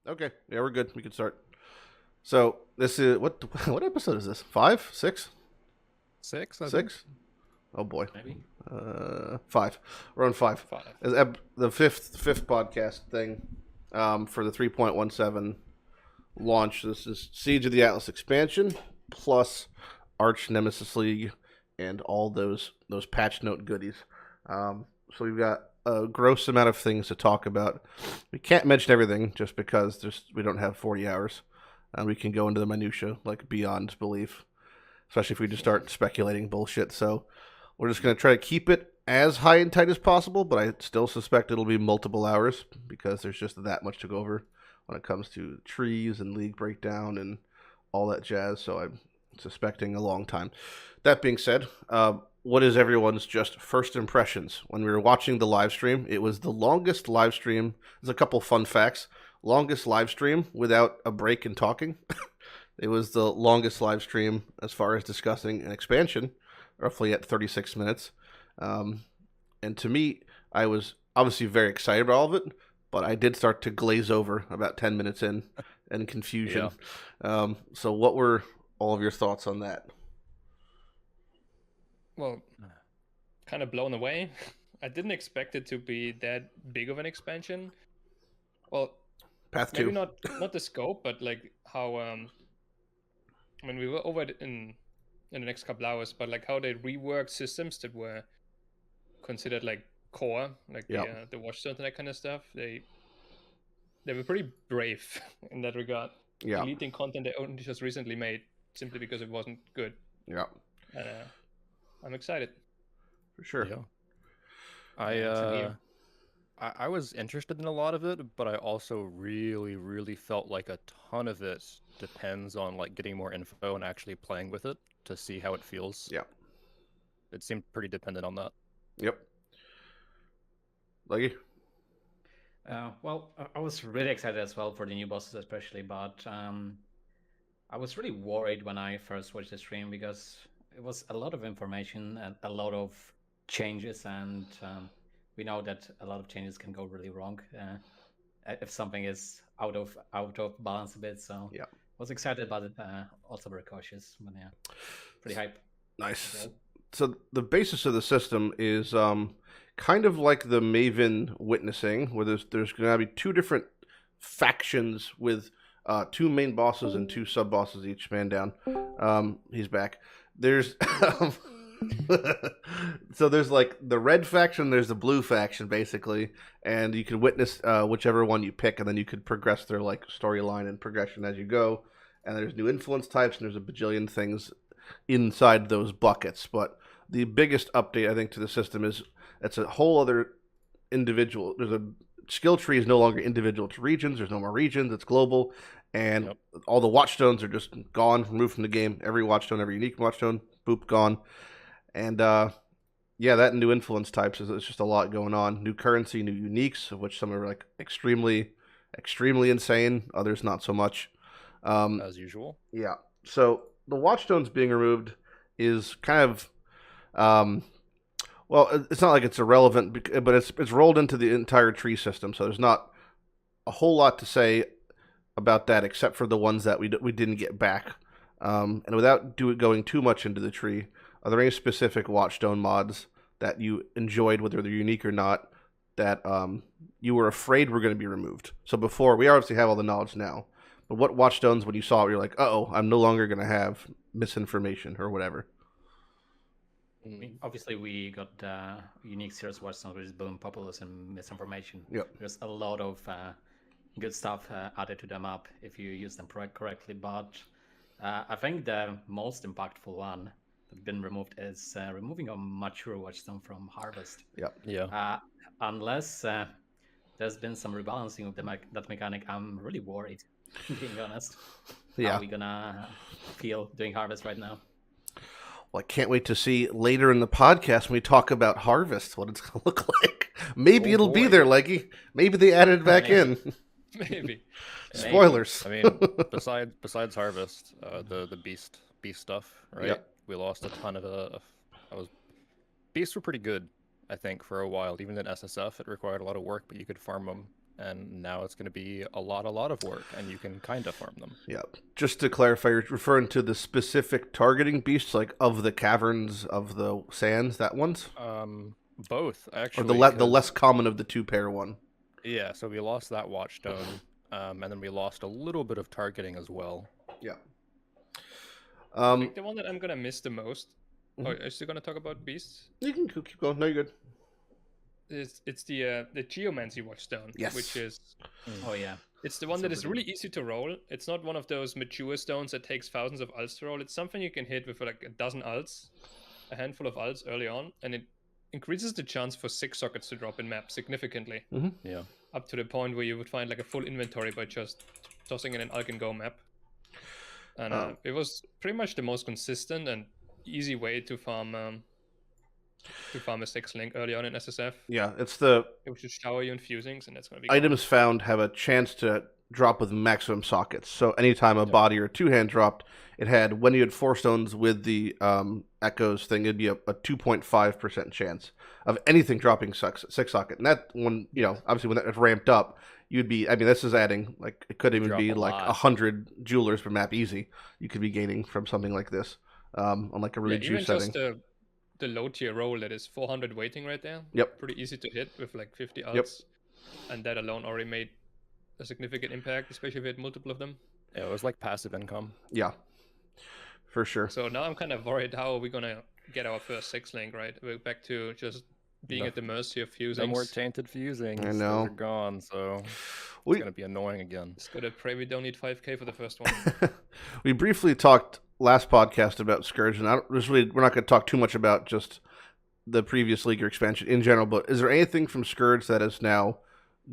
Okay. Yeah, we're good. We can start. So this is what episode is this? 5, 6, Six, I think. 6? Oh boy. Maybe. 5. We're on 5. Five. As the fifth podcast thing for the 3.17 launch. This is Siege of the Atlas expansion plus Archnemesis League and all those patch note goodies. So we've got a gross amount of things to talk about. We can't mention everything just because we don't have 40 hours. We can go into the minutia like beyond belief, especially if we just start speculating bullshit. So we're just going to try to keep it as high and tight as possible, but I still suspect it'll be multiple hours because there's just that much to go over when it comes to trees and league breakdown and all that jazz. So I'm suspecting a long time. That being said, what is everyone's just first impressions? When we were watching the live stream, it was the longest live stream. There's a couple fun facts. Longest live stream without a break in talking. It was the longest live stream as far as discussing an expansion, roughly at 36 minutes. And to me, I was obviously very excited about all of it, but I did start to glaze over about 10 minutes in and confusion. Yeah. So what were all of your thoughts on that? Well, kind of blown away. I didn't expect it to be that big of an expansion. Well, Path maybe 2. not the scope, but like how when we were over it in the next couple hours, but like how they reworked systems that were considered like core, like the Watchstone and that kind of stuff. They were pretty brave in that regard. Yeah. Deleting content they only just recently made simply because it wasn't good. Yeah. I'm excited. For sure. Yeah. I was interested in a lot of it, but I also really, really felt like a ton of it depends on like getting more info and actually playing with it to see how it feels. Yeah. It seemed pretty dependent on that. Yep. Legi? Well, I was really excited as well for the new bosses, especially, but I was really worried when I first watched the stream because it was a lot of information and a lot of changes, and we know that a lot of changes can go really wrong if something is out of balance a bit. So yeah, I was excited, but also very cautious. But yeah, pretty hype. Nice. So the basis of the system is kind of like the Maven witnessing, where there's going to be two different factions with 2 main bosses and 2 sub bosses each. Man down. He's back. There's so there's like the red faction, there's the blue faction basically, and you can witness whichever one you pick, and then you could progress their like storyline and progression as you go. And there's new influence types, and there's a bajillion things inside those buckets. But the biggest update I think to the system is it's a whole other individual. There's a skill tree is no longer individual to regions. There's no more regions. It's global, and all the watchstones are just gone, removed from the game. Every watchstone, every unique watchstone, boop, gone. And yeah, that new influence types is just a lot going on. New currency, new uniques, of which some are like extremely insane. Others not so much. As usual. Yeah. So the watchstones being removed is kind of well, it's not like it's irrelevant, but it's rolled into the entire tree system. So there's not a whole lot to say about that except for the ones that we didn't get back. And without going too much into the tree, are there any specific Watchstone mods that you enjoyed, whether they're unique or not, that you were afraid were going to be removed? So before, we obviously have all the knowledge now, but what Watchstones, when you saw it, you're like, uh-oh, I'm no longer going to have misinformation or whatever? Obviously, we got unique series Watchstone, which is Boom, Populous, and Misinformation. Yep. There's a lot of good stuff added to the map if you use them correctly, but I think the most impactful one that's been removed is removing a mature Watchstone from Harvest. Yeah. Unless there's been some rebalancing of that mechanic, I'm really worried, being honest. Yeah. How are we gonna feel doing Harvest right now? Well, I can't wait to see later in the podcast when we talk about Harvest what it's going to look like. Maybe it'll be there, Leggy. Maybe they added it back in. Maybe. Spoilers. I mean, besides Harvest, the beast stuff, right? Yep. We lost a ton of beasts were pretty good, I think, for a while. Even in SSF, it required a lot of work, but you could farm them and now it's going to be a lot of work, and you can kind of farm them. Yeah. Just to clarify, you're referring to the specific targeting beasts, like of the caverns, of the sands, that ones? Both, actually. Or the less common of the 2-pair one? Yeah, so we lost that Watchstone, and then we lost a little bit of targeting as well. Yeah. I think the one that I'm gonna miss the most. Mhm. Oh, are you still gonna talk about beasts? You can keep going. No, you're good. It's the Geomancy Watchstone, Yes. which is Oh yeah. it's the one That's that is really really easy to roll. It's not one of those mature stones that takes thousands of ults to roll. It's something you can hit with like a dozen ults, a handful of ults early on, and it increases the chance for 6 sockets to drop in map significantly. Yeah. Up to the point where you would find like a full inventory by just tossing in an Alk and Go map. And it was pretty much the most consistent and easy way to farm a 6 link early on in SSF. Yeah, it's the It would just shower you in fusings, and that's going to be items found have a chance to drop with maximum sockets. So anytime a body or 2-hand dropped, it had, when you had 4 stones with the echoes thing, it'd be a 2.5% chance of anything dropping 6 socket. And that one, obviously when that ramped up, you'd be, this is adding, like, it could even Drop be a like lot. 100 jewelers per map easy. You could be gaining from something like this on like a really even juice setting. just the low tier roll that is 400 waiting right there. Yep. Pretty easy to hit with like 50 ults. Yep. And that alone already made a significant impact, especially if you had multiple of them. Yeah, it was like passive income. Yeah, for sure. So now I'm kind of worried, how are we going to get our first 6 link, right? We're back to just being No- at the mercy of fusings. No more tainted fusings. I Those know. are gone, so We- it's going to be annoying again. Just gotta pray we don't need 5k for the first one. We briefly talked last podcast about Scourge, and we're not going to talk too much about just the previous league or expansion in general, but is there anything from Scourge that is now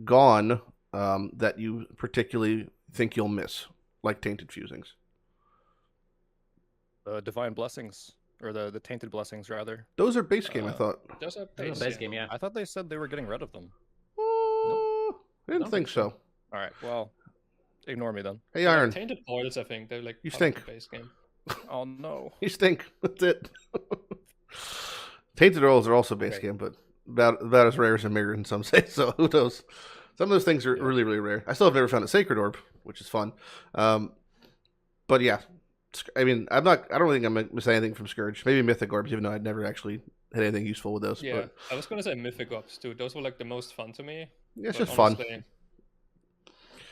gone that you particularly think you'll miss, like Tainted Fusings? Divine Blessings, or the Tainted Blessings, rather. Those are base game, I thought. Those are That's base, the best yeah. game, yeah. I thought they said they were getting rid of them. I didn't Don't think so. All right, well, ignore me then. Hey, Iron, Tainted Oils, I think they're like You part of stink. the base game. Oh no. you stink. That's it. Tainted Oils are also base Okay. game, but about as rare as a mirror in some say, so who knows? Some of those things are really, really rare. I still have never found a Sacred Orb, which is fun. But yeah, I don't think I'm going to miss anything from Scourge. Maybe Mythic Orbs, even though I'd never actually had anything useful with those. Yeah, But I was gonna say Mythic Ops too. Those were like the most fun to me. yeah, it's but just fun. honestly,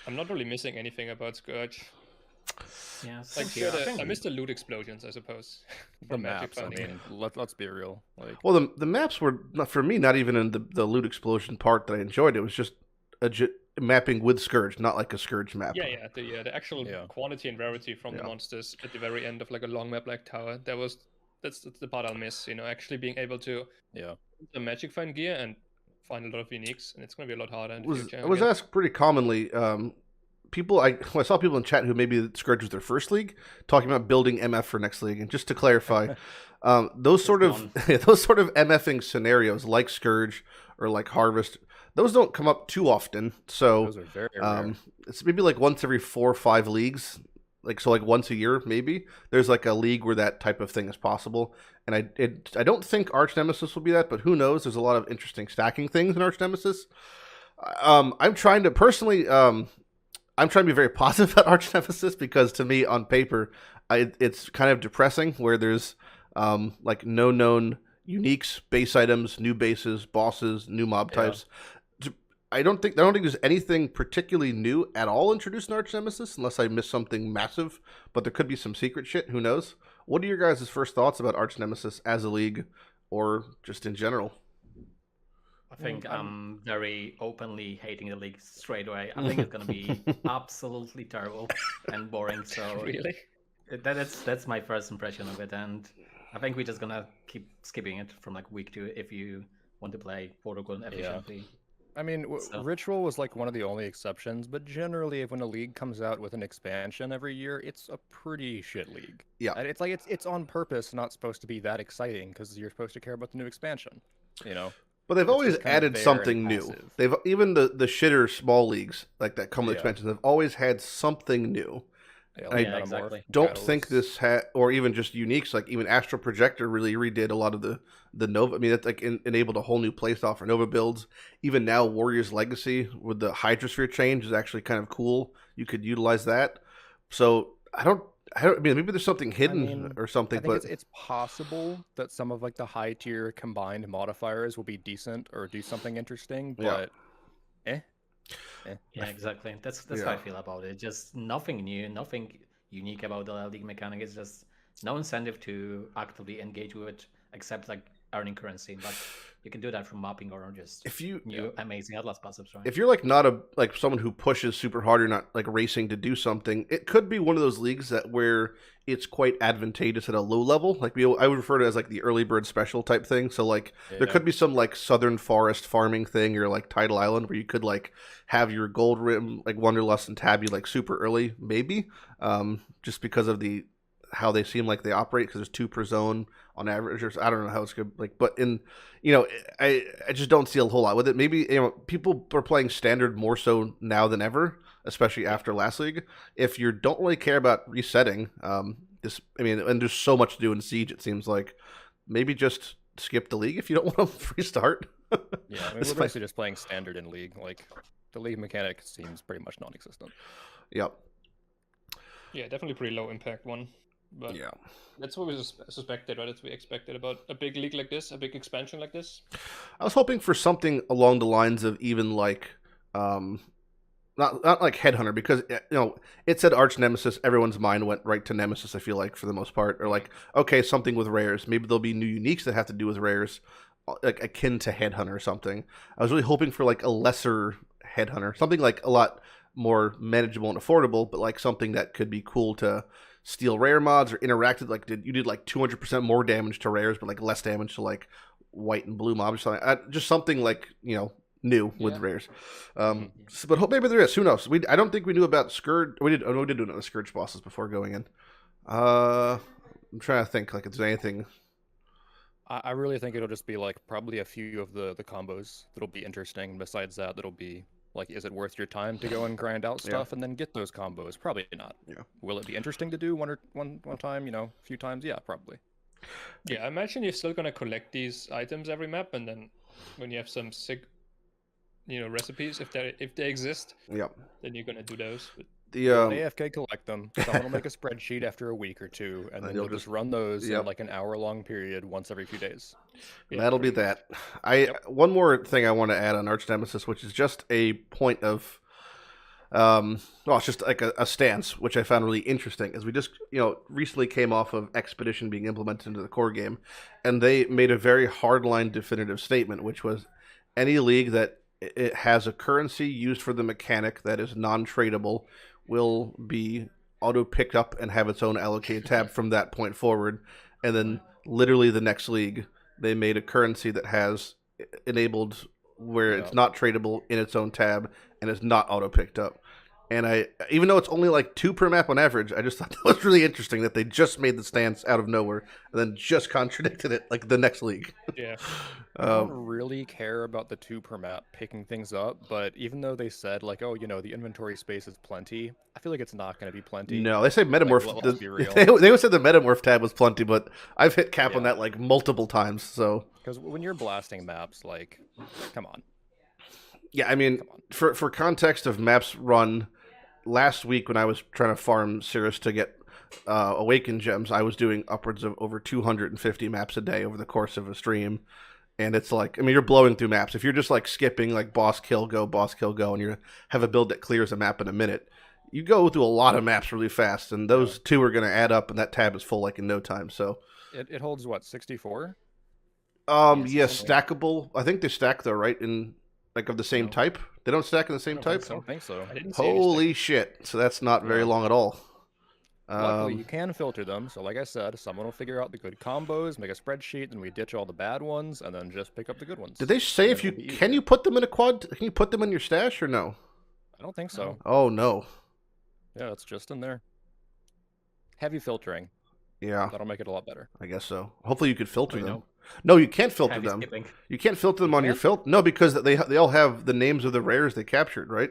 I'm not really missing anything about Scourge. Yeah, Like, same sure, here. I think I missed the loot explosions, I suppose. The from Magic maps, I Finding. mean, let's be real. Like, Well, the maps were, not, for me, not even in the loot explosion part that I enjoyed. It was just mapping with Scourge, not like a Scourge map. Yeah, the actual Yeah. quantity and rarity from the Yeah. monsters at the very end of like a long map like Tower. That's the part I'll miss. Actually being able to yeah. the Magic Find gear and find a lot of uniques, and it's gonna be a lot harder in the was future. I was guess. asked pretty commonly. I saw people in chat who maybe Scourge was their first league talking about building MF for next league. And just to clarify, those sort of MFing scenarios like Scourge or like Harvest, those don't come up too often. So Those are very rare. it's maybe like once every 4 or 5 leagues. Like once a year maybe there's like a league where that type of thing is possible. And I don't think Archnemesis will be that, but who knows? There's a lot of interesting stacking things in Archnemesis. I'm trying to personally. I'm trying to be very positive about Archnemesis because to me, on paper, it's kind of depressing where there's like no known uniques, base items, new bases, bosses, new mob Yeah. types. I don't think there's anything particularly new at all introduced in Archnemesis, unless I missed something massive. But there could be some secret shit. Who knows? What are your guys' first thoughts about Archnemesis as a league, or just in general? I think I'm very openly hating the league straight away. I think it's gonna be absolutely terrible and boring. So Really? that's my first impression of it, and I think we're just gonna keep skipping it from like week 2 if you want to play protocol efficiently. I mean, So- Ritual was like one of the only exceptions, but generally, when a league comes out with an expansion every year, it's a pretty shit league. Yeah. And it's like it's on purpose not supposed to be that exciting because you're supposed to care about the new expansion. But they've It's always just kind of added there something and new. passive. They've even the shitter small leagues like that come with Yeah. expansions have always had something new. Yeah, I Metamorph, exactly. don't Catalyst. think this or even just uniques, like even Astral Projector really redid a lot of the Nova. I mean, it's like enabled a whole new playstyle for Nova builds. Even now, Warrior's Legacy with the Hydrosphere change is actually kind of cool. You could utilize that. So I don't. I mean, maybe there's something hidden mean, or something, I think but it's possible that some of like the high tier combined modifiers will be decent or do something interesting, Yeah. but eh. Yeah, exactly. That's Yeah. how I feel about it. Just nothing new, nothing unique about the league mechanic. It's just no incentive to actively engage with it except like earning currency. But you can do that from mapping or just if you new amazing Atlas passives, right? if you're like not like someone who pushes super hard, you're not like racing to do something. It could be one of those leagues that where it's quite advantageous at a low level. Like I would refer to it as like the early bird special type thing. So like there could be some like southern forest farming thing or like Tidal Island where you could like have your gold rim like Wanderlust and Tabby like super early, maybe, just because of how they seem like they operate because there's 2 per zone on average. Or I don't know how it's good, like, but in I just don't see a whole lot with it. Maybe people are playing standard more so now than ever, especially after last league. If you don't really care about resetting, and there's so much to do in Siege. It seems like maybe just skip the league if you don't want to restart. Yeah, I mean, we're basically just playing standard in League. Like, the League mechanic seems pretty much non-existent. Yep. Yeah, definitely pretty low impact one. But yeah, that's what we suspected, right? That's what we expected about a big league like this, a big expansion like this. I was hoping for something along the lines of even like, not like Headhunter, because it said Archnemesis. Everyone's mind went right to Nemesis. I feel like for the most part, or like okay, something with rares. Maybe there'll be new uniques that have to do with rares, like akin to Headhunter or something. I was really hoping for like a lesser Headhunter, something like a lot more manageable and affordable, but like something that could be cool to steal rare mods or interacted. Like you did like 200% more damage to rares, but like less damage to like white and blue mobs. Or something. Just something like new with rares. But maybe there is. Who knows? I don't think we knew about Scourge. We did do another Scourge bosses before going in. I'm trying to think like if there's anything. I really think it'll just be like probably a few of the combos that'll be interesting. Besides that, that'll be like, is it worth your time to go and grind out stuff and then get those combos? Probably not. Yeah. Will it be interesting to do one time? A few times? Yeah, probably. Yeah, I imagine you're still gonna collect these items every map, and then when you have some sick, recipes, if they exist, then you're gonna do those. But... AFK collect them. Someone will make a spreadsheet after a week or two, and then you'll just run those in like an hour-long period once every few days. Yeah, that'll be that. One more thing I want to add on Archnemesis, which is just a point of, it's just like a stance, which I found really interesting, is we just, recently came off of Expedition being implemented into the core game, and they made a very hardline definitive statement, which was any league that it has a currency used for the mechanic that is non-tradable will be auto-picked up and have its own allocated tab from that point forward. And then literally the next league, they made a currency that has enabled where it's not tradable in its own tab and it's not auto-picked up. And even though it's only like 2 per map on average, I just thought that was really interesting that they just made the stance out of nowhere and then just contradicted it like the next league. Yeah. I don't really care about the 2 per map picking things up, but even though they said like, the inventory space is plenty, I feel like it's not going to be plenty. No, they say Metamorph. Like, let's be real. They said the Metamorph tab was plenty, but I've hit cap on that like multiple times. So because when you're blasting maps, like, come on. Yeah, I mean, for context of maps run. Last week when I was trying to farm Cirrus to get Awakened Gems, I was doing upwards of over 250 maps a day over the course of a stream. And it's like, you're blowing through maps. If you're just like skipping like boss kill, go, and you have a build that clears a map in a minute, you go through a lot of maps really fast. And those 2 are going to add up and that tab is full like in no time. So it holds what, 64? Yes, stackable. I think they stack though, right? In like of the same type. They don't stack in the same type? I don't think so. Holy shit. So that's not very long at all. Luckily, you can filter them. So like I said, someone will figure out the good combos, make a spreadsheet, and we ditch all the bad ones, and then just pick up the good ones. Did they say can you put them in a quad? Can you put them in your stash or no? I don't think so. Oh, no. Yeah, it's just in there. Heavy filtering. Yeah. That'll make it a lot better. I guess so. Hopefully you could filter them. No, you can't filter them. Skipping. You can't filter them on your filter. No, because they all have the names of the rares they captured, right?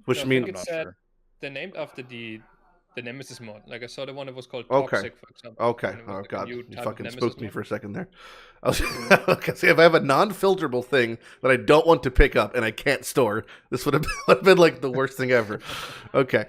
Which means it's they're named after the the Nemesis mod. Like I saw the one that was called Okay. Toxic, for example. Okay. and it was, Oh like, a god, new you type of fucking Nemesis spooked me mod. for a second there. I was okay, see, if I have a non-filterable thing that I don't want to pick up and I can't store, this would have been like the worst thing ever. Okay.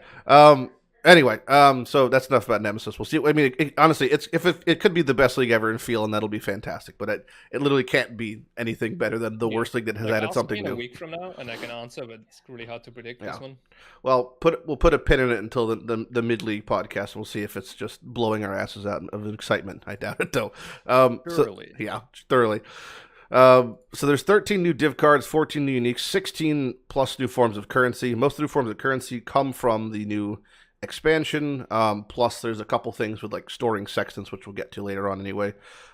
Anyway, so that's enough about Nemesis. We'll see. I mean, honestly, it could be the best league ever in feel, and that'll be fantastic. But it literally can't be anything better than the worst league that has Like, added ask something me in a new. week from now, and I can answer, but it's really hard to predict this one. Well, we'll put a pin in it until the mid league podcast. And we'll see if it's just blowing our asses out of excitement. I doubt it though. Thoroughly. Thoroughly. So there's 13 new div cards, 14 new uniques, 16 plus new forms of currency. Most of the new forms of currency come from the new expansion. Plus there's a couple things with like storing sextants, which we'll get to later on anyway.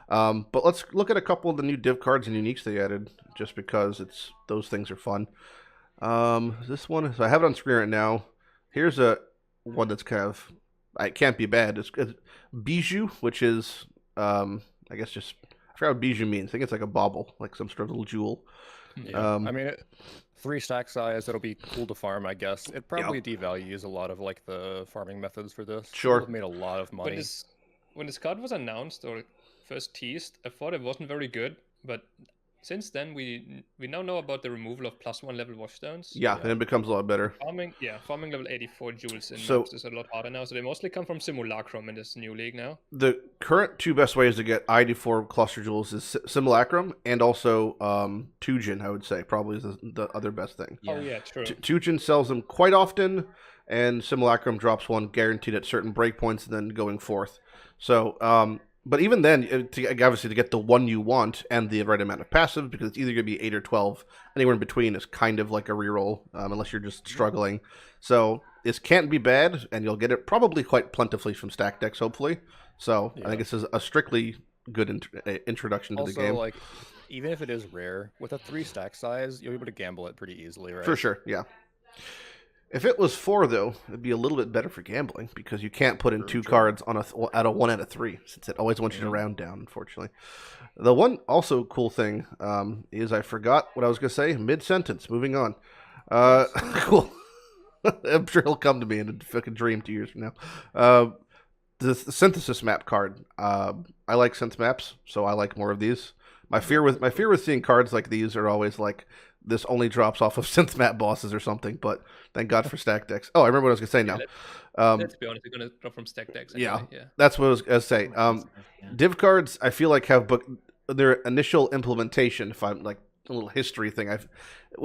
But let's look at a couple of the new div cards and uniques they added, just because those things are fun. This one, so I have it on screen right now. Here's a one that's kind of, it can't be bad. It's bijou, which is I guess just, I forgot what bijou means. I think it's like a bauble, like some sort of little jewel. Yeah. I mean, 3 stack size. It'll be cool to farm, I guess. It probably devalues a lot of like the farming methods for this. Sure. People have made a lot of money. When this card was announced or first teased, I thought it wasn't very good, but since then we now know about the removal of +1 level Watchstones. Yeah, and it becomes a lot better. Farming level 84 jewels in So- maps is a lot harder now, so they mostly come from Simulacrum in this new league now. The current 2 best ways to get ID4 cluster jewels is Simulacrum and also Tujin, I would say, probably is the other best thing. Oh yeah, true. Tujin sells them quite often, and Simulacrum drops one guaranteed at certain breakpoints and then going forth. So, but even then, obviously to get the one you want and the right amount of passive, because it's either going to be 8 or 12, anywhere in between is kind of like a reroll, unless you're just struggling. So this can't be bad, and you'll get it probably quite plentifully from stack decks, hopefully. So I think this is a strictly good introduction to the game. Like, even if it is rare, with a 3 stack size, you'll be able to gamble it pretty easily, right? For sure, yeah. If it was 4, though, it'd be a little bit better for gambling, because you can't put in 2 cards on out of 1 out of 3, since it always wants you to round down, unfortunately. The one also cool thing is I forgot what I was going to say mid-sentence. Moving on. Cool. I'm sure he'll come to me in a fucking dream 2 years from now. The synthesis map card. I like synth maps, so I like more of these. My fear with seeing cards like these are always like, this only drops off of synth map bosses or something, but thank God for stack decks. Oh, I remember what I was going to say now. Let's be honest, they're going to drop from stack decks anyway. Yeah, that's what I was going to say. Div cards, I feel like have their initial implementation, if I'm like a little history thing,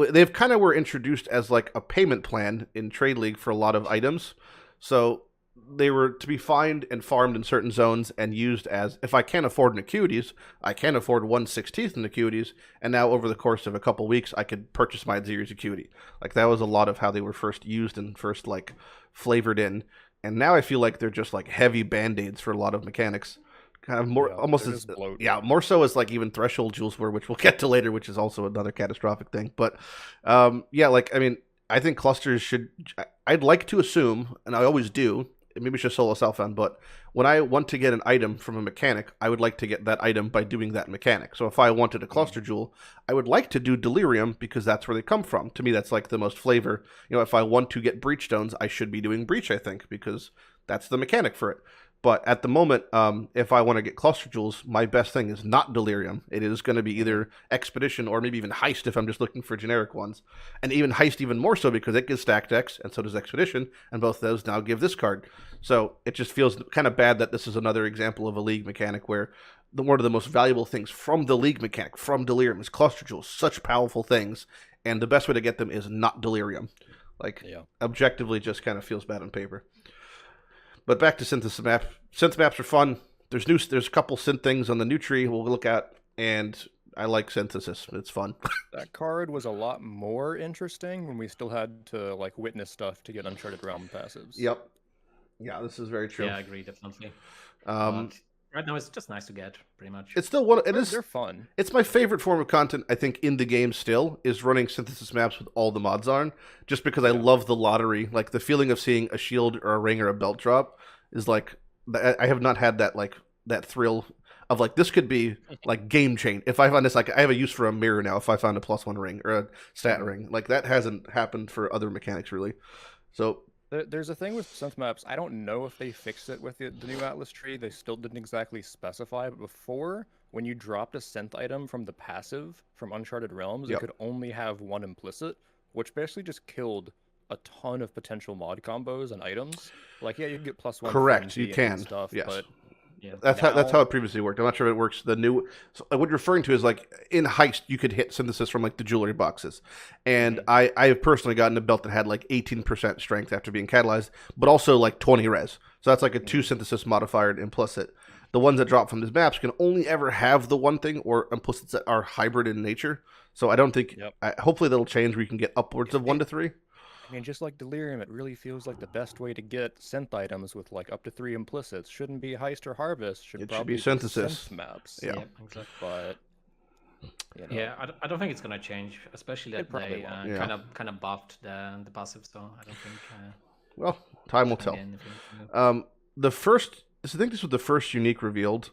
they've kind of were introduced as like a payment plan in Trade League for a lot of items. So they were to be fined and farmed in certain zones and used as, if I can't afford an Acuities, I can afford 1/16 in Acuities, and now over the course of a couple weeks, I could purchase my Xerius Acuity. Like, that was a lot of how they were first used and first, like, flavored in. And now I feel like they're just, like, heavy band-aids for a lot of mechanics. Kind of more, almost as, more so as, like, even Threshold Jewels were, which we'll get to later, which is also another catastrophic thing. But, like, I mean, I think clusters should, I'd like to assume, and I always do, maybe it's just solo self-found, but when I want to get an item from a mechanic, I would like to get that item by doing that mechanic. So if I wanted a cluster jewel, I would like to do Delirium because that's where they come from. To me, that's like the most flavor. You know, if I want to get Breach Stones, I should be doing Breach, I think, because that's the mechanic for it. But at the moment, if I want to get cluster jewels, my best thing is not Delirium. It is going to be either Expedition or maybe even Heist if I'm just looking for generic ones. And even Heist even more so because it gives stack decks, and so does Expedition, and both of those now give this card. So it just feels kind of bad that this is another example of a League mechanic where one of the most valuable things from the League mechanic, from Delirium, is cluster jewels. Such powerful things, and the best way to get them is not Delirium. Like, objectively just kind of feels bad on paper. But back to synthesis map. Synth maps are fun. There's a couple synth things on the new tree we'll look at, and I like synthesis. It's fun. That card was a lot more interesting when we still had to like witness stuff to get Uncharted Realm passives. Yep. Yeah, this is very true. Yeah, I agree, definitely. Right now, it's just nice to get, pretty much. It's still one. They're fun. It's my favorite form of content, I think, in the game still, is running synthesis maps with all the mods on, just because I love the lottery. Like, the feeling of seeing a shield or a ring or a belt drop is like, I have not had that, like, that thrill of, like, this could be, like, game change. If I find this, like, I have a use for a mirror now if I found a +1 ring or a stat ring. Like, that hasn't happened for other mechanics, really. So, There's a thing with synth maps. I don't know if they fixed it with the new Atlas tree. They still didn't exactly specify, but before, when you dropped a synth item from the passive from Uncharted Realms, it could only have one implicit, which basically just killed a ton of potential mod combos and items. Like, yeah, you can get +1. Correct, you and can. stuff, Yes. but that's how it previously worked. I'm not sure if it works. The new, so what you're referring to is like in Heist, you could hit synthesis from like the jewelry boxes, and I have personally gotten a belt that had like 18% strength after being catalyzed, but also like 20 res. So that's like a 2 synthesis modifier and implicit. The ones that drop from these maps can only ever have the one thing or implicits that are hybrid in nature. So I don't think. Hopefully that'll change where you can get upwards of 1 to 3. I mean, just like Delirium, it really feels like the best way to get synth items with like up to 3 implicits shouldn't be Heist or Harvest. Should probably be synthesis synth maps. Yeah, exactly. But I don't think it's gonna change, especially that they kind of buffed the passive. So I don't think. Well, time will tell. The first, I think this was the first unique revealed.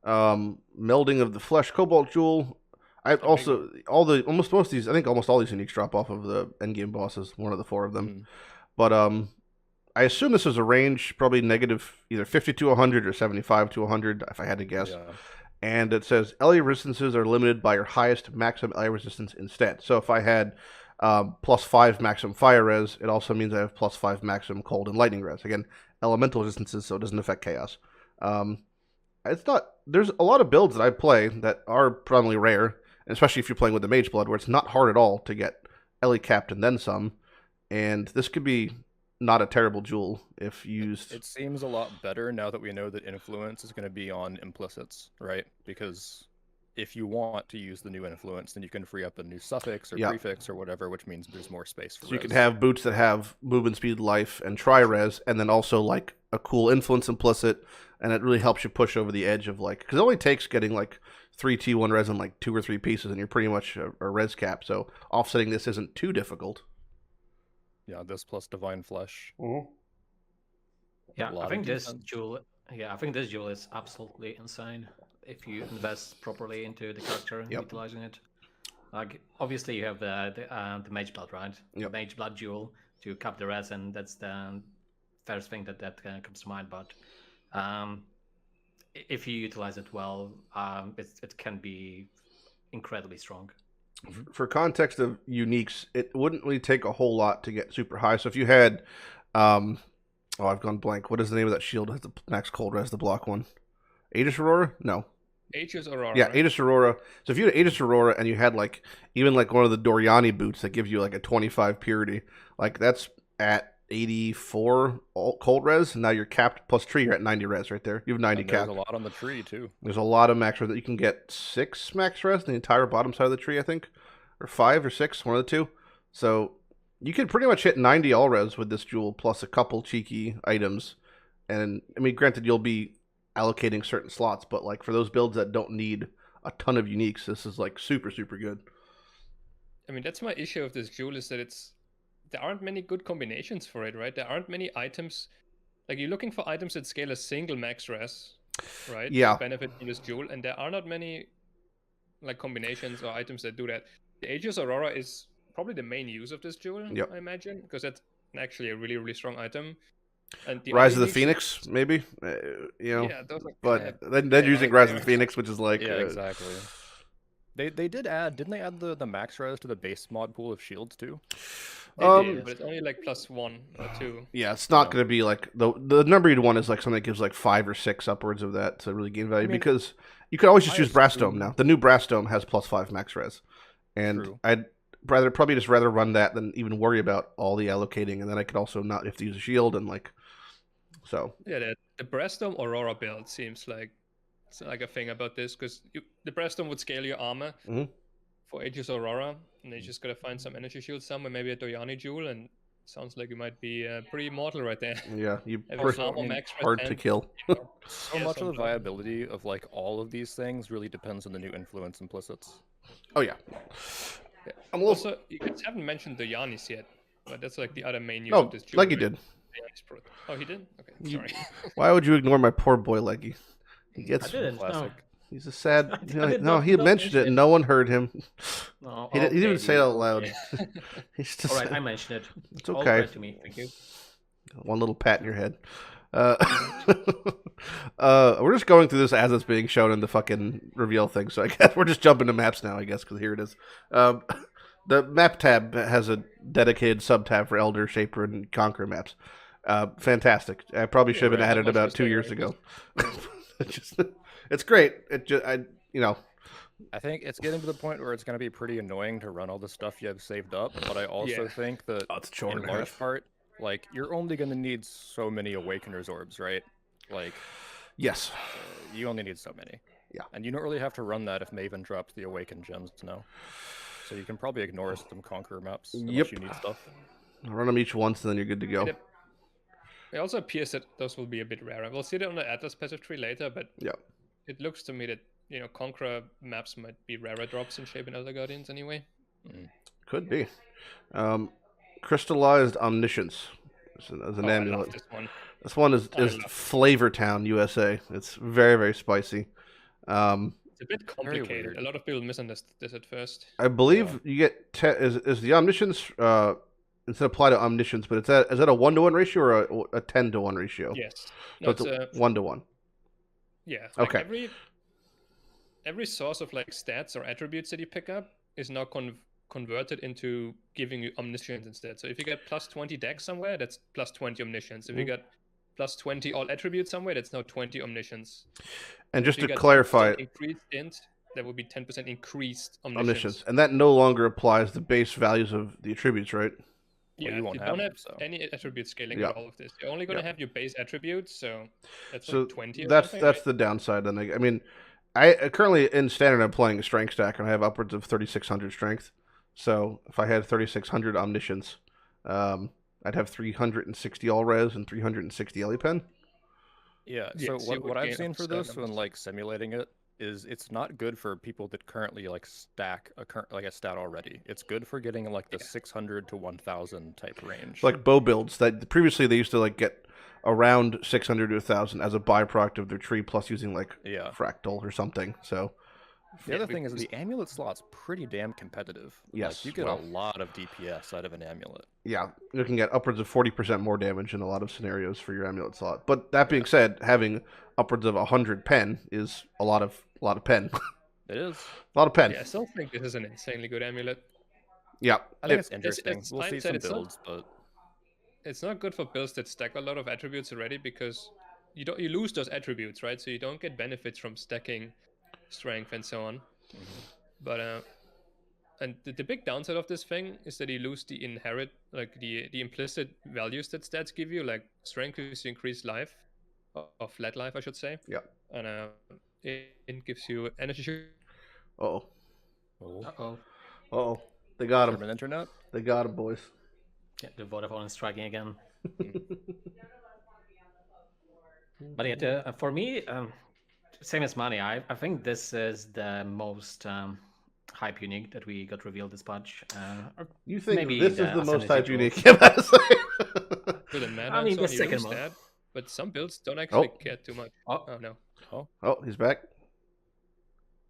Melding of the Flesh Cobalt Jewel. I also almost most of these. I think almost all these uniques drop off of the endgame bosses. One of the 4 of them, but I assume this was a range, probably negative either 50 to 100 or 75 to 100, if I had to guess. Yeah. And it says LA resistances are limited by your highest maximum LA resistance instead. So if I had +5 maximum fire res, it also means I have +5 maximum cold and lightning res. Again, elemental resistances, so it doesn't affect chaos. It's not. There's a lot of builds that I play that are probably rare. Especially if you're playing with the Mage Blood, where it's not hard at all to get Ellie capped and then some. And this could be not a terrible jewel if used. It seems a lot better now that we know that Influence is going to be on implicits, right? Because if you want to use the new Influence, then you can free up a new suffix or prefix or whatever, which means there's more space for So you can have boots that have movement speed, life, and tri-res, and then also like a cool Influence implicit, and it really helps you push over the edge of like, because it only takes getting like 3 T1 res in like 2 or 3 pieces, and you're pretty much a res cap. So offsetting this isn't too difficult. Yeah, this plus Divine Flesh. Yeah, I think this jewel. Yeah, I think this jewel is absolutely insane if you invest properly into the character and utilizing it. Like, obviously you have the Mage Blood, right? The Mage Blood jewel to cap the res, and that's the first thing that comes to mind. But if you utilize it well, it can be incredibly strong. For context of uniques, it wouldn't really take a whole lot to get super high. So if you had, I've gone blank. What is the name of that shield? Has the max cold res, the block one? Aegis Aurora? No. Aegis Aurora. Yeah, Aegis Aurora. So if you had Aegis Aurora and you had like even like one of the Doriani boots that gives you like a 25 purity, like that's at 84 cold res, and now you're capped plus tree. You're at 90 res right there. You have 90 capped. There's a lot on the tree too. There's a lot of max res that you can get 6 max res in the entire bottom side of the tree, I think, or 5 or 6, one of the 2. So you can pretty much hit 90 all res with this jewel plus a couple cheeky items. And I mean, granted, you'll be allocating certain slots, but like for those builds that don't need a ton of uniques, this is like super good. I mean, that's my issue with this jewel, is that there aren't many good combinations for it, right? There aren't many items. Like, you're looking for items that scale a single max res, right? Yeah. To benefit from this jewel, and there are not many like combinations or items that do that. The Aegis Aurora is probably the main use of this jewel, I imagine, because that's actually a really strong item. And the Rise of the Phoenix, maybe, Yeah, those are but then using Rise of the Phoenix, which is like exactly. They did add, didn't they add the max res to the base mod pool of shields too? They did, but it's only like +1 or 2. Yeah, it's not going to be like the number you'd want is like something that gives like 5 or 6 upwards of that to really gain value, because you could always just use Brass Dome now. The new Brass Dome has +5 max res, and I'd probably just rather run that than even worry about all the allocating, and then I could also not have to use a shield and like so. Yeah, the Brass Dome Aurora build seems like it's like a thing about this, because the Brass Dome would scale your armor for Aegis Aurora, and you just gotta find some energy shield somewhere, maybe a Doyani jewel, and sounds like you might be pretty immortal right there. Yeah, you max hard to kill. So much of the viability of like all of these things really depends on the new influence implicits. Oh yeah. Also, you guys haven't mentioned the Yanis yet, but that's like the other main use of this jewel. Legi did. Oh, he did? Okay, sorry. Why would you ignore my poor boy Legi? He gets classic. No. He's a sad. He mentioned it and no one heard him. No, he didn't even say it out loud. He's just. All right, I mentioned it. It's okay. To me. Thank you. One little pat in your head. We're just going through this as it's being shown in the fucking reveal thing, so I guess we're just jumping to maps now, I guess, because here it is. The map tab has a dedicated sub-tab for Elder, Shaper, and Conqueror maps. Fantastic. I probably should have been added about 2 years ago. It's great. I think it's getting to the point where it's going to be pretty annoying to run all the stuff you have saved up, but I also think that it's a chore in large part, like, you're only going to need so many Awakener's Orbs, right? Like, yes. You only need so many. Yeah. And you don't really have to run that if Maven drops the Awakened Gems now. So you can probably ignore some Conqueror maps unless you need stuff. Run them each once and then you're good to go. It also appears that those will be a bit rarer. We'll see it on the Atlas passive tree later, but it looks to me that Conqueror maps might be rarer drops in Shape and Elder Guardians anyway. Could be. Crystallized Omniscience as an amulet. I love this one. This one is Flavor Town, USA. It's very, very spicy. It's a bit complicated. A lot of people misunderstood this at first. I believe you get is the Omniscience instead apply to Omniscience, but is that a 1-to-1 ratio or a 10-to-1 ratio? Yes. No, so it's a 1-to-1. Yeah. Okay. Every source of like stats or attributes that you pick up is now converted into giving you omniscience instead. So if you get plus 20 dex somewhere, that's plus 20 omniscience. If you get plus 20 all attributes somewhere, that's now 20 omniscience. And just to clarify, increased int, that would be 10% increased omniscience. And that no longer applies the base values of the attributes, right? Yeah, you don't have any attribute scaling with all of this. You're only going to have your base attributes, so that's like 20 or that's something, right? the downside. And I mean, I currently in standard I'm playing a strength stack and I have upwards of 3,600 strength. So if I had 3,600 omniscience, I'd have 360 all res and 360 Elipen. Yeah. So what I've seen for this when like simulating it is it's not good for people that currently like stack a stat already. It's good for getting like the 600 to 1,000 type range. Like bow builds that previously they used to like get around 600 to 1,000 as a byproduct of their tree, plus using like fractal or something. So the other thing is the amulet slot's pretty damn competitive. Yes, like, you get a lot of DPS out of an amulet. Yeah, you can get upwards of 40% more damage in a lot of scenarios for your amulet slot. But that being said, having upwards of 100 pen is a lot of pen. It is a lot of pen. Yeah, I still think this is an insanely good amulet. Yeah, I think it's interesting. We'll see some builds, but it's not good for builds that stack a lot of attributes already because you lose those attributes, right? So you don't get benefits from stacking strength and so on. But and the big downside of this thing is that you lose the inherent, like the implicit values that stats give you, like strength gives you increased life, or flat life, I should say. Yeah. And it gives you energy. Uh oh. They got him. German internet. They got him, boys. Yeah, the Vodafone is striking again. But yeah, for me, same as Manni, I think this is the most hype unique that we got revealed this patch. You think maybe this is the most hype unique? I mean, the second one. But some builds don't actually care too much. Oh no. Oh, he's back.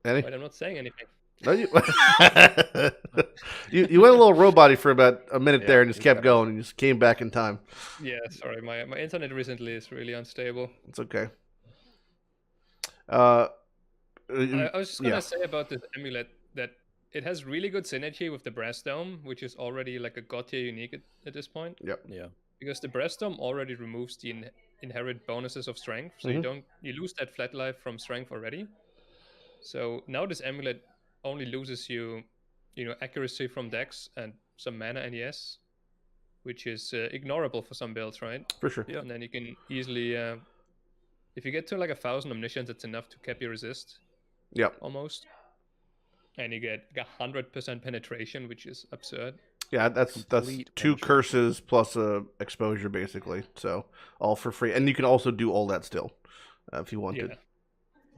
Manni? Wait, I'm not saying anything. No, you... you went a little robot-y for about a minute there and just kept going and just came back in time. Yeah, sorry. My internet recently is really unstable. It's okay. I was just going to say about this amulet that it has really good synergy with the Brass Dome, which is already like a god tier unique at this point. Yep. Yeah. Because the Brass Dome already removes the inherent bonuses of strength, so you lose that flat life from strength already. So now this amulet only loses you accuracy from dex and some mana NES, which is ignorable for some builds, right? For sure. Yeah. And then you can easily, if you get to like 1,000 omniscience, it's enough to cap your resist. Yep. Almost. And you get 100% penetration, which is absurd. Yeah, that's 2 curses plus exposure basically, so all for free, and you can also do all that still if you wanted.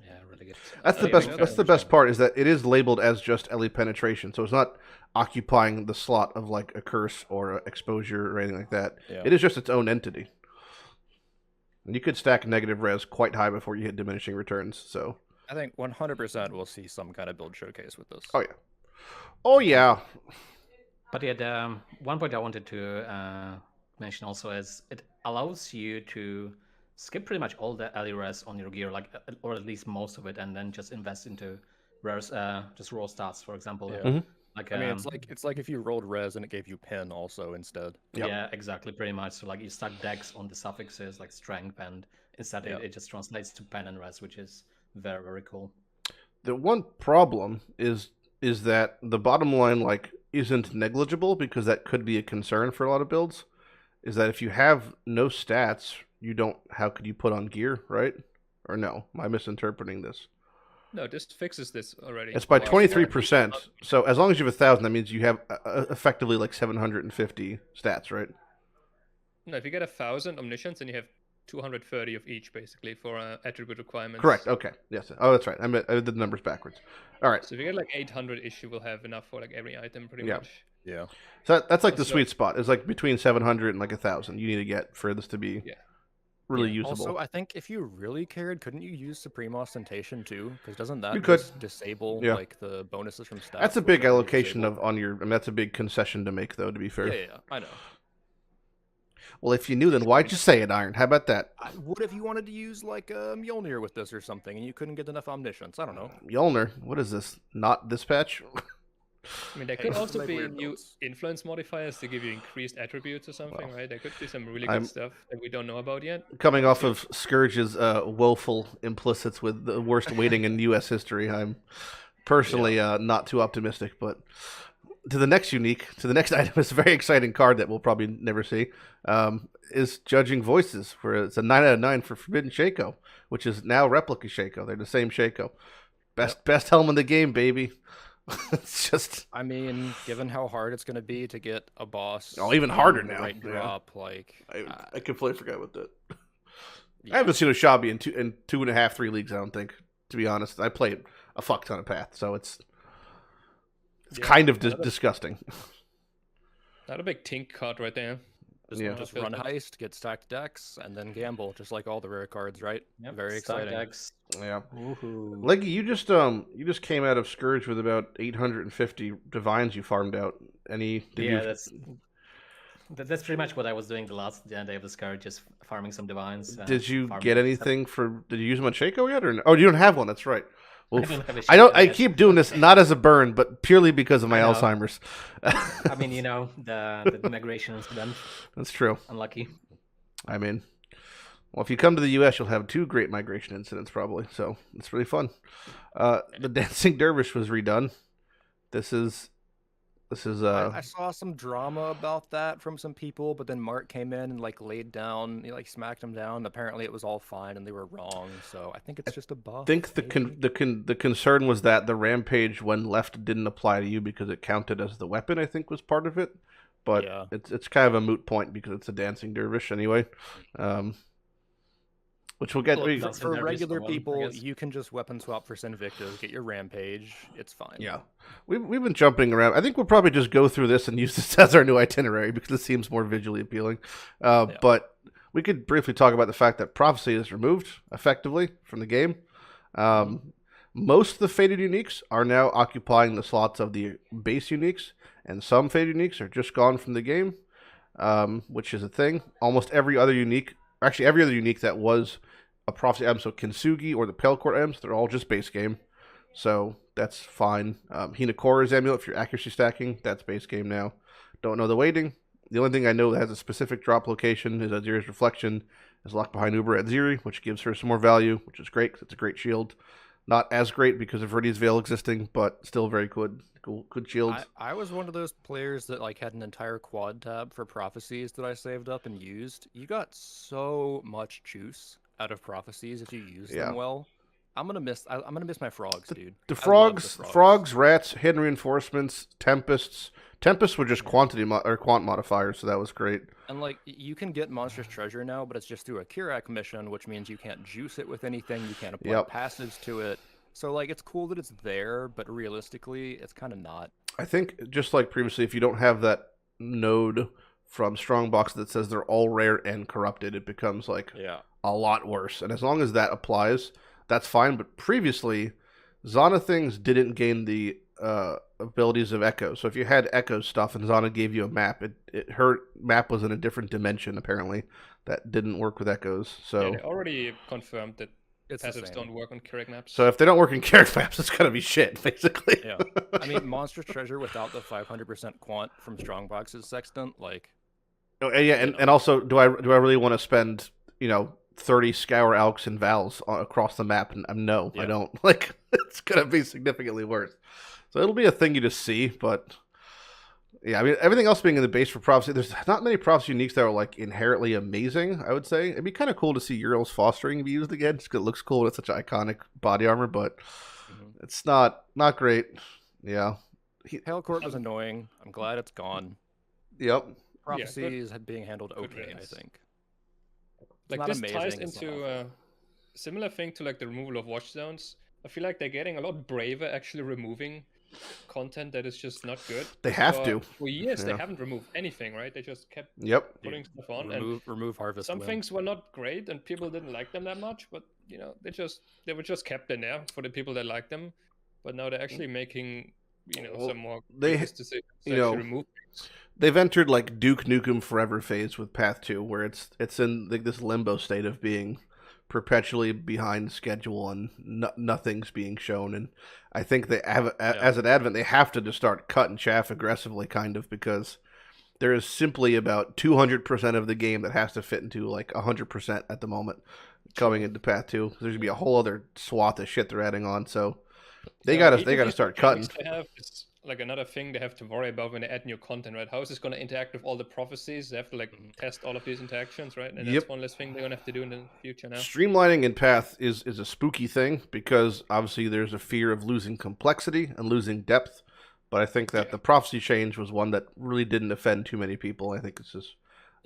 Yeah, really good. That's the best. That's the best part is that it is labeled as just Ellie penetration, so it's not occupying the slot of like a curse or a exposure or anything like that. Yeah. It is just its own entity, and you could stack negative res quite high before you hit diminishing returns. So I think 100% we'll see some kind of build showcase with this. Oh yeah. Oh yeah. But yeah, the one point I wanted to mention also is allows you to skip pretty much all the early res on your gear, like, or at least most of it, and then just invest into rares, just raw stats, for example. Yeah. Mhm. Like, I mean, it's like if you rolled res and it gave you pin also instead. Yep. yeah, exactly, pretty much. So like you stack decks on the suffixes like strength, and instead Yeah. it just translates to pen and res, which is very, very cool. The one problem is that the bottom line like isn't negligible, because that could be a concern for a lot of builds. Is that if you have no stats, you don't. How could you put on gear, right? Or no? Am I misinterpreting this? No, this fixes this already. It's by Well, 23%. So as long as you have 1,000, that means you have effectively like 750 stats, right? No, if you get 1,000 omniscience, then you have 230 of each, basically, for attribute requirements. Correct. Okay. Yes. Oh, that's right. I did the numbers backwards. All right. So if you get like 800-ish, you will have enough for like every item, pretty Yeah. much. Yeah. So that's like the So- sweet spot. It's like between 700 and like 1,000. You need to get for this to be Yeah. really Yeah. usable. Also, I think if you really cared, couldn't you use Supreme Ostentation too? Because doesn't that You could. just disable Yeah. like the bonuses from stats? That's a big whichever you allocation disable? of on your. I mean, that's a big concession to make, though. To be fair. Yeah, I know. Well, if you knew, then why'd you say it, Iron? How about that? What if you wanted to use like Mjolnir with this or something, and you couldn't get enough omniscience? I don't know. Mjolnir. What is this? Not dispatch? I mean, there Hey, could this is also like be weird new builds. influence modifiers to give you increased attributes or something, Well, right? There could be some really I'm- good stuff that we don't know about yet. Coming off of Scourge's woeful implicits with the worst weighting in U.S. history, I'm personally not too optimistic. But to the next item, is a very exciting card that we'll probably never see. Is Judging Voices, where it's a 9 out of 9 for Forbidden Shaco, which is now Replica Shaco. They're the same Shaco. Best helm in the game, baby. It's just I mean, given how hard it's going to be to get a boss, even harder in the now. right Yeah. drop, like I completely forgot about that. yeah. I haven't seen Oshabi in 2.5, 3 leagues. I don't think, to be honest. I played a fuck ton of Path, so it's Yeah, kind of another- disgusting. Not a big tink card right there. Just run heist, get stacked decks, and then gamble, just like all the rare cards, right? Yep, Very stack exciting. decks. Yeah, Woohoo. Leggy, you just came out of Scourge with about 850 divines you farmed out. That's pretty much what I was doing the last day of the Scourge, just farming some divines. Did you farming get some- anything for? Did you use them on Shaco yet, or no? Oh, you don't have one. That's right. Well, I don't have a I don't. Shaco I yet. keep doing this not as a burn, but purely because of my I know. Alzheimer's. I mean, you know, the migration incident. That's true. Unlucky. I mean, well, if you come to the U.S., you'll have 2 great migration incidents probably. So it's really fun. The Dancing Dervish was redone. This is. I saw some drama about that from some people, but then Mark came in and like laid down, he like smacked him down. Apparently, it was all fine, and they were wrong. So I think it's just a buff. I think the concern was that the rampage when left didn't apply to you because it counted as the weapon. I think was part of it, but Yeah. it's kind of a moot point because it's a Dancing Dervish anyway. Which we'll get. Well, we- that's- For Dancing Dervish regular is the one, I people, guess. you can just weapon swap for Sinvictus, get your rampage. It's fine. Yeah, we've been jumping around. I think we'll probably just go through this and use this as our new itinerary because it seems more visually appealing. But we could briefly talk about the fact that Prophecy is removed effectively from the game. Most of the Fated Uniques are now occupying the slots of the base Uniques, and some Fated Uniques are just gone from the game, which is a thing. Almost every other Unique that was a Prophecy item, so Kintsugi or the Pale Court items, they're all just base game. So that's fine. Hinakora's Amulet, if you're accuracy stacking, that's base game now. Don't know the weighting. The only thing I know that has a specific drop location is Aziri's Reflection is locked behind Uber at Ziri, which gives her some more value, which is great because it's a great shield. Not as great because of Viridia's Veil existing, but still very good. Good shields. I was one of those players that like had an entire quad tab for prophecies that I saved up and used. You got so much juice out of prophecies if you use them well. I'm gonna miss my frogs, dude. The I love frogs, rats, hidden reinforcements, tempests. Tempests were just quant modifiers, so that was great. And like you can get monstrous treasure now, but it's just through a Kirak mission, which means you can't juice it with anything. You can't apply passives to it. So like it's cool that it's there, but realistically, it's kind of not. I think just like previously, if you don't have that node from Strongbox that says they're all rare and corrupted, it becomes like a lot worse. And as long as that applies, that's fine. But previously, Zana things didn't gain the abilities of Echo. So if you had Echo stuff and Zana gave you a map, her map was in a different dimension apparently. That didn't work with Echoes. So Yeah, they already confirmed that It's the passives same. don't work on Keurig maps. So if they don't work in character maps, it's gonna be shit, basically. Yeah. I mean, Monster Treasure without the 500% quant from Strongbox is Sextant. Like, Oh, and yeah, and also, do I really want to spend 30 Scour Alks and Vals across the map? And no, I Yeah. don't. Like, it's gonna be significantly worse. So it'll be a thing you just see, but yeah, I mean, everything else being in the base for prophecy, there's not many prophecy uniques that are like inherently amazing. I would say it'd be kind of cool to see Ural's Fostering be used again, just 'cause it looks cool. It's such an iconic body armor, but it's not great. Yeah. Hailcourt was annoying. I'm glad it's gone. Yep. Prophecy is being handled good okay, I riddance. think. It's Like not this amazing, ties it's not into a similar thing to like the removal of Watchstones. I feel like they're getting a lot braver actually removing content that is just not good. They have to. For years they Yeah. haven't removed anything, right? They just kept Yep. putting stuff on, and Remove Harvest some Wind. things were not great, and people didn't like them that much. But they were just kept in there for the people that like them. But now they're actually making Well, some more they- business decisions to you know, actually remove things. They've entered like Duke Nukem Forever phase with Path 2, where it's in like this limbo state of being perpetually behind schedule and nothing's being shown. And I think they have, as an Advent, they have to just start cutting chaff aggressively, kind of, because there is simply about 200% of the game that has to fit into like 100% at the moment coming into Path 2. There's gonna be a whole other swath of shit they're adding on, so they gotta Even start the cutting. things they have is like another thing they have to worry about when they add new content, right? How is this going to interact with all the prophecies? They have to like test all of these interactions, right? And Yep. that's one less thing they're going to have to do in the future now. Streamlining in Path is a spooky thing because obviously there's a fear of losing complexity and losing depth. But I think that the prophecy change was one that really didn't offend too many people. I think it's just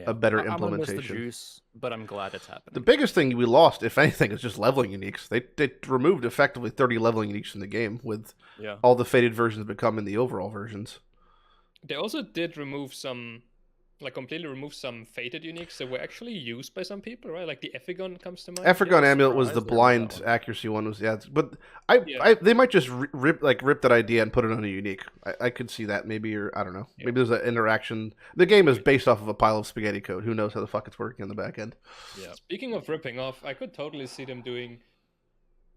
a better I'm gonna miss implementation. the juice, but I'm glad it's happening. The biggest thing we lost, if anything, is just leveling uniques. They removed effectively 30 leveling uniques from the game, with all the faded versions becoming the overall versions. They also did remove some, like completely remove some fated uniques that were actually used by some people, right? Like the Ephigon comes to mind. Ephigon Amulet was the surprised there was blind that one. accuracy one. But I they might just rip that idea and put it on a unique. I could see that maybe, or I don't know. Maybe there's an interaction. The game is based off of a pile of spaghetti code. Who knows how the fuck it's working on the back end? Yeah. Speaking of ripping off, I could totally see them doing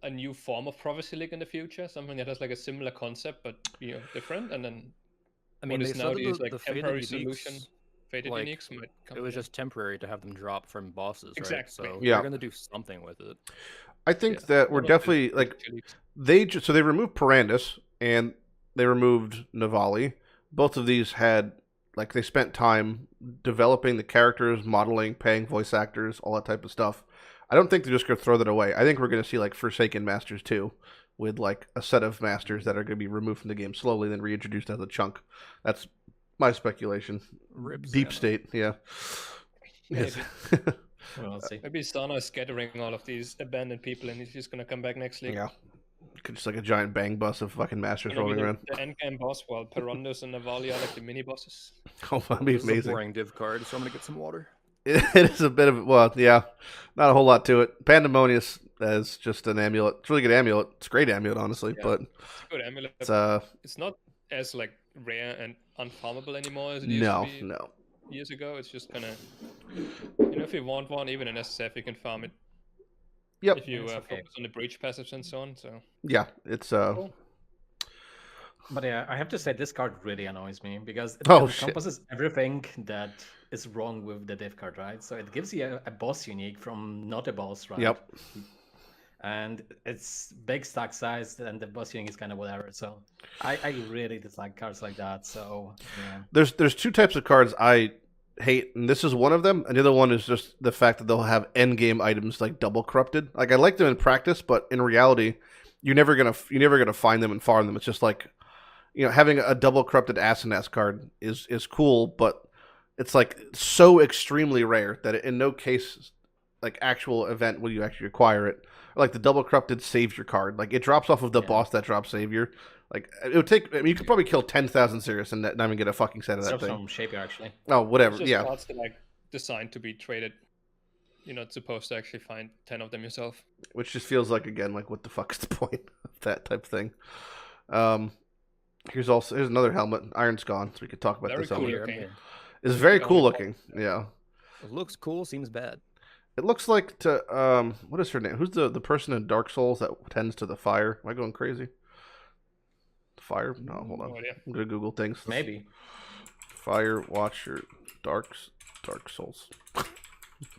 a new form of Prophecy League in the future, something that has like a similar concept but different. And then I mean, what they is said now that these like the faded temporary uniques, solution faded like, uniques might come. it was just temporary to have them drop from bosses, right? Exactly. So Yeah. they're gonna do something with it. I think that we're Well, definitely like they removed Parandus and they removed Navali. Both of these had like they spent time developing the characters, modeling, paying voice actors, all that type of stuff. I don't think they're just gonna throw that away. I think we're gonna see like Forsaken Masters too, with like a set of masters that are gonna be removed from the game slowly, then reintroduced as a chunk. That's my speculation. Deep Xana. State, yeah. Maybe. Well, let's see. Maybe Sana is scattering all of these abandoned people and he's just gonna come back next league. Yeah. Just like a giant bang bus of fucking masters Gonna be rolling around. the endgame boss, while Perondus and Navali are like the mini bosses. Oh, that'd be This is a amazing. boring div card, so I'm gonna get some water. It is a bit of, well, yeah, not a whole lot to it. Pandemonious as just an amulet. It's a really good amulet. It's a great amulet, honestly, Yeah. but It's a good amulet. it's It's not as like rare and unfarmable anymore as it used to be no. years ago. It's just gonna, if you want one, even in SSF, you can farm it. Yep. If you It's okay. focus on the breach passives and so on. So Yeah, it's Cool. But yeah, I have to say this card really annoys me because it Oh, shit. encompasses everything that is wrong with the div card, right? So it gives you a boss unique from not a boss, right? Yep. And it's big stack size, and the boss unique is kind of whatever. So I really dislike cards like that. So yeah. There's two types of cards I hate, and this is one of them. And the other one is just the fact that they'll have endgame items like double corrupted. Like I like them in practice, but in reality, you're never gonna find them and farm them. It's just like, having a double corrupted Asenath card is cool, but it's like so extremely rare that in no case, like actual event, will you actually acquire it. Or like the double corrupted Savior card, like it drops off of the boss that drops Savior. Like it would take. I mean, you could probably kill 10,000 Sirius and not even get a fucking set of that Stuff thing. from Shaper actually. Oh, whatever. it's just Yeah. cards that like designed to be traded. You're not supposed to actually find 10 of them yourself. Which just feels like, again, like what the fuck is the point of that type of thing? Here's another helmet. Iron's gone, so we could talk about Very this cool helmet. looking. It's very The cool only looking. Yeah. It looks cool, seems bad. It looks like what is her name? Who's the person in Dark Souls that tends to the fire? Am I going crazy? Fire? No, hold on. No idea. I'm gonna Google things. Maybe. Fire Watcher Dark Souls.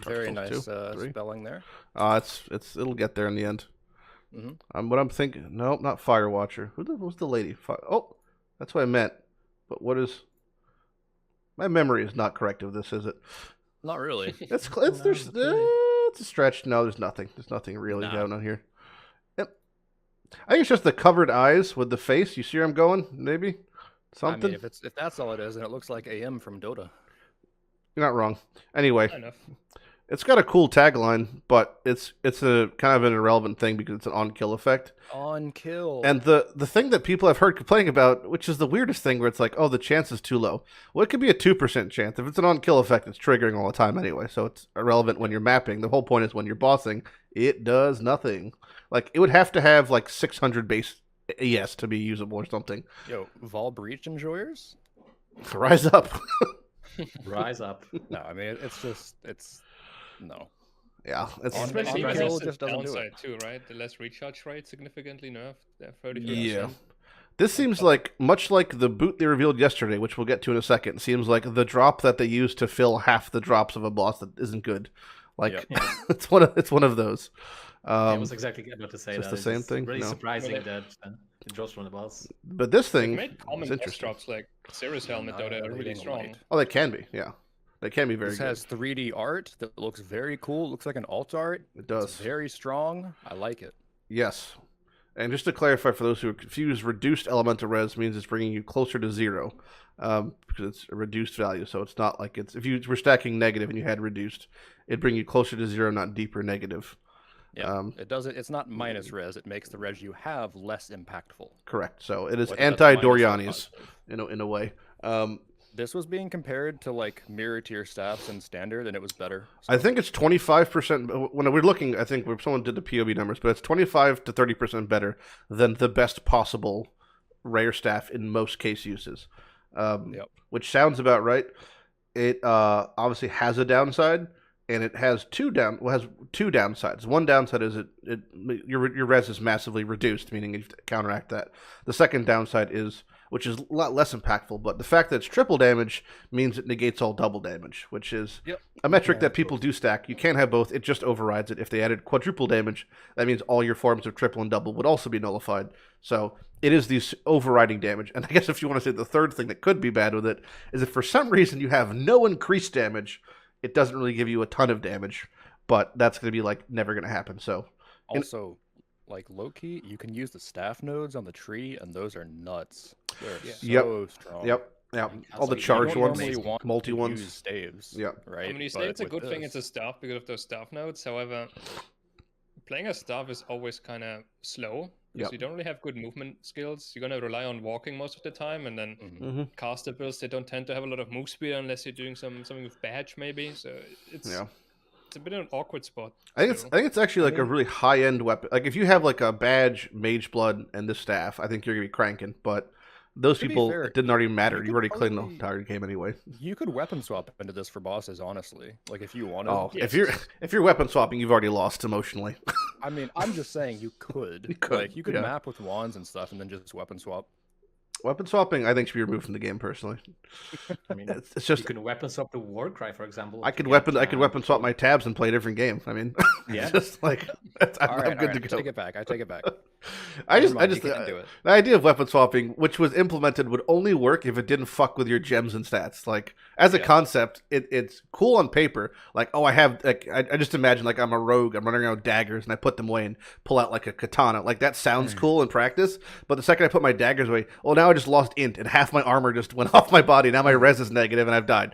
Very Souls nice 2, 3. spelling there. It'll get there in the end. Mm-hmm. What I'm thinking. No, not Fire Watcher. Who's the lady? Oh, that's what I meant. But what is? My memory is not correct of this, is it? Not really. It's a stretch. No, there's nothing. There's nothing really going on here. Yep. I think it's just the covered eyes with the face. You see where I'm going? Maybe something. I mean, if that's all it is, then it looks like AM from Dota. You're not wrong. Anyway, Fair enough. it's got a cool tagline, but it's a kind of an irrelevant thing because it's an on-kill effect. On kill. And the thing that people have heard complaining about, which is the weirdest thing, where it's like, oh, the chance is too low. Well, it could be a 2% chance. If it's an on-kill effect, it's triggering all the time anyway, so it's irrelevant when you're mapping. The whole point is when you're bossing, it does nothing. Like, it would have to have, like, 600 base ES to be usable or something. Yo, Vol Breach enjoyers? Rise up. Rise up. No, I mean, no. Yeah, it's Especially on because kill the just doesn't do downside it. too, right? The less recharge rate significantly nerfed. They're 33%. Yeah. This seems like, much like the boot they revealed yesterday, which we'll get to in a second, seems like the drop that they use to fill half the drops of a boss that isn't good. Like, Yep. it's one of those. I was exactly about to say just that. the same It's thing? Really No. surprising Well, that it drops from the boss. But this They thing made common is boss interesting. drops like Cirrus Helmet, though, that are really Reading strong. Light. Oh, they can be, yeah. They can be very This good. has 3D art that looks very cool. It looks like an alt art. It does. It's very strong. I like it. Yes. And just to clarify for those who are confused, reduced elemental res means it's bringing you closer to 0 because it's a reduced value. So it's not like if you were stacking negative and you had reduced, it'd bring you closer to 0, not deeper negative. Yeah, it does it. It's not minus res. It makes the res you have less impactful. Correct. So it is Whether that's anti-Doriani's minus or in a way. This was being compared to like mirror tier staffs in standard, and it was better. I think it's 25%. When we're looking, I think someone did the POB numbers, but it's 25 to 30% better than the best possible rare staff in most case uses. Which sounds about right. It obviously has a downside, and it has two downsides. One downside is your res is massively reduced, meaning you have to counteract that. The second downside is, which is a lot less impactful, but the fact that it's triple damage means it negates all double damage, which is a metric that people do stack. You can't have both. It just overrides it. If they added quadruple damage, that means all your forms of triple and double would also be nullified. So it is these overriding damage. And I guess if you want to say the third thing that could be bad with it is if for some reason you have no increased damage, it doesn't really give you a ton of damage, but that's going to be like never going to happen. So also, like low-key, you can use the staff nodes on the tree, and those are nuts. They're so strong. Yep. All the You charged don't ones, normally want multi to ones. use staves. Yep. Right. I mean, you say But it's a with good thing this- it's a staff because of those staff nodes. However, playing a staff is always kind of slow because you don't really have good movement skills. You're gonna rely on walking most of the time, and then Mm-hmm. caster builds, they don't tend to have a lot of move speed unless you're doing something with badge maybe. So it's a bit of an awkward spot. I think it's actually like a really high end weapon. Like if you have like a badge, mage blood, and this staff, I think you're gonna be cranking. But those To be people, fair, it didn't already matter. you You could already cleaned the probably- entire game anyway. You could weapon swap into this for bosses, honestly. Like if you wanted. Oh, Yes. if you're weapon swapping, you've already lost emotionally. I mean, I'm just saying you could. You could, Like you could yeah. map with wands and stuff, and then just weapon swap. Weapon swapping, I think, should be removed from the game personally. I mean, It's just you can weapon swap the Warcry, for example. I to could get, weapon swap my tabs and play a different game. I mean, Yeah. it's just like I'm good to go. I take it back. I take it back. I Never mind, just you can do it. the idea of weapon swapping, which was implemented, would only work if it didn't fuck with your gems and stats. Like as a concept, it's cool on paper. Like, oh, I have like I just imagine like I'm a rogue, I'm running around with daggers, and I put them away and pull out like a katana. Like that sounds cool in practice, but the second I put my daggers away, well, now I just lost int, and half my armor just went off my body. Now my res is negative, and I've died.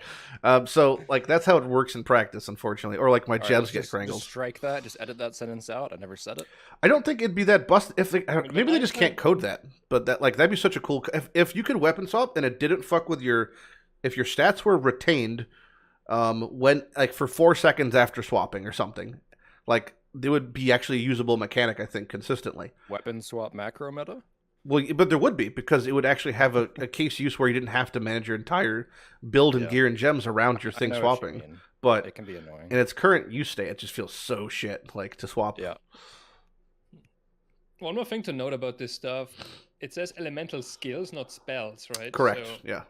So like that's how it works in practice, unfortunately. Or like my All right, gems let's get just strangled. strike that. Just edit that sentence out. I never said it. I don't think it'd be that busted. If maybe they just can't code that, but that'd be such a cool. If you could weapon swap and it didn't fuck with if your stats were retained, when like for 4 seconds after swapping or something, like there would be actually a usable mechanic. I think consistently. Weapon swap macro meta. Well, but there would be, because it would actually have a case use where you didn't have to manage your entire build and gear and gems around your thing I know swapping. what you mean. But It can be annoying. in its current use state, it just feels so shit, like, to swap. Yeah. One more thing to note about this stuff, it says elemental skills, not spells, right? Correct, So yeah.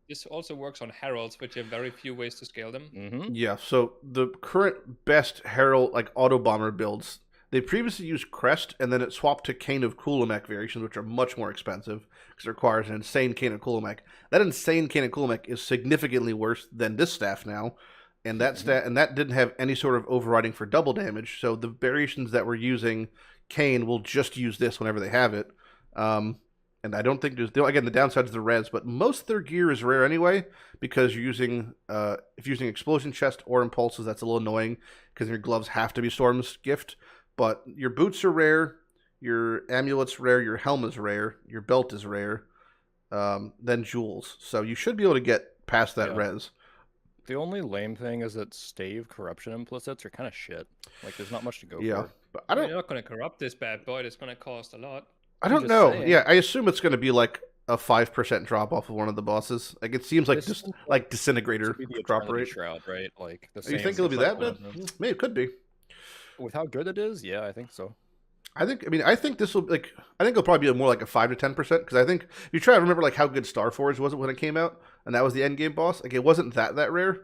this also works on heralds, which have very few ways to scale them. Mm-hmm. Yeah, so the current best Herald, like, auto bomber builds, they previously used Crest, and then it swapped to Cane of Kulamek variations, which are much more expensive, because it requires an insane Cane of Kulamek. That insane Cane of Kulamek is significantly worse than this staff now, and that that didn't have any sort of overriding for double damage, so the variations that were using Cane will just use this whenever they have it. And I don't think there's, again, the downside is the res, but most of their gear is rare anyway, because you're using, if you're using Explosion Chest or Impulses, that's a little annoying, because your gloves have to be Storm's Gift. But your boots are rare, your amulet's rare, your helm is rare, your belt is rare, then jewels. So you should be able to get past that res. The only lame thing is that stave corruption implicits are kind of shit. Like, there's not much to go Yeah, for. but I don't. You're not going to corrupt this bad boy. It's going to cost a lot. I don't just know. saying. Yeah, I assume it's going to be like a 5% drop off of one of the bosses. Like, it seems like just like Disintegrator Be the drop Eternity rate. Shroud, right? Like the You same. think it'll be like that one bad? of those. Maybe it could be. With how good it is, yeah, I think so. I think this will, like, I think it'll probably be more like a 5 to 10%, because I think if you try to remember like how good Starforge was when it came out, and that was the end game boss. Like, it wasn't that rare.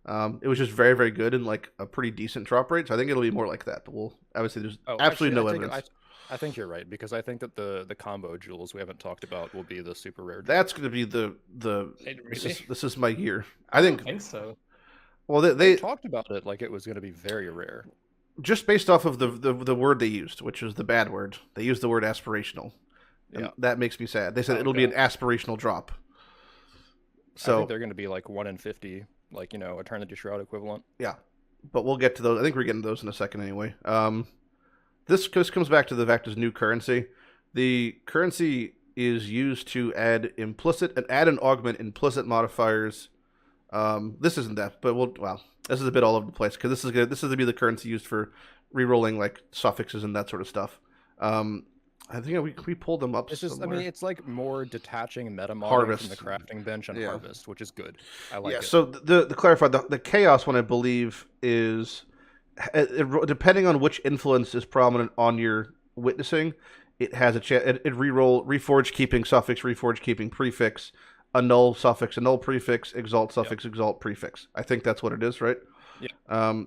It was just very, very good and like a pretty decent drop rate. So I think it'll be more like that. But we'll obviously there's absolutely no evidence. I think you're right, because I think that the combo jewels we haven't talked about will be the super rare. That's going to be the Really? this is my year. I I think think so. well They talked about it like it was going to be very rare. just based off of the word they used, which was the bad word. They used the word aspirational. And that makes me sad. They said it'll be an aspirational drop. So I think they're going to be like 1 in 50, like, you know, Eternity Shroud equivalent. Yeah, but we'll get to those. I think we're getting to those in a second anyway. This comes back to the Vector's new currency. The currency is used to add implicit and add and augment implicit modifiers. This isn't that, but this is a bit all over the place, because this is going to be the currency used for rerolling like suffixes and that sort of stuff. I think we pulled them up. It's just, somewhere. I mean, it's like more detaching Metamorph from the crafting bench and harvest, which is good. I like it. So the clarify the chaos one, I believe, is depending on which influence is prominent on your witnessing, it has a chance. It reroll reforge keeping suffix, reforge keeping prefix, annul suffix, annul prefix, exalt suffix, exalt prefix. I think that's what it is, right? Yeah.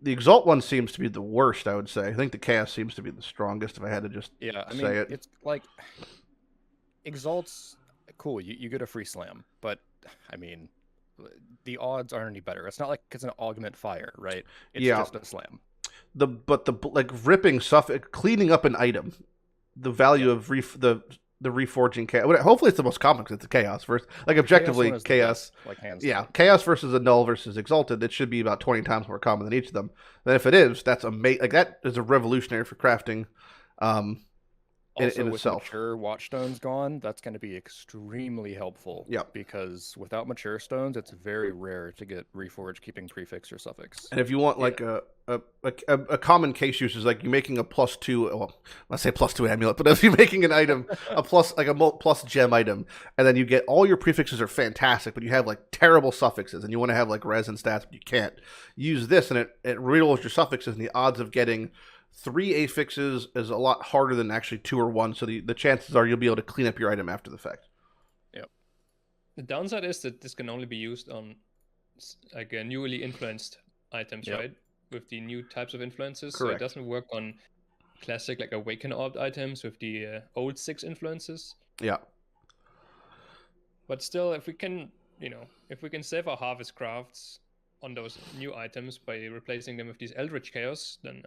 The exalt one seems to be the worst, I would say. I think the chaos seems to be the strongest, if I had to just say it. It's like exalt's cool. You get a free slam, but I mean, the odds aren't any better. It's not like it's an augment fire, right? It's just a slam. But like ripping suffix, cleaning up an item, the value of the reforging chaos. Hopefully, it's the most common because it's a chaos first. Like, objectively, chaos. Like, hands yeah, down. chaos versus annul versus exalted. It should be about 20 times more common than each of them. And if it is, that's amazing. Like, that is a revolutionary for crafting. Also, in with itself. mature Watchstones gone, that's going to be extremely helpful. Yeah. Because without mature stones, it's very rare to get reforge keeping prefix or suffix. And if you want like a common case use is like you're making a +2, well, let's say +2 amulet, but if you're making an item, a plus gem item, and then you get all your prefixes are fantastic, but you have like terrible suffixes, and you want to have like res and stats, but you can't. Use this, and it rerolls your suffixes, and the odds of getting 3 affixes is a lot harder than actually 2 or 1, so the chances are you'll be able to clean up your item after the fact. Yep. The downside is that this can only be used on like newly influenced items, right? With the new types of influences. Correct. So it doesn't work on classic like Awaken Orb items with the old 6 influences. Yeah. But still, if we can save our harvest crafts on those new items by replacing them with these Eldritch Chaos, then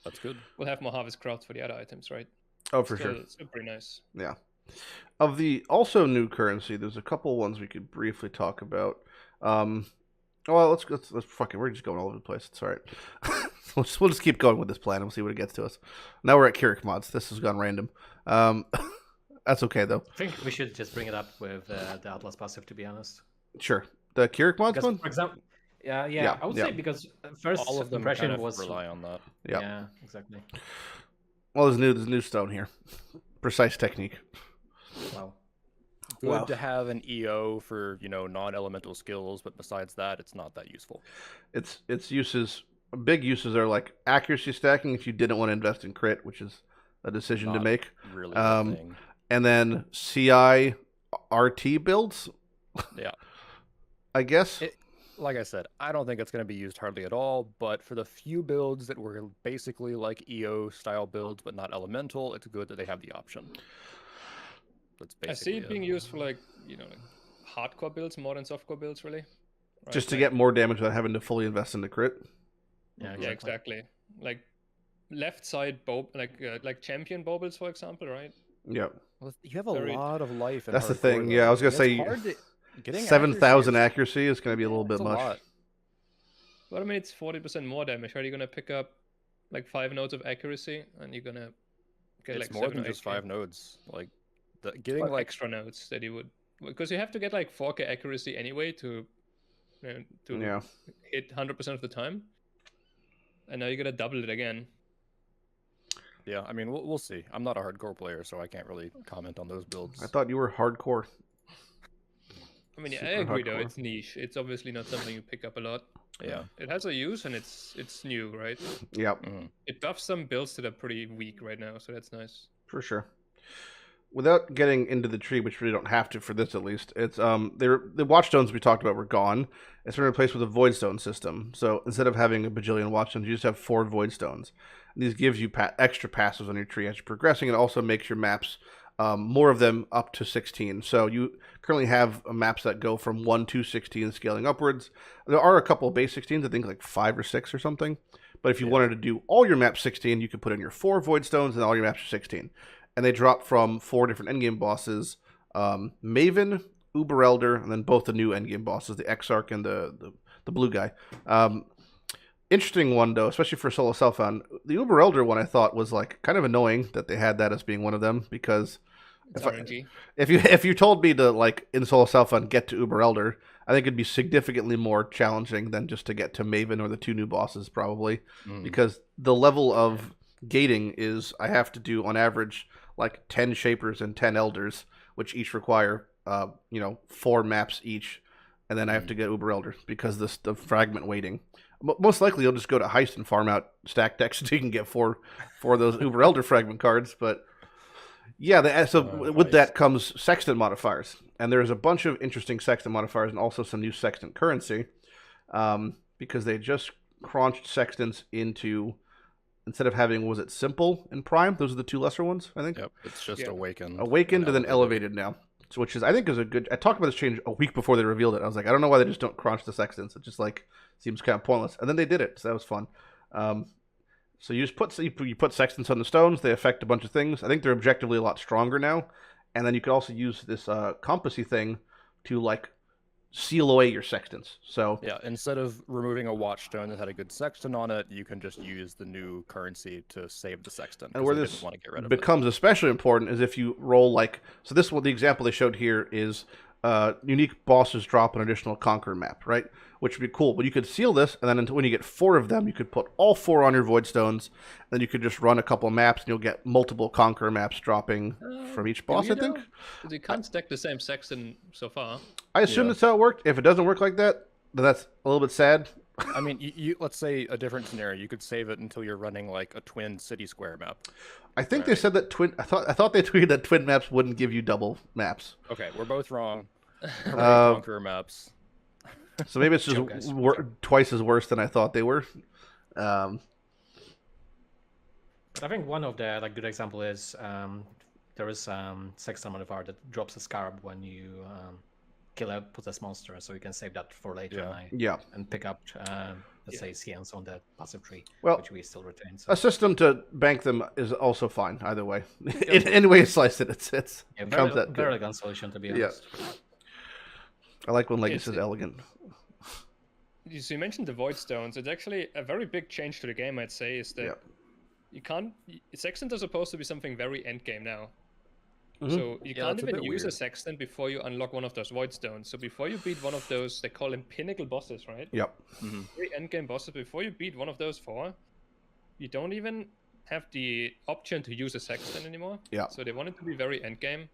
that's good. We'll have more harvest crafts for the other items, right? Oh, for sure. It's still pretty nice. Yeah. Of the also new currency, there's a couple ones we could briefly talk about. Well, let's fuck it. We're just going all over the place. It's all right. we'll just keep going with this plan and we'll see what it gets to us. Now we're at Keurig mods. This has gone random. That's okay though. I think we should just bring it up with the Atlas passive, to be honest. Sure. The Keurig mods Because, one? for example, yeah, I would say because first all of them impression kind of was rely on that. Yeah. Yeah, exactly. Well, there's new stone here. precise technique. Wow. Good Wow. to have an EO for, non-elemental skills, but besides that, it's not that useful. Its uses, big uses are like accuracy stacking if you didn't want to invest in crit, which is a decision to Not make. really a thing. And then CI RT builds. Yeah. I guess. Like I said, I don't think it's going to be used hardly at all, but for the few builds that were basically like EO style builds, but not elemental, it's good that they have the option. That's I basically see it being used for like hardcore builds more than softcore builds, really. Right? Just to get more damage without having to fully invest in the crit. Yeah, Yeah, exactly. Like left side like champion bow builds, for example, right? Yep. Well, you have a Very- lot of life. In That's the hardcore, thing. though. Yeah, I was gonna It's say hard to- getting 7,000 accuracy accuracy is going to be a little bit it's a much. lot. But I mean, it's 40% more damage. Are you gonna pick up like 5 nodes of accuracy, and you're gonna get It's like more 7 than or just 8K? 5 nodes. Like getting Or like extra nodes that you would, because you have to get like 4K accuracy anyway to Yeah. hit 100% of the time, and now you're gonna double it again. yeah. I mean, we'll see. I'm not a hardcore player, so I can't really comment on those builds. I thought you were hardcore. I mean, yeah, I Super agree though. hardcore. It's niche. It's obviously not something you pick up a lot. Yeah. It has a use, and it's new, right? Yep, It buffs some builds that are pretty weak right now, so that's nice. for sure. Without getting into the tree, which we really don't have to for this at least, it's the Watchstones we talked about were gone. It's been replaced with a Voidstone system. So instead of having a bajillion Watchstones, you just have 4 Voidstones. And these gives you extra passes on your tree as you're progressing, and it also makes your maps more of them up to 16. So you currently have maps that go from 1 to 16, scaling upwards. There are a couple of base 16s, I think like 5 or 6 or something. But if you wanted to do all your maps 16, you could put in your 4 Voidstones, and all your maps are 16. And they drop from 4 different endgame bosses, Maven, Uber Elder, and then both the new endgame bosses, the Exarch and the blue guy. Interesting one, though, especially for solo self-found. The Uber Elder one I thought was like kind of annoying that they had that as being one of them, because It's RNG. if you told me to, like, in solo self-found get to Uber Elder, I think it'd be significantly more challenging than just to get to Maven or the 2 new bosses, probably. Because the level of gating is, I have to do on average like 10 Shapers and 10 Elders, which each require 4 maps each, and then I have to get Uber Elder because the fragment waiting. Most likely you'll just go to Heist and farm out stack decks so you can get 4 of those Uber Elder fragment cards. But yeah, with that comes Sextant modifiers, and there's a bunch of interesting Sextant modifiers and also some new Sextant currency, because they just crunched Sextants into, instead of having, was it Simple and Prime? Those are the 2 lesser ones, I think. Yep. It's just Awakened. Awakened and then Elevated now. So, which is, I think, is a good. I talked about this change a week before they revealed it. I was like, I don't know why they just don't crunch the Sextants. It just like seems kind of pointless. And then they did it, so that was fun. So you just put Sextants on the stones. They affect a bunch of things. I think they're objectively a lot stronger now. And then you could also use this compassy thing to like seal away your Sextants. So yeah, instead of removing a Watchstone that had a good Sextant on it, you can just use the new currency to save the Sextant. And where they this didn't want to get rid of becomes especially important is if you roll like, so this one, the example they showed here is unique bosses drop an additional Conquer map, right? Which would be cool. But you could seal this, and then when you get 4 of them, you could put all 4 on your Voidstones, and then you could just run a couple maps, and you'll get multiple Conquer maps dropping from each boss, I think. Because you can't stack the same Sextant so far. I assume that's how it worked. If it doesn't work like that, then that's a little bit sad. I mean, you let's say a different scenario. You could save it until you're running like a twin city square map. I think they said that I thought they tweeted that twin maps wouldn't give you double maps. Okay, we're both wrong. Conqueror maps. So maybe it's just twice as worse than I thought they were. I think one of the good example is there is Sextant modifier that drops a Scarab when you kill a possessed monster, so you can save that for later and pick up let's say Science on the passive tree, which we still retain. So. A system to bank them is also fine either way. Any way you slice it, it's very elegant solution, to be honest. Yeah. I like when Legi says elegant. So you mentioned the Voidstones. It's actually a very big change to the game, I'd say, is that you can't... Sextants are supposed to be something very endgame now. So you can't even use a Sextant before you unlock one of those Voidstones. So before you beat one of those, they call them pinnacle bosses, right? Yep. Very endgame bosses. Before you beat one of those 4, you don't even have the option to use a Sextant anymore. Yeah. So they want it to be very endgame.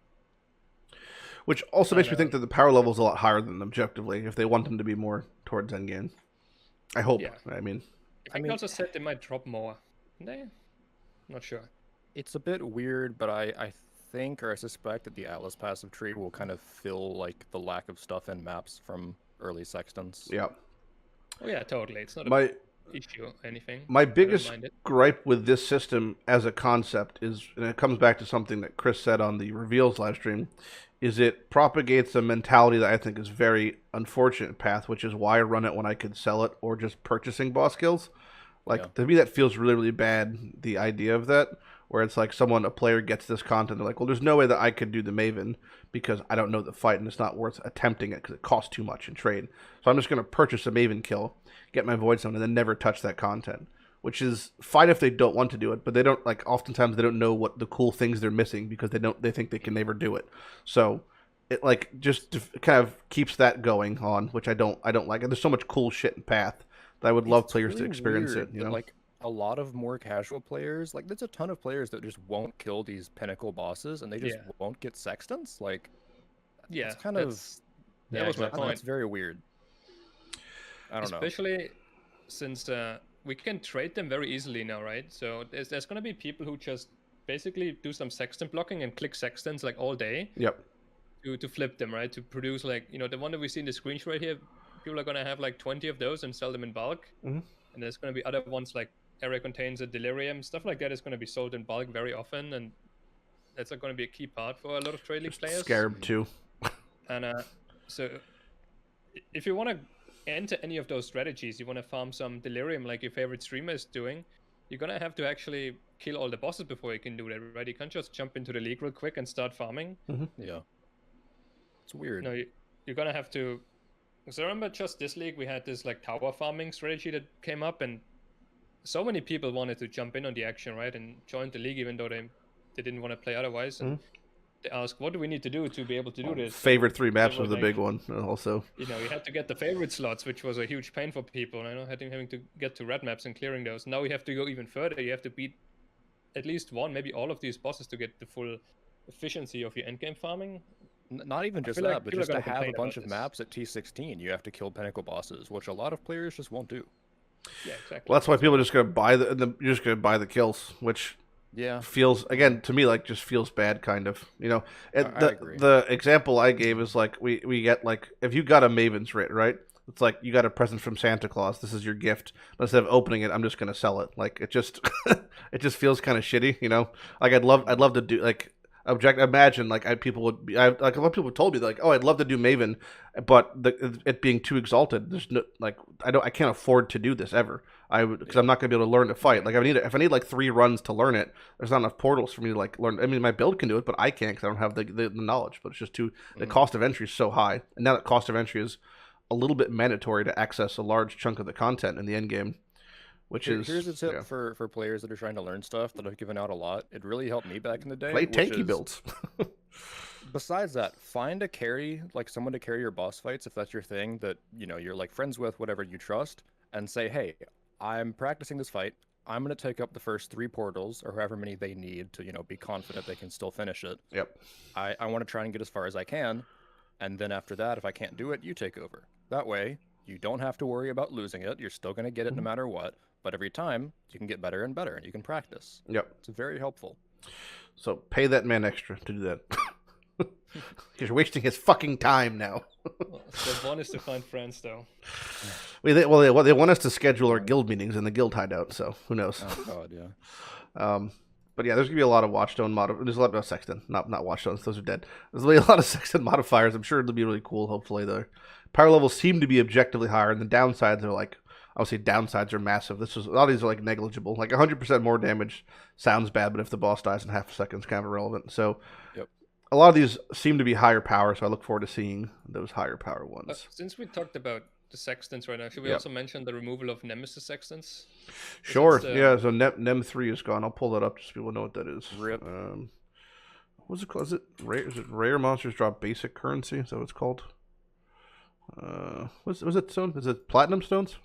Which also makes me think that the power level is a lot higher than objectively if they want them to be more towards endgame. I hope. Yeah. I mean, I also said they might drop more. Not sure. It's a bit weird, but I think or I suspect that the Atlas passive tree will kind of fill like the lack of stuff in maps from early Sextants. yeah. Oh yeah, totally. It's not a issue or anything. My biggest gripe with this system as a concept is, and it comes back to something that Chris said on the Reveals live stream, is it propagates a mentality that I think is very unfortunate path, which is why run it when I could sell it or just purchasing boss kills. Like, to me, that feels really, really bad, the idea of that, where it's like a player gets this content, they're like, well, there's no way that I could do the Maven because I don't know the fight and it's not worth attempting it because it costs too much in trade. So I'm just going to purchase a Maven kill, get my Void Stone, and then never touch that content, which is fine if they don't want to do it, but they don't, like, oftentimes they don't know what the cool things they're missing because they think they can never do it. So it, like, just kind of keeps that going on, which I don't like. And there's so much cool shit in Path that I would love players to experience it, you know? Like, a lot of more casual players, like, there's a ton of players that just won't kill these pinnacle bosses and they just won't get Sextants. Like, it's kind of... That was my point. It's very weird. I don't know. Especially since we can trade them very easily now, right? So there's going to be people who just basically do some Sextant blocking and click Sextants like all day. Yep. To flip them, right? To produce, like, you know, the one that we see in the screenshot right here, people are going to have like 20 of those and sell them in bulk. Mm-hmm. And there's going to be other ones like Area Contains a Delirium, stuff like that is going to be sold in bulk very often. And that's going to be a key part for a lot of Trade League players. Scarab too. And so if you want to enter any of those strategies, you want to farm some Delirium like your favorite streamer is doing, you're going to have to actually kill all the bosses before you can do that, right? You can't just jump into the league real quick and start farming. Mm-hmm. Yeah. It's weird. No, you're going to have to... Because I remember just this league, we had this like tower farming strategy that came up, and so many people wanted to jump in on the action, right? And join the league even though they didn't want to play otherwise. And they asked, what do we need to do be able to do this? Favorite 3 maps was the big one also. You know, you had to get the favorite slots, which was a huge pain for people. You know, having to get to red maps and clearing those. Now we have to go even further. You have to beat at least one, maybe all of these bosses to get the full efficiency of your endgame farming. Not even just that, but just to have a bunch of maps at T16, you have to kill pinnacle bosses, which a lot of players just won't do. Yeah, exactly. Well, that's why people are just going to buy you're just going to buy the kills, which feels, again, to me, like, just feels bad, kind of, you know. I agree. The example I gave is like we get, like, if you got a Maven's Writ, right? It's like you got a present from Santa Claus. This is your gift. But instead of opening it, I'm just going to sell it. Like, it just it just feels kind of shitty, you know. Like, I'd love to do, like, imagine, like, people would be, like, a lot of people told me, like, oh, I'd love to do Maven, but it being too exalted, there's no, like, I can't afford to do this ever. Because I'm not going to be able to learn to fight. Like, if I need like 3 runs to learn it, there's not enough portals for me to, like, learn. I mean, my build can do it, but I can't because I don't have the knowledge. But it's just the cost of entry is so high, and now that cost of entry is a little bit mandatory to access a large chunk of the content in the end game. Here's a tip for players that are trying to learn stuff that I've given out a lot. It really helped me back in the day. Play tanky builds. Besides that, find a carry, like someone to carry your boss fights if that's your thing that, you know, you're like friends with, whatever you trust, and say, hey, I'm practicing this fight. I'm going to take up the first 3 portals or however many they need to, you know, be confident they can still finish it. Yep. I want to try and get as far as I can. And then after that, if I can't do it, you take over. That way, you don't have to worry about losing it. You're still going to get it no matter what. But every time, you can get better and better, and you can practice. Yep. It's very helpful. So pay that man extra to do that. You're wasting his fucking time now. Step 1 is to find friends, though. They want us to schedule our guild meetings in the guild hideout, so who knows? Oh, God, yeah. But yeah, there's going to be a lot of Watchstone there's a lot of Sextant, not Watchstones, those are dead. There's going to be a lot of Sextant modifiers. I'm sure it'll be really cool, hopefully. The power levels seem to be objectively higher, and the downsides are like, obviously downsides are massive. A lot of these are like negligible. Like 100% more damage sounds bad, but if the boss dies in half a second, it's kind of irrelevant. So a lot of these seem to be higher power, so I look forward to seeing those higher power ones. Since we talked about the Sextants right now, should we also mention the removal of Nemesis Sextants? Sure, yeah, so Nem 3 is gone. I'll pull that up just so people know what that is. Rip. What's it called? Is it rare monsters drop basic currency? Is that what it's called? Was it stone? Is it platinum stones?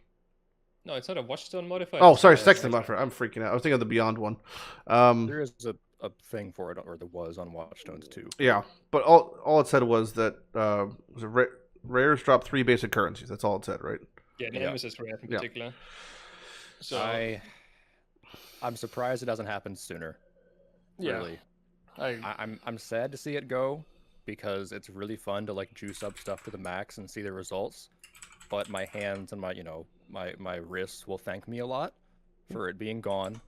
No, it's not a Watchstone modifier. Oh, it's sorry, a Sextant Sextant. modifier. I'm freaking out. I was thinking of the Beyond one. There is a thing for it, or there was on Watchstones too. Yeah, but all it said was that was rares drop 3 basic currencies. That's all it said, right? Yeah, Nemesis rare in particular. So I'm surprised it doesn't happen sooner. Yeah. Really. I'm sad to see it go because it's really fun to like juice up stuff to the max and see the results. But my hands and my wrists will thank me a lot for it being gone.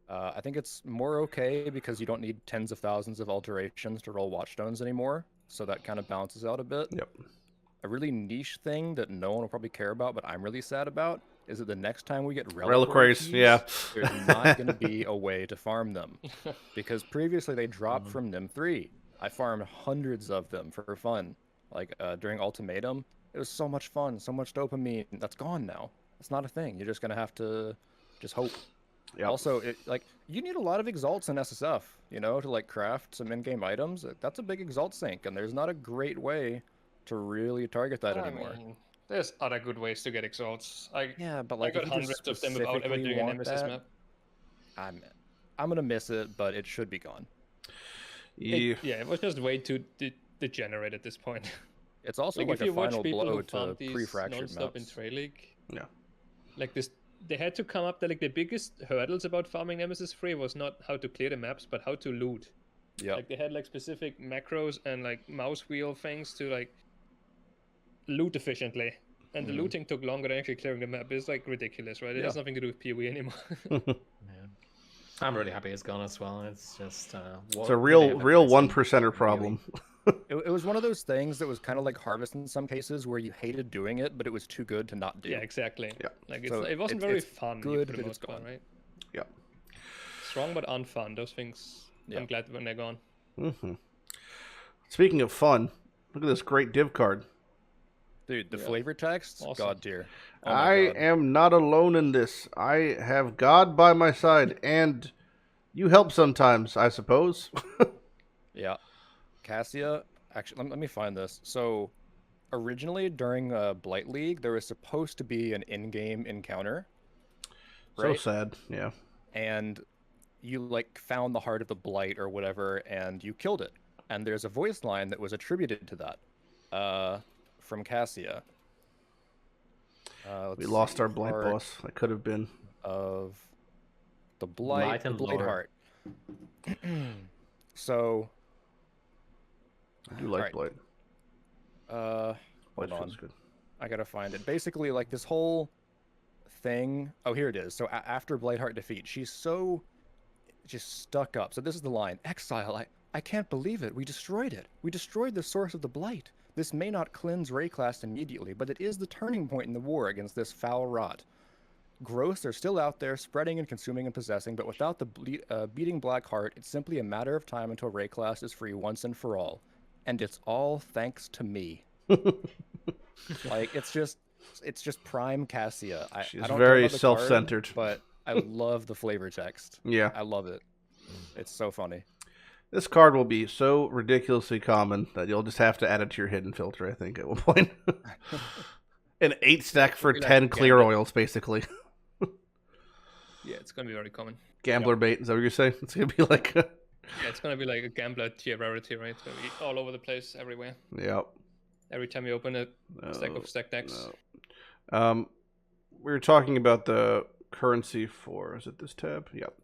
I think it's more okay because you don't need tens of thousands of alterations to roll Watchstones anymore, so that kind of balances out a bit. Yep. A really niche thing that no one will probably care about, but I'm really sad about, is that the next time we get reliquaries, keys, yeah, there's not going to be a way to farm them. Because previously they dropped from NIM 3. I farmed hundreds of them for fun. Like during Ultimatum, it was so much fun, so much dopamine. That's gone now. It's not a thing. You're just going to have to just hope. Yep. Also, you need a lot of exalts in SSF, to like craft some in-game items. That's a big exalt sink, and there's not a great way to really target that anymore. mean, there's other good ways to get exalts. Yeah, but like I got if you hundreds just of them without ever specifically doing a want Nemesis that, map. I'm gonna miss it, but it should be gone. Yeah. It was just way too degenerate at this point. It's also like like if you a watch final people blow who to found these pre-fractured non-stop in maps. Trail League, Yeah. like this, they had to come up. Like the biggest hurdles about farming Nemesis free was not how to clear the maps, but how to loot. Yeah. Like they had like specific macros and like mouse wheel things to like loot efficiently, and the looting took longer than actually clearing the map. It's like ridiculous, right? It has nothing to do with PoE anymore. I'm really happy it's gone as well. It's just It's a real 1%er problem. It was one of those things that was kind of like Harvest in some cases, where you hated doing it, but it was too good to not do. Yeah, exactly. Yeah. Like So it wasn't very it's fun. good for the that most it's part, gone. right? Yeah. Strong but unfun. Those things. Yeah. I'm glad when they're gone. Speaking of fun, look at this great div card. Dude, the flavor text, Awesome. God tier. Oh I my God. am not alone in this. I have God by my side, and you help sometimes, I suppose. Yeah. Cassia, actually, let me find this. So, originally during Blight League, there was supposed to be an in-game encounter. So Right? sad. Yeah. And you like found the heart of the Blight or whatever, and you killed it. And there's a voice line that was attributed to that, from Cassia. We lost our Blight Heart boss. That could have been. of the Blight Blight, the and Blight lore. heart. So, I do like Alright. Blight. hold Blight on. feels good. I gotta find it. Basically, like this whole thing. Oh, here it is. So after Blightheart defeat, she's so just stuck up. So this is the line: Exile, I can't believe it. We destroyed it. We destroyed the source of the Blight. This may not cleanse Rayclast immediately, but it is the turning point in the war against this foul rot. Growths are still out there, spreading and consuming and possessing, but without the beating black heart, it's simply a matter of time until Rayclast is free once and for all. And it's all thanks to me. Like, it's just prime Cassia. She's I don't very care about the card, self-centered. but I love the flavor text. Yeah. I love it. It's so funny. This card will be so ridiculously common that you'll just have to add it to your hidden filter, I think, at one point. An 8 stack for Be like 10 clear Gambler. oils, basically. Yeah, it's gonna be very common. Gambler bait, is that what you're saying? It's going to be like... Yeah, it's gonna be like a gambler tier rarity, right? It's gonna be all over the place, everywhere. Yep. Every time you open a stack of stack decks. No. We were talking about the currency for... Is it this tab? Yep.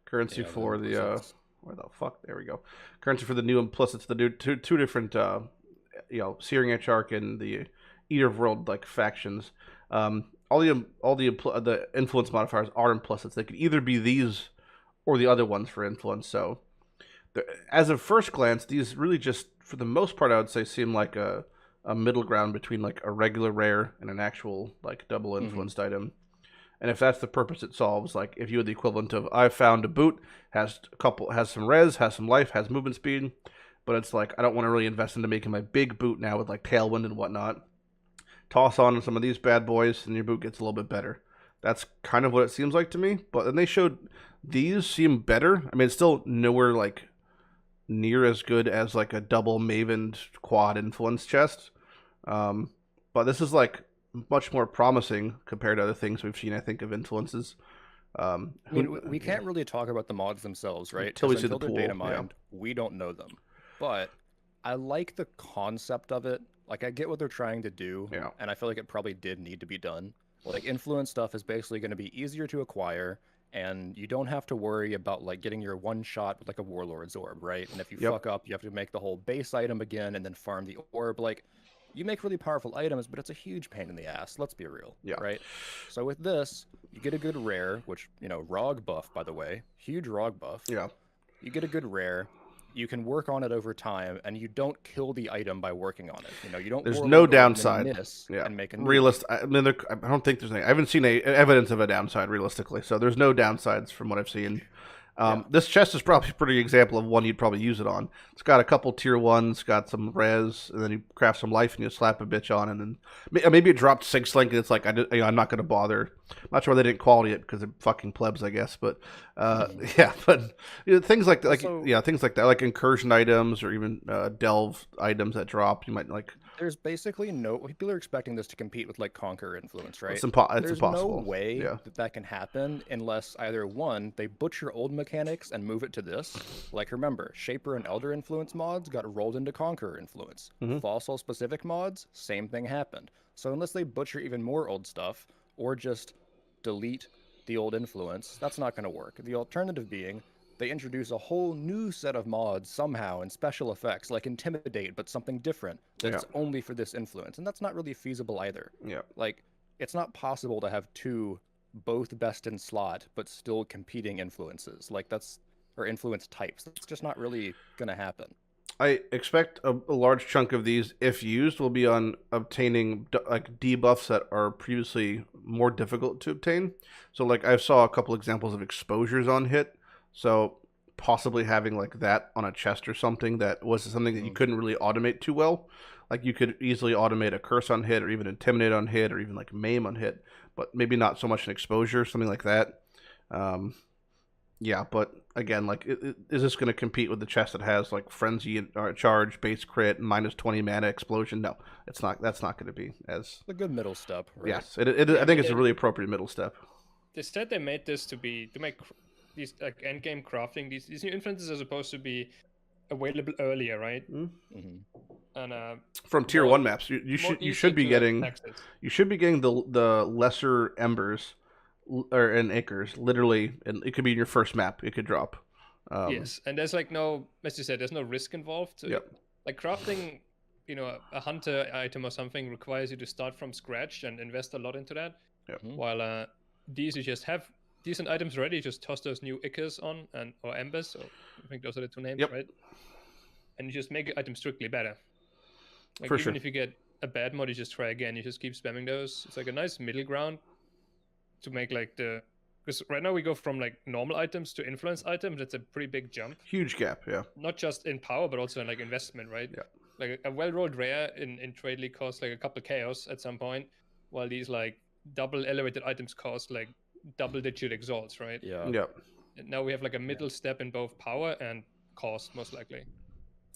Currency Yeah, for the the... implicits. Where the fuck? There we go. Currency for the new implicits. The new two different, Searing Etcharch and the Eater of World like factions. All the influence modifiers are implicits. They could either be these or the other ones for influence. So, as of first glance, these really just, for the most part, I would say, seem like a middle ground between like a regular rare and an actual like double influenced item. And if that's the purpose it solves, like if you had the equivalent of I found a boot, has some res, has some life, has movement speed, but it's like I don't want to really invest into making my big boot now with like tailwind and whatnot. Toss on some of these bad boys and your boot gets a little bit better. That's kind of what it seems like to me. But then they showed these seem better. I mean, it's still nowhere like near as good as like a double Maven quad influence chest. But this is like much more promising compared to other things we've seen, I think, of influences. I mean, we can't really talk about the mods themselves, right? Until we see the they're pool, data mined, we don't know them. But I like the concept of it. Like, I get what they're trying to do, and I feel like it probably did need to be done. Like, influence stuff is basically going to be easier to acquire, and you don't have to worry about, like, getting your one shot with, like, a Warlord's Orb, right? And if you fuck up, you have to make the whole base item again and then farm the orb. Like, you make really powerful items, but it's a huge pain in the ass. Let's be real, right? So with this, you get a good rare, which, you know, ROG buff, by the way. Huge ROG buff. Yeah. You get a good rare. You can work on it over time, and you don't kill the item by working on it. You know, you don't. There's no downside. And make a I mean, I don't think there's any. I haven't seen evidence of a downside realistically. So there's no downsides from what I've seen. This chest is probably a pretty example of one you'd probably use it on. It's got a couple tier 1s, got some res, and then you craft some life and you slap a bitch on, and then maybe it dropped 6 link, and it's like, I'm not going to bother. I'm not sure why they didn't quality it because they're fucking plebs, I guess. But but things like that, things like that, like incursion items or even delve items that drop. You might like. There's basically no. People are expecting this to compete with like Conquer influence, right? It's There's impossible. No way that can happen unless either one, they butcher old mechanics and move it to this. Like remember, Shaper and Elder influence mods got rolled into Conqueror influence. Fossil specific mods, same thing happened. So unless they butcher even more old stuff or just delete the old influence, that's not going to work. The alternative being they introduce a whole new set of mods somehow and special effects like Intimidate, but something different that's only for this influence. And that's not really feasible either. Like, it's not possible to have two both best in slot, but still competing influences. Like, or influence types. That's just not really going to happen. I expect a large chunk of these, if used, will be on obtaining like debuffs that are previously more difficult to obtain. So, like, I saw a couple examples of exposures on hit. So possibly having like that on a chest or something that was something that you couldn't really automate too well. Like you could easily automate a curse on hit or even intimidate on hit or even like maim on hit, but maybe not so much an exposure, something like that. But again, like is this going to compete with the chest that has like frenzy or charge, base crit, minus 20 mana explosion? No, it's not. That's not going to be as a good middle step. Right? Yes, I think it's a really appropriate middle step. They said they made this to make these like endgame crafting. These new influences are supposed to be available earlier, right? And from tier 1 maps, you should be getting the lesser embers and acres literally, and it could be in your first map. It could drop. Yes, and there's like no, as you said, there's no risk involved. Like crafting, a hunter item or something requires you to start from scratch and invest a lot into that. While these you just have decent items ready, just toss those new Ickers on or Embers. So I think those are the two names, right? And you just make the item strictly better. Like even if you get a bad mod, you just try again. You just keep spamming those. It's like a nice middle ground to make like because right now we go from like normal items to influence items. That's a pretty big jump. Huge gap, Not just in power, but also in like investment, right? Like a well-rolled rare in Trade League costs like a couple chaos at some point, while these like double elevated items cost like double-digit exalts, right? And now we have like a middle step in both power and cost, most likely.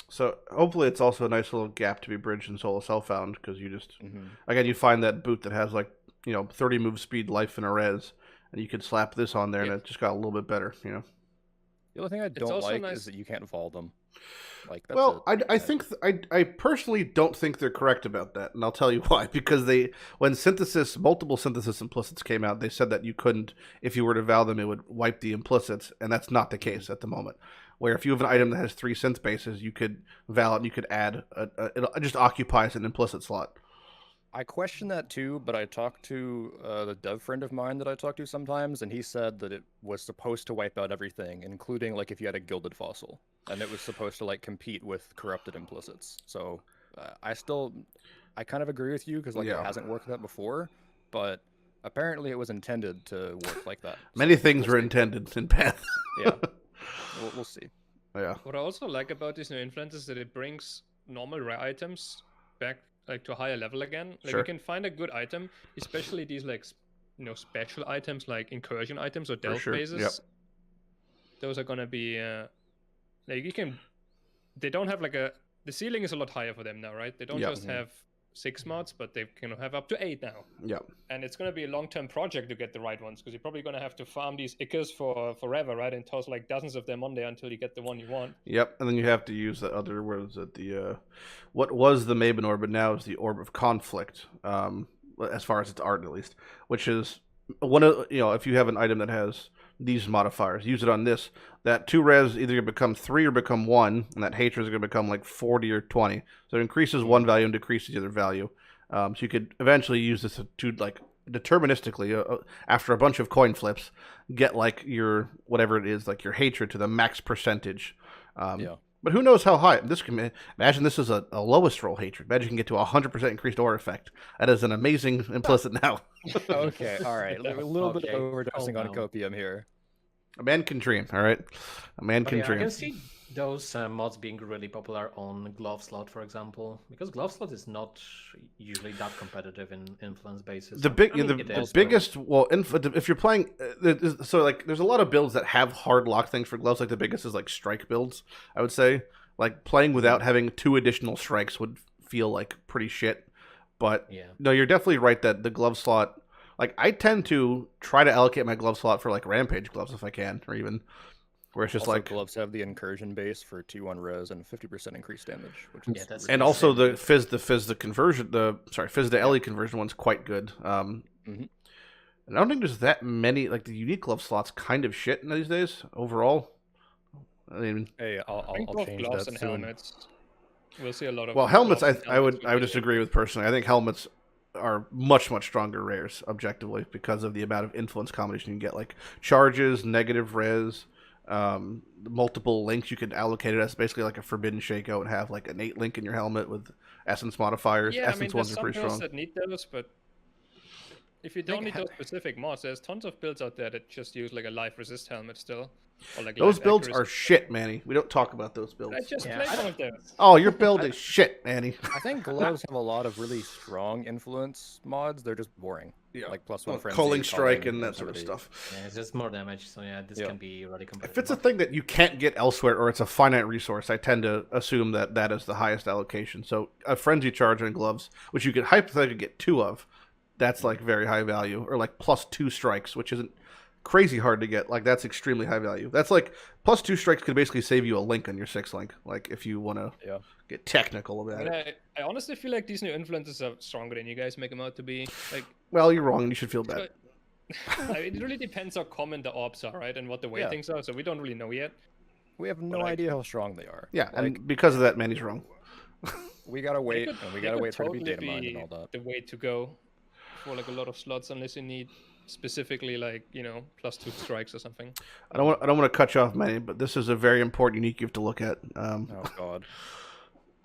So hopefully it's also a nice little gap to be bridged in Soul Self-Found, because you just again you find that boot that has like 30 move speed, life, and a res, and you could slap this on there, and it just got a little bit better. The only thing I don't like is that you can't vol them. Like that's I personally don't think they're correct about that, and I'll tell you why. Because when multiple synthesis implicits came out, they said that you couldn't, if you were to val them, it would wipe the implicits, and that's not the case at the moment. Where if you have an item that has 3 synth bases, you could val it and you could add it just occupies an implicit slot. I question that too, but I talked to the dev friend of mine that I talk to sometimes, and he said that it was supposed to wipe out everything, including like if you had a gilded fossil, and it was supposed to like compete with corrupted implicits. So I kind of agree with you because like it hasn't worked that before, but apparently it was intended to work like that. Many things were intended in Path. We'll see. What I also like about these new influences is that it brings normal rare items back like to a higher level again. Like you can find a good item, especially these like special items like incursion items or delve bases. Those are gonna be like they don't have like the ceiling is a lot higher for them now, right? They don't just have 6 mods, but they can have up to 8 now. Yeah. And it's going to be a long-term project to get the right ones, because you're probably going to have to farm these Ickers for forever, right? And toss like dozens of them on there until you get the one you want. Yep, and then you have to use the other, where was it, the, what was the Maven Orb, but now is the Orb of Conflict, as far as its art at least, which is one of, if you have an item that has these modifiers, use it on this, that 2 res either going to become 3 or become 1, and that hatred is going to become like 40 or 20. So it increases one value and decreases the other value. So you could eventually use this to like deterministically, after a bunch of coin flips, get like your whatever it is, like your hatred to the max percentage. But who knows how high this can? Imagine this is a lowest roll hatred. Imagine you can get to 100% increased aura effect. That is an amazing implicit now. Okay, all right. A little bit of overdosing on copium here. A man can dream. All right, a man can dream. I can see those mods being really popular on Glove Slot, for example, because Glove Slot is not usually that competitive in influence basis. The biggest, well, if you're playing, so like there's a lot of builds that have hard lock things for gloves. Like the biggest is like strike builds. I would say like playing without having 2 additional strikes would feel like pretty shit. But no, you're definitely right that the glove slot. Like I tend to try to allocate my glove slot for like rampage gloves if I can, or even. Where it's just also, like gloves have the incursion base for 2/1 res and 50% increased damage, which is that's and also the fizz the conversion fizz to LE conversion one's quite good. And I don't think there's that many like the unique glove slots kind of shit these days overall. I mean, hey, I'll change gloves that and soon. helmets. We'll see a lot of helmets. I would disagree with personally. I think helmets are much stronger rares objectively because of the amount of influence combination you can get, like charges, negative res. Multiple links you could allocate it as basically like a forbidden shakeout and have like an 8 link in your helmet with essence modifiers. Yeah, essence ones are pretty strong. That need those, but if you don't need those specific mods, there's tons of builds out there that just use like a life resist helmet still. Or like those builds are shit, Manny. We don't talk about those builds. I just played one of those. Oh, your build is shit, Manny. I think gloves have a lot of really strong influence mods. They're just boring. Yeah, like +1 frenzy, culling strike and that sort of stuff. Yeah, it's just more damage, so this can be really competitive. If it's a thing that you can't get elsewhere or it's a finite resource, I tend to assume that that is the highest allocation. So a frenzy charge on gloves, which you could hypothetically get 2 of, that's like very high value, or like +2 strikes, which isn't crazy hard to get. Like that's extremely high value. That's like +2 strikes could basically save you a link on your 6 link. Like if you want to get technical about it. I honestly feel like these new influences are stronger than you guys make them out to be. Like, well, you're wrong. You should feel bad. It really depends how common the orbs are, right, and what the weightings are. So we don't really know yet. We have no idea how strong they are. Yeah, and because of that, Manny's wrong. We gotta wait, and we gotta wait for it to be data mined and all that. The way to go for like a lot of slots, unless you need specifically like +2 strikes or something. I don't want to cut you off, Manny, but this is a very important unique you have to look at. Oh God.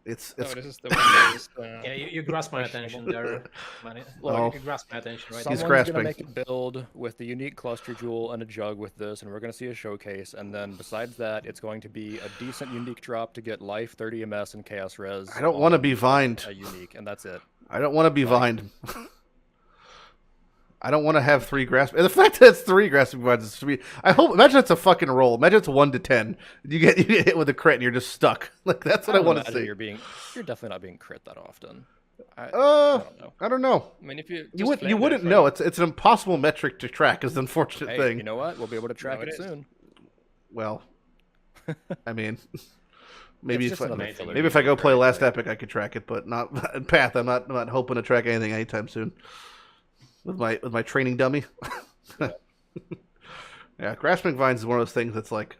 It's this is the one that is, yeah, you grasp my attention there, Manny. Well, you grasp my attention right. Someone's He's grasping. Gonna make a build with the unique cluster jewel and a jug with this, and we're gonna see a showcase. And then besides that, it's going to be a decent unique drop to get life, 30 ms, and chaos res. I don't want to be vined. A unique, and that's it. I don't want to be vined. I don't want to have 3 grasping. The fact that it's 3 grasping vines is sweet. Imagine it's a fucking roll. Imagine it's 1 to 10. You get hit with a crit and you're just stuck. Like that's what I want to see. You're definitely not being crit that often. I don't know. I mean, if you wouldn't know. It's an impossible metric to track. Is the unfortunate thing. You know what? We'll be able to track it soon. Well, I mean, maybe if I go play Last Epic, I could track it, but not in Path. I'm not hoping to track anything anytime soon. With my training dummy. Yeah, grasping vines is one of those things that's like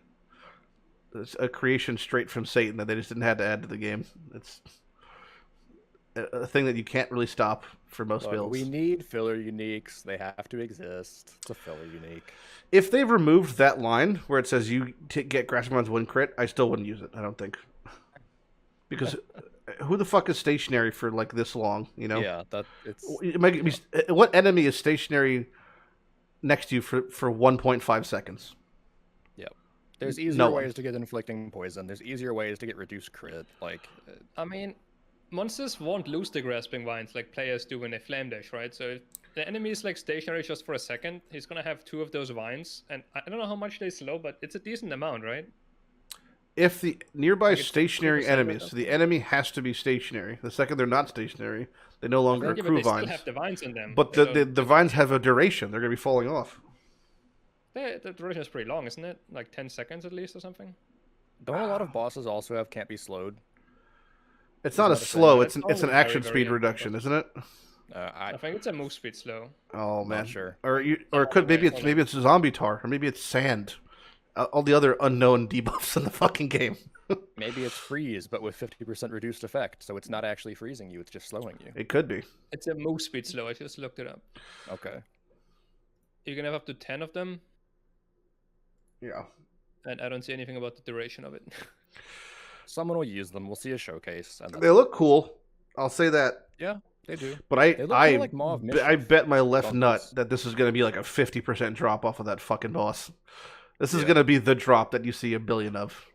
it's a creation straight from Satan that they just didn't have to add to the game. It's a thing that you can't really stop for most builds. We need filler uniques. They have to exist. It's a filler unique. If they removed that line where it says you get grasping vines 1 crit, I still wouldn't use it. I don't think. Because who the fuck is stationary for like this long? Yeah, what enemy is stationary next to you for 1.5 seconds? Yep. There's easier ways to get inflicting poison. There's easier ways to get reduced crit. Like, I mean, monsters won't lose the grasping vines like players do when they flame dash, right? So if the enemy is like stationary just for a second, he's gonna have 2 of those vines, and I don't know how much they slow, but it's a decent amount, right? if the nearby Like it's stationary 20% enemies, right so the enemy has to be stationary. The second they're not stationary, they no longer Yeah, but accrue they still vines. have the vines in them. But They the don't- vines have a duration. They're going to be falling off. the duration is pretty long, isn't it? Like 10 seconds at least or something? Don't a lot of bosses also have can't be slowed? It's Is not a that a thing? slow. That's It's an only action very speed endgame reduction, bosses. isn't it? I think it's a move speed slow. Oh man, sure. Or it all could the way, maybe it's zombie tar, or maybe it's sand. All the other unknown debuffs in the fucking game. Maybe it's freeze, but with 50% reduced effect, so it's not actually freezing you, it's just slowing you. It could be. It's a move speed slow. I just looked it up. Okay. You can have up to 10 of them, Yeah. and I don't see anything about the duration of it. Someone will use them. We'll see a showcase. And They look cool. I'll say that. yeah, they do. But They look kinda like Maw of I Mischief bet my left nut bundles. that this is going to be like a 50% drop off of that fucking boss. This is Yeah. going to be the drop that you see a billion of.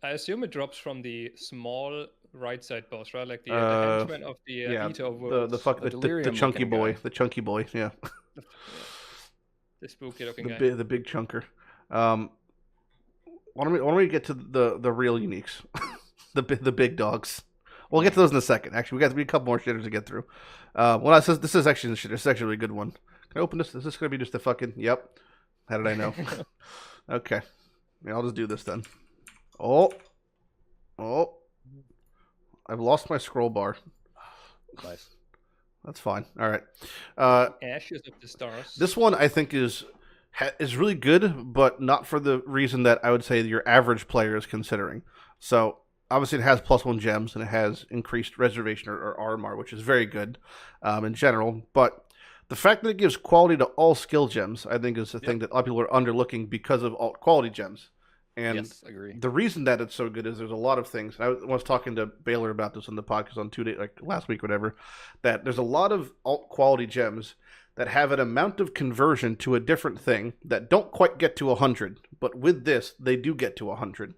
I assume it drops from the small right side boss, right? Like the henchman of the Yeah, Eater of the Worlds. fuck the the delirium chunky looking boy, guy. the chunky boy, yeah, The spooky looking guy. the big chunker. Why don't we get to the real uniques, the big dogs? We'll get to those in a second. Actually, we got to be a couple more shitters to get through. Well, this is actually a really good one. Can I open this? Is this going to be just a fucking? Yep. How did I know? Okay. Yeah, I'll just do this then. Oh. I've lost my scroll bar. Nice. That's fine. All right. Ashes of the Stars. This one I think is really good, but not for the reason that I would say your average player is considering. So obviously it has +1 gems and it has increased reservation or RMR, which is very good in general. But the fact that it gives quality to all skill gems, I think, is the thing that a lot of people are underlooking because of alt quality gems. And yes, agree. the reason that it's so good is there's a lot of things. I was talking to Baylor about this on the podcast on 2 days, like last week, or whatever. That there's a lot of alt quality gems that have an amount of conversion to a different thing that don't quite get to 100, but with this they do get to 100.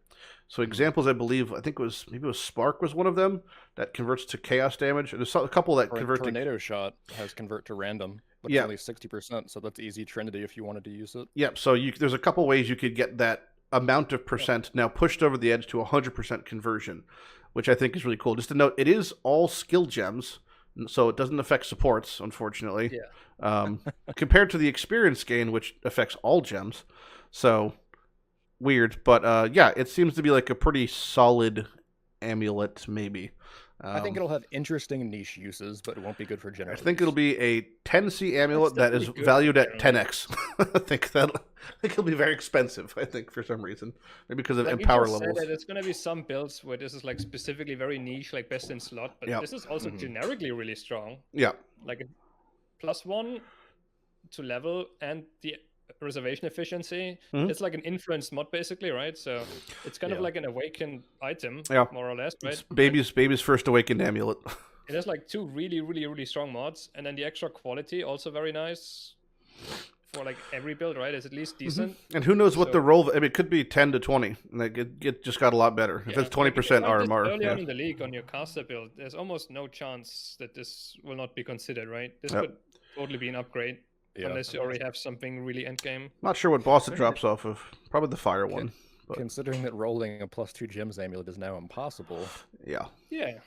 So examples, I think maybe it was Spark was one of them that converts to chaos damage. And there's a couple that convert to Tornado Shot has convert to random, but Yeah. it's only 60%, so that's easy Trinity if you wanted to use it. Yep. So there's a couple ways you could get that amount of percent now pushed over the edge to 100% conversion, which I think is really cool. Just to note, it is all skill gems, so it doesn't affect supports, unfortunately. Yeah. Compared to the experience gain, which affects all gems. So weird, but yeah, it seems to be like a pretty solid amulet, maybe. I think it'll have interesting niche uses, but it won't be good for I general. think it'll be a 10C amulet that is definitely good valued for at general 10x. I think it'll be very expensive. I think for some reason, maybe because of Like we empower just said, levels. that there's gonna be some builds where this is like specifically very niche, like best in slot, but Yep. this is also generically really strong. Yeah, Like a +1 to level and the reservation efficiency. Mhm. It's like an influence mod basically, right? So it's kind of like an awakened item, Yeah. more or less, right? it's baby's first awakened amulet. It has like 2 really, really, really strong mods, and then the extra quality also very nice for like every build, right? It's at least decent. And who knows what the So- roll? I mean, it could be 10 to 20. Like it just got a lot better. If Yeah, it's 20% like, if you find RMR, this early on yeah. in the league on your caster build, there's almost no chance that this will not be considered, right? This Yep. could totally be an upgrade, Yeah. unless you already have something really endgame. Not sure what boss it drops off of. Probably the fire one. But Considering that rolling a +2 gems amulet is now impossible. yeah, Yeah,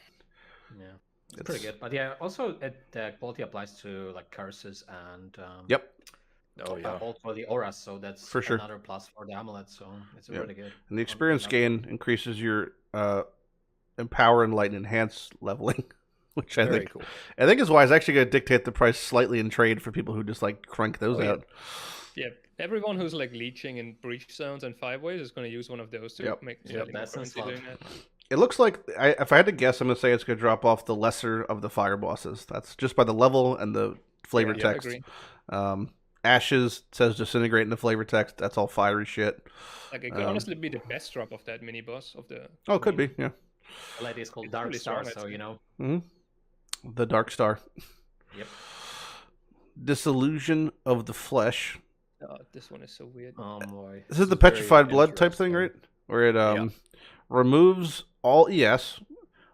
Yeah, it's pretty good. But yeah, also the quality applies to like curses and yep. Oh yeah. all for the auras. So that's For sure. another plus for the amulet. So it's Yep. really good. And the experience gain increases your empower, enlighten, enhance leveling, which I Very think cool. is why it's actually going to dictate the price slightly in trade for people who just like crank those Oh, yeah. out. yeah. Everyone who's like leeching in breach zones and 5-ways is going to use one of those to Yep. make Yep, slightly more that's in currency slot. doing that. It looks like, if I had to guess, I'm going to say it's going to drop off the lesser of the fire bosses. That's just by the level and the flavor Yeah, I text. agree. Ashes says disintegrate in the flavor text. That's all fiery shit. Like it could honestly be the best drop of that mini boss of the. Oh, it could be, yeah. The lady is called It's Dark really Star, strong, so I'd you say. know. The Dark Star. Yep. Disillusion of the Flesh. Oh, this one is so weird. Oh boy. This is the very petrified blood type thing, right? interesting. Where it Yeah. removes all ES.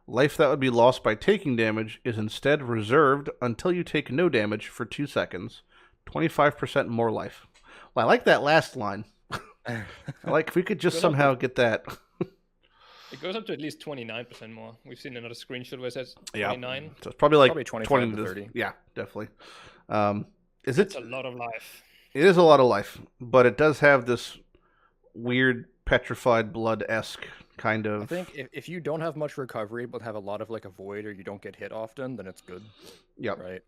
Life that would be lost by taking damage is instead reserved until you take no damage for 2 seconds. 25% more life. Well, I like that last line. Like if we could just Good luck with- somehow get that. It goes up to at least 29% more. We've seen another screenshot where it says 29. So it's probably like Probably 25 20 to 30. Yeah, definitely. Is It's it? a lot of life. It is a lot of life, but it does have this weird petrified blood-esque kind of. I think if you don't have much recovery but have a lot of like a void or you don't get hit often, then it's good. Yep. Right.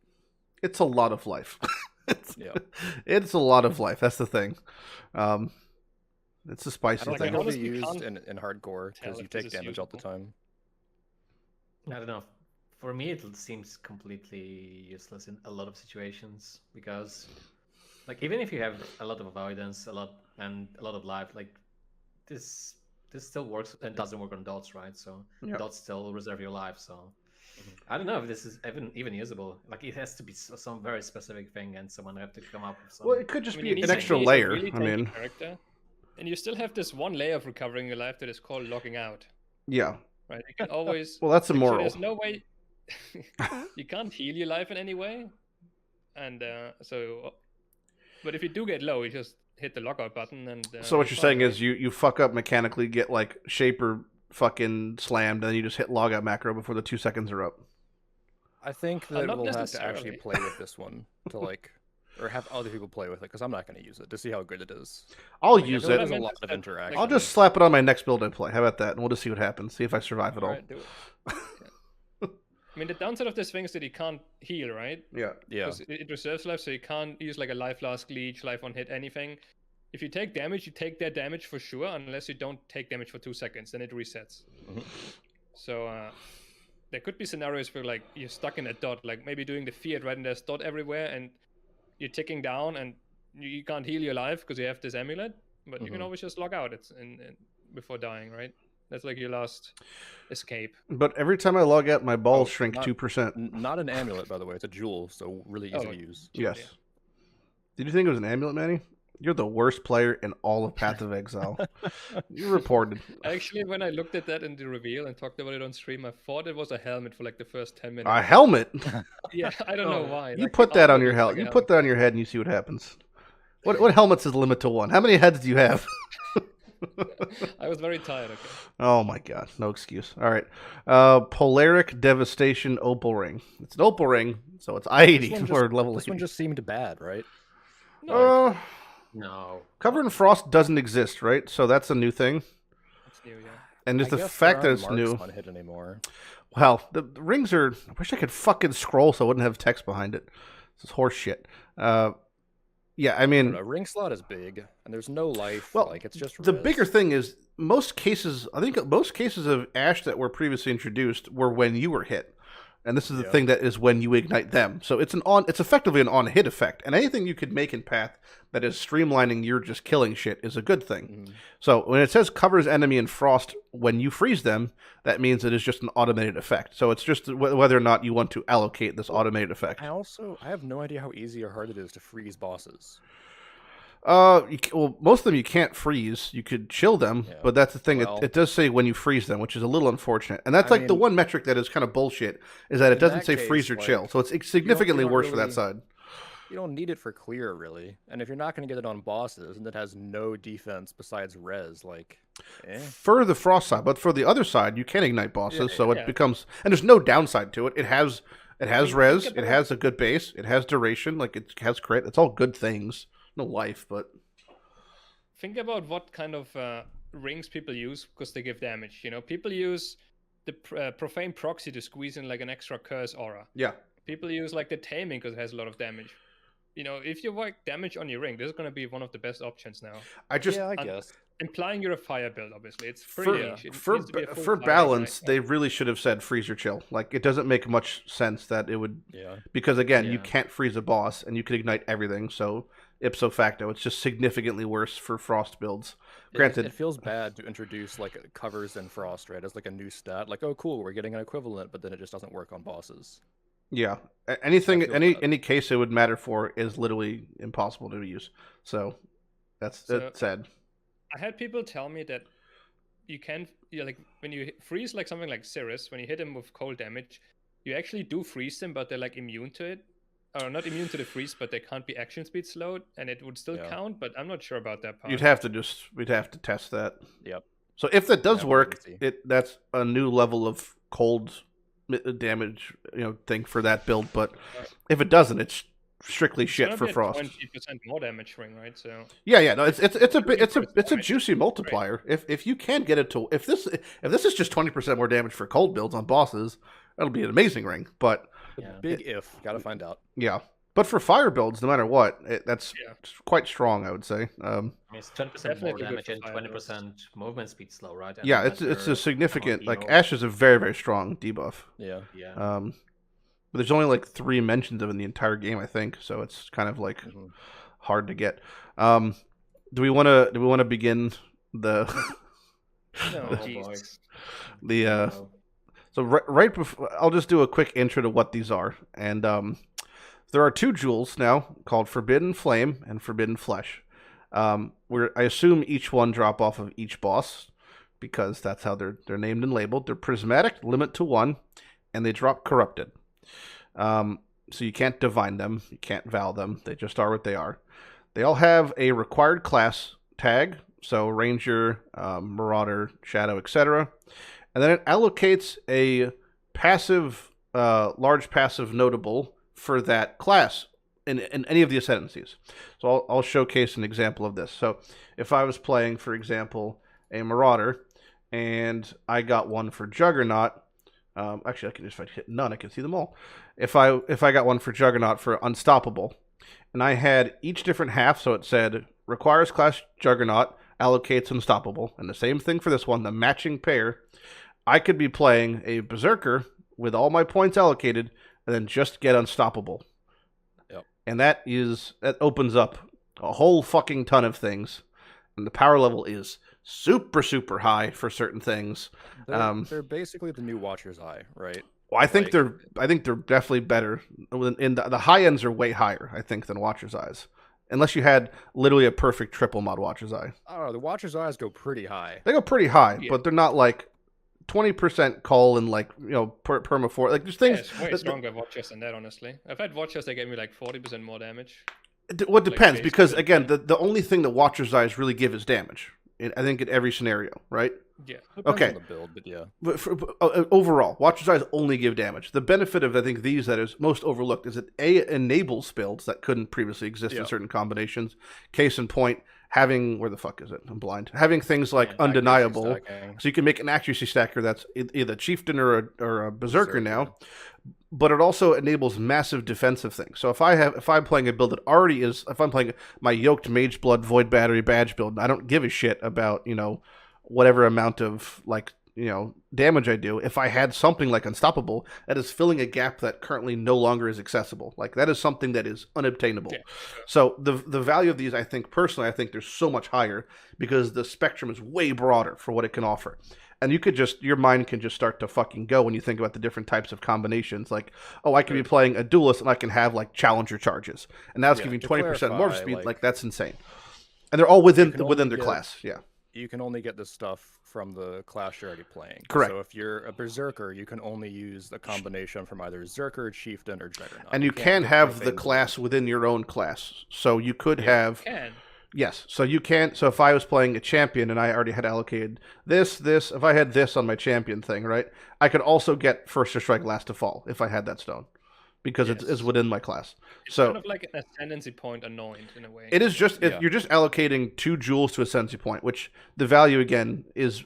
It's a lot of life. Yeah. It's a lot of life. That's the thing. It's a I spicy don't Like, thing. think it'll be honestly used can't in hardcore tell because you if this take is damage all the usable. time. I don't know. For me, it seems completely useless in a lot of situations because, like, even if you have a lot of avoidance, a lot of life, like this still works and doesn't work on dots, right? So Yep. dots still reserve your life. So I don't know if this is even usable. Like, it has to be some very specific thing, and someone have to come up with some. Well, it could just I be mean, you an need extra to be a layer. really I tanky mean, character, and you still have this one layer of recovering your life that is called logging out. yeah. Right? You can always. Well, that's like, so immoral. there's no way. You can't heal your life in any way, and but if you do get low, you just hit the lockout button, and. So what you're you're saying fine, is you fuck up mechanically, get like Shaper fucking slammed, and then you just hit logout macro before the 2 seconds are up. I think Not that we'll have to actually necessarily. play with this one to like, or have other people play with it because I'm not going to use it to see how good it is. I'll Like, I use feel like it. There's a meant lot is of that, interaction. I'll just slap it on my next build I play. How about that? And we'll just see what happens. See if I survive it all. Alright, do it. Yeah. I mean, the downside of this thing is that you can't heal, right? Yeah. Yeah. 'Cause it reserves life, so you can't use like a life loss, leech, life on hit, anything. If you take damage, you take that damage for sure, unless you don't take damage for 2 seconds, then it resets. Mhm. So there could be scenarios where like you're stuck in a dot, like maybe doing the fiat, right? And there's dot everywhere, and you're ticking down, and you can't heal your life because you have this amulet. But you can Mhm. always just log out. It's before dying, right? That's like your last escape. But every time I log out, my balls Oh, shrink not- 2%. Not an amulet, by the way. It's a jewel, so really easy Oh. to use. Yes. Yeah. Did you think it was an amulet, Manny? You're the worst player in all of Path of Exile. You reported. Actually, when I looked at that in the reveal and talked about it on stream, I thought it was a helmet for like the first 10 minutes. A helmet? Yeah, I don't know Oh, why. You Like, put the that on armor your looks helmet. like a You put that on your head and you see what happens. What helmets is limit to 1? How many heads do you have? I was very tired. Okay. Oh my god, no excuse. All right. Polaric Devastation Opal Ring. It's an opal ring, so it's I-80 This one or level This 80. one just seemed bad, right? No, No. Cover in Frost doesn't exist, right? So that's a new thing. it's new. Yeah. And just I the guess fact that there it's aren't new. marks on hit anymore. Well, the rings are. I wish I could fucking scroll so I wouldn't have text behind it. This is horse shit. Yeah, I I mean, don't know, ring slot is big, and there's no life. well, like it's just the res. bigger thing is most cases. I think most cases of Ash that were previously introduced were when you were hit, and this is the Yeah. thing that is when you ignite them. So it's it's effectively an on hit effect, and anything you could make in Path that is streamlining your just killing shit is a good thing. Mhm. So when it says covers enemy in frost when you freeze them, that means it is just an automated effect. So it's just whether or not you want to allocate this automated effect. I have no idea how easy or hard it is to freeze bosses. Well, most of them you can't freeze. You could chill them, Yeah. but that's the thing. Well- It does say when you freeze them, which is a little unfortunate. And that's I like the mean- one metric that is kind of bullshit, is that it In doesn't that say case, freeze or like, chill. So it's significantly don't worse for that really- side. You don't need it for clear, really. And if you're not going to get it on bosses, and it has no defense besides res, like, For the frost side, but for the other side, you can ignite bosses, Yeah, so it yeah. becomes, and there's no downside to it. It has mean, res, think it about- has a good base, it has duration, like it has crit. It's all good things. No life, but Think about what kind of rings people use because they give damage. You know, people use the profane proxy to squeeze in like an extra curse aura. yeah. People use like the taming because it has a lot of damage. You know, if you work damage on your ring, this is going to be one of the best options now. I just yeah, I un- guess. Implying you're a fire build, obviously, it's pretty niche. It needs to be a full for fire ring, balance, right? they really should have said freeze or chill. Like it doesn't make much sense that it would, Yeah. because again, you Yeah. can't freeze a boss and you can ignite everything. So ipso facto, it's just significantly worse for frost builds. Granted, It feels bad to introduce like covers and frost, right, as like a new stat. Like, oh, cool, we're getting an equivalent, but then it just doesn't work on bosses. yeah, anything, I feel any bad. any case it would matter for is literally impossible to use. So that's So- sad. I had people tell me that you can, like when you freeze like something like Cirrus, when you hit him with cold damage, you actually do freeze them, but they're like immune to it. are not immune to the freeze, but they can't be action speed slowed, and it would still Yeah. count. But I'm not sure about that part. we'd have to test that. Yep. So if that does Yeah, we work, can see. that's a new level of cold damage, thing for that build. But if it doesn't, it's strictly shit It's for gonna be frost. a 20% more damage ring, right? So Yeah, no, it's a damage. juicy multiplier. If you can get it to if this is just 20% more damage for cold builds on bosses, that'll be an amazing ring. But Yeah. Big if. Gotta find out. yeah, but for fire builds, no matter what, that's Yeah. quite strong, I would say. I mean, it's 20% more Definitely good damage for and fire 20% movement speed slow, right? And Yeah, unless it's you're a significant. on Like EO. Ash is a very, very strong debuff. Yeah. Yeah. But there's only like 3 mentions of it in the entire game, I think. So it's kind of like Mhm. hard to get. Do we want to begin the no, Oh, jeez. the No. so right before, I'll just do a quick intro to what these are. And there are 2 jewels now called Forbidden Flame and Forbidden Flesh. Where I assume each one drop off of each boss because that's how they're named and labeled. They're prismatic, limit to 1, and they drop corrupted. So you can't divine them, you can't vow them. They just are what they are. They all have a required class tag, so Ranger, Marauder, Shadow, etc. And then it allocates a passive, large passive notable for that class in any of the ascendancies. So I'll showcase an example of this. So if I was playing, for example, a Marauder, and I got one for Juggernaut, actually, I can just, if I hit none, I can see them all. If I got one for Juggernaut for Unstoppable, and I had each different half, so it said requires class Juggernaut, allocates Unstoppable, and the same thing for this one, the matching pair, I could be playing a Berserker with all my points allocated, and then just get Unstoppable. Yep. And that opens up a whole fucking ton of things, and the power level is super, super high for certain things. They're basically the new Watcher's Eye, right? Well, I think Like- they're definitely better. In the high ends are way higher, I think, than Watcher's Eyes. Unless you had literally a perfect triple mod Watcher's Eye. I don't know. The Watcher's Eyes go pretty high. They go pretty high, Yeah. but they're not like 20% cull and like perma 4. Like there's Yeah, things. it's way stronger Watchers than that, honestly. I've had Watchers that gave me like 40% more damage. What depends, base because build. again, the only thing that Watcher's Eyes really give is damage. I think in every scenario, right? Yeah. Depends Okay. on the build, but yeah. But overall, Watcher's Eyes only give damage. The benefit of, I think, these that is most overlooked is it enables builds that couldn't previously exist in Yeah. certain combinations. Case in point, having, where the fuck is it? I'm blind. Having things like Yeah, undeniable, Stacking. so you can make an accuracy stacker that's either Chieftain or a Berserker Berserker. now. But it also enables massive defensive things. So if I'm playing a build that already is, if I'm playing my Yoked Mage Blood Void Battery badge build, I don't give a shit about, whatever amount of damage I do. If I had something like Unstoppable, that is filling a gap that currently no longer is accessible. Like that is something that is unobtainable. Yeah. So the value of these, I think they're so much higher because the spectrum is way broader for what it can offer. And your mind can just start to fucking go when you think about the different types of combinations. Like, I could be playing a duelist and I can have like challenger charges, and now it's Yeah, giving to 20% more clarify, speed. Like like- that's insane. And they're all within can within only their get- class. Yeah. You can only get this stuff from the class you're already playing. Correct. So if you're a Berserker, you can only use the combination from either Zerker, Chieftain, or Juggernaut. And you can't can get have the anything- class within your own class. So you could have Can. yes. So you can. So if I was playing a champion and I already had allocated this, if I had this on my champion thing, right, I could also get first to strike, last to fall if I had that stone, because it's Yes. within my class. It's So kind of like an ascendancy point anoint in a way. it is just Yeah. you're just allocating 2 jewels to a ascendancy point, which the value again is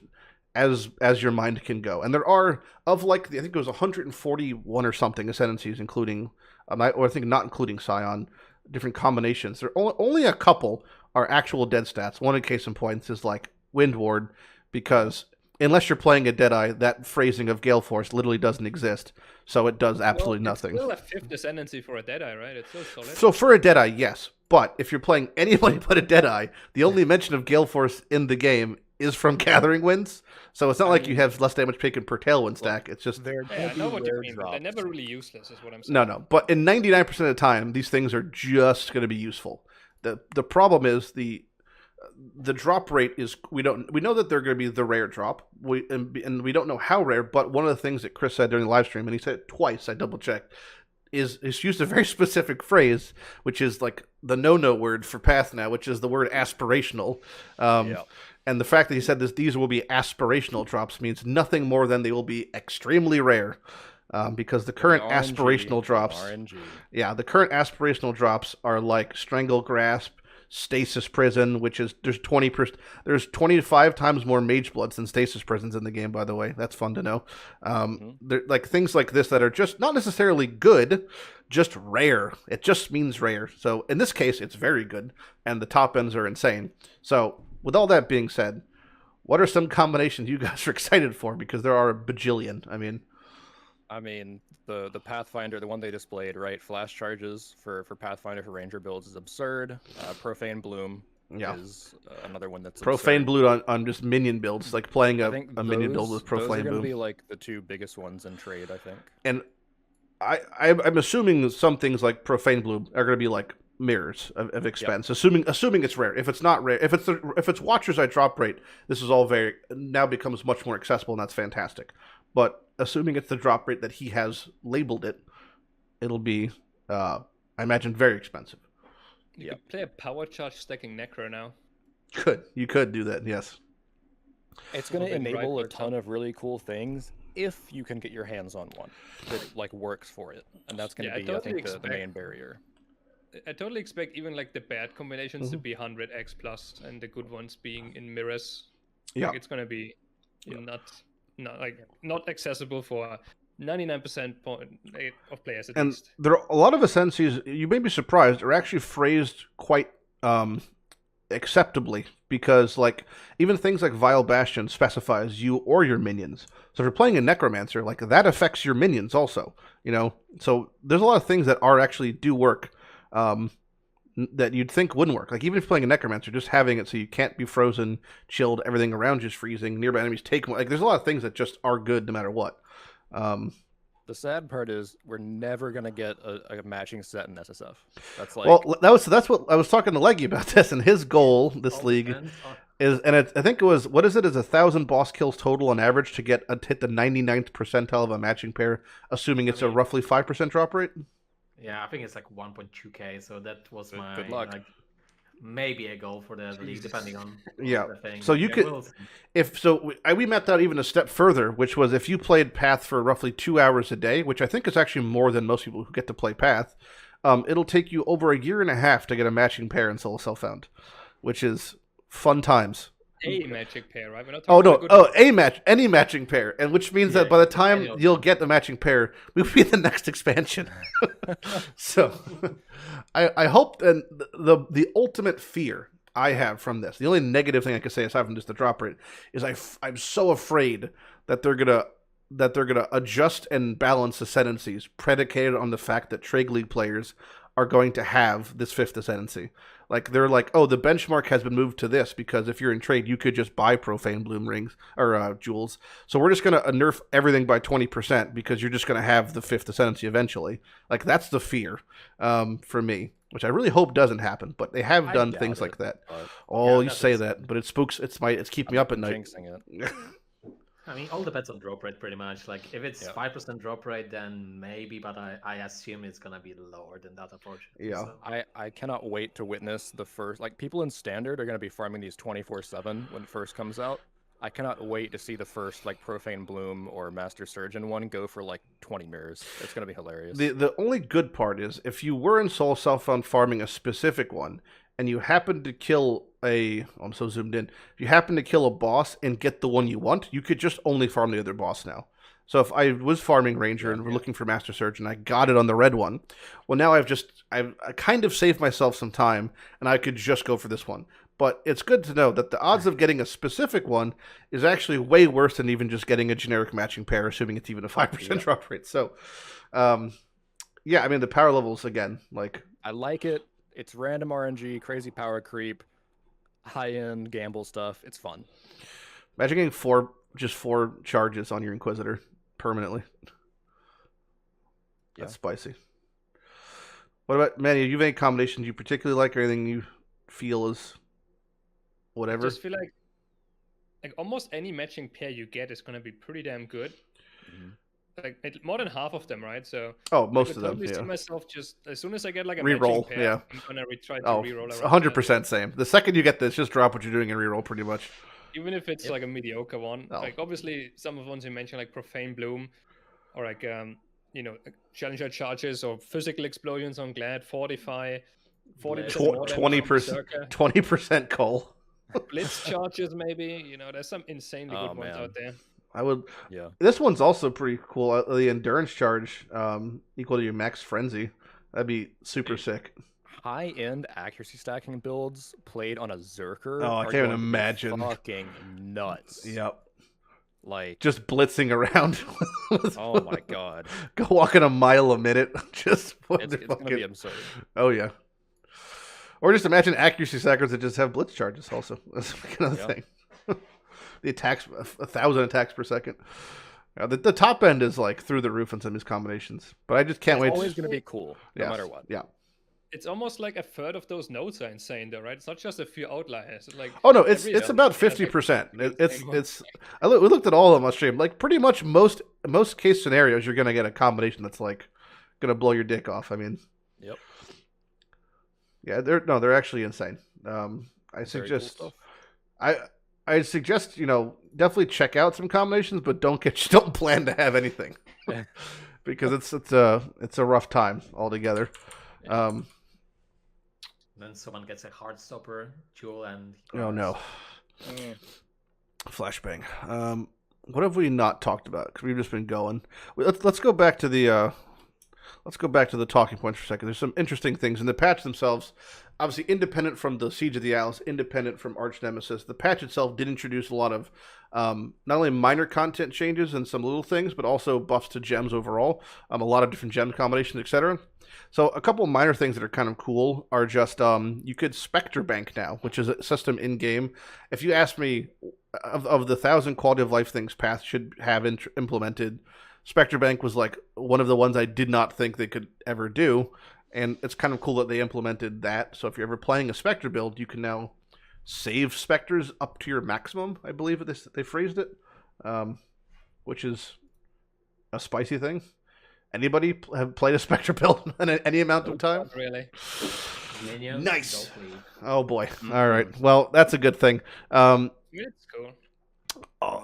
as your mind can go. And there are of like I think it was 141 or something ascendancies, including or I think not including Scion, different combinations. There are only a couple are actual dead stats. One in case in points is like Wind Ward, because unless you're playing a Deadeye, that phrasing of Gale Force literally doesn't exist. So it does absolutely nothing. It's still a 5th ascendancy for a Deadeye, right? It's still solid. So for a Deadeye, yes. But if you're playing anybody but a Deadeye, the only mention of Gale Force in the game is from Gathering Winds. So it's not like you have less damage taken per Tailwind stack. It's just They're Yeah, I know what you rare mean, but they're drops. never really useless, is what I'm saying. no. But in 99% of the time, these things are just going to be useful. The problem is the drop rate is we know that they're going to be the rare drop. And we don't know how rare. But one of the things that Chris said during the live stream, and he said it twice, I double checked, is used a very specific phrase, which is like the no word for path now, which is the word aspirational. And the fact that he said these will be aspirational drops means nothing more than they will be extremely rare. Because the current aspirational drops, the current aspirational drops are like Strangle Grasp, Stasis Prison, which is there's 25 times more Mage Bloods than Stasis Prisons in the game. By the way, that's fun to know. They're like things like this that are just not necessarily good, just rare. It just means rare. So in this case, it's very good, and the top ends are insane. So with all that being said, what are some combinations you guys are excited for? Because there are a bajillion. I mean, the Pathfinder, the one they displayed, right? Flash charges for Pathfinder for Ranger builds is absurd. Profane Bloom is another one that's Profane absurd. Bloom on just minion builds, like playing a minion build with Profane Bloom. Those are going to be like the two biggest ones in trade, I think. And I'm assuming some things like Profane Bloom are going to be like mirrors of expense, assuming it's rare. If it's not rare, if it's Watcher's Eye drop rate, this is all now becomes much more accessible, and that's fantastic. But assuming it's the drop rate that he has labeled it, it'll be, I imagine, very expensive. You could play a power charge stacking Necro now. You could do that, yes. It's going to enable a ton of really cool things if you can get your hands on one that like works for it, and that's going to be, I think, the main barrier. I totally expect even like the bad combinations to be 100x plus, and the good ones being in mirrors. Yeah, like, it's going to be not accessible for 99% of players at least. And there are a lot of ascenses, you may be surprised, are actually phrased quite acceptably, because like even things like Vile Bastion specifies you or your minions. So if you're playing a Necromancer, like that affects your minions also, So there's a lot of things that actually do work that you'd think wouldn't work. Like even if you're playing a Necromancer, just having it so you can't be frozen, chilled, everything around you is freezing, nearby enemies take more. Like there's a lot of things that just are good no matter what. The sad part is we're never gonna get a matching set in SSF. That's like that's what I was talking to Legi about this, and his goal this league is, and I think it was, what is it? Is 1,000 boss kills total on average to hit the 99th percentile of a matching pair, assuming it's a roughly 5% drop rate. Yeah, I think it's like 1.2k. So that was my good luck. Like, maybe a goal for the league, depending on the thing. So you could, we met that even a step further, which was if you played Path for roughly 2 hours a day, which I think is actually more than most people who get to play Path. It'll take you over a year and a half to get a matching pair in Soul Self-Found, which is fun times. A matching pair, right? We're not talking any matching pair, and which means that by the time you'll get the matching pair, we'll be the next expansion. So, I hope, and the ultimate fear I have from this, the only negative thing I can say aside from just the drop rate, is I'm so afraid that they're gonna adjust and balance ascendancies predicated on the fact that Trig League players are going to have this 5th ascendancy. Like they're like, oh, the benchmark has been moved to this because if you're in trade, you could just buy Profane Bloom rings or jewels. So we're just gonna nerf everything by 20% because you're just gonna have the 5th ascendancy eventually. Like that's the fear for me, which I really hope doesn't happen. But they have done things like that. You say that, but it spooks. It's keeping me up at night. Jinxing it. I mean, all depends on drop rate pretty much. Like if it's 5% drop rate, then maybe, but I assume it's gonna be lower than that, unfortunately. Yeah. So. I cannot wait to witness the first, like people in Standard are gonna be farming these 24/7 when it first comes out. I cannot wait to see the first like Profane Bloom or Master Surgeon one go for like 20 mirrors. It's gonna be hilarious. The only good part is if you were in Soul Self-Found farming a specific one, and you happen to kill I'm so zoomed in. If you happen to kill a boss and get the one you want, you could just only farm the other boss now. So if I was farming Ranger and we're looking for Master Surgeon, I got it on the red one. Well, now I kind of saved myself some time, and I could just go for this one. But it's good to know that the odds of getting a specific one is actually way worse than even just getting a generic matching pair, assuming it's even a 5% drop rate. So, I mean, the power levels, again, like... I like it. It's random RNG, crazy power creep, high-end gamble stuff. It's fun. Imagine getting four charges on your Inquisitor permanently. That's spicy. What about, Manni, do you have any combinations you particularly like or anything you feel is whatever? I just feel like almost any matching pair you get is going to be pretty damn good. like more than half of them, right? So Oh, I most could of them. totally see Yeah. myself just as soon as I get like a Reroll, matching pair, yeah. I'm gonna try to Oh, reroll it's around 100% same. The second you get this, just drop what you're doing and reroll pretty much. even if it's like a mediocre one. Oh. Like obviously some of the ones you mentioned, like Profane Bloom, or like Challenger charges or physical explosions on Glad, Fortify, 40% more damage from 20%, Berserker. 20% coal. Blitz charges maybe. There's some insanely Oh, good ones man. out there. I would. Yeah. This one's also pretty cool. The endurance charge equal to your max frenzy. That'd be super sick. High-end accuracy stacking builds played on a Zerker. Oh, I are can't going even to be imagine. Fucking nuts. Yep. Like, Just blitzing around. oh my god. Go walking a mile a minute. Just It's going to be absurd. Oh yeah. Or just imagine accuracy stackers that just have blitz charges. Also, that's another thing. The attacks, 1,000 attacks per second. The top end is like through the roof on some of these combinations, but I just can't wait. It's always going to be cool, no matter what. Yeah. It's almost like a third of those nodes are insane, though, right? It's not just a few outliers. Like Oh no, it's about 50%. It's. We looked at all of them on stream. Like pretty much most case scenarios, you're gonna get a combination that's like gonna blow your dick off. I mean. Yep. Yeah, they're actually insane. I suggest. Cool I suggest definitely check out some combinations, but don't plan to have anything because it's a rough time altogether. Then someone gets a Heartstopper jewel and Oh no, flashbang. What have we not talked about? Because we've just been going. Let's go back to the talking points for a second. There's some interesting things in the patch themselves. Obviously, independent from the Siege of the Atlas, independent from Archnemesis, the patch itself did introduce a lot of not only minor content changes and some little things, but also buffs to gems overall. A lot of different gem combinations, etc. So a couple of minor things that are kind of cool are just you could Spectre Bank now, which is a system in game. If you ask me, of the 1,000 quality of life things Path should have implemented, Spectre Bank was like one of the ones I did not think they could ever do, and it's kind of cool that they implemented that. So if you're ever playing a Spectre build, you can now save Spectres up to your maximum, I believe they phrased it, which is a spicy thing. Anybody have played a Spectre build in any amount of time? Not really. Minions, Nice. don't bleed. Oh boy. All right. Well, that's a good thing. It's cool.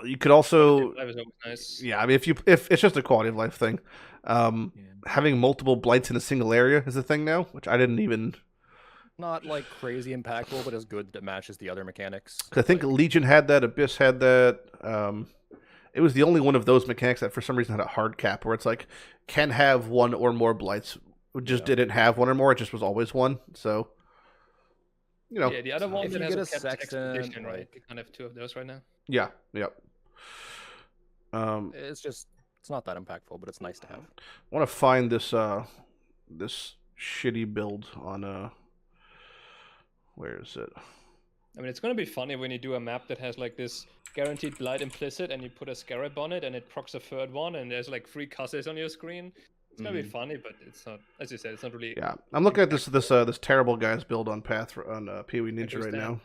You could also, That was always nice. yeah. I mean, if it's just a quality of life thing, having multiple blights in a single area is a thing now, which I didn't even. Not like crazy impactful, but as good that matches the other mechanics. 'Cause I think Legion had that, Abyss had that. It was the only one of those mechanics that for some reason had a hard cap where it's like can have one or more blights. It just didn't have one or more. It just was always one. So, Yeah, the other one if that you has get a a kept Sextant, expedition, right? like- You kind of have two of those right now. yeah, yep. It's not that impactful, but it's nice to have. I want to find this shitty build on where is it? I mean, it's going to be funny when you do a map that has like this guaranteed Blight implicit and you put a Scarab on it and it procs a third one and there's like 3 cusses on your screen. It's going to be funny, but it's not, as you said, it's not really... Yeah, I'm looking at this terrible guy's build on Path on Pee-wee Ninja right that? now.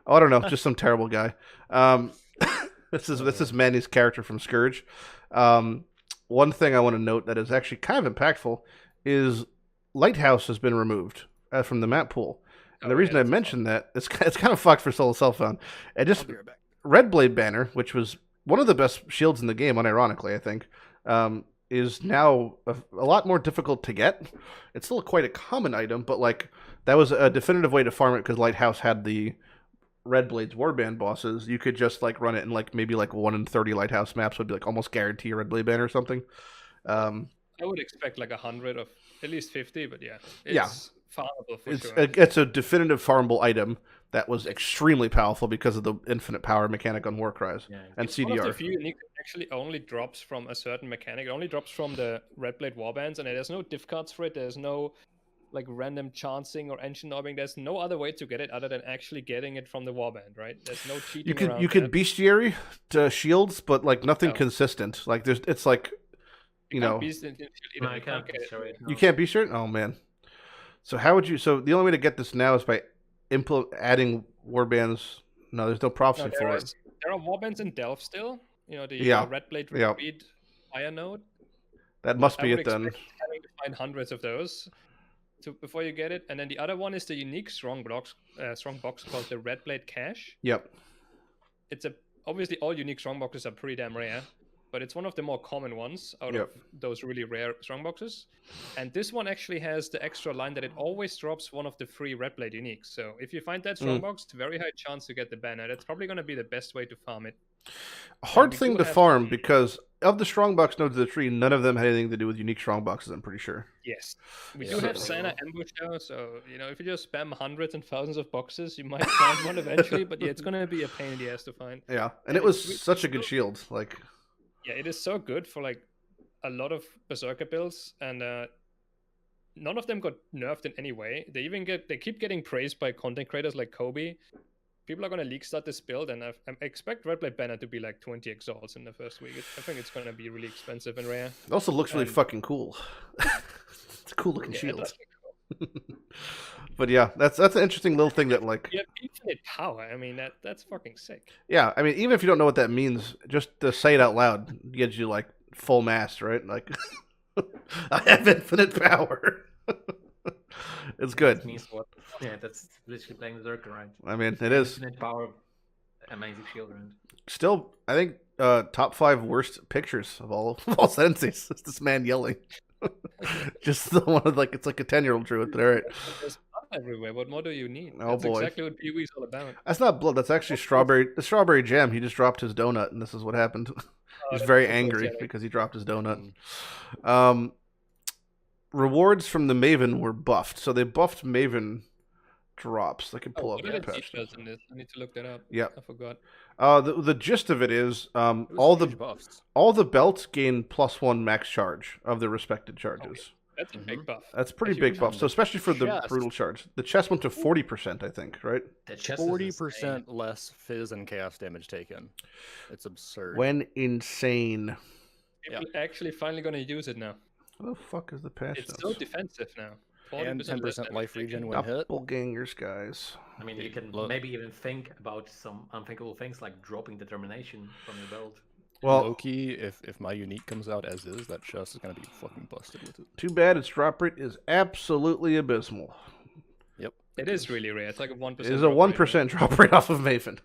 Oh, I don't know, just some terrible guy. This is Manni's character from Scourge. One thing I want to note that is actually kind of impactful is Lighthouse has been removed from the map pool. And the reason I mentioned that, it's kind of fucked for Solo Cell Phone. It just, I'll be right back. Red Blade Banner, which was one of the best shields in the game, unironically, I think, is now a lot more difficult to get. It's still quite a common item, but like that was a definitive way to farm it because Lighthouse had the Red Blade's Warband bosses. You could just like run it in like maybe like 1 in 30 Lighthouse maps would be like almost guarantee a Red Blade Banner or something. I would expect like 100 of at least 50, but yeah, it's farmable for sure. It's a definitive farmable item that was extremely powerful because of the infinite power mechanic on Warcries and It's one of the CDR. few unique that actually only drops from a certain mechanic. It only drops from the Red Blade Warbands, and there's no diff cards for it. There's no like random chancing or ancient orbing. There's no other way to get it other than actually getting it from the Warband, right? There's no cheating. You could bestiary to shields, but like nothing consistent. Like it's like you know you I can't get it. sorry, no. you can't bestiary. Oh man. So how would you? So the only way to get this now is by adding warbands. No, there's no prophecy for it. There are warbands in Delph still. You know the Yeah. Red Blade Yeah. Repeat Fire Node. That must I be would it then. expect having to find hundreds of those before you get it. And then the other one is the unique strong box called the Red Blade Cache. Yep. It's obviously all unique strong boxes are pretty damn rare, but it's one of the more common ones out of those really rare strong boxes. And this one actually has the extra line that it always drops one of the free Red Blade uniques. So if you find that strong box, very high chance to get the banner. That's probably going to be the best way to farm it. A hard thing to farm because of the strongbox nodes of the tree, none of them had anything to do with unique strongboxes, I'm pretty sure. Yes. We do have Santa Ambush though, so if you just spam hundreds and thousands of boxes, you might find one eventually, but yeah, it's going to be a pain in the ass to find. Yeah, and it was such a good shield. Like, yeah, it is so good for like a lot of Berserker builds, and none of them got nerfed in any way. They keep getting praised by content creators like Kobe. People are going to leak start this build, and I expect Red Blade banner to be like 20 exalts in the first week. I think it's going to be really expensive and rare. It also looks really fucking cool. It's a cool looking shield. Cool. But yeah, that's an interesting little thing that like. You have infinite power. I mean that's fucking sick. Yeah, I mean even if you don't know what that means, just to say it out loud gives you like full mass, right? Like I have infinite power. It's good. That means what? Yeah, that's literally playing Berserker, right? I mean, it is. Infinite power, amazing shield, right? Still, I think top 5 worst pictures of all sentences. It's this man yelling. Just the one of like it's like a 10-year-old drew it. But all right. There's blood everywhere. What more do you need? Oh that's boy. Exactly what Pee-wee's all about. That's not blood. That's actually strawberry jam. He just dropped his donut, and this is what happened. He's very angry because he dropped his donut. Rewards from the Maven were buffed, so they buffed Maven drops. They can pull up that patch. I need to look that up. Yeah, I forgot. The gist of it is all the belts gain +1 max charge of their respected charges. Okay. That's a big buff. That's pretty big buff. So especially for the brutal charge, the chest went to 40%, I think, right? 40% less fizz and chaos damage taken. It's absurd. When insane. People actually finally going to use it now. What the fuck is the patch? It's so defensive now. And 10% life regen when hit. Doppelgangers, guys. I mean, you can maybe even think about some unthinkable things like dropping determination from your belt. Well, low-key, if my unique comes out as is, that chest is going to be fucking busted with it. Too bad its drop rate is absolutely abysmal. Yep. It is really rare. It's like a 1%. It is a 1% drop rate off of Maven.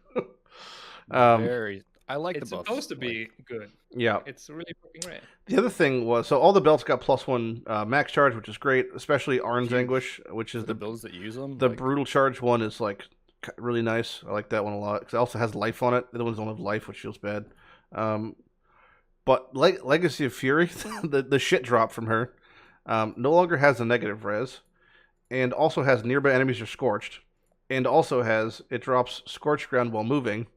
I like the buffs. It's supposed to be good. Yeah. It's really fucking rare. The other thing was, so all the belts got +1 max charge, which is great, especially Arn's Anguish, which is the builds that use them. The brutal charge one is like really nice. I like that one a lot because it also has life on it. The other ones don't have life, which feels bad. But Legacy of Fury, the shit drop from her, no longer has a negative res, and also has nearby enemies are scorched, and also has it drops scorched ground while moving.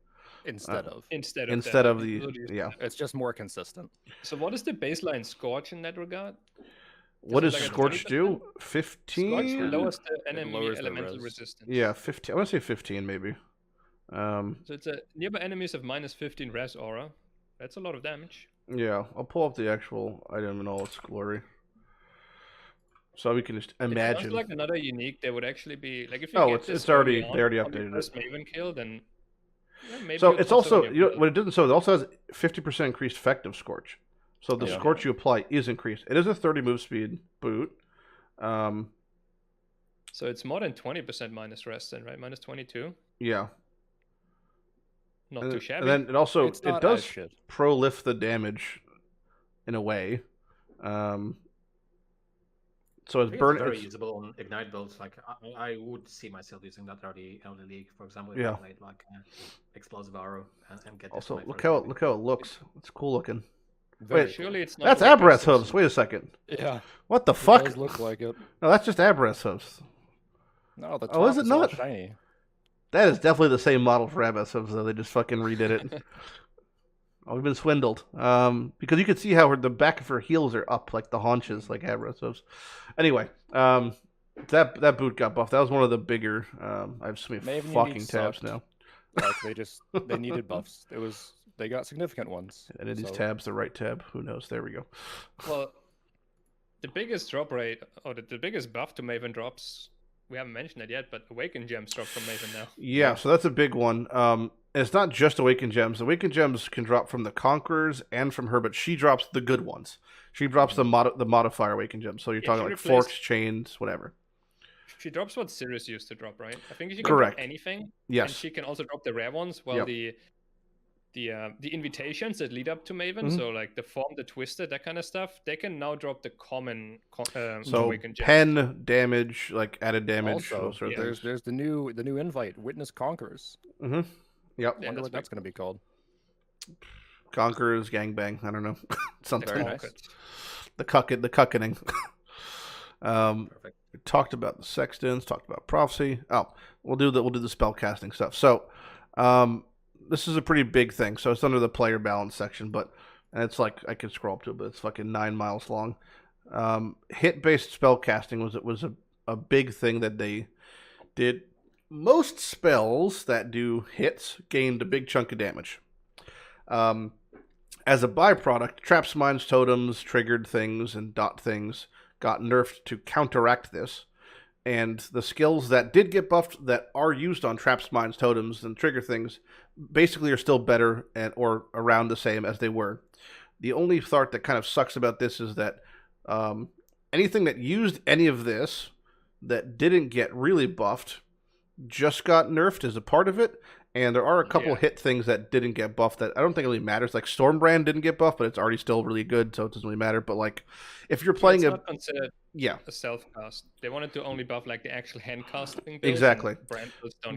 Instead of it's just more consistent. So what is the baseline scorch in that regard? What does scorch do? 15. Scorch lowers the enemy elemental resistance. Yeah, 15. I want to say 15 maybe. So it's a nearby enemies have -15 res aura. That's a lot of damage. Yeah, I'll pull up the actual item in all its glory, so we can just imagine. It sounds like another unique. They would actually be like if you get this they already updated it. Maven kill, then. Yeah, maybe so it's also what it doesn't. So it also has 50% increased effective scorch. So the scorch you apply is increased. It is a 30 move speed boot. So it's more than 20% minus rest, then, right? -22. Yeah. Not too shabby. And then it also does prolift the damage in a way. So it's burn. Very usable on Ignite builds. Like I would see myself using that early league, for example. If I played like explosive arrow and get. Also, look how it looks. It's cool looking. Wait, surely it's not. That's Abreth hooves. Wait a second. Yeah. What the fuck? It does look like it. No, that's just Abreth hooves. No, the top is it not? Shiny. That is definitely the same model for Abreth hooves, though. They just fucking redid it. Oh, we've been swindled. Because you can see how the back of her heels are up, like the haunches, like Abreth hooves. Anyway, that boot got buffed. That was one of the bigger. I have so many fucking tabs now. Like they needed buffs. They got significant ones. And in these tabs, the right tab. Who knows? There we go. Well, the biggest drop rate, or the biggest buff to Maven drops, we haven't mentioned it yet, but Awakened Gems drop from Maven now. Yeah, so that's a big one. It's not just Awakened Gems. Awakened Gems can drop from the Conquerors and from her, but she drops the good ones. She drops the modifier awakened gem. So you're talking like forks, chains, whatever. She drops what Sirius used to drop, right? I think she can Correct. drop anything. Yes. And she can also drop the rare ones, while the invitations that lead up to Maven, so like the form, the twisted, that kind of stuff, they can now drop the common so awakened gems. pen damage, like added damage. Also, those sort of things. there's the new invite, Witness Conquerors. Mm-hmm. Yep. I wonder what that's going to be called. Conquerors, gangbang. I don't know. Something. Very nice. The cuckening. Perfect. We talked about the Sextants, talked about prophecy. Oh, we'll do the spellcasting stuff. So, this is a pretty big thing. So it's under the player balance section, and it's like I could scroll up to it, but it's fucking 9 miles long. Hit-based spellcasting was a big thing that they did. Most spells that do hits gained a big chunk of damage. As a byproduct, traps, mines, totems, triggered things, and dot things got nerfed to counteract this. And the skills that did get buffed that are used on traps, mines, totems, and trigger things basically are still better or around the same as they were. The only part that kind of sucks about this is that anything that used any of this that didn't get really buffed just got nerfed as a part of it. And there are a couple hit things that didn't get buffed that I don't think it really matters. Like Stormbrand didn't get buffed, but it's already still really good, so it doesn't really matter. But like, if you're playing it's not considered a self cast. They wanted to only buff like the actual hand casting. Exactly.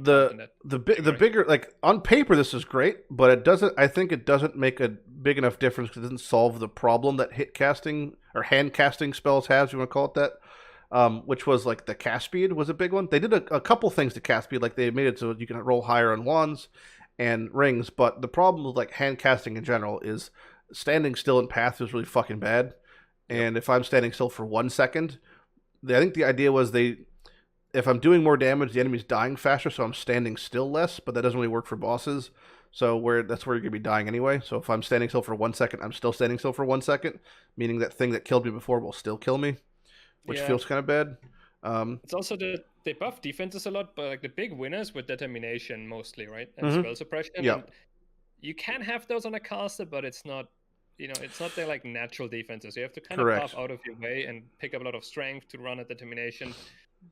The bigger, like on paper, this is great, but it doesn't. I think it doesn't make a big enough difference because it doesn't solve the problem that hit casting or hand casting spells has. You want to call it that? Which was like the cast speed was a big one. They did a couple things to cast speed, like they made it so you can roll higher on wands and rings. But the problem with like hand casting in general is standing still in path is really fucking bad. And if I'm standing still for 1 second, I think the idea was if I'm doing more damage, the enemy's dying faster, so I'm standing still less. But that doesn't really work for bosses. So that's where you're gonna be dying anyway. So if I'm standing still for 1 second, I'm still standing still for 1 second, meaning that thing that killed me before will still kill me. Which feels kind of bad. It's also they buff defenses a lot, but like the big winners with determination mostly, right? And spell suppression. Yeah. And you can have those on a caster, but it's not, it's not their like natural defenses. You have to kind of buff out of your way and pick up a lot of strength to run a determination.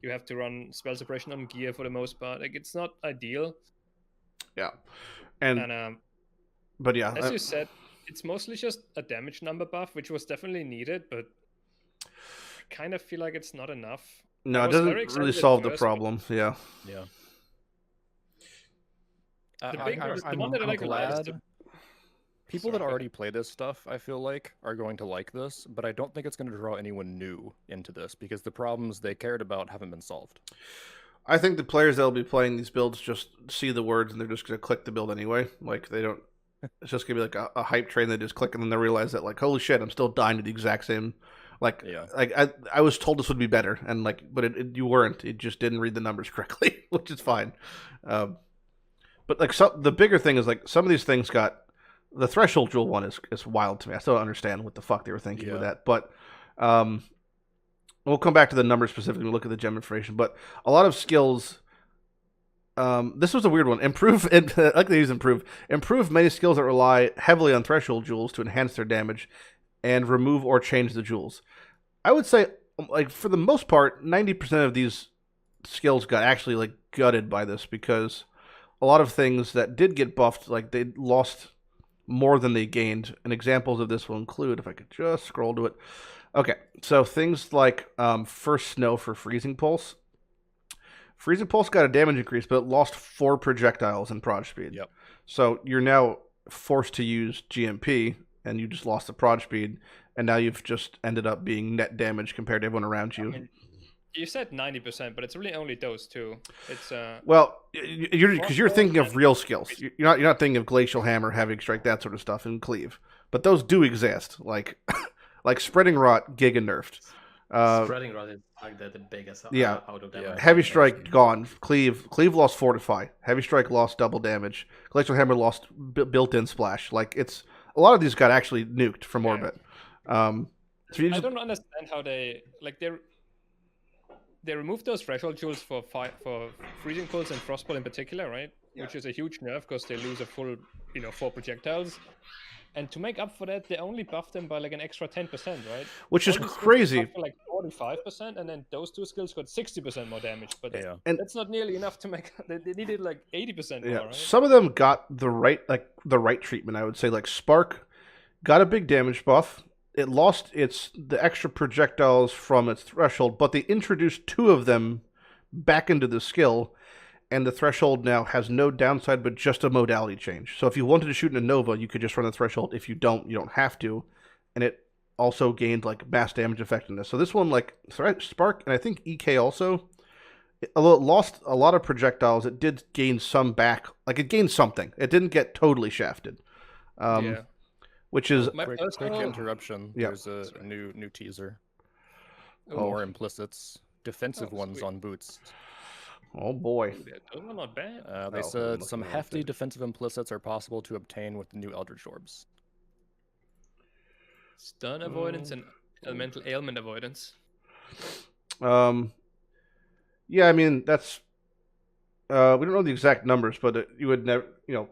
You have to run spell suppression on gear for the most part. Like it's not ideal. Yeah. But yeah, as you said, it's mostly just a damage number buff, which was definitely needed, but kind of feel like it's not enough. No, it doesn't really solve the problem. Yeah. I'm glad people that already play this stuff, I feel like, are going to like this, but I don't think it's going to draw anyone new into this because the problems they cared about haven't been solved. I think the players that'll be playing these builds just see the words and they're just going to click the build anyway. Like they don't. It's just going to be like a hype train. They just click and then they realize that like, holy shit, I'm still dying to the exact same. Like I was told this would be better, and like, but you weren't. It just didn't read the numbers correctly, which is fine. But like, the bigger thing is like some of these things got the threshold jewel one is wild to me. I still don't understand what the fuck they were thinking with that. But we'll come back to the numbers specifically. We'll look at the gem information. But a lot of skills. This was a weird one. Improve, I like they use improve. Improve many skills that rely heavily on threshold jewels to enhance their damage. And remove or change the jewels. I would say, like for the most part, 90% of these skills got actually like gutted by this because a lot of things that did get buffed, like they lost more than they gained. And examples of this will include, if I could just scroll to it. Okay, so things like First Snow for Freezing Pulse. Freezing Pulse got a damage increase, but it lost 4 projectiles in prod speed. Yep. So you're now forced to use GMP. And you just lost the prod speed, and now you've just ended up being net damage compared to everyone around you. I mean, you said 90%, but it's really only those two. It's well, you're thinking of real skills. You're not thinking of Glacial Hammer, Heavy Strike, that sort of stuff, and Cleave. But those do exist, like Spreading Rot, Giga nerfed. Spreading Rot is like the biggest out of damage. Heavy Strike gone. Cleave lost Fortify. Heavy Strike lost double damage. Glacial Hammer lost built-in splash. Like it's. A lot of these got actually nuked from orbit. So I don't understand how they removed those threshold jewels for freezing pulse and frostball in particular, right? Yeah. Which is a huge nerf because they lose a full 4 projectiles. And to make up for that, they only buffed them by like an extra 10%, right? Which is All these skills crazy. buffed for like 45%, and then those two skills got 60% more damage. But Yeah. And that's not nearly enough to make. They needed like 80% more, right? Some of them got the right treatment, I would say. Like Spark got a big damage buff. It lost the extra projectiles from its threshold, but they introduced 2 of them back into the skill, and the threshold now has no downside but just a modality change. So if you wanted to shoot in a Nova, you could just run the threshold. If you don't, you don't have to. And it also gained like mass damage effectiveness. So this one, like Spark, and I think EK also, although it lost a lot of projectiles, it did gain some back. Like it gained something. It didn't get totally shafted. Yeah. Which is Quick interruption. Yeah. There's a new teaser. Oh. More implicits. Defensive ones sweet. on boots. Oh boy. Those are not bad. They Oh, said I'm some looking at hefty things. defensive implicits are possible to obtain with the new Eldritch orbs. Stun avoidance and elemental ailment avoidance. Yeah, I mean that's we don't know the exact numbers, but you would never, in an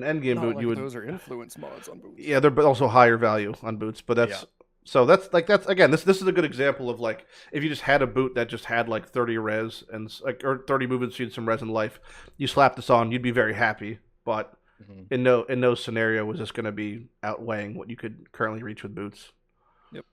endgame Not boot, like you would. those are influence mods on boots. Yeah, they're also higher value on boots, but that's Yeah. so that's again, this is a good example of like if you just had a boot that just had like 30 res and like or 30 movement speed, some res in life, you slap this on, you'd be very happy, but Mhm. in no scenario was this going to be outweighing what you could currently reach with boots. Yep.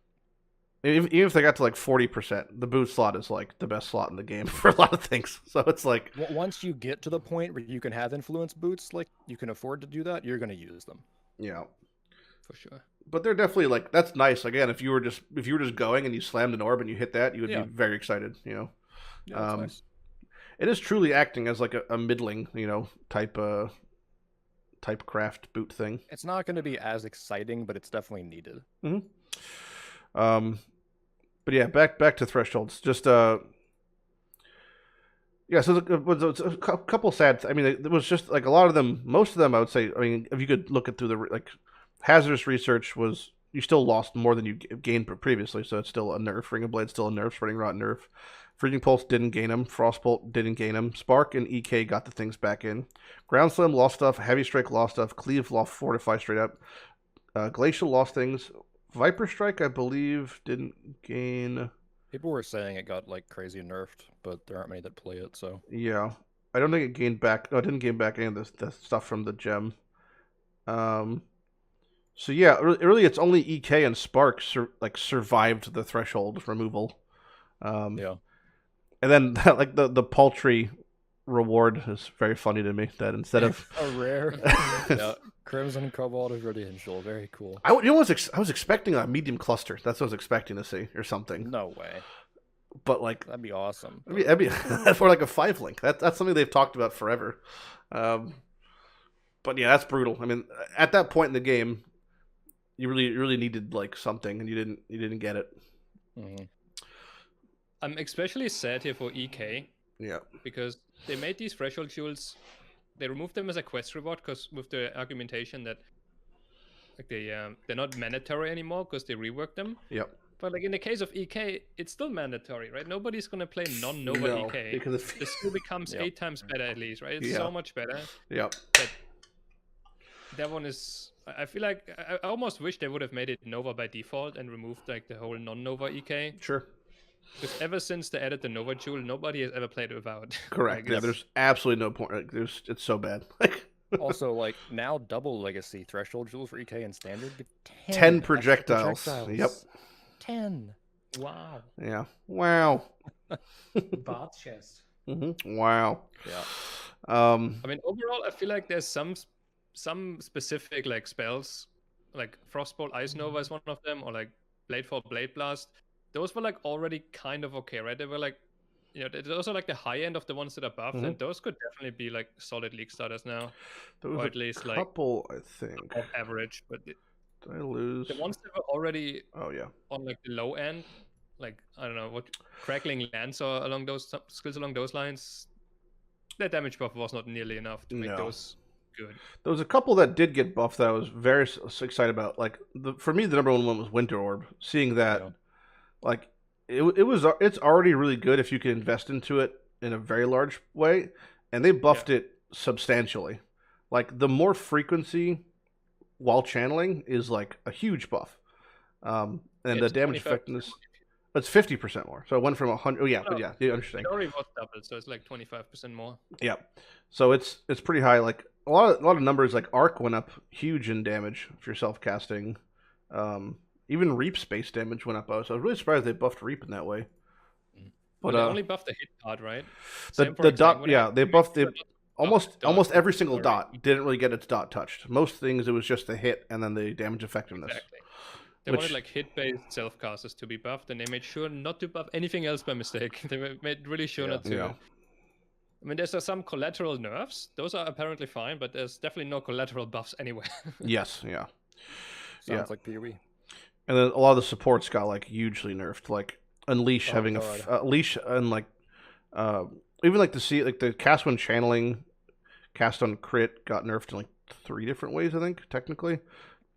Even if they got to like 40%, the boot slot is like the best slot in the game for a lot of things. So it's like Once you get to the point where you can have influence boots, like you can afford to do that, you're going to use them. yeah. For sure. But they're definitely like that's nice. Again, if you were just going and you slammed an orb and you hit that, you would Yeah. be very excited. Yeah, that's nice. It is truly acting as like a middling, type craft boot thing. It's not going to be as exciting, but it's definitely needed. But yeah, back to thresholds. Just yeah. So it was a couple sad. I mean, it was just like a lot of them. Most of them, I would say. I mean, if you could look it through the like hazardous research was you still lost more than you gained previously, so it's still a nerf. Ring of Blade still a nerf. Spreading Rot nerf. Freezing Pulse didn't gain him. Frostbolt didn't gain him. Spark and EK got the things back in. Ground Slam lost stuff. Heavy Strike lost stuff. Cleave lost Fortify straight up. Glacial lost things. Viper Strike, I believe, didn't gain. People were saying it got like crazy nerfed, but there aren't many that play it, so. Yeah. I don't think it gained back. No, it didn't gain back any of the stuff from the gem. So yeah, really, it's only EK and Spark survived the threshold removal. Yeah. And then like the paltry reward is very funny to me. That instead of A rare. Yeah. Crimson Cobalt of Radiantful. Very cool. I was expecting a medium cluster. That's what I was expecting to see or something. No way. But like That'd be awesome. that'd be for like a 5-link. That's something they've talked about forever. But yeah, that's brutal. I mean, at that point in the game, you really needed like something, and you didn't get it. Mm-hmm. I'm especially sad here for EK Yeah. because they made these threshold jewels. They removed them as a quest reward because with the argumentation that like they're not mandatory anymore because they reworked them. Yep. But like in the case of EK, it's still mandatory, right? Nobody's gonna play non-Nova No, EK. because The skill becomes Yep. 8 times better at least, right? It's Yeah. so much better. Yep. That one is. I feel like I almost wish they would have made it Nova by default and removed like the whole non-Nova EK. Sure. Because ever since they added the Nova jewel, nobody has ever played without. Correct. Like, Yeah. it's- There's absolutely no point. Like, it's so bad. Also, like now double legacy threshold jewels for EK and standard. Get 10 extra projectiles. Yep. 10. Wow. Yeah. Wow. Bot chest. Wow. Yeah. I mean, overall, I feel like there's some specific like spells, like Frostbolt Ice Nova is one of them, or like Bladefall Blade Blast. Those were like already kind of okay, right? They were like, those are like the high end of the ones that are buffed, and those could definitely be like solid league starters now, There was or a at least like couple, I think. above average. But Did I lose? the ones that were already Oh yeah. on like the low end, like I don't know what Crackling Lance or along those skills along those lines, their damage buff was not nearly enough to make No. those good. There was a couple that did get buffed that I was very excited about. Like for me, the number one was Winter Orb. Seeing that, Yeah. like it's already really good if you can invest into it in a very large way, and they buffed it substantially. Like the more frequency while channeling is like a huge buff. And the damage effectiveness, it's 50% more. So it went from 100. Oh yeah, but yeah, you understand. It already was doubled, so it's like 25% more. Yeah, so it's pretty high. Like a lot of numbers. Like Arc went up huge in damage if you're self casting. Even Reap space damage went up. So I was really surprised they buffed Reap in that way. But they only buffed the hit card, right? The dot, yeah, they buffed the almost every single dot didn't really get its dot touched. Most things it was just the hit and then the damage effectiveness. Exactly. They wanted like hit-based self-casters to be buffed, and they made sure not to buff anything else by mistake. They made really sure not to. Yeah. I mean, there's some collateral nerfs. Those are apparently fine, but there's definitely no collateral buffs anywhere. Yes, yeah. Sounds like PoE. And then a lot of the supports got like hugely nerfed, like Unleash having Unleash and like even like the cast when channeling, cast on crit got nerfed in like 3 different ways, I think, technically.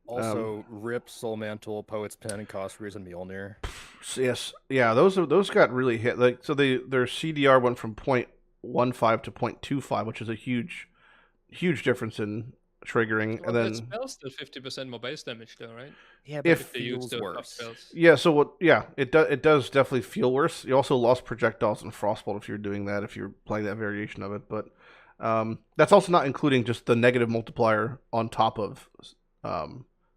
Also, Rip, Soul Mantle, Poet's Pen, and Costarys, and Mjolnir. Yes, yeah, those got really hit. Like so, their CDR went from 0.15 to 0.25, which is a huge difference in triggering. Well, and then spell's still 50% more base damage, though, right? Yeah, but If they use the buff spells. yeah, so what? Yeah, it does definitely feel worse. You also lost projectiles and Frostbolt if you're doing that, if you're playing that variation of it. But that's also not including just the negative multiplier on top of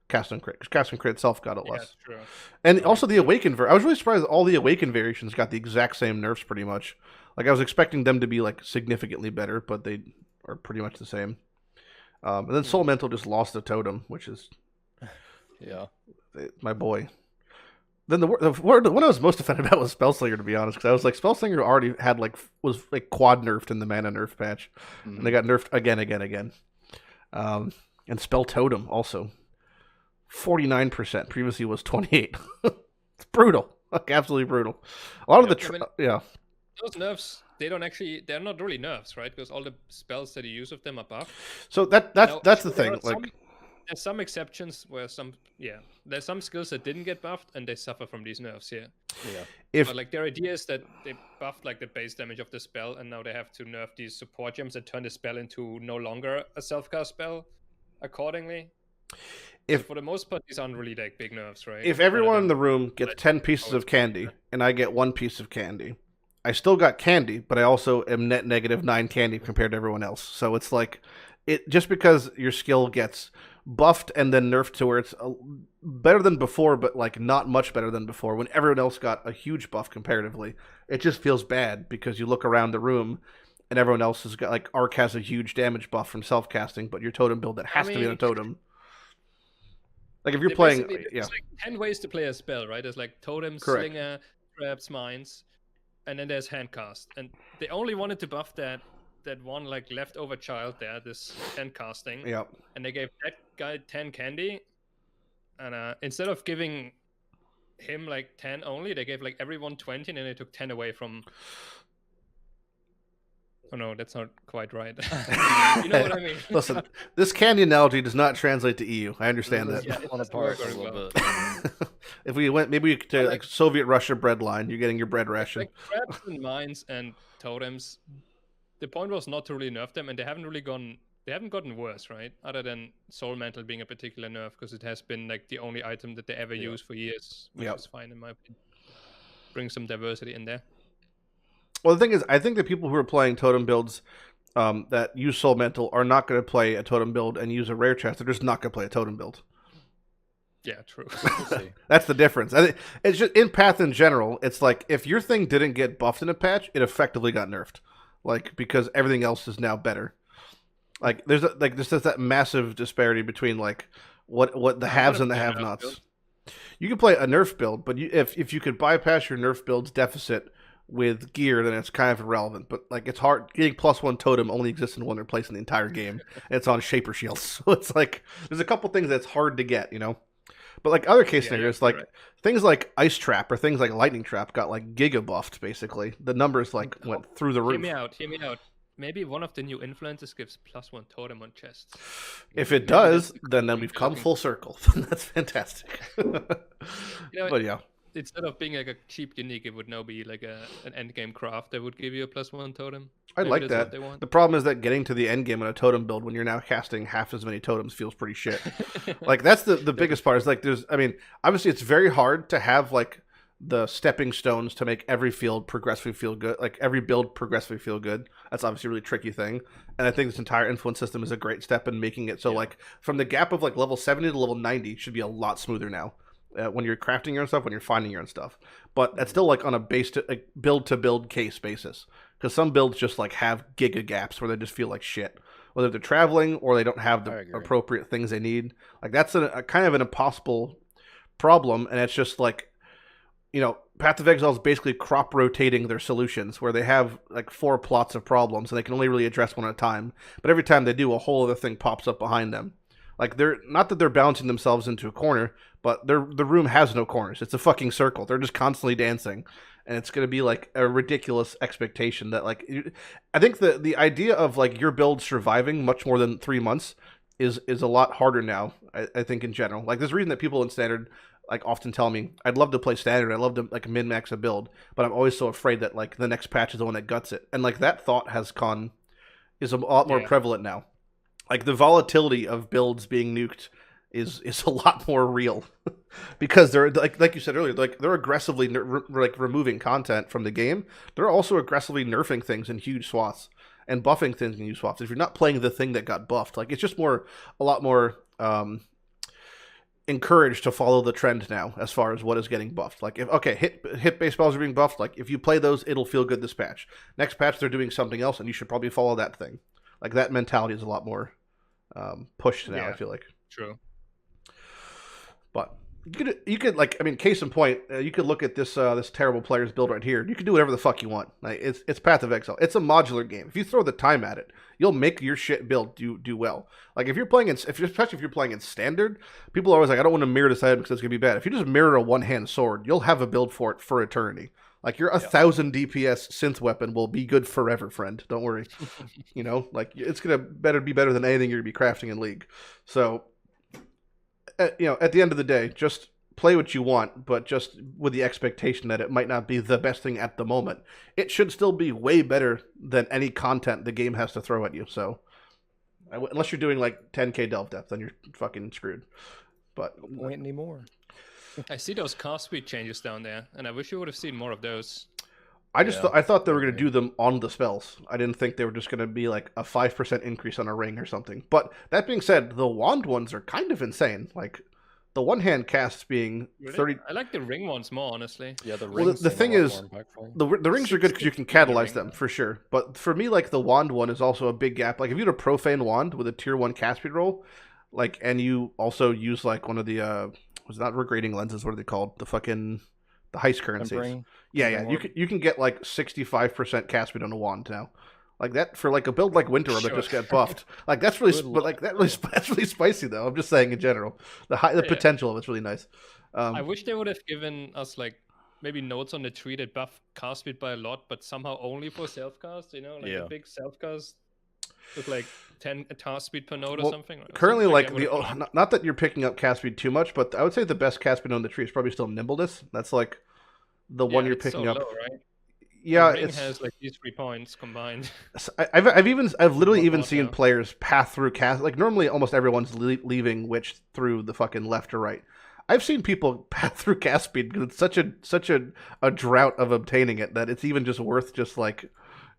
cast on crit, because cast on crit itself got it less. That's true. And also the Awaken I was really surprised that all the Awaken variations got the exact same nerfs pretty much. Like I was expecting them to be like significantly better, but they are pretty much the same. And then Soul Mental just lost the totem, which is my boy. Then the one I was most offended about was Spellslinger, to be honest, because I was like, Spellslinger already had was quad nerfed in the mana nerf patch, and they got nerfed again. And Spell Totem also 49%. Previously was 28. It's brutal, like absolutely brutal. A lot of the those nerfs, they're not really nerfs, right? Because all the spells that you use of them are buffed. So that's the thing. There's some exceptions where there's some skills that didn't get buffed and they suffer from these nerfs here. Yeah. But like their idea is that they buffed like the base damage of the spell, and now they have to nerf these support gems that turn the spell into no longer a self-cast spell accordingly. So for the most part, these aren't really like big nerfs, right? If everyone in the room gets 10 pieces of candy and I get 1 piece of candy, I still got candy, but I also am net negative 9 candy compared to everyone else. So it's like, just because your skill gets buffed and then nerfed to where it's better than before, but like not much better than before, when everyone else got a huge buff comparatively, it just feels bad because you look around the room and everyone else has got, like, Arc has a huge damage buff from self-casting, but your totem build that has to be on a totem. Like if you're playing, there's like 10 ways to play a spell, right? There's like totem, slinger, traps, mines, and then there's handcast. And they only wanted to buff that one like leftover child there, this handcasting. Yep. And they gave that guy 10 candy, and instead of giving him like 10 only, they gave like everyone 20, and then they took 10 away from. Oh no, that's not quite right. You know what I mean? Listen, this candy analogy does not translate to EU. I understand that. Yeah, on a part a little bit. If we went, maybe we could to like Soviet Russia bread line. You're getting your bread ration. Like traps and mines and totems. The point was not to really nerf them, and they haven't gotten worse, right? Other than Soul Mantle being a particular nerf, because it has been like the only item that they ever use for years, which is fine in my opinion. Bring some diversity in there. Well, the thing is, I think the people who are playing totem builds that use Soul Mantle are not going to play a totem build and use a rare chest. They're just not going to play a totem build. Yeah, true. That's the difference. I think it's just in Path in general. It's like if your thing didn't get buffed in a patch, it effectively got nerfed, like because everything else is now better. Like there's that massive disparity between like what the haves and the have-nots. You can play a nerf build, but if you could bypass your nerf build's deficit with gear, then it's kind of irrelevant. But like it's hard getting +1 totem only exists in one other place in the entire game. And it's on Shaper Shields, so it's like there's a couple things that's hard to get, you know. But like other case scenarios, like things like Ice Trap or things like Lightning Trap got like giga buffed. Basically, the numbers like went through the roof. Hear me out. Maybe one of the new influences gives +1 totem on chests. If it does, then we've come full circle. That's fantastic. You know, but yeah. instead of being like a cheap unique, it would now be like an endgame craft that would give you a +1 totem. I Maybe like that's that. what they want. The problem is that getting to the end game in a totem build when you're now casting half as many totems feels pretty shit. Like that's the biggest part. Is like obviously it's very hard to have like the stepping stones to make every field progressively feel good, like every build progressively feel good. That's obviously a really tricky thing. And I think this entire influence system is a great step in making it so like from the gap of like level 70 to level 90 should be a lot smoother now. When you're crafting your own stuff, when you're finding your own stuff. But that's still like on a build to build case basis. Because some builds just like have giga gaps where they just feel like shit. Whether they're traveling or they don't have the appropriate things they need. Like that's a kind of an impossible problem. And it's just like, Path of Exile is basically crop rotating their solutions where they have like 4 plots of problems and they can only really address one at a time. But every time they do, a whole other thing pops up behind them. Like they're not that they're balancing themselves into a corner, but the room has no corners. It's a fucking circle. They're just constantly dancing, and it's gonna be like a ridiculous expectation that like I think the idea of like your build surviving much more than 3 months is a lot harder now. I think in general, like there's a reason that people in standard like often tell me I'd love to play standard. I'd love to like min max a build, but I'm always so afraid that like the next patch is the one that guts it, and like that thought is a lot more prevalent now. Like the volatility of builds being nuked is a lot more real because they're like you said earlier, like they're aggressively removing content from the game. They're also aggressively nerfing things in huge swaths and buffing things in huge swaths. If you're not playing the thing that got buffed, like it's just a lot more encouraged to follow the trend now as far as what is getting buffed. Like if hit based spells are being buffed, like if you play those, it'll feel good this patch. Next patch they're doing something else, and you should probably follow that thing. Like that mentality is a lot more pushed now. I feel like true. But you could like case in point, you could look at this terrible player's build right here. You can do whatever the fuck you want. Like it's Path of Exile. It's a modular game. If you throw the time at it, you'll make your shit build do well. Like if you're playing especially if you're playing in standard, people are always like, I don't want to mirror this item because it's gonna be bad. If you just mirror a one-hand sword, you'll have a build for it for eternity. Like your 1,000 DPS synth weapon will be good forever, friend. Don't worry. Like it's gonna be better than anything you're gonna be crafting in League. So, at the end of the day, just play what you want, but just with the expectation that it might not be the best thing at the moment. It should still be way better than any content the game has to throw at you. So, unless you're doing like 10k delve depth, then you're fucking screwed. But point anymore. I see those cast speed changes down there, and I wish you would have seen more of those. I thought they were going to do them on the spells. I didn't think they were just going to be like a 5% increase on a ring or something. But that being said, the wand ones are kind of insane. Like the one-hand casts being 30. I like the ring ones more, honestly. Yeah, the rings. Well, the thing is, the rings are good because you can catalyze them for sure. But for me, like the wand one is also a big gap. Like if you had a profane wand with a tier 1 cast speed roll, like, and you also use like one of the was not regrading lenses. What are they called? The heist currencies. Yeah. You can get like 65% cast speed on a wand now. Like that for like a build like Winter that just got buffed. Like that's really, that's really spicy though. I'm just saying in general, the potential of it's really nice. I wish they would have given us like maybe notes on the tree that buff cast speed by a lot, but somehow only for self cast. Like a big self cast with like 10 task speed per node or something. Currently, not that you're picking up cast speed too much, but I would say the best cast speed on the tree is probably still Nimbleness. That's like the one you're picking up. Low, right? Yeah, it has like these 3 points combined. I've literally even seen players path through cast. Like normally, almost everyone's leaving Witch through the fucking left or right. I've seen people path through cast speed because it's such a drought of obtaining it that it's even just worth just like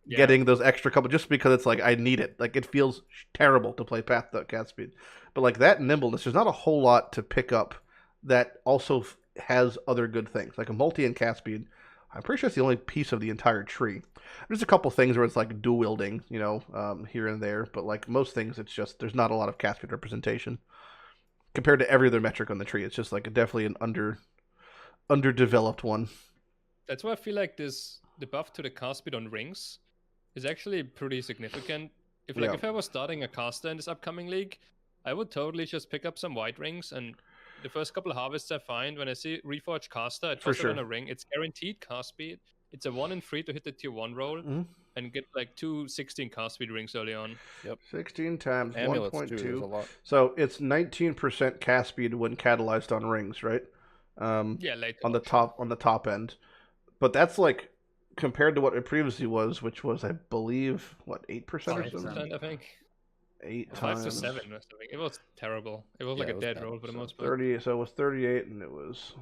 getting those extra couple just because it's like I need it. Like it feels terrible to play path the cast speed, but like that nimbleness, there's not a whole lot to pick up that also has other good things like a multi and cast speed. I'm pretty sure it's the only piece of the entire tree. There's a couple things where it's like dual wielding, here and there, but like most things, it's just there's not a lot of cast speed representation compared to every other metric on the tree. It's just like definitely an underdeveloped one. That's why I feel like the buff to the cast speed on rings is actually pretty significant. If I was starting a caster in this upcoming league, I would totally just pick up some white rings, and the first couple of harvests I find, when I see Reforged Caster, I trust it on a ring. It's guaranteed cast speed. It's a 1 in 3 to hit the tier 1 roll and get like 2 16 cast speed rings early on. Yep. 16 times Amulets 1.2. too, a lot. So it's 19% cast speed when catalyzed on rings, right? Yeah, late on the top end, but that's like compared to what it previously was, which was I believe what 8% or something. 5%, I think. 8 5 to times 7 or something. It was terrible. It was Yeah, like a it was dead bad. roll for the most part. 30. So it was 38, and it was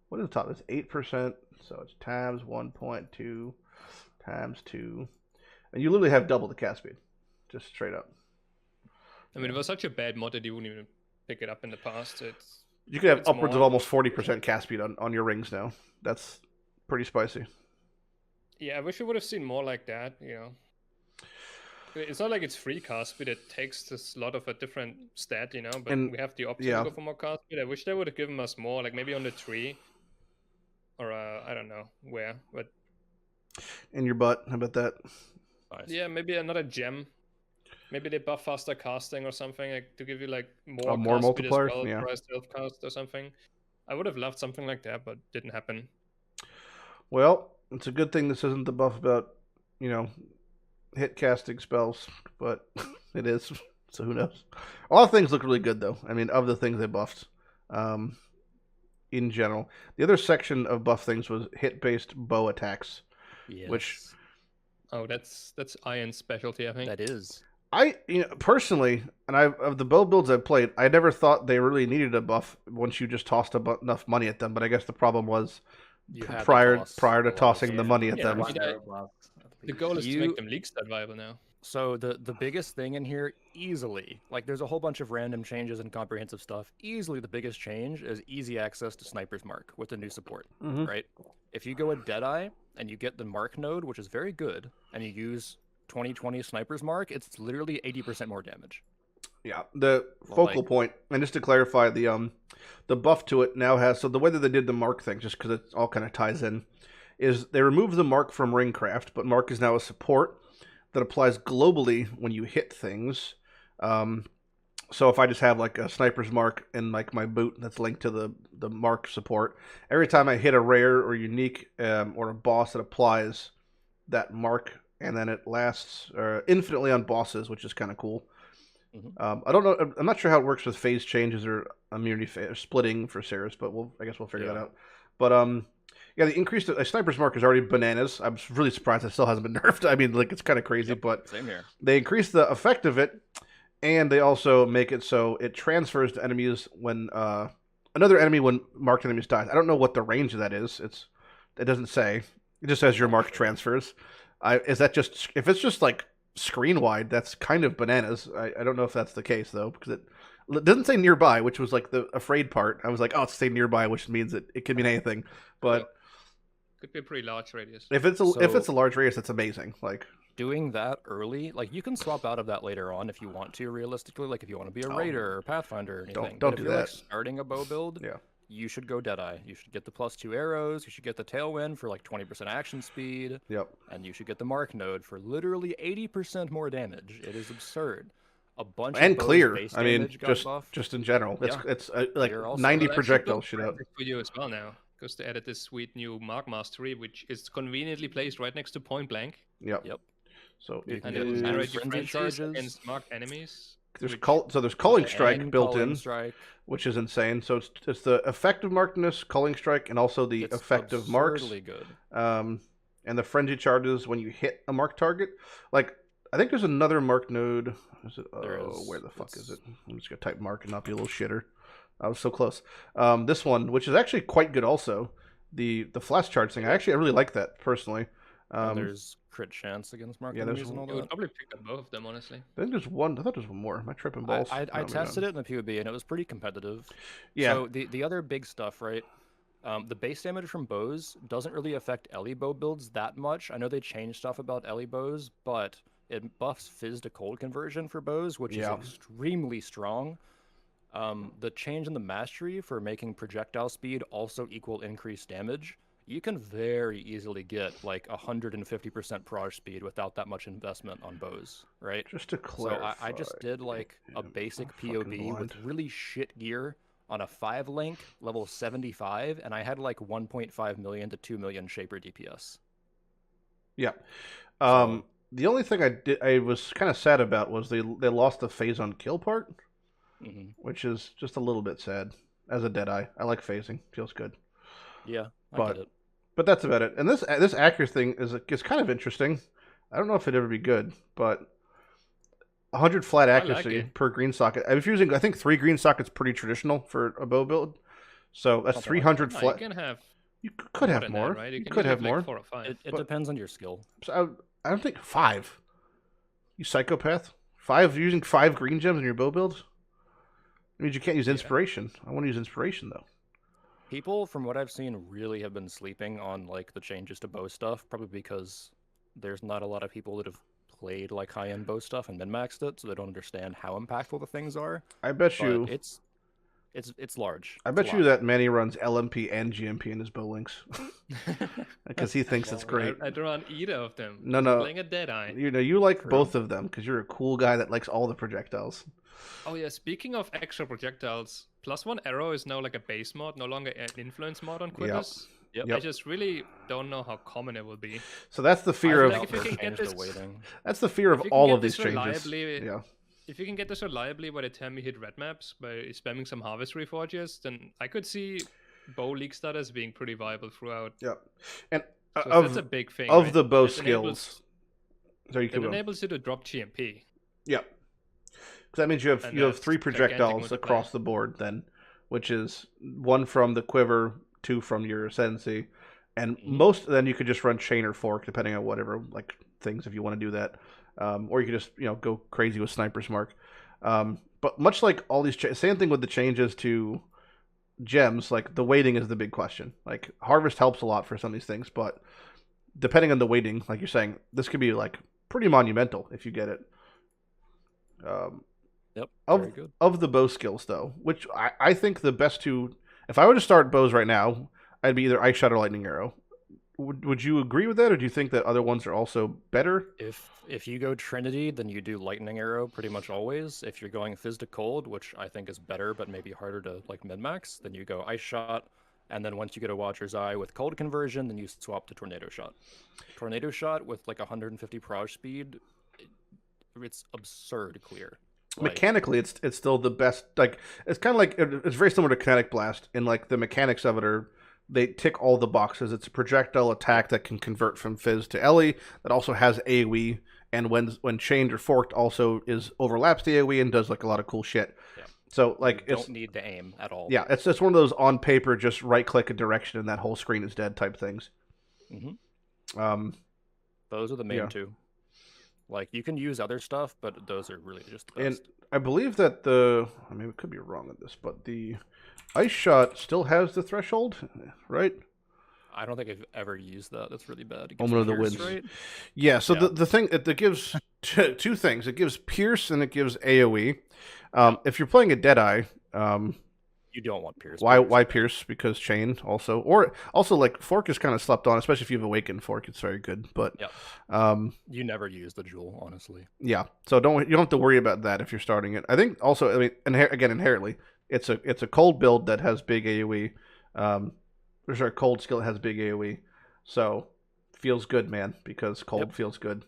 what is the top? It's 8%. So it's times 1.2 times 2, and you literally have double the cast speed, just straight up. I mean, it was such a bad mod that you wouldn't even pick it up in the past. You could have It's upwards of more- almost 40% cast speed on your rings now. That's pretty spicy. Yeah, I wish we would have seen more like that, you know. It's not like it's free cast speed. It takes the slot of a different stat, you know, but And- we have the option yeah. to go for more cast speed. I wish they would have given us more, like maybe on the tree. Or, I don't know where. But In your butt. How about that? Nice. yeah, maybe another gem. Maybe they buff faster casting or something, like to give you like more, more cast speed as multipliers? well Yeah. for a stealth cast or something. I would have loved something like that, but didn't happen. Well, it's a good thing this isn't the buff about, hit casting spells, but it is. So who knows? All things look really good, though. I mean, of the things they buffed, in general. The other section of buff things was hit-based bow attacks. Yes. Which- Oh, that's Iron's specialty, I think. that is. Personally, and of the bow builds I've played, I never thought they really needed a buff once you just tossed enough money at them. But I guess the problem was You had to prior toss to a lot of tossing the stuff. money at Yeah, them. right. The goal is to make them league stat viable now. So the biggest thing in here, easily, like there's a whole bunch of random changes and comprehensive stuff. Easily the biggest change is easy access to Sniper's Mark with the new support, Mhm. right? If you go with Deadeye and you get the Mark node, which is very good, and you use 2020 Sniper's Mark, it's literally 80% more damage. Yeah, the Well, focal point, and just to clarify, the buff to it now has, so the way that they did the mark thing, just because it all kind of ties in, is they removed the mark from Ringcraft, but mark is now a support that applies globally when you hit things. So if I just have like a sniper's mark in like my boot that's linked to the mark support, every time I hit a rare or unique or a boss, it applies that mark, and then it lasts infinitely on bosses, which is kind of cool. Mhm. I don't know. I'm not sure how it works with phase changes or immunity or splitting for Ceres, but I guess we'll figure that Yeah. out. But yeah, the increased sniper's mark is already bananas. I'm really surprised it still hasn't been nerfed. I mean, like it's kind of crazy, Yep, but same here. they increase the effect of it, and they also make it so it transfers to enemies when another enemy when marked enemies dies. I don't know what the range of that is. It doesn't say. It just says your mark transfers. Is that just if it's just like screen wide? That's kind of bananas. I don't know if that's the case though, because it doesn't say nearby, which was like the afraid part. I was like, oh, it's say nearby, which means it could mean anything. But Could be a pretty large radius. if it's a large radius, that's amazing. Like Doing that early, like you can swap out of that later on if you want to. Realistically, like if you want to be a raider or pathfinder or anything. Don't But if do you're like that. starting a bow build, Yeah. you should go Deadeye. You should get the +2 arrows. You should get the Tailwind for like 20% action speed. Yep. And you should get the Mark node for literally 80% more damage. It is absurd. A bunch And of bows clear. base I mean, damage got buffed. just in general, Yeah. it's like Clear also. 90 Well, actually, projectile that's shit out. perfect for you as well now, because they added this sweet new Mark Mastery, which is conveniently placed right next to Point Blank, Yep. Yep. So You it can and it will is- generate your frenzy frenzies charges. against marked enemies. there's which- there's culling strike And built Culling in, Strike. which is insane. So it's the effective markedness, culling strike, and also the It's effective marks. absurdly good. And the frenzy charges when you hit a mark target. Like I think there's another mark node. Is it? There Oh, is. where the fuck is It's- it? I'm just gonna type mark and not be a little shitter. I was so close. This one, which is actually quite good, also the flash charge thing. I really like that personally. And there's crit chance against marked yeah, there's enemies and all I would that. probably pick up both of them, honestly. I think there's one. I thought there's one more. Am I tripping balls? I No, maybe tested not. it in the POB and it was pretty competitive. Yeah. So the other big stuff, right? The base damage from bows doesn't really affect Ellie bow builds that much. I know they changed stuff about Ellie bows, but it buffs fizz to cold conversion for bows, which Yeah. is extremely strong. The change in the mastery for making projectile speed also equal increased damage. You can very easily get like 150% proj speed without that much investment on bows, right? Just to So clarify. I just did like a I'm basic fucking POB with blind. really shit gear on a 5 link, level 75, and I had like 1.5 million to 2 million Shaper DPS. Yeah. So- The only thing I was kind of sad about was they lost the phase on kill part, hmm which is just a little bit sad. As a Deadeye, I like phasing. Feels good. Yeah, I But- get it. But that's about it. And this accuracy thing is kind of interesting. I don't know if it'd ever be good, but 100 flat I like accuracy it. per green socket. If you're using, I think 3 green sockets pretty traditional for a bow build. So that's Something like 300 No, flat. you can have You could more have than more. that, right? You can could usually have like more. 4 or 5. It But- depends on your skill. So I don't think 5. You psychopath. 5 using 5 green gems in your bow build. It means you can't use Yeah. inspiration. I want to use inspiration though. People, from what I've seen, really have been sleeping on like the changes to bow stuff, probably because there's not a lot of people that have played like high-end bow stuff and min-maxed it, so they don't understand how impactful the things are. I bet But you. it's large. I It's bet a you lot. that Manny runs LMP and GMP in his bow links because he thinks it's great. I don't run either of them. No, I'm no. playing a Deadeye. You like True. both of them because you're a cool guy that likes all the projectiles. Oh yeah, speaking of extra projectiles, +1 arrow is now like a base mod, no longer an influence mod on quivers. Yep. Yep. I just really don't know how common it will be. So that's the fear feel of like if you can Change get the this- weighting. that's the fear of if you can all get of these this changes. reliably- Yeah, If you can get this reliably by the time you hit red maps by spamming some harvest reforges, then I could see bow league status being pretty viable throughout. yeah. And So of that's a big thing. of right? the bow It enables- skills, there you It can go. enables you to drop GMP. Yeah, because that means you have And you have that's 3 gigantic projectiles multiplier. across the board then, which is 1 from the quiver, 2 from your ascendancy, and Mm-hmm. most then you could just run chain or fork depending on whatever like things if you want to do that, or you could just go crazy with sniper's mark. But much like all these same thing with the changes to gems, like the weighting is the big question. Like harvest helps a lot for some of these things, but depending on the weighting, like you're saying, this could be like pretty monumental if you get it. Yep. Of- Very good. Of the bow skills, though, which I think the best 2, if I were to start bows right now, I'd be either Ice Shot or Lightning Arrow. Would you agree with that, or do you think that other ones are also better? If you go Trinity, then you do Lightning Arrow pretty much always. If you're going Fizz to Cold, which I think is better but maybe harder to like min-max, then you go Ice Shot, and then once you get a Watcher's Eye with Cold conversion, then you swap to Tornado Shot. Tornado Shot with like 150 Proj speed, it's absurd clear. Like, Mechanically, it's still the best. Like it's kind of like it's very similar to Kinetic Blast, and like the mechanics of it are they tick all the boxes. It's a projectile attack that can convert from Fizz to Ellie that also has AoE, and when chained or forked also overlaps the AoE and does like a lot of cool shit. Yeah. So like you it's don't need to aim at all. yeah, it's one of those on paper just right click a direction and that whole screen is dead type things. hmm Those are the main Yeah. 2. Like you can use other stuff, but those are really just the And best. I believe that I mean, we could be wrong on this, but the Ice Shot still has the threshold, right? I don't think I've ever used that. That's really bad. It Omen of the Pierce, Winds. right? Yeah, so Yeah. the thing it gives 2 things. It gives Pierce and it gives AoE. If you're playing a Deadeye, You don't want Pierce. why Pierce? Because chain also, or also like fork is kind of slept on, especially if you have awakened fork. It's very good, but Yep. You never use the jewel, honestly. yeah. So you don't have to worry about that if you're starting it. I think also, I mean, inherently, it's a cold build that has big AoE. There's our cold skill that has big AoE, so feels good, man, because cold Yep. feels good.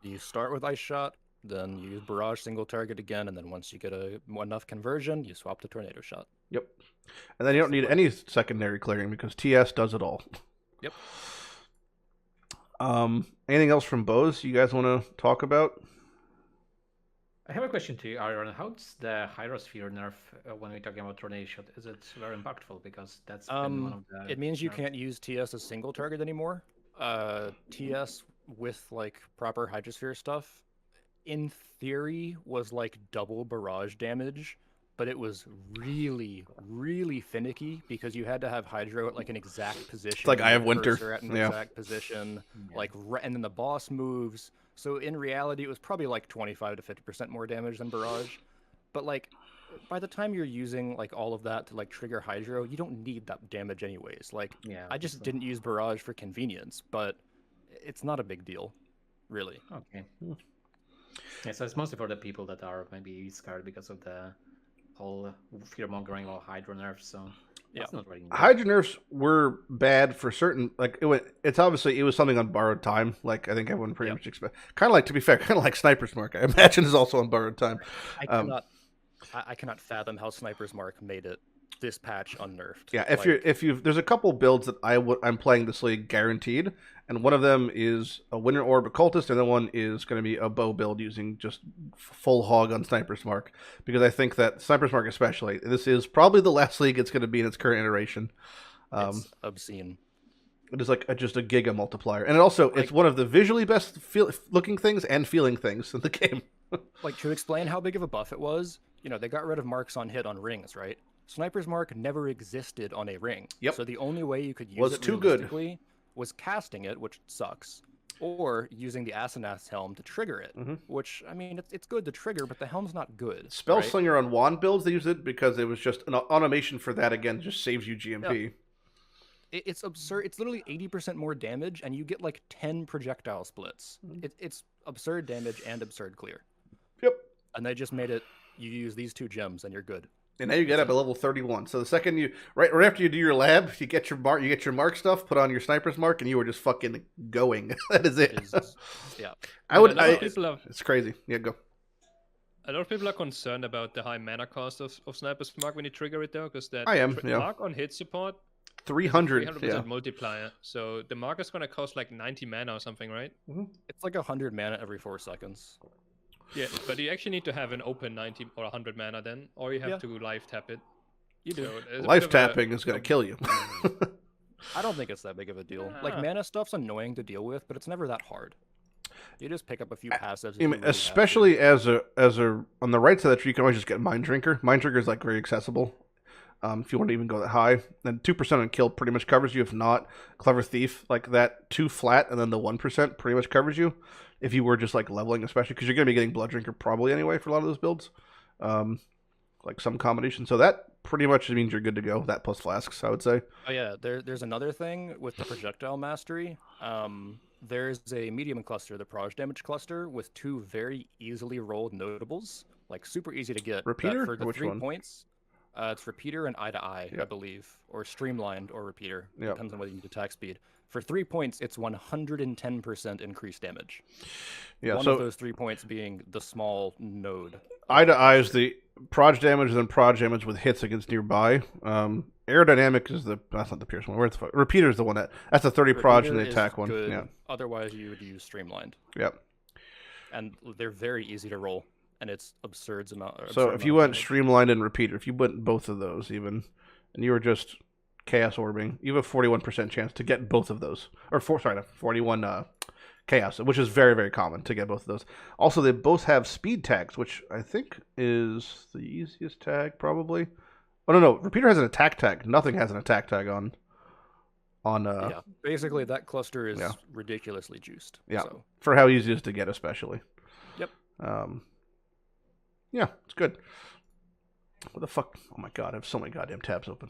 You start with Ice Shot, then you use Barrage single target again, and then once you get enough conversion, you swap to Tornado Shot. Yep. And then you don't need any secondary clearing because TS does it all. Yep. Anything else from bows you guys want to talk about? I have a question to you, Iron. How's the Hydrosphere nerf when we're talking about Tornado Shot? Is it very impactful? Because that's been one of the. It means you nerfs. can't use TS as single target anymore. TS with like proper Hydrosphere stuff, in theory, was like double barrage damage, but it was really, really finicky because you had to have Hydro at like an exact position. like Eye of your Winter. cursor at an Yeah. exact position, Yeah. like and then the boss moves. So in reality, it was probably like 25 to 50% more damage than barrage. But like, by the time you're using like all of that to like trigger Hydro, you don't need that damage anyways. Like, Yeah. I just so- didn't use barrage for convenience, but it's not a big deal, really. Okay. Yeah, so it's mostly for the people that are maybe scared because of the whole fear mongering or Hydro nerfs. So that's not really. Hydra nerfs were bad for certain. Like it was something on borrowed time. Like I think everyone pretty Yep. much expect. Kind of like, to be fair, kind of like Sniper's Mark. I imagine is also on borrowed time. I cannot fathom how Sniper's Mark made it this patch unnerfed. Yeah, there's a couple builds that I'm playing this league guaranteed, and one of them is a Winter Orb Occultist, and the one is going to be a bow build using just full hog on Sniper's Mark, because I think that Sniper's Mark especially, this is probably the last league it's going to be in its current iteration. It's obscene. It is like just a giga multiplier, and it's one of the visually best looking things and feeling things in the game. Like, to explain how big of a buff it was, they got rid of marks on hit on rings, right? Sniper's Mark never existed on a ring. Yep. So the only way you could use it realistically was casting it, which sucks, or using the Asenath's Helm to trigger it, which, I mean, it's good to trigger, but the helm's not good. Spellslinger on wand builds, they use it because it was just an automation for that, again, just saves you GMP. Yeah. It's absurd. It's literally 80% more damage, and you get like 10 projectile splits. It's absurd damage and absurd clear. Yep. And they just made it, you use these 2 gems, and you're good. And now you get up at level 31. So the second you right after you do your lab, you get your mark stuff, put on your Sniper's Mark, and you are just fucking going. That is it. Yeah. It's crazy. Yeah, go. A lot of people are concerned about the high mana cost of Sniper's Mark when you trigger it, though, because that mark on hit support 300% multiplier. So the mark is going to cost like 90 mana or something, right? It's like 100 mana every 4 seconds. Yeah, but you actually need to have an open 90 or 100 mana then, or you have to life tap it. You do. So life tapping is going to kill you. I don't think it's that big of a deal. Like, mana stuff's annoying to deal with, but it's never that hard. You just pick up a few passives. Especially as a on the right side of the tree, you can always just get Mind Drinker. Mind Drinker is like very accessible. If you want to even go that high, then 2% on kill pretty much covers you. If not, Clever Thief, like that 2 flat and then the 1% pretty much covers you. If you were just like leveling, especially because you're going to be getting Blood Drinker probably anyway for a lot of those builds, like some combination. So that pretty much means you're good to go. That plus flasks, I would say. Oh yeah, there's another thing with the projectile mastery. There's a medium cluster, the Proj damage cluster, with 2 very easily rolled notables, like super easy to get. Repeater? For the Which 3 one? Points. It's Repeater and Eye to Eye, I believe, or Streamlined or Repeater. Depends on whether you need attack speed. For 3 points, it's 110% increased damage. Yeah, One of those 3 points being the small node. Eye to Eye is the Proj damage, and then Proj damage with hits against nearby. Aerodynamic is that's not the Pierce one. Where's the fuck? Repeater is the one that's the 30 Proj and the attack one. Good. Yeah. Otherwise, you would use Streamlined. Yep. And they're very easy to roll, and it's absurd amount. So if you went Streamlined and Repeater, if you went both of those even, and you were just Chaos Orbing, you have a 41% chance to get both of those. 41 Chaos, which is very, very common to get both of those. Also, they both have speed tags, which I think is the easiest tag, probably. Oh, no. Repeater has an attack tag. Nothing has an attack tag on. Yeah, basically that cluster is ridiculously juiced. Yeah, so. For how easy it is to get, especially. Yep. Yeah, it's good. What the fuck? Oh my god, I have so many goddamn tabs open.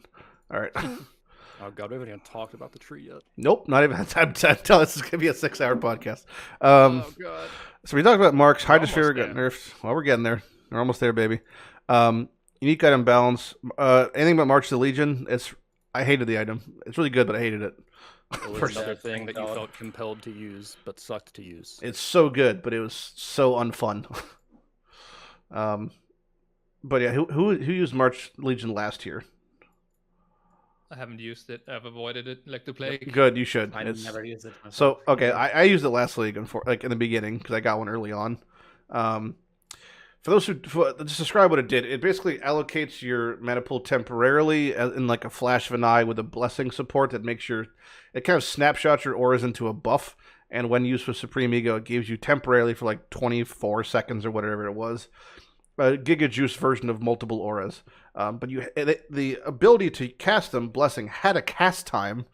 All right. Oh god, we haven't even talked about the tree yet. Nope, not even had time to tell this is going to be a 6-hour podcast. Oh god. So we talked about Marks. Hydrosphere got nerfed. Well, we're getting there. We're almost there, baby. Unique item balance. Anything but March to Legion. I hated the item. It's really good, but I hated it. It was another thing that you felt compelled to use, but sucked to use. It's so good, but it was so unfun. But yeah, who used March Legion last year? I haven't used it. I've avoided it like the plague. Good, you should. I never used it myself. So okay, I used it last league, like in the beginning, because I got one early on. For those who just describe what it did, it basically allocates your mana pool temporarily in like a flash of an eye with a blessing support that makes it kind of snapshots your auras into a buff, and when used with Supreme Ego, it gives you temporarily for like 24 seconds or whatever it was, a Giga Juice version of multiple auras. But the ability to cast them, Blessing, had a cast time,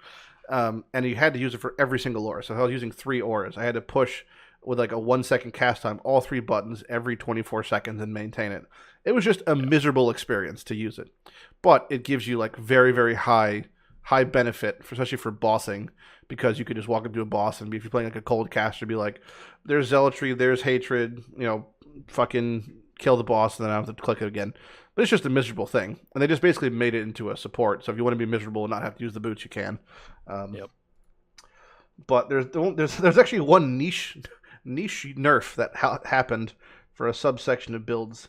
and you had to use it for every single aura. So if I was using 3 auras, I had to push with like a 1-second cast time, all 3 buttons every 24 seconds and maintain it. It was just a miserable experience to use it. But it gives you like very, very high benefit, especially for bossing, because you could just walk up to a boss and if you're playing like a cold caster, be like, there's Zealotry, there's Hatred, fucking kill the boss, and then I have to click it again. But it's just a miserable thing. And they just basically made it into a support. So if you want to be miserable and not have to use the boots, you can. Yep. But there's actually one niche nerf that happened for a subsection of builds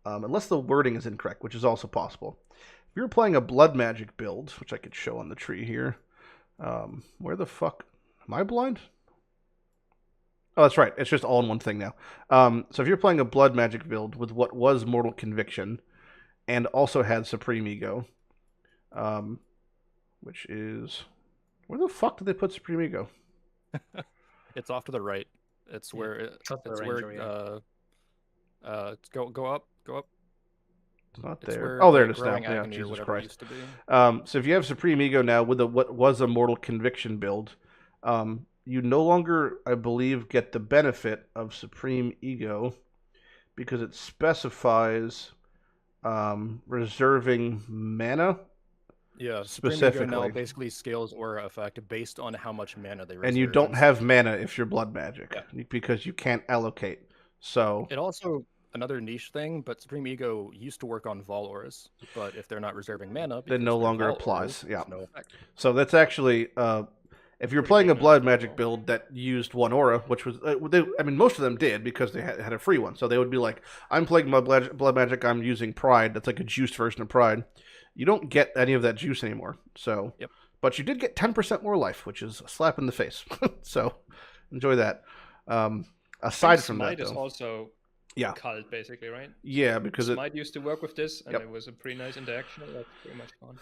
unless the wording is incorrect, which is also possible. If you're playing a blood magic build, which I could show on the tree here, where the fuck am I blind? Oh, that's right. It's just all in one thing now. So if you're playing a blood magic build with what was Mortal Conviction, and also had Supreme Ego, which is... Where the fuck did they put Supreme Ego? It's off to the right. It's where it's where go up. It's not It's there. where Oh, there the it is now. growing Yeah, agony or Jesus whatever it Christ. used to be. So if you have Supreme Ego now with what was a Mortal Conviction build, you no longer, I believe, get the benefit of Supreme Ego because it specifies reserving mana. Yeah, specifically. Supreme Ego now basically scales aura effect based on how much mana they reserve. And you don't have mana if you're blood magic because you can't allocate. So it also another niche thing, but Supreme Ego used to work on Vol auras, but if they're not reserving mana, it no they're longer Vol applies. auras, Yeah. no effect. So that's actually if you're playing a blood magic build that used one aura, which was most of them did because they had a free one. So they would be like, I'm playing my blood magic. I'm using Pride. That's like a juiced version of Pride. You don't get any of that juice anymore. So, but you did get 10% more life, which is a slap in the face. So, enjoy that. Aside from that, Smite is also cult, basically, right? Yeah, because Smite used to work with this, and it was a pretty nice interaction. That's pretty much fun.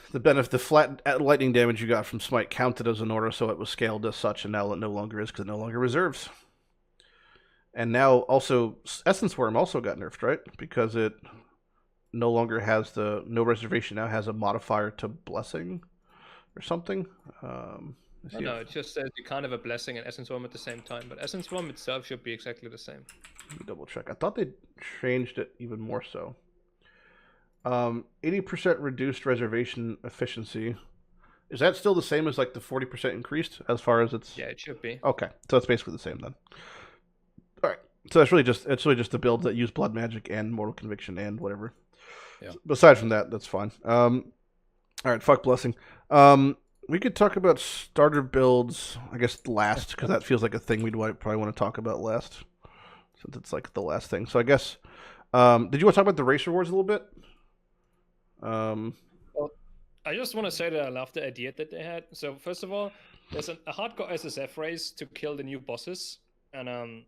The flat lightning damage you got from Smite counted as an aura, so it was scaled as such, and now it no longer is because it no longer reserves. And now also Essence Worm also got nerfed, right? Because it no longer has no reservation. Now has a modifier to Blessing or something. No, it just says you can't have a Blessing and Essence Worm at the same time, but Essence Worm itself should be exactly the same. Let me double check. I thought they changed it even more so. 80% reduced reservation efficiency. Is that still the same as like the 40% increased as far as it's? Yeah, it should be. Okay, so it's basically the same then. All right, so it's really just the builds that use blood magic and Mortal Conviction and whatever. Yeah. Aside from that, that's fine. All right, fuck Blessing. We could talk about starter builds, I guess, last, because that feels like a thing we'd probably want to talk about last, since it's like the last thing. So I guess, did you want to talk about the race rewards a little bit? Well, I just want to say that I love the idea that they had. So first of all, there's a hardcore SSF race to kill the new bosses, and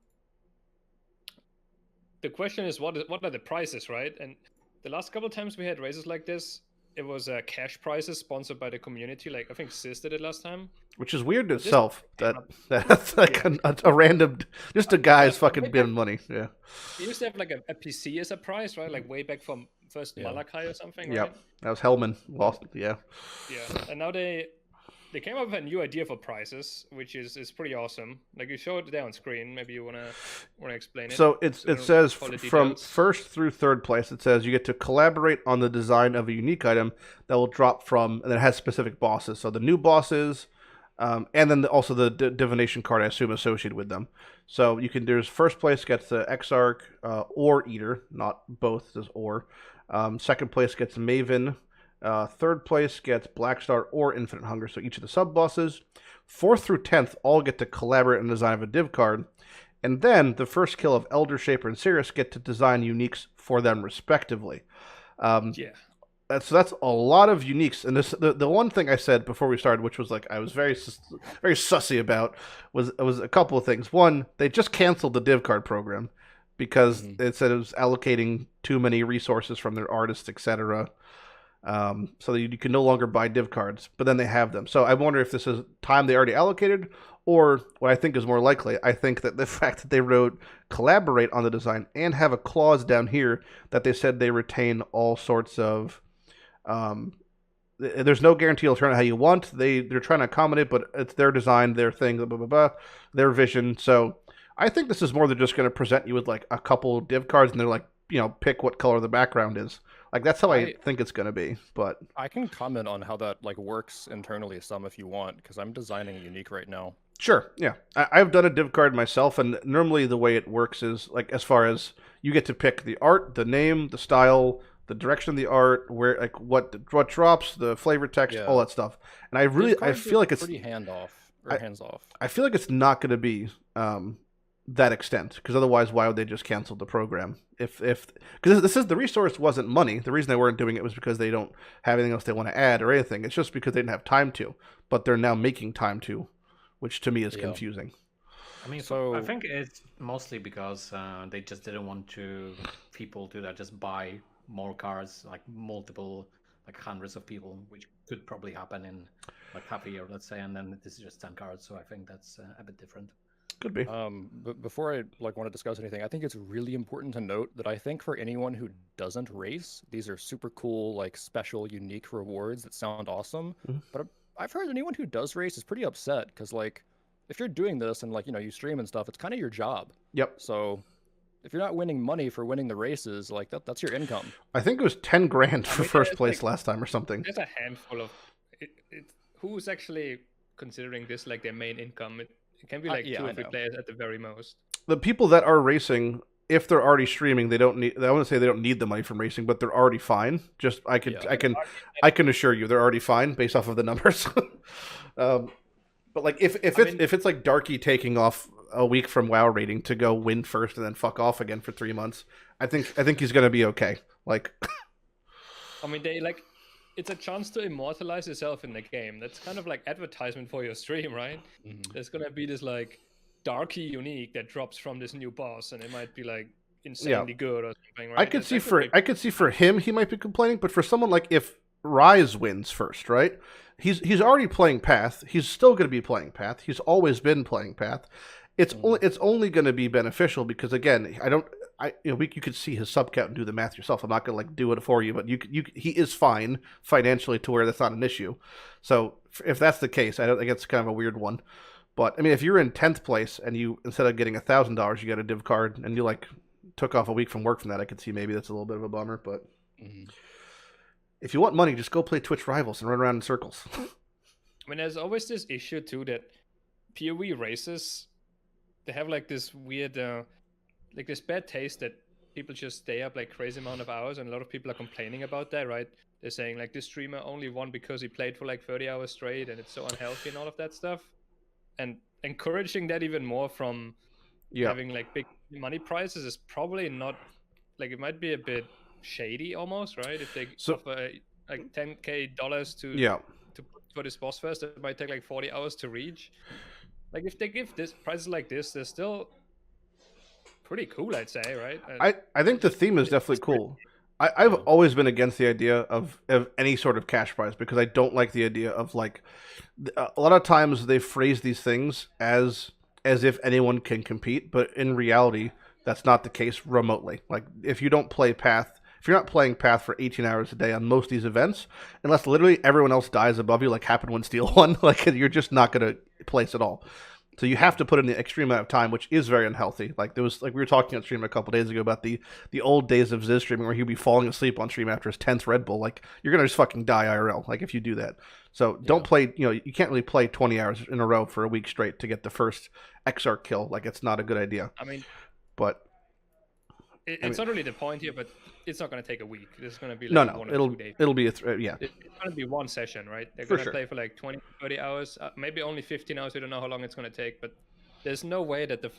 the question is what are the prices, right? And the last couple of times we had races like this, it was cash prizes sponsored by the community. Like I think Sis did it last time. Which is weird in itself. That's like a random, just a guy's fucking bidding money. Yeah. They used to have like a PC as a prize, right? Like way back from first Malachi or something. Yeah, right? That was Hellman. Lost. Yeah. Yeah, and now they came up with a new idea for prizes, which is pretty awesome. Like you showed it there on screen. Maybe you wanna explain it. So it says from first through third place, it says you get to collaborate on the design of a unique item that will drop from, and it has specific bosses. So the new bosses, and then also the divination card, I assume, associated with them. So there's first place gets the Exarch or Eater, not both, there's or. Second place gets Maven. Third place gets Black Star or Infinite Hunger, so each of the sub-bosses. 4th through 10th all get to collaborate on the design of a div card. And then the first kill of Elder Shaper and Sirius get to design uniques for them respectively. So that's a lot of uniques. And the one thing I said before we started, which was like I was very sussy about, was a couple of things. One, they just canceled the div card program because it said it was allocating too many resources from their artists, etc. So that you can no longer buy div cards, but then they have them. So I wonder if this is time they already allocated, or what I think is more likely. I think that the fact that they wrote collaborate on the design and have a clause down here that they said they retain all sorts of, there's no guarantee it'll turn out how you want. They're trying to accommodate, but it's their design, their thing, blah, blah, blah, their vision. So I think this is more than just going to present you with like a couple div cards and they're like, pick what color the background is. Like that's how I think it's going to be. But I can comment on how that like works internally some if you want, because I'm designing a unique right now. Sure, yeah. I've done a div card myself, and normally the way it works is like as far as you get to pick the art, the name, the style, the direction of the art, where like what drops, the flavor text, all that stuff. And I feel like it's pretty hands off. I feel like it's not going to be that extent, because otherwise, why would they just cancel the program? If because this is the resource wasn't money. The reason they weren't doing it was because they don't have anything else they want to add or anything. It's just because they didn't have time to, but they're now making time to, which to me is confusing. I mean, so I think it's mostly because they just didn't want people to just buy more cards, like multiple, like hundreds of people, which could probably happen in like half a year, let's say, and then this is just 10 cards. So I think that's a bit different. Could be. But before I want to discuss anything, I think it's really important to note that I think for anyone who doesn't race, these are super cool, like special, unique rewards that sound awesome. Mm-hmm. But I've heard anyone who does race is pretty upset because like if you're doing this and like you stream and stuff, it's kind of your job. Yep. So if you're not winning money for winning the races, like that's your income. I think it was 10 grand for first place last time or something. There's a handful of who's actually considering this like their main income. It can be like 2 or 3 players at the very most. The people that are racing, if they're already streaming, they don't need. I wouldn't say they don't need the money from racing, but they're already fine. Just I can assure you they're already fine based off of the numbers. But like if it's like Darky taking off a week from WoW rating to go win first and then fuck off again for 3 months, I think he's gonna be okay. Like, I mean, it's a chance to immortalize yourself in the game. That's kind of like advertisement for your stream, right? Mm-hmm. There's gonna be this like Darky unique that drops from this new boss, and it might be like insanely good or something, right? I could see for him he might be complaining, but for someone like if Rise wins first, right? He's already playing Path. He's still going to be playing Path. He's always been playing Path. It's only going to be beneficial because again, you could see his sub count and do the math yourself. I'm not going to like do it for you, but he is fine financially to where that's not an issue. So if that's the case, I don't think it's kind of a weird one. But I mean, if you're in 10th place and you instead of getting $1,000, you get a div card and you like took off a week from work from that, I could see maybe that's a little bit of a bummer. But if you want money, just go play Twitch Rivals and run around in circles. I mean, there's always this issue too that PoE races, they have like this weird, like this bad taste that people just stay up like crazy amount of hours, and a lot of people are complaining about that, right? They're saying like this streamer only won because he played for like 30 hours straight, and it's so unhealthy and all of that stuff. And encouraging that even more from having like big money prizes is probably not like, it might be a bit shady almost, right? If they offer like $10K to for this boss first, it might take like 40 hours to reach. Like if they give this prices like this, they're still pretty cool, I'd say, right? And I think the theme is definitely cool. I've always been against the idea of any sort of cash prize because I don't like the idea of like a lot of times they phrase these things as if anyone can compete, but in reality that's not the case remotely. Like if you don't play Path, if you're not playing Path for 18 hours a day on most of these events, unless literally everyone else dies above you, like happened when Steel won, like you're just not going to place at all. So you have to put in the extreme amount of time, which is very unhealthy. Like there was, like we were talking on stream a couple days ago about the old days of Ziz streaming where he'd be falling asleep on stream after his 10th Red Bull. Like you're gonna just fucking die IRL. Like if you do that. So don't play. You can't really play 20 hours in a row for a week straight to get the first Exarch kill. Like it's not a good idea. I mean, but it's not really the point here. But it's not going to take a week. It's going to be like 1 or 2 days. It'll be It's going to be one session, right? They're going to play for like 20, 30 hours, maybe only 15 hours. We don't know how long it's going to take, but there's no way that the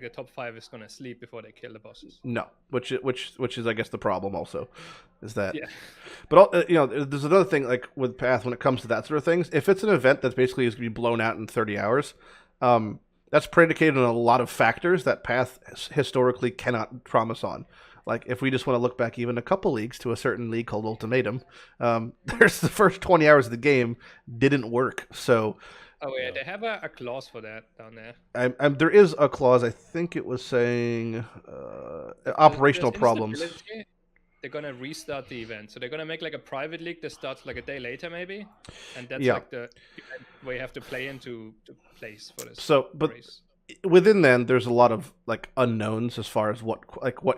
top 5 is going to sleep before they kill the bosses. No, which is I guess the problem also is that. Yeah. But there's another thing like with Path when it comes to that sort of things. If it's an event that basically is going to be blown out in 30 hours, that's predicated on a lot of factors that Path historically cannot promise on. Like, if we just want to look back even a couple leagues to a certain league called Ultimatum, there's the first 20 hours of the game didn't work. So, they have a clause for that down there. There is a clause. I think it was saying operational problems. They're going to restart the event. So they're going to make like a private league that starts like a day later maybe. And that's like the event where you have to play into place for this race. Within then, there's a lot of like unknowns as far as what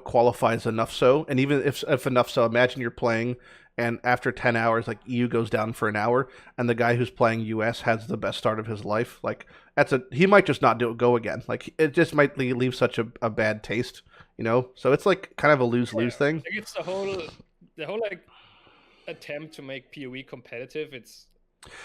qualifies enough so, and even if enough so, imagine you're playing, and after 10 hours, like EU goes down for an hour, and the guy who's playing US has the best start of his life. Like he might just not go again. Like it just might leave such a bad taste, So it's like kind of a lose thing. I think it's the whole like attempt to make PoE competitive.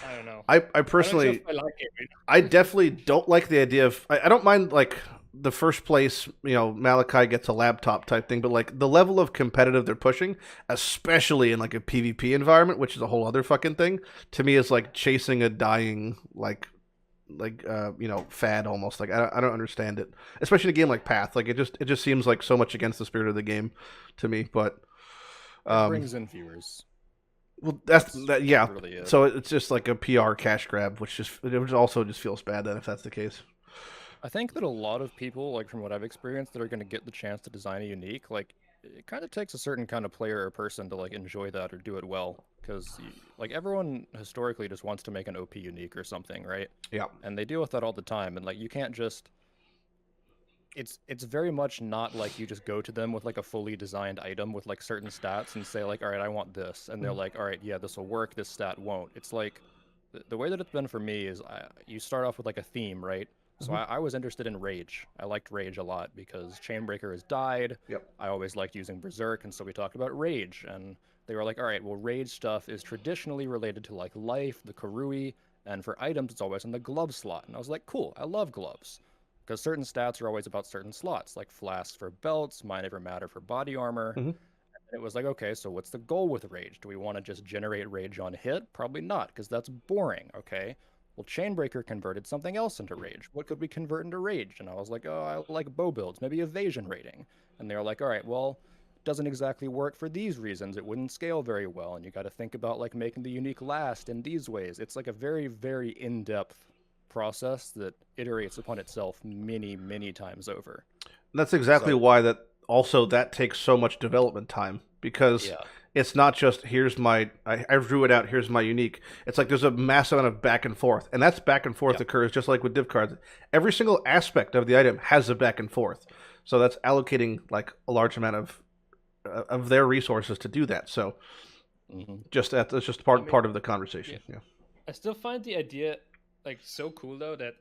I don't know. I personally, I like it. I definitely don't like the idea of. I don't mind like the first place, Malachi gets a laptop type thing, but like the level of competitive they're pushing, especially in like a PvP environment, which is a whole other fucking thing, to me is like chasing a dying fad almost. Like I don't understand it, especially in a game like Path. Like it just seems like so much against the spirit of the game to me. But it brings in viewers. Well, yeah. Really so it's just like a PR cash grab, which also just feels bad then if that's the case. I think that a lot of people, like from what I've experienced, that are going to get the chance to design a unique, like it kind of takes a certain kind of player or person to like enjoy that or do it well, because like everyone historically just wants to make an OP unique or something, right? Yeah. And they deal with that all the time, and like you can't just. It's very much not like you just go to them with like a fully designed item with like certain stats and say like, all right, I want this, and they're like, all right, yeah, this will work, this stat won't. It's like the way that it's been for me is you start off with like a theme, right? So I was interested in Rage. I liked Rage a lot because Chainbreaker has died. Yep. I always liked using Berserk, and so we talked about Rage, and they were like, all right, well, Rage stuff is traditionally related to like life, the Karui, and for items it's always in the glove slot. And I was like, cool, I love gloves. Because certain stats are always about certain slots, like flasks for belts, Mind Over Matter for body armor. And it was like, okay, so what's the goal with Rage? Do we want to just generate Rage on hit? Probably not, because that's boring, okay? Well, Chainbreaker converted something else into Rage. What could we convert into Rage? And I was like, oh, I like bow builds, maybe evasion rating. And they were like, all right, well, doesn't exactly work for these reasons. It wouldn't scale very well, and you got to think about like making the unique last in these ways. It's like a very, very in-depth process that iterates upon itself many times over. And that's exactly why that takes so much development time, because it's not just I drew it out, here's my unique. It's like there's a massive amount of back and forth, and that's back and forth occurs just like with div cards. Every single aspect of the item has a back and forth, so that's allocating like a large amount of their resources to do that. So that's just part of the conversation. Yeah. I still find the idea like so cool though, that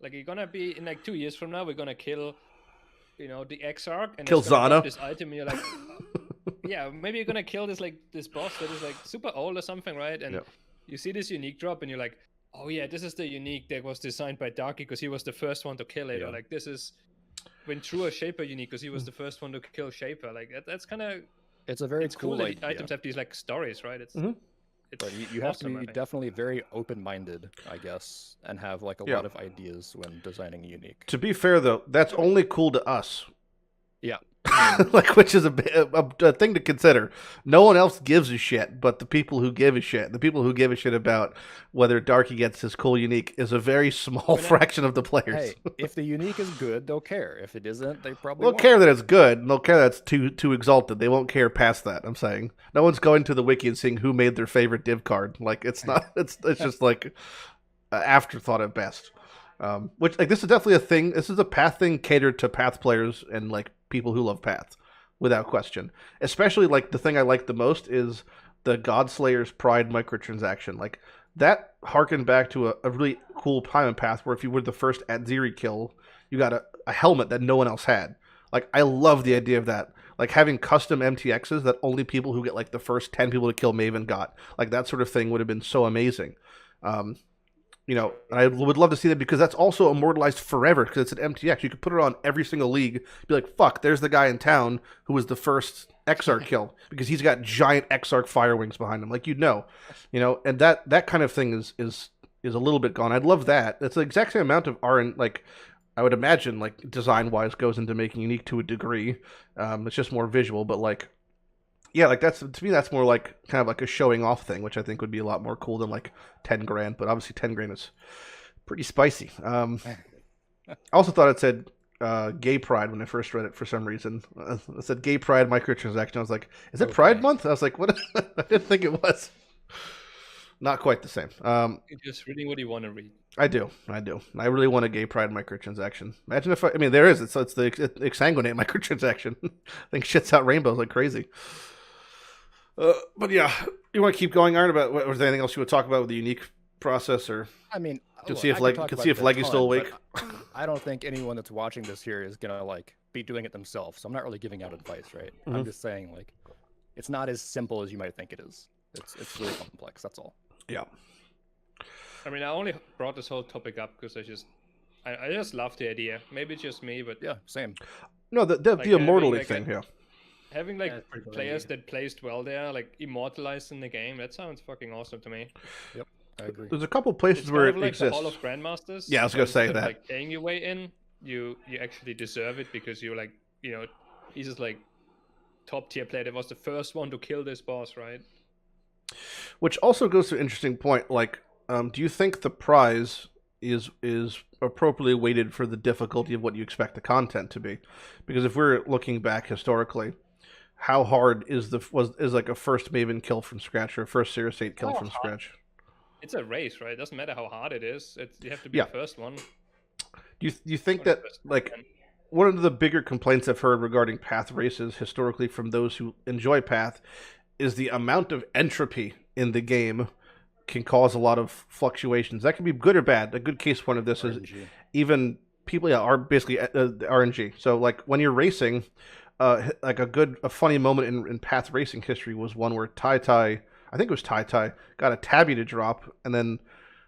like you're gonna be in like 2 years from now, we're gonna kill the Exarch and kill Zana. This item, and you're like yeah, maybe you're gonna kill this boss that is like super old or something, right? And you see this unique drop and you're like, oh yeah, this is the unique that was designed by Darky because he was the first one to kill it. Or like this is went through a Shaper unique because he was the first one to kill Shaper. Like that's kind of it's cool that the items have these like stories, right? It's but you have to be definitely very open-minded, I guess, and have like a lot of ideas when designing a unique. To be fair, though, that's only cool to us. Yeah. Like, which is a thing to consider. No one else gives a shit but the people who give a shit. The people who give a shit about whether Darky gets his cool unique is a very small fraction of the players. Hey, if the unique is good, they'll care. If it isn't, they probably won't won't care that it's good. And they'll care that it's too exalted. They won't care past that. I'm saying no one's going to the wiki and seeing who made their favorite div card. Like it's not. It's just like an afterthought at best. Which like this is definitely a thing. This is a Path thing catered to Path players and like people who love Path, without question. Especially like the thing I like the most is the Godslayer's Pride microtransaction. Like that harkened back to a really cool time in Path where if you were the first Adziri kill, you got a helmet that no one else had. Like I love the idea of that. Like having custom MTXs that only people who get like the first 10 people to kill Maven got. Like that sort of thing would have been so amazing. I would love to see that because that's also immortalized forever because it's an MTX. You could put it on every single league, be like, fuck, there's the guy in town who was the first Exarch kill because he's got giant Exarch fire wings behind him. Like, and that kind of thing is a little bit gone. I'd love that. That's the exact same amount of RN, like, I would imagine, like, design-wise goes into making unique to a degree. It's just more visual, but, like, yeah, like that's to me that's more like kind of like a showing off thing, which I think would be a lot more cool than like 10 grand. But obviously 10 grand is pretty spicy. I also thought it said gay pride when I first read it for some reason. It said gay pride microtransaction. I was like, is it Pride Month? I was like, what? I didn't think it was. Not quite the same. You're just reading what you want to read. I do. I really want a gay pride microtransaction. Imagine if there is. It's the exsanguinate microtransaction. I think shits out rainbows like crazy. But yeah, you want to keep going, Iron? About was there anything else you would talk about with the unique process, or see if Legi's still awake? I don't think anyone that's watching this here is gonna like be doing it themselves. So I'm not really giving out advice, right? I'm just saying like it's not as simple as you might think it is. It's really complex. That's all. Yeah. I mean, I only brought this whole topic up because I just love the idea. Maybe it's just me, but Yeah, same. No, the Like, immortality like, thing, yeah. having Yeah, like it's pretty cool players idea. that placed well there, like immortalized in the game, that sounds fucking awesome to me. Yep, I agree. There's a couple places It's where kind of it like the exists. Hall of Grandmasters. Yeah, I was but gonna say instead of, that. like paying your way in, you actually deserve it because you're like, he's just like top tier player that was the first one to kill this boss, right? Which also goes to an interesting point. Like, do you think the prize is appropriately weighted for the difficulty of what you expect the content to be? Because if we're looking back historically, how hard is like a first Maven kill from scratch or a first Cirrus 8 kill from scratch? It's a race, right? It doesn't matter how hard it is. You have to be Yeah. the first one. Do you think Or that, the first like, man. one of the bigger complaints I've heard regarding path races historically from those who enjoy path is the amount of entropy in the game can cause a lot of fluctuations. That can be good or bad. A good case point of this is RNG. even people are basically RNG. So like when you're racing, like a funny moment in path racing history was one where Tai, I think it was Tai, got a tabby to drop and then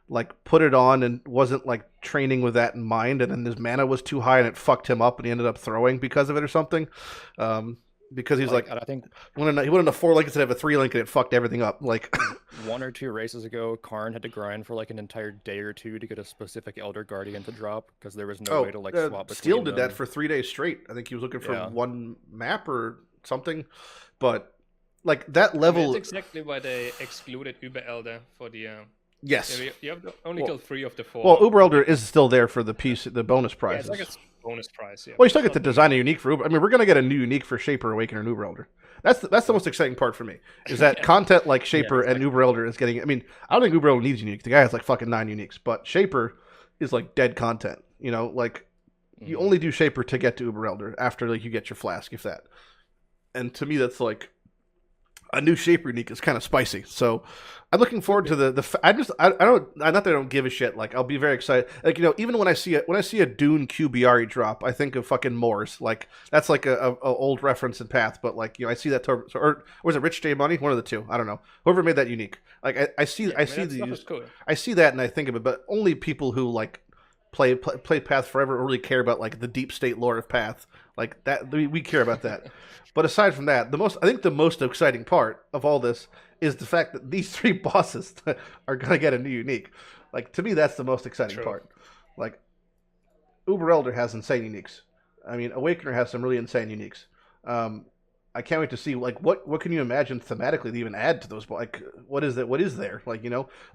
like put it on and wasn't like training with that in mind, and then his mana was too high and it fucked him up and he ended up throwing because of it or something. Because he's like I think he went in a 4-link instead of a 3-link and it fucked everything up. Like 1 or 2 races ago, Karn had to grind for like an entire day or 2 to get a specific Elder Guardian to drop because there was no way to like swap between Steel did them. that for 3 days straight. I think he was looking for Yeah. one map or something, but like that That's level. exactly why they excluded Uber Elder for the. Yes. You have to only kill 3 of the 4. Well, Uber Elder is still there for the bonus yeah, prizes. it's like a bonus prize. Yeah. Well, you still get to design a unique for Uber. I mean, we're gonna get a new unique for Shaper, Awakener, and Uber Elder. That's the most exciting part for me. Is that content like Shaper and Uber Elder is getting. I mean, I don't think Uber Elder needs unique. The guy has like fucking 9 uniques, but Shaper is like dead content. You know, like you only do Shaper to get to Uber Elder after like you get your flask, if that. And to me, that's like a new Shaper unique is kind of spicy. So I'm looking forward to I don't not that I don't give a shit. Like I'll be very excited. Like even when I see a Dune QBRE drop, I think of fucking Moors. Like that's like a old reference in Path. But like I see that or was it Rich J Money? One of the two. I don't know. Whoever made that unique. Like I see these. Cool. I see that and I think of it. But only people who like play Path forever or really care about like the deep state lore of Path. Like that we care about that. But aside from that, I think the most exciting part of all this is the fact that these 3 bosses are gonna get a new unique. Like to me, that's the most exciting part. Like Uber Elder has insane uniques. I mean, Awakener has some really insane uniques. I can't wait to see like what can you imagine thematically to even add to those. Like what is that? What is there? Like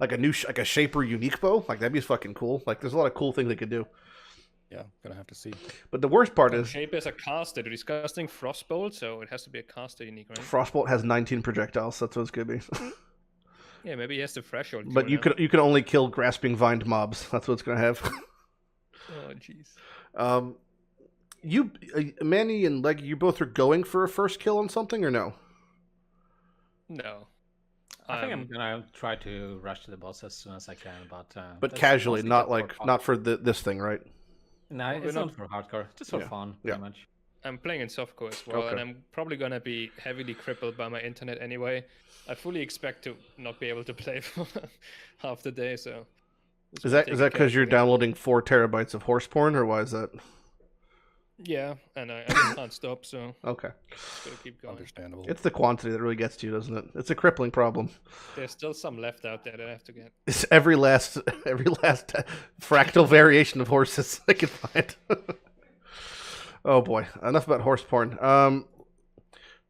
like a new like a Shaper unique bow. Like that'd be fucking cool. Like there's a lot of cool things they could do. Yeah, gonna have to see. But the worst part is Shape is a caster, disgusting Frostbolt, so it has to be a caster unique, right? Frostbolt has 19 projectiles. That's what it's gonna be. Yeah, maybe he has the threshold. But you can only kill grasping vined mobs. That's what it's gonna have. Oh jeez. You, Manni and Legi, you both are going for a first kill on something or no? No. I think I'm gonna try to rush to the boss as soon as I can, but But casually, not like not for this thing, right? No, it's not for hardcore, just for fun, pretty much. I'm playing in softcore as well, and I'm probably gonna be heavily crippled by my internet anyway. I fully expect to not be able to play for half the day, so. Is that because you're downloading 4 terabytes of horse porn, or why is that? Yeah, and I can't stop, so. Okay. Just gotta keep going. Understandable. It's the quantity that really gets to you, doesn't it? It's a crippling problem. There's still some left out there that I have to get. It's every last fractal variation of horses I can find. Oh boy, enough about horse porn. Do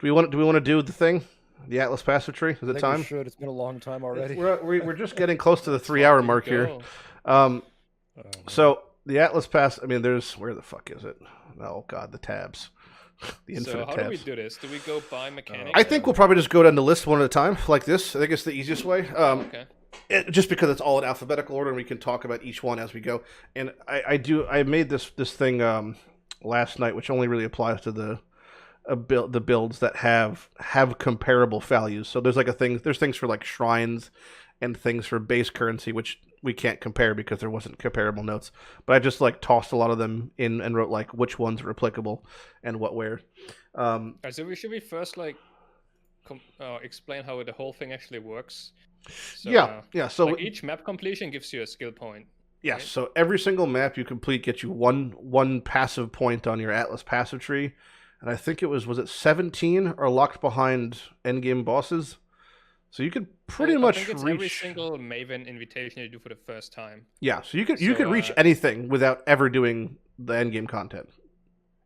we want to do the thing, the Atlas Passivary? Is it time? We should. It's been a long time already. We're just getting close to the 3-hour mark here. So the Atlas Pass. I mean, where the fuck is it? Oh god, the tabs. The infinite so how tabs. do we do this? Do we go by mechanics? I think we'll probably just go down the list one at a time, like this. I think it's the easiest way. Okay. Just because it's all in alphabetical order, and we can talk about each one as we go. And I made this thing last night, which only really applies to the builds that have comparable values. So there's there's things for like shrines and things for base currency, which we can't compare because there wasn't comparable notes. But I just like tossed a lot of them in and wrote like which ones are applicable and what where. So should we first like explain how the whole thing actually works? So, yeah. So like each map completion gives you a skill point. Yes, right? so every single map you complete gets you one passive point on your Atlas passive tree, and I think was it 17 are locked behind endgame bosses, so you could pretty I much think it's reach. every single Maven invitation you do for the first time. Yeah, so you could reach So, anything without ever doing the endgame content.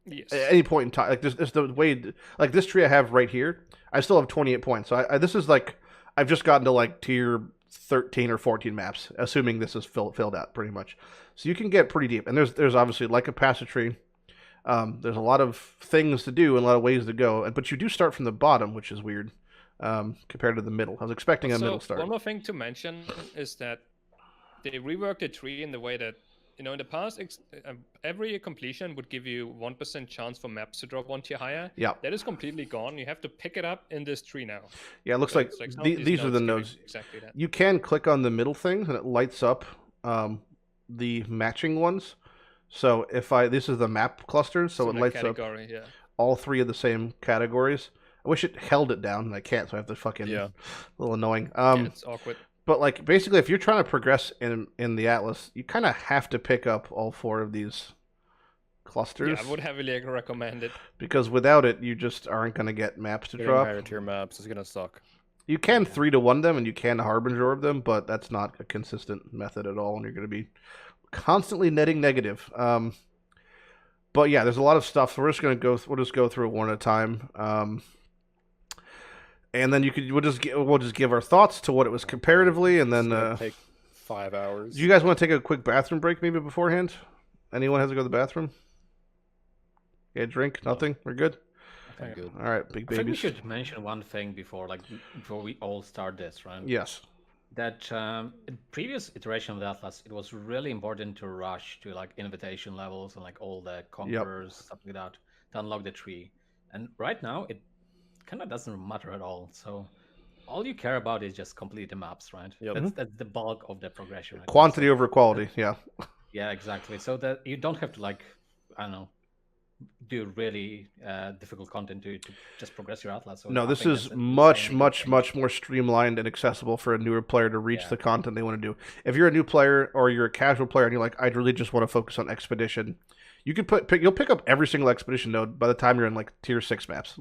Yes. At any point in time, like this the way, like this tree I have right here, I still have 28 points. So this is like I've just gotten to like tier 13 or 14 maps, assuming this is filled out pretty much. So you can get pretty deep, and there's obviously like a passage tree. There's a lot of things to do and a lot of ways to go, but you do start from the bottom, which is weird compared to the middle. I was expecting a middle start. One more thing to mention is that they reworked the tree in the way that, in the past, every completion would give you 1% chance for maps to drop 1 tier higher. Yeah. That is completely gone. You have to pick it up in this tree now. Yeah, it looks So like it's some of these are the nodes. Exactly that. You can click on the middle thing, and it lights up the matching ones. So this is the map clusters, so it Similar lights category, up yeah. all 3 of the same categories. I wish it held it down, and I can't, so I have to fucking a little annoying. Yeah, it's awkward. But like basically, if you're trying to progress in the Atlas, you kind of have to pick up all 4 of these clusters. Yeah, I would heavily recommend it. Because without it, you just aren't going to get maps to Getting drop. higher tier maps is gonna suck. You can 3-to-1 them, and you can Harbinger orb them, but that's not a consistent method at all, and you're going to be constantly netting negative. But yeah, there's a lot of stuff. So we'll just go through it one at a time. And then we'll just give our thoughts to what it was comparatively, and then Take 5 hours. do you guys want to take a quick bathroom break maybe beforehand? Anyone has to go to the bathroom? Yeah, drink, nothing. We're good. I'm good. All right, big I think we babies. should mention one thing before we all start this, right? Yes. That in previous iteration of the Atlas, it was really important to rush to like invitation levels and like all the conquerors, stuff like that, to unlock the tree. And right now, it kind of doesn't matter at all. So all you care about is just complete the maps, right? Yep. That's the bulk of the progression. Right? Quantity over quality. Yeah. Yeah, exactly. So that you don't have to like, I don't know, do really difficult content to just progress your Atlas. So No, I this think is that's an much, insanely much, good much more streamlined and accessible for a newer player to reach Yeah. the content they want to do. If you're a new player or you're a casual player and you're like, I really just want to focus on Expedition, you can you'll pick up every single Expedition node by the time you're in like tier 6 maps.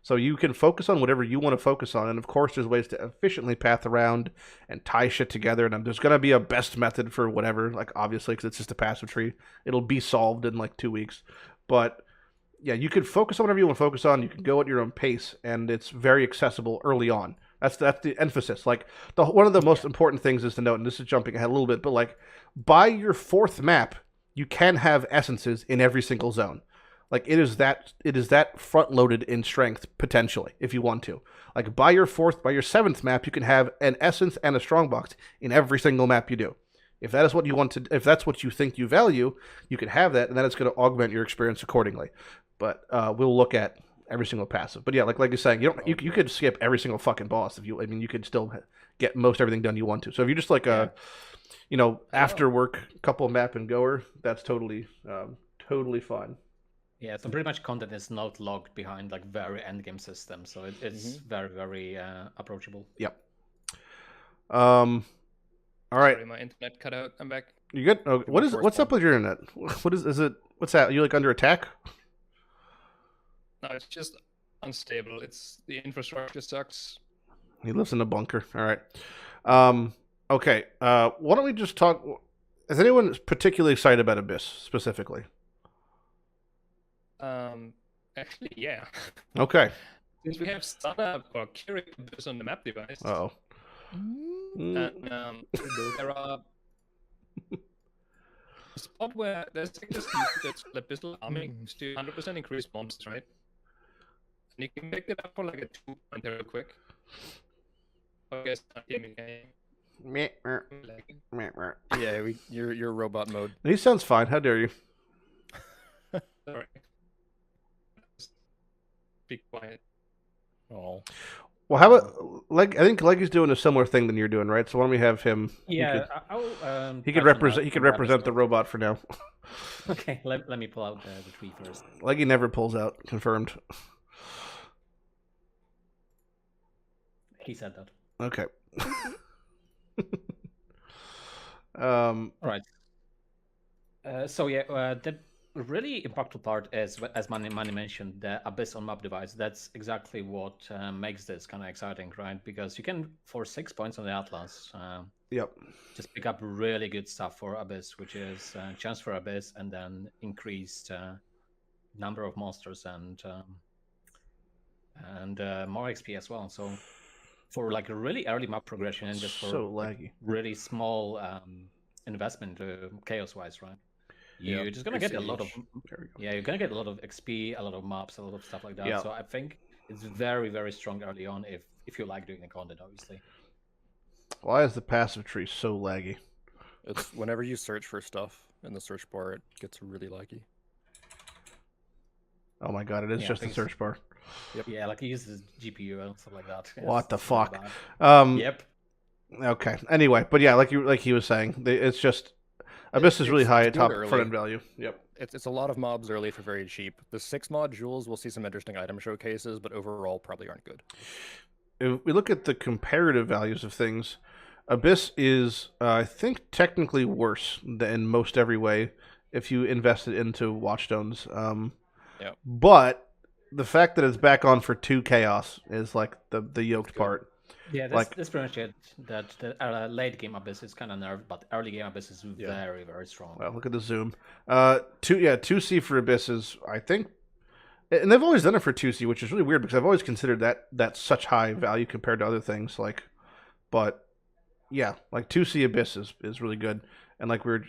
So you can focus on whatever you want to focus on, and of course there's ways to efficiently path around and tie shit together, and there's going to be a best method for whatever, like obviously because it's just a passive tree. It'll be solved in like 2 weeks. But yeah, you can focus on whatever you want to focus on. You can go at your own pace, and it's very accessible early on. That's the emphasis. Like one of the most important things is to note, and this is jumping ahead a little bit, but like by your 4th map, you can have essences in every single zone. Like it is that front loaded in strength potentially if you want to. Like by your 7th map, you can have an essence and a strongbox in every single map you do. If that is what you want to, if that's what you think you value, you can have that, and then it's going to augment your experience accordingly. But we'll look at every single passive. But yeah, like you're saying, you could skip every single fucking boss if you. I mean, you could still get most everything done you want to. So if you're just like after work couple map and goer, that's totally fine. Yeah, so pretty much content is not locked behind like very endgame system, so it's very, very approachable. Yep. All right. Sorry, my internet cut out. I'm back. You good? Oh, what's up with your internet? Is it? What's that? Are you like under attack? No, it's just unstable. The infrastructure sucks. He lives in a bunker. All right. Okay. Why don't we just talk? Is anyone particularly excited about Abyss specifically? Actually, yeah. Okay. Since we have Startup or Keurig Abyss on the map device, Uh-oh. there are a spot where there's this that's Abyssal arming to 100% increase monsters, right? And you can pick it up for like a 2 pointer real quick. Okay, it's not gaming game. Yeah, you're robot mode. He sounds fine. How dare you? Sorry. Just be quiet. Oh. Well, how about I think Legi's doing a similar thing than you're doing, right? So why don't we have him? Yeah, He could represent the robot for now. Okay, let me pull out the tree first. Legi never pulls out. Confirmed. He said that. Okay. Um, All right. So yeah, the really impactful part is, as Manni mentioned, the Abyss on map device. That's exactly what makes this kind of exciting, right? Because you can, for 6 points on the Atlas, yep. just pick up really good stuff for Abyss, which is chance for Abyss and then increased number of monsters and more XP as well. So for like a really early map progression and just for So like, laggy. really small investment chaos-wise, right? You're just gonna get a lot of you're gonna get a lot of XP, a lot of maps, a lot of stuff like that. Yeah. So I think it's very, very strong early on if you like doing the content, obviously. Why is the passive tree so laggy? It's whenever you search for stuff in the search bar, it gets really laggy. Oh my god, it is just a search bar. Yep. Yeah, like he uses GPU and stuff like that. What the fuck? Really yep. Okay. Anyway, but yeah, like he was saying, it's just Abyss is really high top front end value. Yep. It's a lot of mobs early for very cheap. The 6 mod jewels will see some interesting item showcases, but overall probably aren't good. If we look at the comparative values of things, Abyss is, I think, technically worse in most every way if you invested into Watchstones. Yep. But the fact that it's back on for 2 chaos is like the yoked part. Yeah, that's pretty much it. That the late game Abyss is kind of nerfed, but early game Abyss is very, very strong. Well, look at the zoom. 2C for Abyss is, I think, and they've always done it for 2C, which is really weird because I've always considered that such high value compared to other things. But yeah, like 2C Abyss is really good, and like we were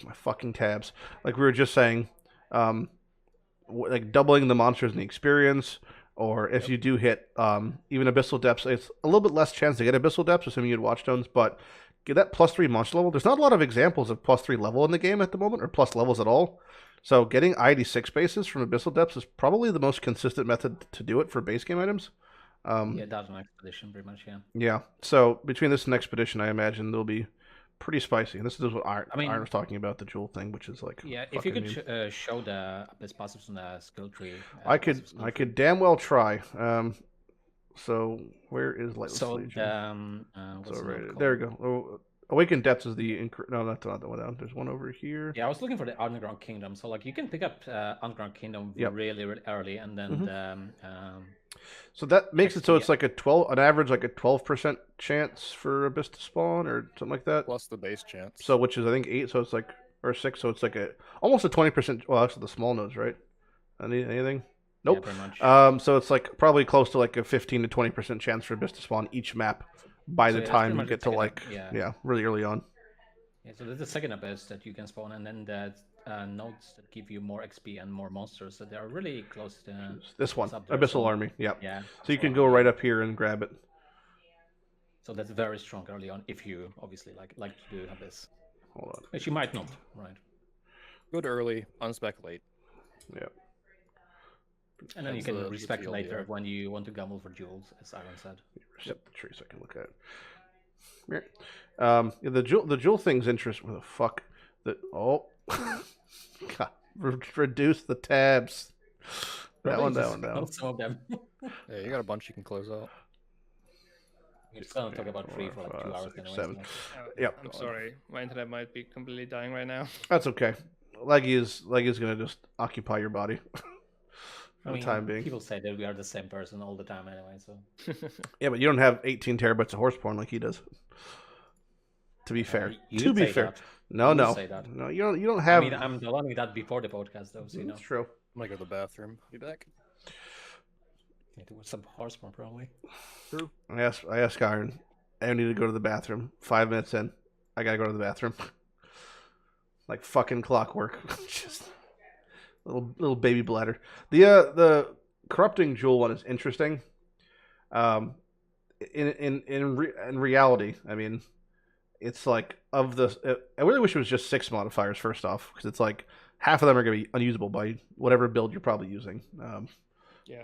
my fucking tabs. Like we were just saying, like doubling the monsters in the experience. Or if you do hit even Abyssal Depths, it's a little bit less chance to get Abyssal Depths, assuming you had Watchstones, but get that +3 monster level. There's not a lot of examples of +3 level in the game at the moment, or plus levels at all. So getting ID6 bases from Abyssal Depths is probably the most consistent method to do it for base game items. Yeah, that's an expedition, pretty much, yeah. Yeah, so between this and Expedition, I imagine they'll be pretty spicy. And this is what Iron was talking about, the jewel thing, which is like... Yeah, if you could show the Abyss passives on the skill tree. I could damn well try. So where is Lightless Legion? There we go. Awakened Depths is the... No, that's not the one down. There's one over here. Yeah, I was looking for the Underground Kingdom. So like you can pick up Underground Kingdom really, really early, and then so that makes it so it's like an average like a 12% chance for Abyss to spawn or something like that. Plus the base chance. So which is I think 8, so it's like or 6, so it's like almost a 20%. Well, that's the small nodes, right? Anything? Nope. Yeah, pretty much. So it's like probably close to like a 15 to 20% chance for Abyss to spawn each map by the time you get to like really early on. Yeah, so there's the second Abyss that you can spawn, and then the nodes that give you more XP and more monsters. So they are really close to this one, Abyssal Army. Yep. Yeah. So you can go right up here and grab it. So that's very strong early on if you obviously like to do Abyss. Hold on. Which you might not, right? Good early, unspeculate. Yep. And then you can respect later when you want to gamble for jewels, as Iron said. Reset the tree so I can look at it. The jewel thing's interesting. What the fuck? God, reduce the tabs. That one down. Some of them. Yeah, you got a bunch you can close out. We're just gonna talk about free for like 2 hours. 6, 7. I'm sorry, my internet might be completely dying right now. That's okay. Legi is gonna just occupy your body. For the time being. People say that we are the same person all the time anyway, so. Yeah, but you don't have 18 terabytes of horse porn like he does. To be fair. To be fair. No. No, you don't have. I mean, I'm allowing that before the podcast, though, so you know. That's true. I'm gonna go to the bathroom. Be back. Yeah, there was some horse porn, probably. True. I asked Iron, I need to go to the bathroom. 5 minutes in, I gotta go to the bathroom. Like fucking clockwork. Just little baby bladder. The corrupting jewel one is interesting. In reality, I mean, it's like I really wish it was just 6 modifiers first off, because it's like half of them are going to be unusable by whatever build you're probably using. Yeah.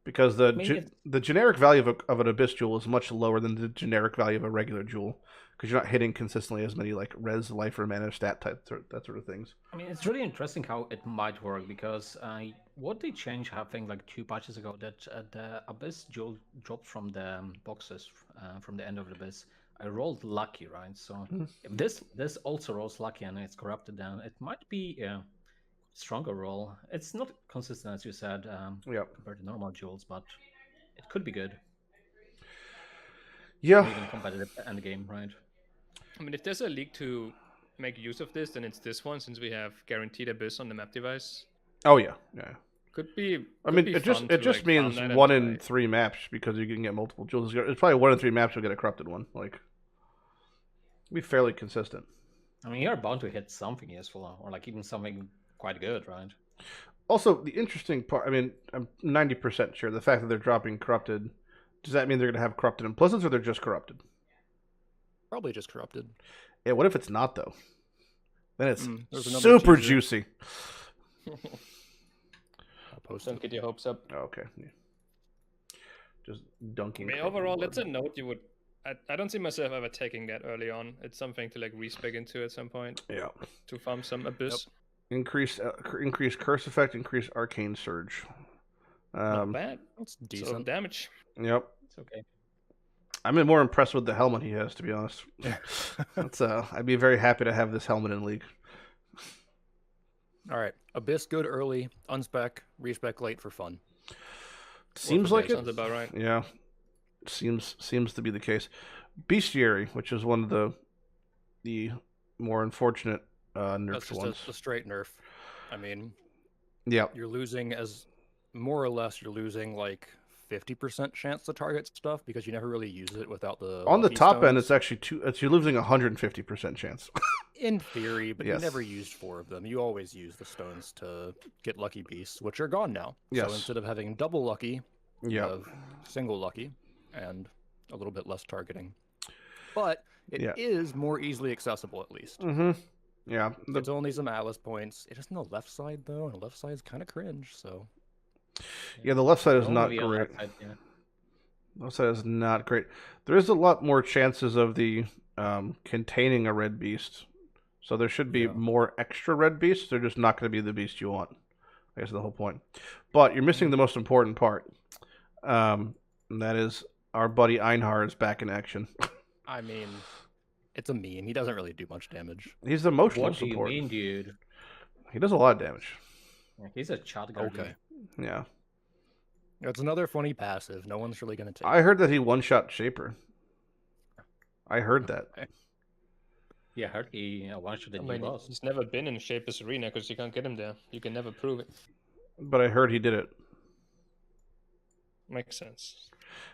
Because the generic value of an Abyss jewel is much lower than the generic value of a regular jewel, because you're not hitting consistently as many like res, life, or mana stat type, that sort of things. I mean, it's really interesting how it might work, because what they changed, I think, like 2 patches ago, that the Abyss jewel dropped from the boxes from the end of the Abyss. I rolled lucky, right? So if this also rolls lucky and it's corrupted, then it might be a stronger roll. It's not consistent, as you said, compared to normal jewels, but it could be good. Yeah. Or even competitive endgame, right? I mean, if there's a league to make use of this, then it's this one, since we have guaranteed abyss on the map device. Oh yeah. Could be. I mean, it just means 1 in 3 maps because you can get multiple jewels. It's probably 1 in 3 maps you'll get a corrupted one. Like, be fairly consistent. I mean, you're bound to hit something useful, or like even something quite good, right? Also, the interesting part, I mean, I'm 90% sure the fact that they're dropping corrupted, does that mean they're going to have corrupted implicits or they're just corrupted? Probably just corrupted. Yeah, what if it's not, though? Then it's there's super juicy. I'll post Don't it. get your hopes up. Oh, okay. Yeah. Just dunking. I mean, overall, that's a note you would. I don't see myself ever taking that early on. It's something to like respec into at some point. Yeah. To farm some abyss. Increase curse effect, increase arcane surge. Not bad. That's So decent. damage. Yep. It's okay. I'm more impressed with the helmet he has, to be honest. That's I'd be very happy to have this helmet in League. All right, Abyss good early, unspec, respec late for fun. Seems for like days. it. Sounds about right. Yeah. Seems to be the case. Bestiary, which is one of the more unfortunate That's nerfed just ones. a straight nerf. I mean, Yeah. you're losing more or less you're losing like 50% chance to target stuff because you never really use it without the On the lucky top end, stones. it's actually you're losing 150% chance. In theory, but Yes. you never used 4 of them. You always use the stones to get lucky beasts, which are gone now. Yes. So instead of having double lucky, you Yeah. have single lucky and a little bit less targeting. But it Yeah. is more easily accessible, at least. Mm-hmm. Yeah. It's only some Atlas points. It is on the left side, though, and the left side's kind of cringe, so... Yeah, the left side is not Normally on great. that side, yeah. Left side is not great. There is a lot more chances of the containing a red beast. So there should be Yeah. more extra red beasts. They're just not going to be the beast you want. I guess the whole point. But you're missing the most important part. And that is our buddy Einhar is back in action. I mean, it's a meme. He doesn't really do much damage. He's the emotional What do you support. mean, dude? He does a lot of damage. Yeah, he's a chat guard. Okay. Yeah. It's another funny passive. No one's really going to take I it. heard that he one-shot Shaper. I heard that. Yeah, I heard he one-shot the I new mean, boss. he's never been in Shaper's arena because you can't get him there. You can never prove it. But I heard he did it. Makes sense.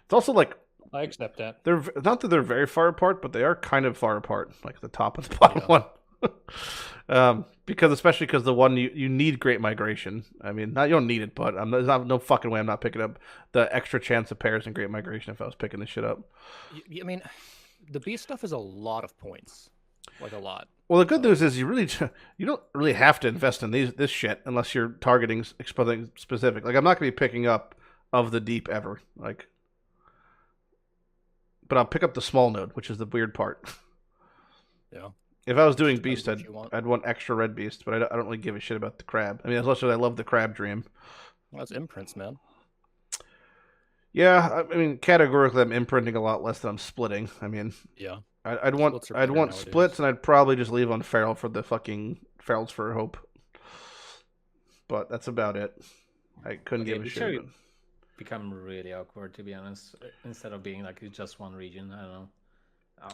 It's also like I accept that. they're not that they're very far apart, but they are kind of far apart, like the top and the bottom Yeah. one. Especially because the one you need Great Migration. I mean, not you don't need it, but there's no fucking way I'm not picking up the extra chance of pairs in Great Migration if I was picking this shit up. I mean, the beast stuff is a lot of points. Like, a lot. Well, the good news is you don't really have to invest in this shit unless you're targeting something specific. Like I'm not going to be picking up Of the Deep ever, like. But I'll pick up the small node, which is the weird part. Yeah. If I was doing Depends beast, what you want. I'd want extra red beast, but I don't really give a shit about the crab. I mean, as much as I love the crab dream. Well, that's imprints, man. Yeah, I mean, categorically, I'm imprinting a lot less than I'm splitting. I mean, Yeah. I'd want Splits are better nowadays. splits, and I'd probably just leave on feral for the fucking ferals for hope. But that's about it. I couldn't give a Bestiary shit. About become really awkward, to be honest. Instead of being like just one region, I don't know.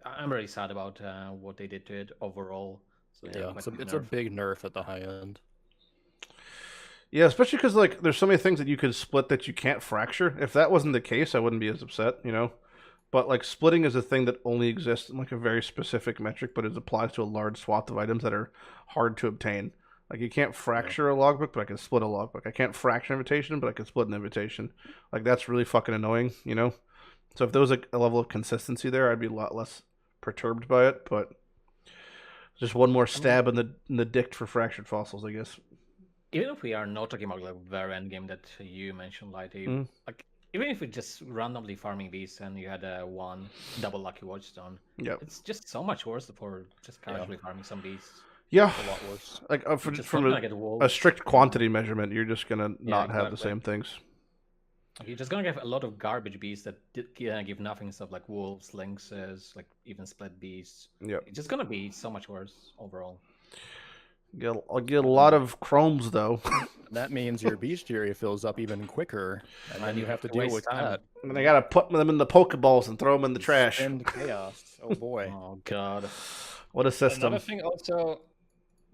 I'm really sad about what they did to it overall. So Yeah, quite it's a nerf. big nerf at the high end. Yeah, especially because like there's so many things that you could split that you can't fracture. If that wasn't the case, I wouldn't be as upset, you know. But like splitting is a thing that only exists in like a very specific metric, but it applies to a large swath of items that are hard to obtain. Like you can't fracture a logbook, but I can split a logbook. I can't fracture an invitation, but I can split an invitation. Like that's really fucking annoying, you know. So if there was a level of consistency there, I'd be a lot less perturbed by it. But just one more stab in the dick for fractured fossils, I guess. Even if we are not talking about like very end game that you mentioned, Lighty, Mm. like even if we just randomly farming beasts and you had one double lucky watchstone, Yeah, it's just so much worse for just casually farming some beasts. yeah. A lot worse. Like Just from not gonna get wolves. a strict quantity measurement, you're just gonna not have the exactly. same things. You're just gonna get a lot of garbage beasts that give nothing, stuff like wolves, lynxes, like even split beasts. Yep. It's just gonna be so much worse overall. I'll get a lot of chromes though. That means your bestiary fills up even quicker, and then you have to deal waste with time. that. And I gotta put them in the Pokeballs and throw them in the trash. Spend chaos. Oh boy. Oh god. What a system. Another thing also,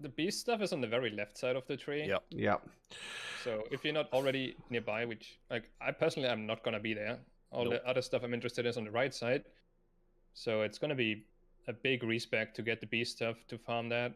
the beast stuff is on the very left side of the tree. Yep. Yeah. So if you're not already nearby, which like I personally am not gonna be there. All the other stuff I'm interested in is on the right side. So it's gonna be a big respec to get the beast stuff to farm that.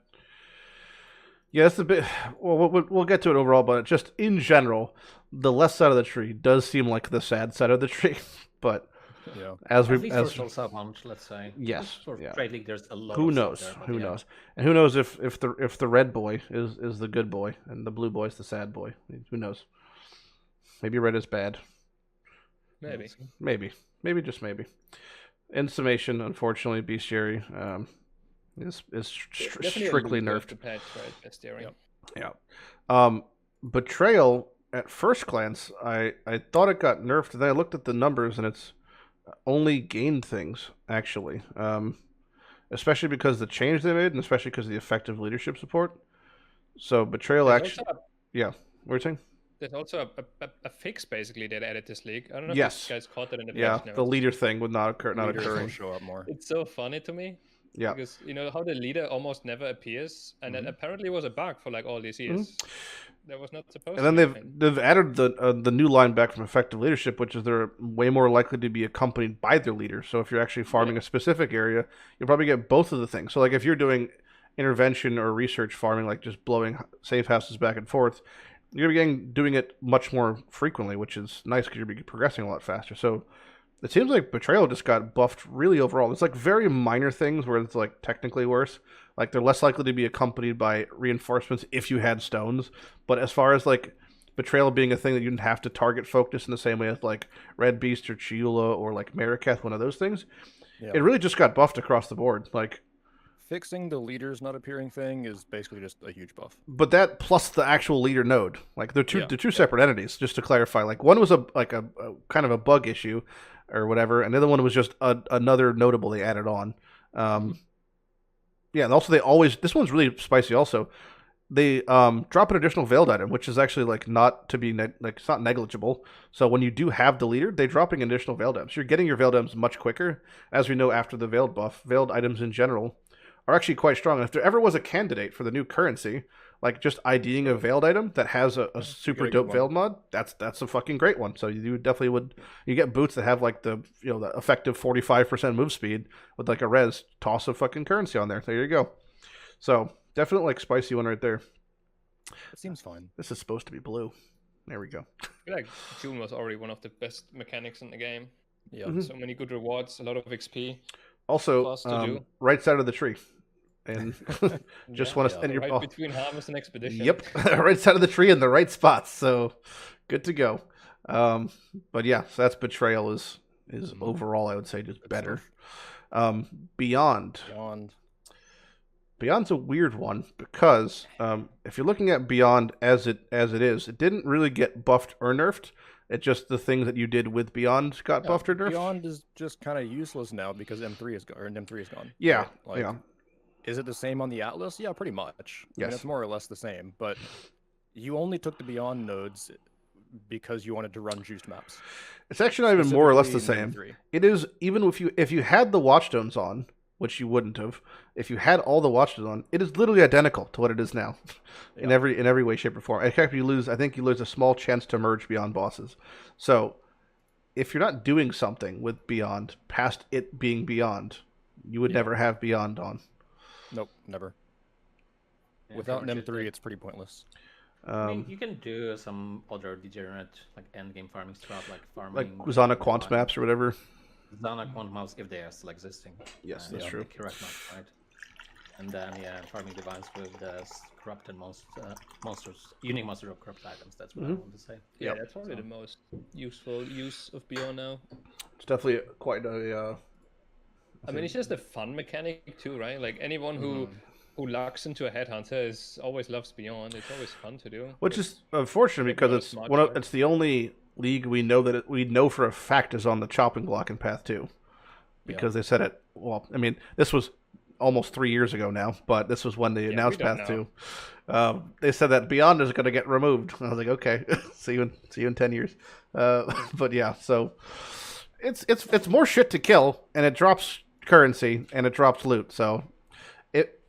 Yeah, that's a bit. Well, we'll get to it overall, but just in general, the left side of the tree does seem like the sad side of the tree. But Yeah. as At we least for sub hunch, let's say. Yes, For yeah. Trade League, there's a lot. who of knows? stuff there, but Who yeah. knows? And who knows if the red boy is the good boy and the blue boy is the sad boy? Who knows? Maybe red is bad. Maybe just maybe. In summation, unfortunately, Bestiary is strictly nerfed. The patch, right? Bestiary. Yep. Yeah. Betrayal, at first glance, I thought it got nerfed, and then I looked at the numbers, and it's only gained things, actually. Especially because the change they made, and especially because of the effective leadership support. So Betrayal actually... Yeah, what are you saying? There's also a fix, basically, that added this league. I don't know Yes. if you guys caught that in the Yeah, patch notes. the leader thing would not Leaders occurring. will show up more. It's so funny to me. Yeah. Because you know how the leader almost never appears, and that apparently was a bug for like all these years. That was not supposed. And then to be. they've added the new line back from effective leadership, which is they're way more likely to be accompanied by their leader. So if you're actually farming a specific area, you'll probably get both of the things. So like if you're doing intervention or research farming, like just blowing safe houses back and forth, you're gonna be doing it much more frequently, which is nice because you're progressing a lot faster. So it seems like Betrayal just got buffed really overall. It's like very minor things where it's like technically worse. Like they're less likely to be accompanied by reinforcements if you had stones. But as far as like Betrayal being a thing that you didn't have to target focus in the same way as like Red Beast or Chiula or like Mariketh, one of those things, it really just got buffed across the board. Like Fixing the leaders not appearing thing is basically just a huge buff. But that plus the actual leader node, like they're two separate entities. Just to clarify, like one was a kind of a bug issue or whatever, and the other one was just another notable they added on. Yeah, and also this one's really spicy. Also, they drop an additional veiled item, which is actually like not to be it's not negligible. So when you do have the leader, they're dropping additional veiled items. You're getting your veiled items much quicker, as we know after the veiled buff. Veiled items in general are actually quite strong. And if there ever was a candidate for the new currency, like just IDing a veiled item that has a super dope veiled mod, that's a fucking great one. So you definitely would. You get boots that have like the the effective 45% move speed with like a res, toss a fucking currency on there. There you go. So definitely like spicy one right there. It seems fine. This is supposed to be blue. There we go. I feel like June was already one of the best mechanics in the game. Yeah. So many good rewards, a lot of XP. Also, Fast to do. right side of the tree. And just want to spend your right between harvest and expedition. Yep, right side of the tree in the right spots. So good to go. But yeah, so that's Betrayal is overall I would say just better. Beyond's a weird one because if you're looking at Beyond as it is, it didn't really get buffed or nerfed. It's just the things that you did with Beyond got buffed or nerfed. Beyond is just kind of useless now because M3 is gone. Yeah, right? Like, is it the same on the Atlas? Yeah, pretty much. Yes. I mean, it's more or less the same, but you only took the Beyond nodes because you wanted to run juiced maps. It's actually not even more or less the Specifically same. in M3. It is, even if you had the Watchstones on, which you wouldn't have, if you had all the Watchstones on, it is literally identical to what it is now, in every way, shape, or form. In fact, I think you lose a small chance to merge Beyond bosses. So, if you're not doing something with Beyond past it being Beyond, you would never have Beyond on. Nope, never. Yeah, Without pretty much M3, it's pretty pointless. I mean, you can do some other degenerate like endgame farming stuff, like farming Like Zana Quant maps or whatever. Zana Quant maps if they are still existing. Yes, that's true. The correct maps, right? And then farming divines with the corrupted monsters, unique monster of corrupt items. That's what I want to say. Yeah, that's probably the most useful use of Beyond now. It's definitely quite a. I mean, it's just a fun mechanic too, right? Like anyone who locks into a headhunter always loves Beyond. It's always fun to do. Which is unfortunate because it's the only League we know for a fact is on the chopping block in Path 2. Because they said it, well, I mean, this was almost 3 years ago now, but this was when they announced Path 2. They said that Beyond is going to get removed. I was like, okay, see you in 10 years. But yeah, so it's more shit to kill, and it drops currency, and it drops loot. So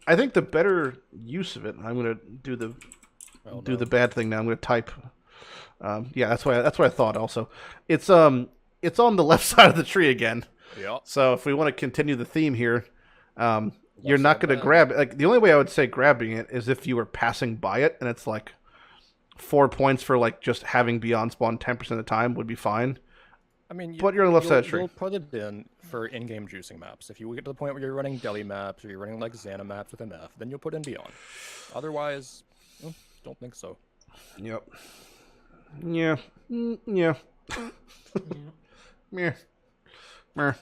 I think the better use of it, I'm going to do the bad thing now. I'm going to type. Yeah, that's what I thought also. It's on the left side of the tree again. Yeah. So if we want to continue the theme here, you're not going to grab it. Like, the only way I would say grabbing it is if you were passing by it, and it's like 4 points for like just having Beyond spawn 10% of the time would be fine. I mean, but you're on the left side of the tree. You'll put it in for in-game juicing maps. If you get to the point where you're running deli maps or you're running like Xana maps with MF, then you'll put in Beyond. Otherwise, don't think so. Yep. Yeah. Yeah. Meh. Meh.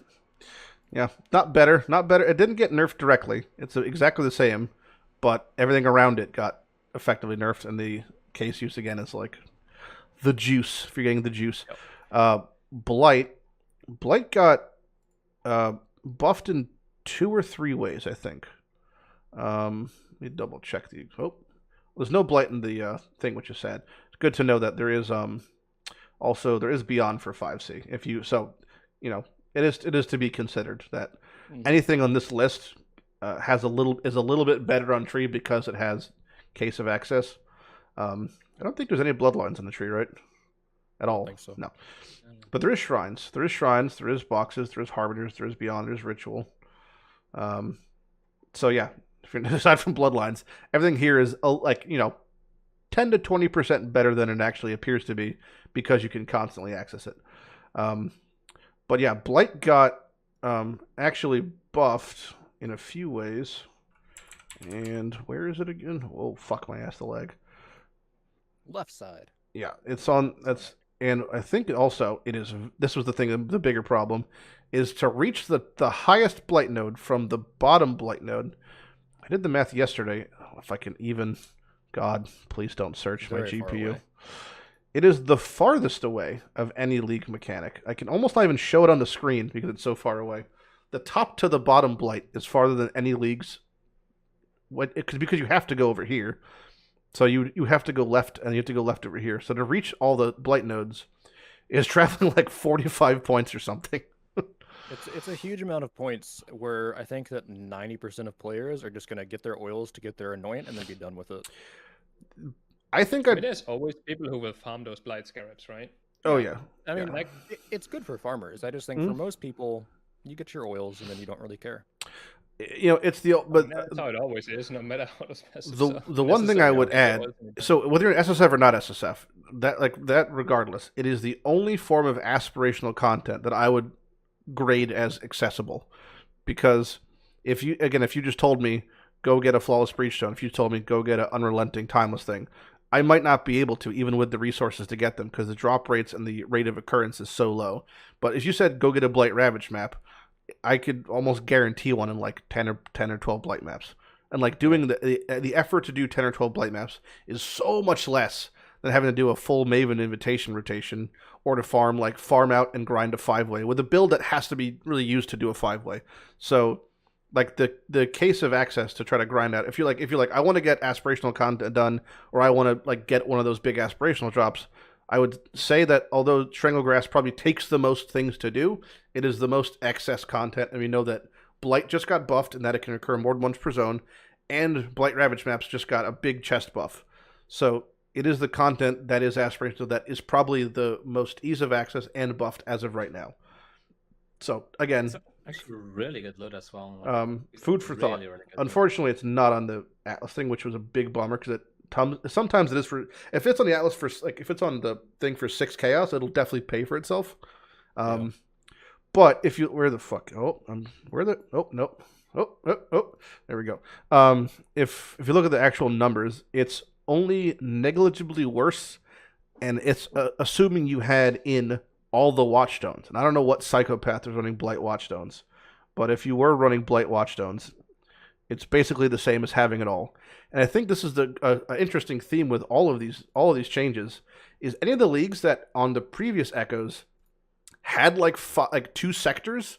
Yeah, not better. It didn't get nerfed directly. It's exactly the same, but everything around it got effectively nerfed, and the case use again is like the juice, if you're getting the juice. Yep. Blight got buffed in 2 or 3 ways, I think. Let me double check there's no Blight in the thing, which is sad. It's good to know that there is also there is Beyond for 5C. It is to be considered that anything on this list is a little bit better on tree because it has Case of Access. I don't think there's any bloodlines on the tree, right? At all. I don't think so. No. But there is shrines. There is boxes, there is harbingers, there is Beyond, there's ritual. So yeah, aside from bloodlines, everything here is 10 to 20% better than it actually appears to be because you can constantly access it. But yeah, Blight got actually buffed in a few ways. And where is it again? Oh, fuck my ass, the leg. Left side. Yeah, and I think also this was the thing, the bigger problem, is to reach the highest Blight node from the bottom Blight node. I did the math yesterday. If I can even, God, please don't search my GPU. It is the farthest away of any League mechanic. I can almost not even show it on the screen because it's so far away. The top to the bottom Blight is farther than any League's. Because you have to go over here. So you have to go left, and you have to go left over here. So to reach all the Blight nodes is traveling like 45 points or something. It's a huge amount of points where I think that 90% of players are just going to get their oils to get their anoint and then be done with it. I think there's always people who will farm those Blight Scarabs, right? Oh, yeah. I mean, it's good for farmers. I just think for most people, you get your oils and then you don't really care. It's that's how it always is, no matter how expensive. The one thing I would add, so whether you're an SSF or not SSF, that regardless, it is the only form of aspirational content that I would grade as accessible, because if you just told me go get a Flawless Breachstone, if you told me go get an Unrelenting Timeless thing, I might not be able to, even with the resources to get them, because the drop rates and the rate of occurrence is so low. But if you said go get a Blight Ravage map, I could almost guarantee one in like 10 or 12 Blight maps. And like doing the effort to do 10 or 12 Blight maps is so much less than having to do a full Maven invitation rotation or to farm out and grind a 5-way with a build that has to be really used to do a 5-way. So like the case of access to try to grind out, if you're like I want to get aspirational content done, or I want to like get one of those big aspirational drops, I would say that although Stranglegrass probably takes the most things to do, it is the most excess content, and we know that Blight just got buffed and that it can occur more than once per zone, and Blight Ravage maps just got a big chest buff. So it is the content that is aspirational that is probably the most ease of access and buffed as of right now. So again, it's actually really good loot as well. Food for thought. Really Unfortunately, it's not on the Atlas thing, which was a big bummer because sometimes it is for, if it's on the Atlas for, like, if it's on the thing for 6 chaos, it'll definitely pay for itself. But if you, there we go. If you look at the actual numbers, it's only negligibly worse, and it's assuming you had in all the Watchstones. And I don't know what psychopath is running Blight Watchstones, but if you were running Blight Watchstones, It's basically the same as having it all. And I think this is the interesting theme with all of these changes is any of the leagues that on the previous Echoes had like 2 sectors,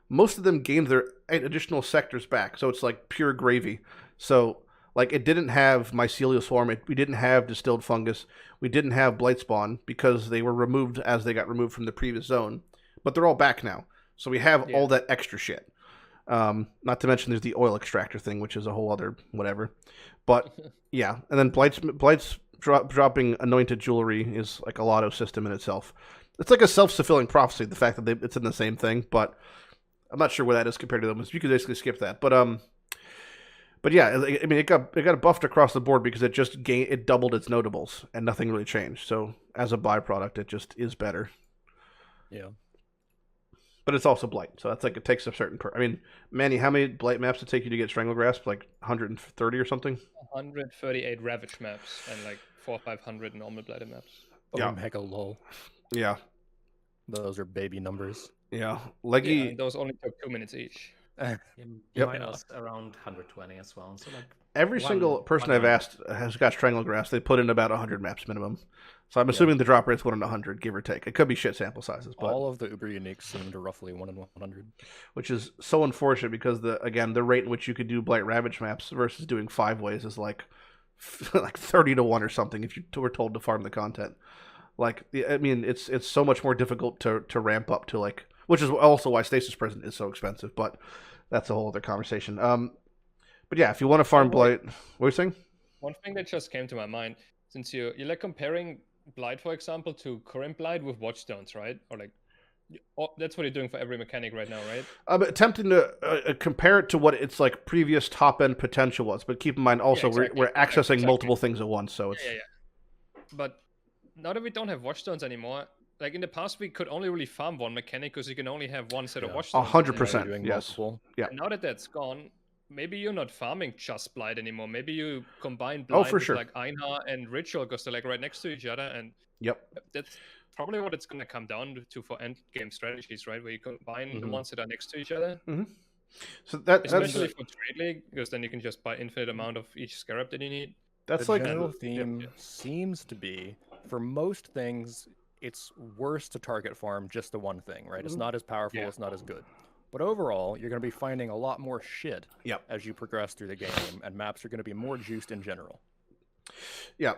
most of them gained their additional sectors back. So it's like pure gravy. So like it didn't have Mycelial Swarm, we didn't have Distilled Fungus, we didn't have Blight Spawn because they were removed as they got removed from the previous zone. But they're all back now. So we have all that extra shit. Not to mention there's the oil extractor thing, which is a whole other whatever. But yeah, and then Blight's dropping anointed jewelry is like a lotto system in itself. It's like a self-fulfilling prophecy, the fact that it's in the same thing, but I'm not sure where that is compared to them. You could basically skip that. But yeah, I mean, it got buffed across the board because it doubled its notables and nothing really changed. So as a byproduct, it just is better. Yeah. But it's also Blight, so that's like it takes a certain. I mean, Manny, how many Blight maps did it take you to get Stranglegrasp? Like 130 or something? 138 Ravage maps and like 400 or 500 normal Blighted maps. Yeah. Mega lol. Yeah. Those are baby numbers. Yeah. Legi. Yeah, those only took 2 minutes each. Mine was around 120 as well. So like every single person I've asked has got Stranglegrasp. They put in about 100 maps minimum. So I'm assuming the drop rate's 1 in 100, give or take. It could be shit sample sizes, but all of the Uber uniques seem to roughly 1 in 100, which is so unfortunate because the rate in which you could do Blight Ravage maps versus doing 5 ways is like 30 to 1 or something if you were told to farm the content. Like, I mean, it's so much more difficult to ramp up to, like, which is also why Stasis Prison is so expensive, but that's a whole other conversation. But yeah, if you want to farm Blight, what are you saying? One thing that just came to my mind, since you're like comparing Blight, for example, to current Blight with Watchstones, right? Or like, that's what you're doing for every mechanic right now, right? I'm attempting to compare it to what its like previous top end potential was, but keep in mind also we're accessing multiple things at once, so it's But now that we don't have Watchstones anymore, like in the past we could only really farm one mechanic because you can only have one set of Watchstones. 100%. Yes. Yeah. And now that that's gone, maybe you're not farming just Blight anymore. Maybe you combine Blight with like Einhar and Ritual because they're like right next to each other, and that's probably what it's going to come down to for endgame strategies, right? Where you combine the ones that are next to each other. So especially for Trade League, because then you can just buy infinite amount of each Scarab that you need. That's the like general theme seems to be for most things. It's worse to target farm just the one thing, right? It's not as powerful, it's not as good. But overall, you're going to be finding a lot more shit as you progress through the game, and maps are going to be more juiced in general. Yeah.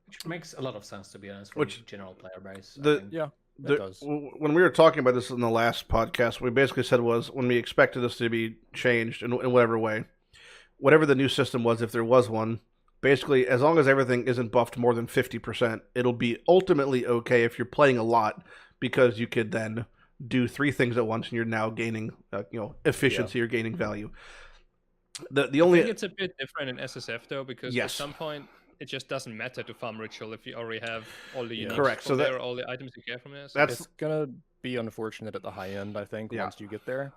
Which makes a lot of sense, to be honest, for general player base. It does. When we were talking about this in the last podcast, what we basically said was when we expected this to be changed in whatever way, whatever the new system was, if there was one, basically, as long as everything isn't buffed more than 50%, it'll be ultimately okay if you're playing a lot, because you could then do 3 things at once, and you're now gaining, efficiency or gaining value. The only I think it's a bit different in SSF though, because at some point it just doesn't matter to farm Ritual if you already have all the uniques. Correct. So there, all the items you get from there. So it's gonna be unfortunate at the high end, I think, once you get there.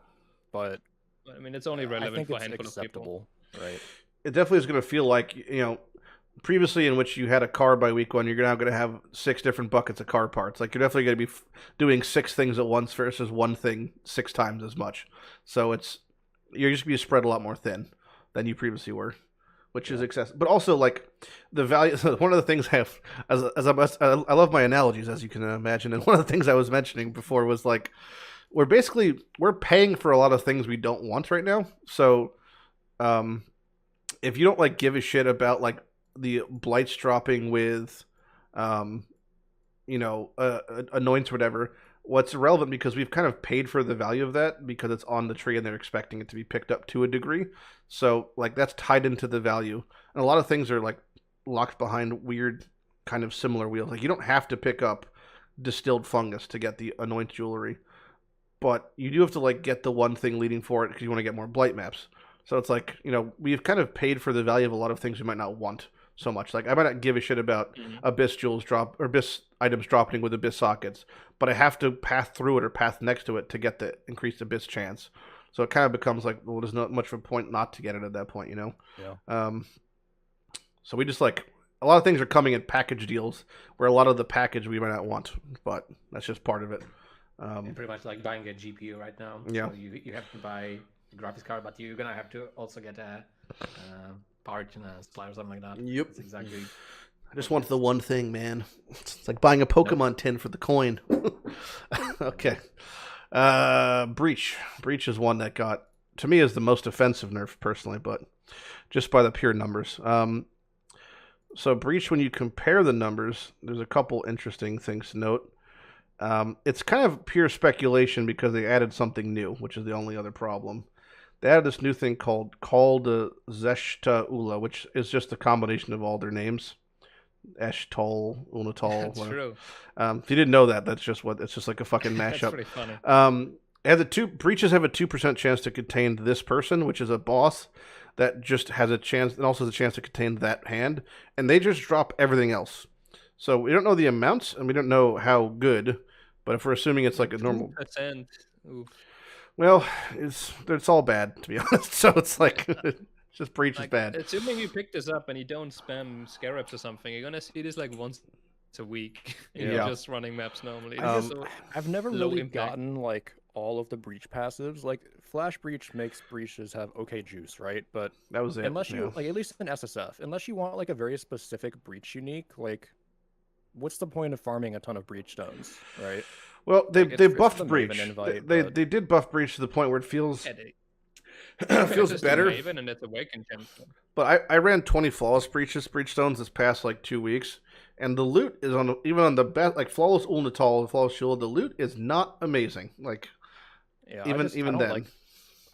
But I mean, it's only relevant for a handful of people, right? It definitely is going to feel like, previously in which you had a car by week 1, you're now going to have 6 different buckets of car parts. Like, you're definitely going to be doing 6 things at once versus one thing 6 times as much. So you're just going to be spread a lot more thin than you previously were, which is excessive. But also, like, the value. One of the things I love my analogies, as you can imagine, and one of the things I was mentioning before was like, we're paying for a lot of things we don't want right now. So, if you don't like give a shit about like the Blights dropping with, anoints or whatever, what's irrelevant because we've kind of paid for the value of that because it's on the tree and they're expecting it to be picked up to a degree. So like that's tied into the value, and a lot of things are like locked behind weird kind of similar wheels. Like you don't have to pick up Distilled Fungus to get the Anoint jewelry, but you do have to like get the one thing leading for it because you want to get more Blight maps. So it's like, we've kind of paid for the value of a lot of things we might not want so much. Like I might not give a shit about Abyss jewels drop or Abyss items dropping with Abyss sockets, but I have to path through it or path next to it to get the increased Abyss chance. So it kind of becomes like, well, there's not much of a point not to get it at that point, Yeah. So we just like, a lot of things are coming in package deals where a lot of the package we might not want, but that's just part of it. Pretty much like buying a GPU right now. Yeah. So you have to buy graphics card, but you're gonna have to also get a part and a slide or something like that. Yep. That's exactly. I just want the one thing, man. It's like buying a Pokemon tin for the coin. Okay. Breach. Breach is one that got, to me, is the most offensive nerf, personally, but just by the pure numbers. So Breach, when you compare the numbers, there's a couple interesting things to note. It's kind of pure speculation because they added something new, which is the only other problem. They added this new thing called Call to Zeshta Ula, which is just a combination of all their names. Eshtol, Unatol. That's true. If you didn't know that, that's just what it's just like a fucking mashup. That's pretty funny. Breaches have a 2% chance to contain this person, which is a boss that just has a chance, and also has a chance to contain that hand, and they just drop everything else. So we don't know the amounts, and we don't know how good, but if we're assuming it's like a normal 2%. Oof. Well, it's all bad, to be honest. So it's like just Breach is bad. Assuming you pick this up and you don't spam scarabs or something, you're gonna see this like once a week. You're just running maps normally. I've never low really impact. gotten like all of the Breach passives. Like Flash Breach makes breaches have okay juice, right? But That was it. unless you like, at least in SSF, unless you want like a very specific Breach unique, like what's the point of farming a ton of Breach stones, right? Well, they Like, it's buffed the Breach. Maven invite, they but- did buff Breach to the point where it feels feels Just better. Maven and it's Awakened Gemstone. But I ran 20 flawless breach stones this past like 2 weeks, and the loot is on even on the best like flawless Ulnatal and flawless shield. The loot is not amazing. Like Yeah, even I then.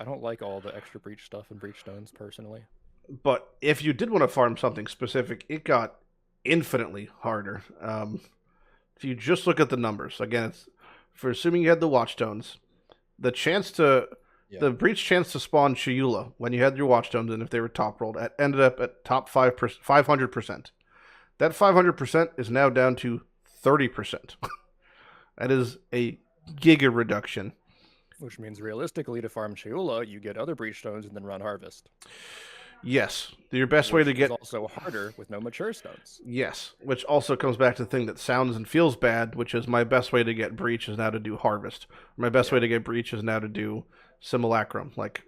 don't like all the extra Breach stuff and Breach stones personally. But if you did want to farm something specific, it got infinitely harder. If you just look at the numbers, again, it's for assuming you had the Watchstones, the chance to the Breach chance to spawn Shiula when you had your Watchstones, and if they were top rolled, ended up at top 500%. That 500% is now down to 30%. That is a giga reduction. Which means realistically, to farm Sheula, you get other Breach stones and then run Harvest. Yes, your best way to Which get is also harder with no mature stones. yes, which also comes back to the thing that sounds and feels bad, which is my best way to get Breach is now to do Harvest. My best way to get Breach is now to do Simulacrum. Like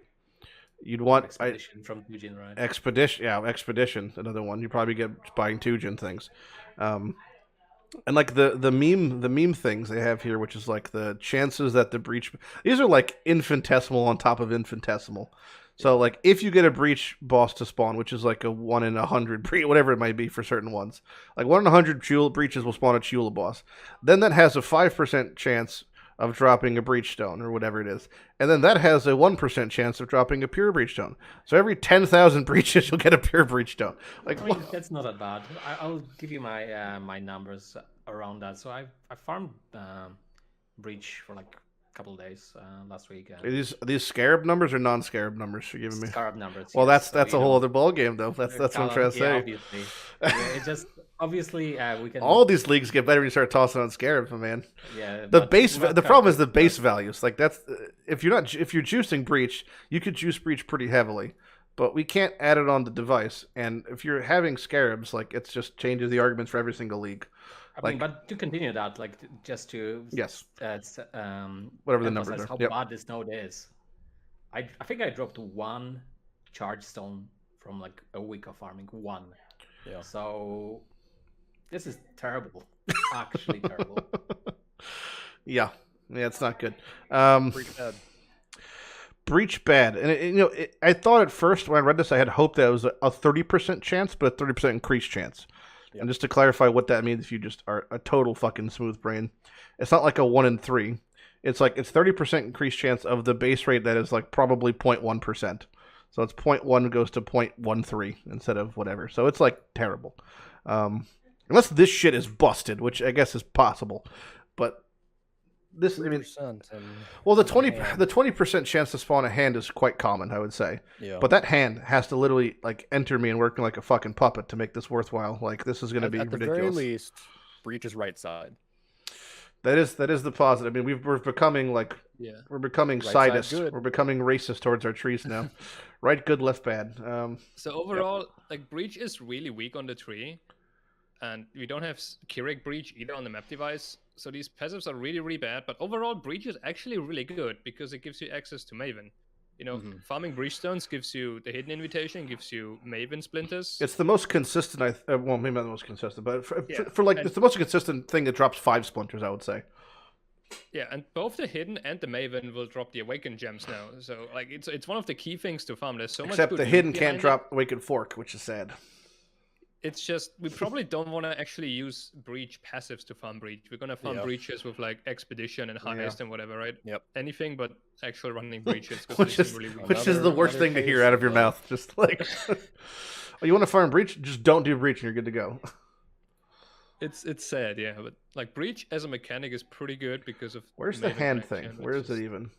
you'd want Expedition from Eugene, right? Expedition, another one. You probably get buying Tujin things. And like the meme things they have here, which is like the chances that the Breach, these are like infinitesimal on top of infinitesimal. So like if you get a Breach boss to spawn, which is like a 1 in 100 whatever it might be for certain ones, like 1 in 100 breaches will spawn a Chula boss. Then that has a 5% chance of dropping a Breach stone or whatever it is, and then that has a 1% chance of dropping a pure Breach stone. So every 10,000 breaches, you'll get a pure Breach stone. Like I mean, that's not that bad. I'll give you my my numbers around that. So I farmed Breach for like a couple of days last week. Are these Scarab numbers or non-Scarab numbers you're giving me? Scarab numbers. Well, yes. that's So, a whole other ball game, though. That's what I'm trying to say. Obviously. It just obviously we can. All these leagues get better when you start tossing on Scarabs, my man. Yeah. The problem is the base values. Like that's if you're juicing Breach, you could juice Breach pretty heavily, but we can't add it on the device. And if you're having Scarabs, like it just changes the arguments for every single league. I mean, but to continue that, like just to Yes. whatever the numbers are. how Yep. bad this node is. I think I dropped 1 charge stone from like a week of farming. 1. Yeah. So this is terrible. Actually terrible. Yeah, it's not good. Breach bad. Breach bad, and I thought at first when I read this, I had hoped that it was a 30% chance, but a 30% increased chance. Yep. And just to clarify what that means, if you just are a total fucking smooth brain, it's not like a 1 in 3. It's like it's 30% increased chance of the base rate that is like probably 0.1%. So it's 0.1 goes to 0.13 instead of whatever. So it's like terrible. Unless this shit is busted, which I guess is possible, but this, I mean, 3% and well, the hand. 20% chance to spawn a hand is quite common, I would say. Yeah. But that hand has to literally like enter me and working like a fucking puppet to make this worthwhile. Like this is going to be at the ridiculous. very least, Breach is right side. That is the positive. I mean, we're becoming like we're becoming Right side sidist. good. We're becoming racist towards our trees now. Right, good, left, bad. So overall, like Breach is really weak on the tree, and we don't have Keurig Breach either on the map device. So these passives are really, really bad. But overall, Breach is actually really good because it gives you access to Maven. You know, farming breach stones gives you the hidden invitation, gives you Maven splinters. It's the most consistent. Well, maybe not the most consistent, but Yeah, it's the most consistent thing that drops 5 splinters, I would say. Yeah, and both the hidden and the Maven will drop the awakened gems now. So like it's one of the key things to farm. There's so much. Except good the loot hidden behind can't it. drop awakened fork, which is sad. It's just we probably don't want to actually use breach passives to farm breach. We're gonna farm breaches with like expedition and heist and whatever, right? Yep. Anything but actual running breaches. Which is the worst thing to hear out of your mouth. Just like, oh, you want to farm breach? Just don't do breach, and you're good to go. It's sad, yeah. But like breach as a mechanic is pretty good because of. Where's the Maven hand connection, thing? which Where is it even?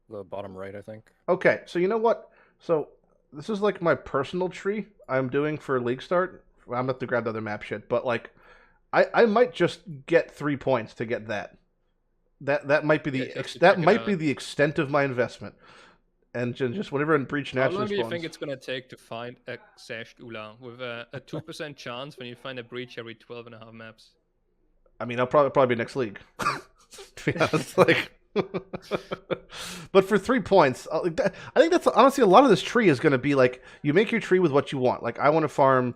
The bottom right, I think. Okay, so you know what? So this is like my personal tree I'm doing for League Start. I'm gonna have to grab the other map shit, but like, I might just get 3 points to get that. That might be the extent of my investment, and just whenever in breach How naturally long do you spawns. think it's gonna take to find a sashed Ula with a 2% chance when you find a breach every 12.5 maps? I mean, I'll probably be next league. To be honest, like. But for 3 points, I think that's honestly a lot of this tree is going to be like you make your tree with what you want. Like I want to farm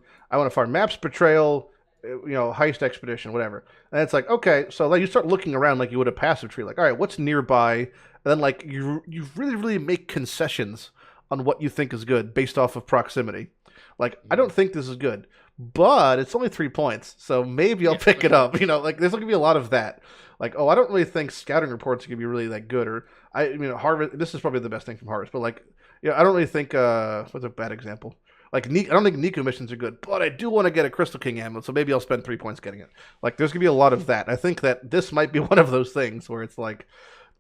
maps, betrayal, heist expedition, whatever. And it's like okay, so like you start looking around like you would a passive tree. Like all right, what's nearby? And then like you really make concessions on what you think is good based off of proximity. Like I don't think this is good, but it's only 3 points, so maybe I'll pick it up. Like there's going to be a lot of that. Like, oh, I don't really think scouting reports are going to be really that good. Or, Harvest, this is probably the best thing from Harvest. But, like, I don't really think, what's a bad example? Like, I don't think Nico missions are good. But I do want to get a Crystal King amulet, so maybe I'll spend 3 points getting it. Like, there's going to be a lot of that. I think that this might be one of those things where it's like,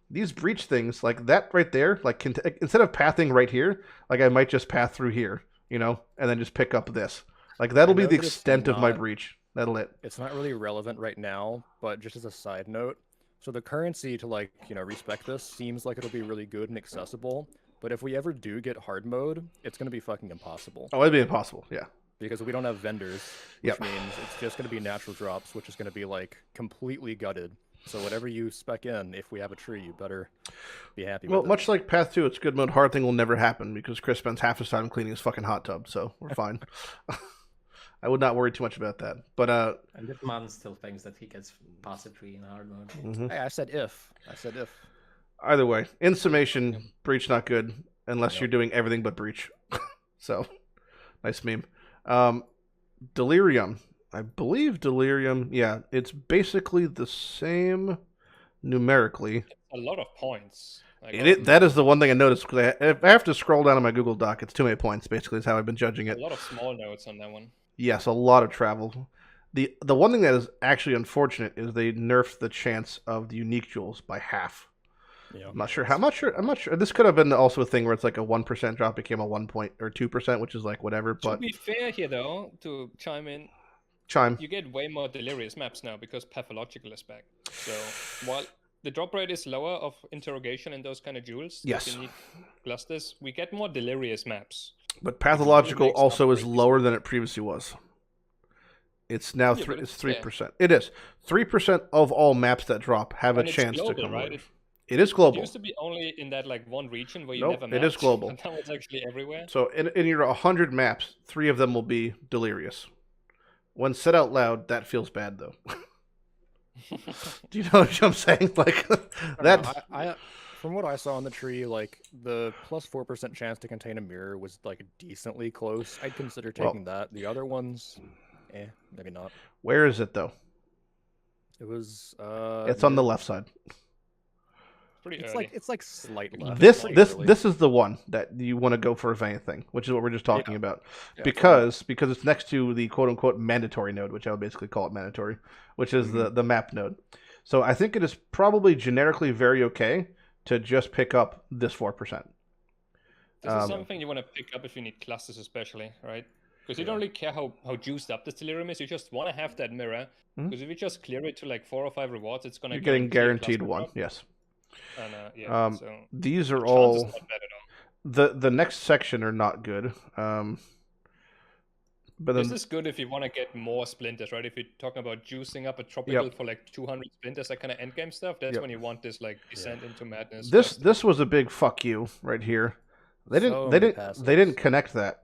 these breach things, like that right there, like, instead of pathing right here, like, I might just path through here, and then just pick up this. Like, that'll be the extent of my breach. That'll it. It's not really relevant right now, but just as a side note, so the currency to respec this seems like it'll be really good and accessible, but if we ever do get hard mode, it's going to be fucking impossible. Oh, it'd be impossible, yeah. Because we don't have vendors, which means it's just going to be natural drops, which is going to be like completely gutted. So whatever you spec in, if we have a tree, you better be happy with it. Well, much like Path 2, it's good mode. Hard thing will never happen because Chris spends half his time cleaning his fucking hot tub, so we're fine. I would not worry too much about that. But and this man still thinks that he gets passive tree in hard mode. Hey, I said if. Either way, in summation, breach not good unless you're doing everything but breach. So, nice meme. Delirium. I believe Delirium, it's basically the same numerically. A lot of points. That is the one thing I noticed. If I have to scroll down on my Google Doc, it's too many points, basically, is how I've been judging it. A lot of small notes on that one. Yes, a lot of travel. The one thing that is actually unfortunate is they nerfed the chance of the unique jewels by half. Yeah, I'm not sure how much. I'm not sure. This could have been also a thing where it's like a 1% drop became a 1 point or 2%, which is like whatever. But to be fair here, though, to chime in, you get way more delirious maps now because pathological is back. So while the drop rate is lower of interrogation and those kind of jewels, yes, unique clusters, we get more delirious maps. But pathological also is lower than it previously was. It's now it's 3%. It is 3% of all maps that drop have a chance to come. Right? It is global. It used to be only in that like one region where you never mapped. It is global. And now it's actually everywhere. So in your 100 maps, 3 of them will be delirious. When said out loud, that feels bad though. Do you know what I'm saying? Like that. From what I saw on the tree, like the plus 4% chance to contain a mirror was like decently close. I'd consider taking that. The other ones, maybe not. Where is it though? It was. It's on the left side. It's like slight left. This is the one that you want to go for if anything, which is what we're just talking about, because it's next to the quote unquote mandatory node, which I would basically call it mandatory, which is the map node. So I think it is probably generically very okay to just pick up this 4%. This is something you want to pick up if you need clusters, especially, right? Because you don't really care how juiced up this delirium is. You just want to have that mirror. Because if you just clear it to like 4 or 5 rewards, it's gonna. You're getting guaranteed one. Yes. And, so these are all. The next section are not good. But this is good if you want to get more splinters, right? If you're talking about juicing up a tropical for like 200 splinters, that kind of endgame stuff, that's when you want this like descent into madness. This was a big fuck you right here. They didn't. So they many didn't. They didn't connect that.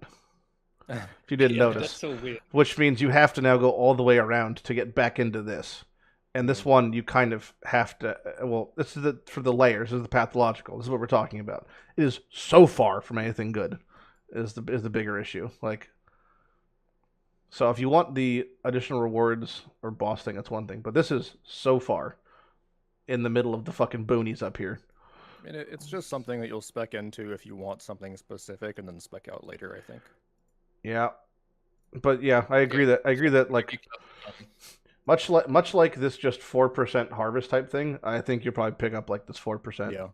If you didn't Yeah, notice, that's so weird. which means you have to now go all the way around to get back into this. And this one, you kind of have to. Well, this is for the layers. This is the pathological. This is what we're talking about. It is so far from anything good. Is the bigger issue. Like, so if you want the additional rewards or boss thing, that's one thing. But this is so far in the middle of the fucking boonies up here. I mean, it's just something that you'll spec into if you want something specific, and then spec out later, I think. Yeah, but yeah, I agree that like much like this just 4% harvest type thing. I think you'll probably pick up like this 4%. Yeah.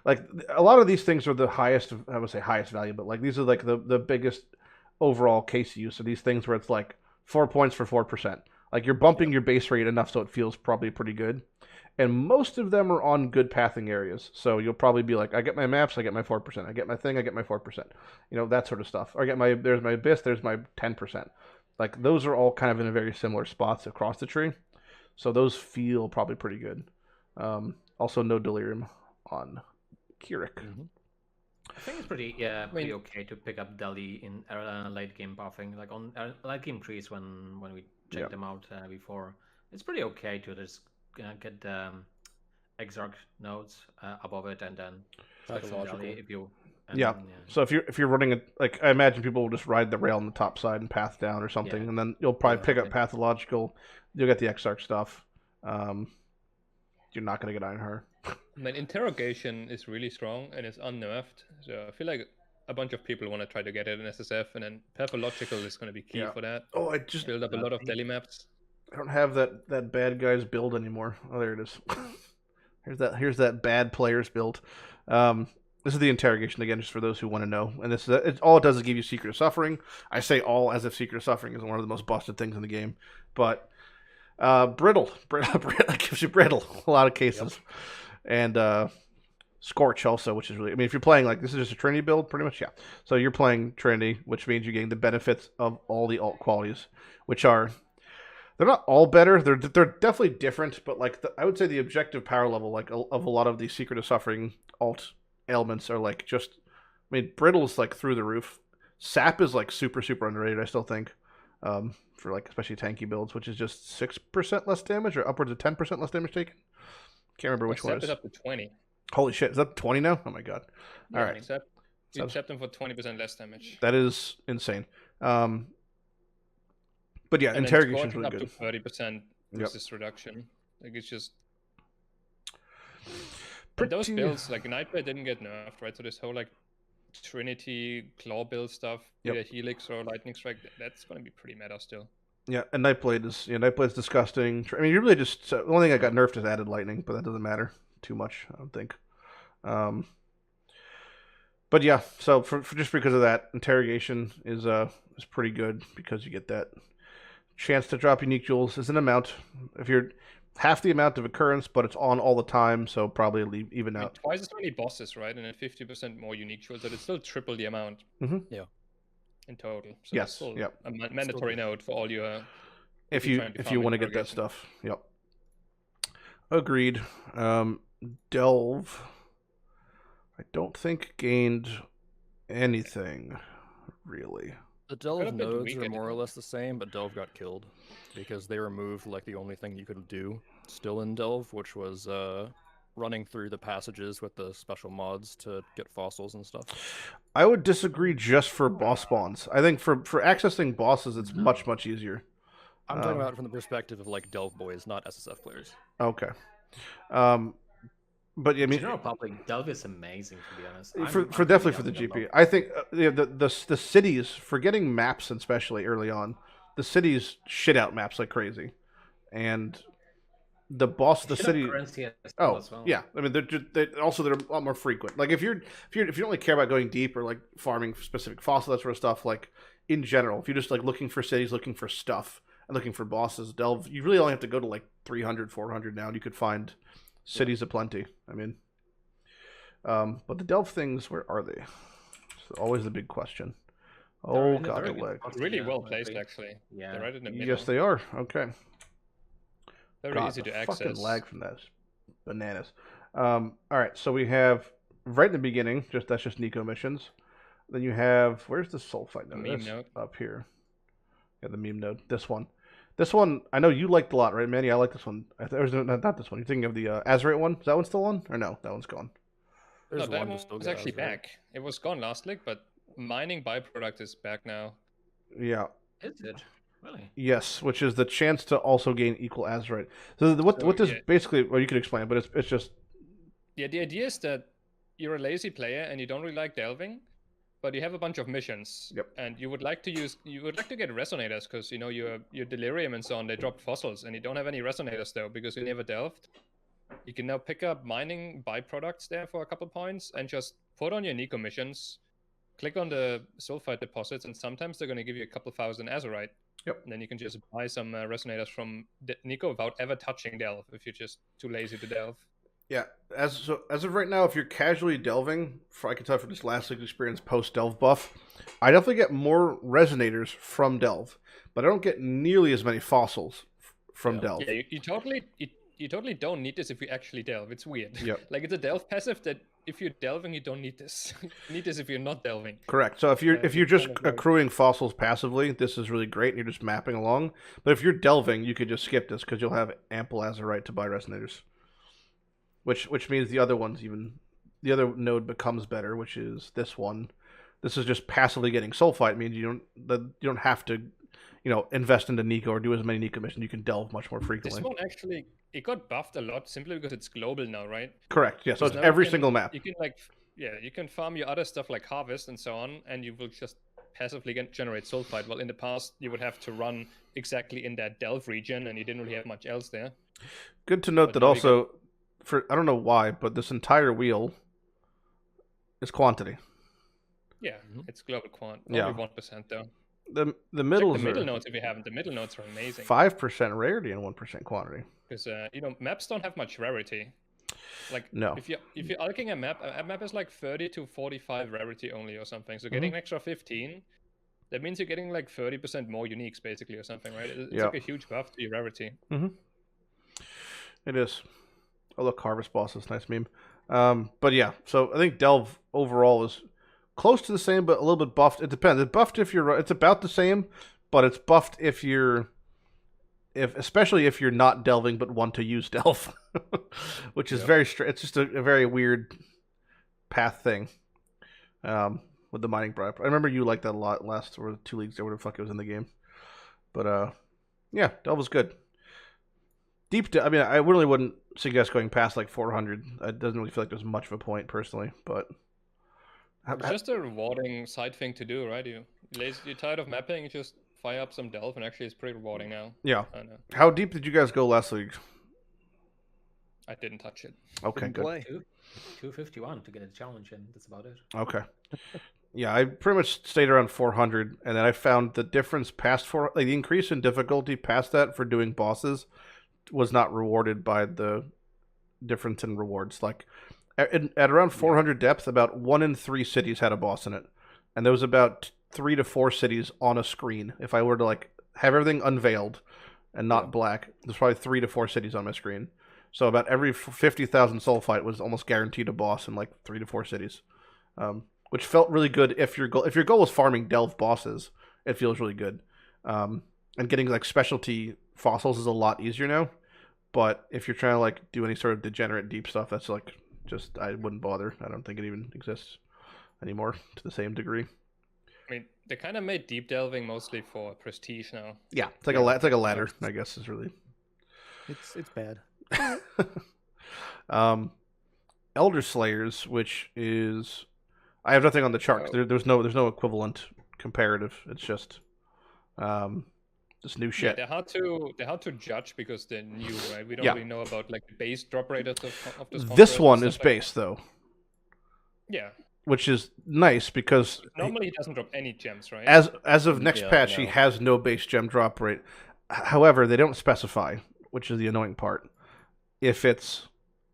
Like a lot of these things are the highest. I would say highest value, but like these are like the biggest overall case use. So these things where it's like 4 points for 4%. Like you're bumping your base rate enough so it feels probably pretty good. And most of them are on good pathing areas. So you'll probably be like, I get my maps, I get my 4%. I get my thing, I get my 4%. You know, that sort of stuff. Or there's my abyss, there's my 10%. Like those are all kind of in a very similar spots across the tree. So those feel probably pretty good. Also no delirium on Kirik. Mm-hmm. I think it's pretty okay to pick up Delhi in late game buffing, like on late game trees when we checked them out before. It's pretty okay to just get the Exarch nodes above it and then Delhi if you. So if you're running it, like I imagine people will just ride the rail on the top side and path down or something, and then you'll probably pick up pathological. You'll get the Exarch stuff. You're not gonna get Ironheart. I mean, interrogation is really strong and it's unnerved. So I feel like a bunch of people want to try to get it in SSF, and then pathological is going to be key for that. Oh, I just build up a lot of Delhi maps. I don't have that bad guy's build anymore. Oh, there it is. Here's that bad player's build. This is the interrogation again, just for those who want to know. And this is all it does is give you Secret of Suffering. I say all as if Secret of Suffering is one of the most busted things in the game, but brittle gives you brittle a lot of cases, and Scorch also, which is really. I mean, if you're playing like this is just a Trinity build, pretty much, yeah. So you're playing Trinity, which means you're getting the benefits of all the alt qualities, which are. They're not all better. They're definitely different, but like I would say the objective power level like of a lot of these Secret of Suffering alt elements are like just. I mean, Brittle's like through the roof. Sap is like super underrated. I still think for like especially tanky builds, which is just 6% less damage or upwards of 10% less damage taken. Can't remember which one. Sap is up to 20. Holy shit! Is that 20 now? Oh my god! Yeah, all right, you accept them for 20% less damage. That is insane. But yeah, and interrogation is really up good. To 30% resist reduction. Like it's just. Those builds like Nightblade didn't get nerfed, right? So this whole like Trinity claw build stuff, either Helix or Lightning Strike, that's going to be pretty meta still. Yeah, and Nightblade's disgusting. I mean, you really just the only thing I got nerfed is added lightning, but that doesn't matter too much, I don't think. But yeah, so for just because of that, interrogation is pretty good because you get that chance to drop unique jewels is an amount. If you're half the amount of occurrence, but it's on all the time, so probably even out. Twice as many bosses, right? And then 50% more unique jewels, but it's still triple the amount. Mm-hmm. Yeah. In total. So yes. Yep. A mandatory node for all your. If you want to get that stuff. Yep. Agreed. Delve. I don't think gained anything really. The Delve nodes are more or less the same, but Delve got killed because they removed like the only thing you could do still in Delve, which was running through the passages with the special mods to get fossils and stuff. I would disagree just for boss spawns. I think for accessing bosses, it's much easier. I'm talking about it from the perspective of like Delve boys, not SSF players. Okay. But yeah, I mean, general public, Delve is amazing to be honest. For definitely for the GP, I think the cities, for getting maps especially early on, the cities shit out maps like crazy, and the boss of the city. Yeah, I mean they're a lot more frequent. Like if you don't really care about going deep or like farming specific fossil, that sort of stuff. Like in general, if you're just like looking for cities, looking for stuff, and looking for bosses, Delve, you really only have to go to like 300, 400 now, and you could find cities aplenty. I mean, but the Delve things, where are they? It's always the big question. Oh god, the leg. Really well placed, actually. Yeah, they're right in the middle. Yes, they are. Okay. Very god, easy to the access. fucking lag from that is bananas. All right, so we have right in the beginning. That's just Nico missions. Then you have, where's the sulfite node? Meme That's node. up here. Yeah, the meme node. This one. This one, I know you liked a lot, right, Manny? I like this one. Not this one. You're thinking of the Azerite one? Is that one still on? Or no, that one's gone. There's No, that one one to still was get actually out, right? back. It was gone last league, but mining byproduct is back now. Yeah. Is it? Really? Yes, which is the chance to also gain equal Azerite. So what this yeah. basically, well, you can explain, but it's just Yeah, the idea is that you're a lazy player and you don't really like delving, but you have a bunch of missions. Yep. And you would like to get resonators because you know your delirium and so on, they dropped fossils, and you don't have any resonators though because you never delved. You can now pick up mining byproducts there for a couple points and just put on your Nico missions, click on the sulfite deposits, and sometimes they're going to give you a couple thousand Azerite. Yep. And then you can just buy some resonators from Nico without ever touching delve if you're just too lazy to delve. yeah. As of right now, if you're casually delving, I can tell from this last league experience post delve buff, I definitely get more resonators from delve, but I don't get nearly as many fossils from delve. Yeah, you totally don't need this if you actually delve. It's weird. Yep. Like it's a delve passive that if you're delving, you don't need this. You need this if you're not delving. Correct. So if you're just kind of like- accruing fossils passively, this is really great, and you're just mapping along. But if you're delving, you could just skip this because you'll have ample Azerite to buy resonators. Which means the other node becomes better, which is this one. This is just passively getting sulfite. It means you don't have to, invest into Nico or do as many Nico missions. You can delve much more frequently. This one actually it got buffed a lot simply because it's global now, right? Correct. Yeah. So it's Because now every you can- single map. You can you can farm your other stuff like harvest and so on, and you will just passively generate sulfite. Well, in the past, you would have to run exactly in that delve region, and you didn't really have much else there. Good to note But that now you also, I don't know why, but this entire wheel is quantity. Yeah, it's global quant. Yeah. Only 1% though. The Check middles the middle are nodes if you haven't. The middle nodes are amazing 5% rarity and 1% quantity. because maps don't have much rarity. Like No. if you're alking a map is like 30 to 45 rarity only or something. So getting an extra 15, that means you're getting like 30% more uniques basically or something, right? It's Yeah. like a huge buff to your rarity. It is. Oh, look, Harvest Boss is a nice meme. But yeah, so I think Delve overall is close to the same, but a little bit buffed. It depends. It's buffed it's about the same, but it's buffed especially if you're not delving but want to use delve, which is very it's just a very weird path thing. With the mining bribe, I remember you liked that a lot last or 2 leagues or whatever the fuck it was in the game. But yeah, delve was good. I really wouldn't suggest going past like 400. It doesn't really feel like there's much of a point personally, but It's just a rewarding side thing to do, right? You're tired of mapping, you just fire up some delve, and actually it's pretty rewarding now. yeah. I know. How deep did you guys go last league? I didn't touch it. Okay, Didn't good. play. 251 to get a challenge, and that's about it. Okay. Yeah, I pretty much stayed around 400, and then I found the difference past the increase in difficulty past that for doing bosses was not rewarded by the difference in rewards. Like at around 400 depth, about 1 in 3 cities had a boss in it, and there was about 3 to 4 cities on a screen. If I were to like have everything unveiled and not black, there's probably 3 to 4 cities on my screen. So about every 50,000 sulfite was almost guaranteed a boss in like 3 to 4 cities, which felt really good. If your goal was farming delve bosses, it feels really good. And getting like specialty fossils is a lot easier now. But if you're trying to like do any sort of degenerate deep stuff, that's like just I wouldn't bother. I don't think it even exists anymore to the same degree. I mean, they kind of made deep delving mostly for prestige now. Yeah, it's like a ladder, I guess is really. It's bad. Elder Slayers, which is I have nothing on the chart. There's no equivalent comparative. It's just this new shit. Yeah, they're hard to judge because they're new, right? We don't Yeah. really know about like the base drop rate of the sponsors This and one stuff is like base though, that. Yeah. which is nice because Normally he doesn't drop any gems, right? as of next Yeah, patch, he no. has no base gem drop rate. However, they don't specify, which is the annoying part. If it's,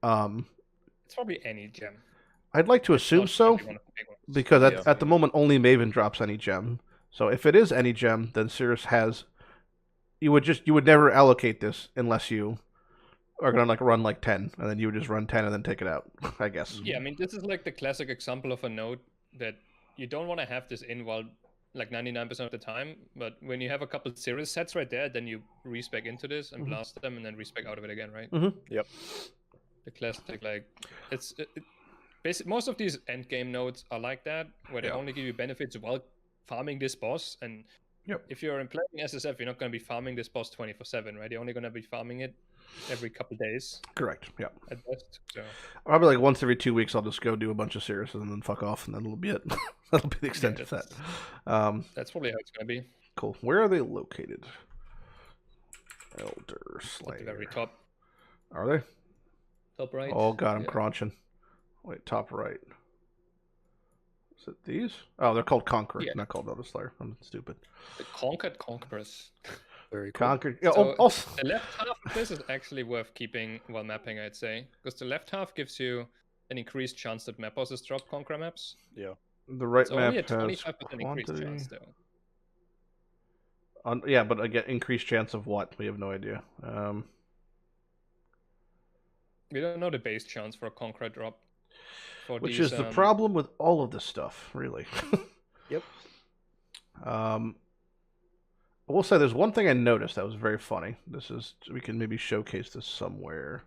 It's probably any gem. I'd like to assume Not so, gonna be one of the big ones. because Yeah. at the moment only Maven drops any gem. So if it is any gem, then Cirrus has. You would never allocate this unless you are gonna like run like 10, and then you would just run 10 and then take it out. I guess. Yeah, I mean, this is like the classic example of a node that you don't want to have this in while like 99% of the time, but when you have a couple series sets right there, then you respec into this and blast them and then respec out of it again, right? Yep. The classic, like, basically most of these endgame nodes are like that, where they only give you benefits while farming this boss, and if you're playing SSF, you're not going to be farming this boss 24/7, right? You're only going to be farming it every couple days. Correct. Yeah. At best. So. Probably like once every 2 weeks, I'll just go do a bunch of series and then fuck off, and then it'll be it. That'll be the extent of that. That's probably how it's going to be. Cool. Where are they located? Elder Slayer. At the very top. Are they? Top right. Oh god, I'm crunching. Wait, top right. Is it these? Oh, they're called Conqueror, not called Elder Slayer. I'm stupid. The Conquered Conquerors. Very cool. Conquered. Yeah, So also... the left half of this is actually worth keeping while mapping, I'd say. Because the left half gives you an increased chance that map bosses drop Conqueror maps. Yeah. The right It's map only a has 25% increased chance, though. yeah, but I get increased chance of what? We have no idea. We don't know the base chance for a Conqueror drop. Which is the problem with all of this stuff, really. Yep. I will say there's one thing I noticed that was very funny. We can maybe showcase this somewhere.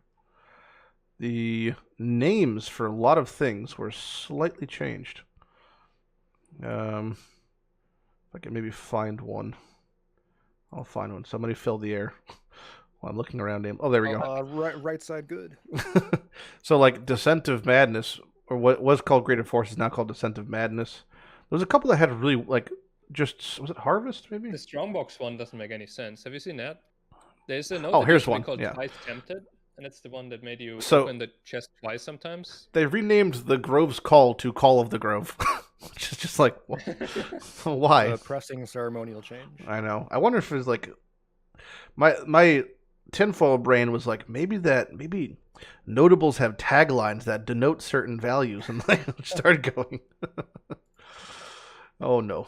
The names for a lot of things were slightly changed. If I can maybe find one. I'll find one. Somebody fill the air while I'm looking around. Oh, there we go. Right side good. So like Descent of Madness, or what was called Greater Force, is now called Descent of Madness. There was a couple that had really was it Harvest maybe? The Strongbox one doesn't make any sense. Have you seen that? There's a node here's one. called Yeah. Twice Tempted, and it's the one that made you So- open the chest twice sometimes. They renamed the Grove's Call to Call of the Grove, which is just like, why? A pressing ceremonial change. I know. I wonder if it's like my tinfoil brain was like maybe notables have taglines that denote certain values, and like started going. Oh no.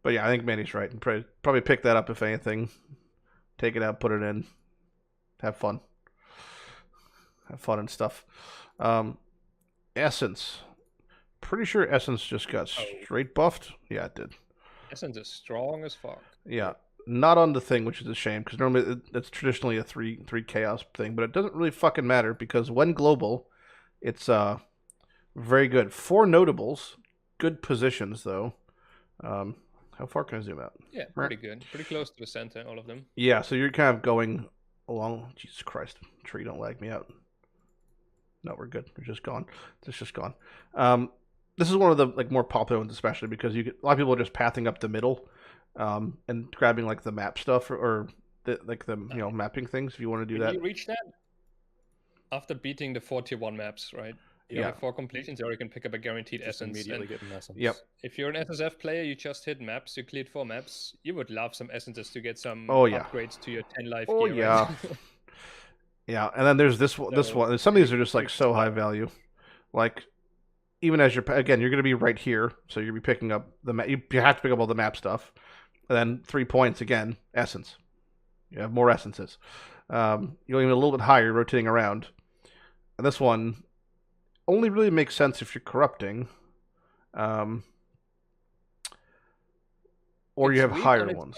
But yeah, I think Manny's right. Probably pick that up if anything. Take it out, put it in. Have fun and stuff. Essence. Pretty sure Essence just got straight buffed. Yeah, it did. Essence is strong as fuck. Yeah, not on the thing, which is a shame, because normally it's traditionally a three chaos thing, but it doesn't really fucking matter, because when global, it's very good. 4 notables, good positions, though. How far can I zoom out? Yeah, pretty good. Pretty close to the center, all of them. Yeah, so you're kind of going along... Jesus Christ. Tree, don't lag me out. No, we're good. It's just gone. It's just gone. This is one of the more popular ones, especially because a lot of people are just pathing up the middle and grabbing the map stuff or the mapping things if you want to do that. You reach that after beating the 4 tier 1 maps, right? You have 4 completions, or you can pick up a guaranteed essence. Immediately get an essence. Yep. If you're an SSF player, you just hit maps, you cleared 4 maps, you would love some essences to get some upgrades to your 10 life gear. Yeah. Right? Yeah, and then there's this one. Some of these are just so high value. Even as you're going to be right here, so you'll be picking up the map. You have to pick up all the map stuff. And then 3 points again, essence. You have more essences. You're even a little bit higher, rotating around. And this one only really makes sense if you're corrupting. Or you have higher ones.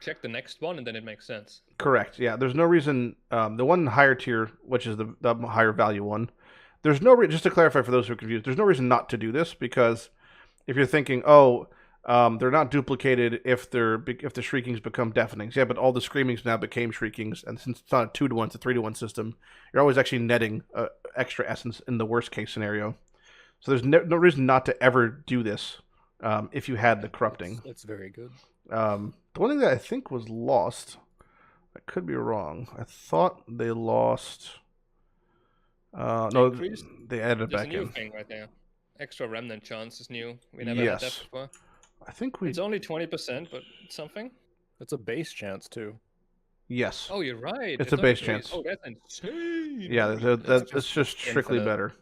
Check the next one, and then it makes sense. Correct. Yeah, there's no reason. The one higher tier, which is the higher value one, there's no just to clarify for those who are confused. There's no reason not to do this, because if you're thinking, they're not duplicated if the shriekings become deafenings. Yeah, but all the screamings now became shriekings, and since it's not a 2-to-1, it's a 3-to-1 system. You're always actually netting extra essence in the worst case scenario. So there's no reason not to ever do this if you had the corrupting. It's very good. The one thing that I think was lost, I could be wrong. I thought they lost. No, they added it back in. There's a new thing right there. Extra remnant chance is new. We never had that before. I think It's only 20%, but it's something. It's a base chance too. Yes. Oh, you're right. It's a base chance. Oh, that's insane. Yeah, it's just strictly better.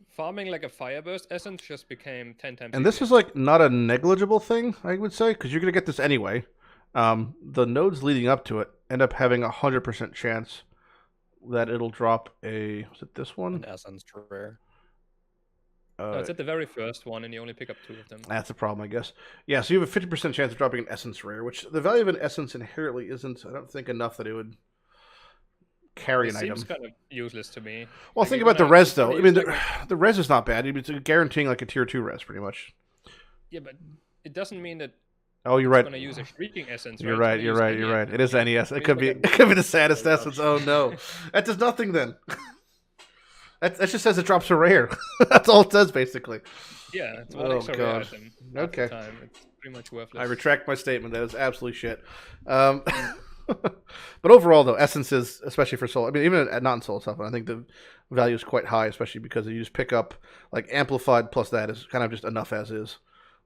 Farming like a fireburst essence just became 10 times. And this is not a negligible thing, I would say, because you're gonna get this anyway. the nodes leading up to it end up having 100% chance that it'll drop a. Was it this one? An essence rare. No, it's at the very first one, and you only pick up 2 of them. That's a problem, I guess. Yeah, so you have a 50% chance of dropping an essence rare, which the value of an essence inherently isn't, I don't think, enough that it would carry It an seems item. kind of useless to me. Well, Like, think you about the wanna- res, though. wanna I mean, use, like, the res is not bad. It's guaranteeing like a tier 2 res, pretty much. Yeah, but it doesn't mean that Oh, you're it's right. going to use a shrieking essence. You're right? right. It's You're gonna right. use You're any right. It is essence. NES. I It mean, could look be. at- It could be the saddest Oh, essence. gosh. Oh no, that does nothing then. That just says it drops a rare. That's all it says basically. Yeah, it's one Oh, extra God. rare item. half the Okay. time. It's pretty much worthless. I retract my statement. That is absolutely shit. But overall, though, essences, especially for soul, I mean, even at non-soul stuff, I think the value is quite high, especially because you just pick up like amplified plus that is kind of just enough as is.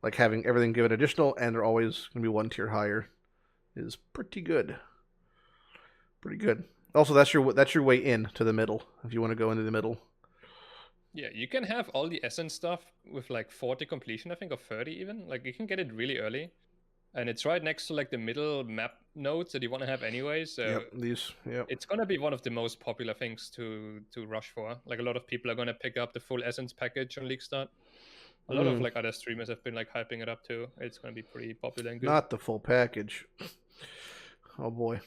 Like having everything given additional, and they're always going to be 1 tier higher, is pretty good. Pretty good. Also, that's your way in to the middle if you want to go into the middle. Yeah, you can have all the essence stuff with like 40 completion, I think, or 30 even. Like you can get it really early. And it's right next to like the middle map nodes that you want to have anyway. So Yep, these. Yep. it's gonna be one of the most popular things to rush for. Like a lot of people are gonna pick up the full essence package on League Start. A lot of like other streamers have been like hyping it up too. It's gonna be pretty popular and good. Not the full package. Oh boy.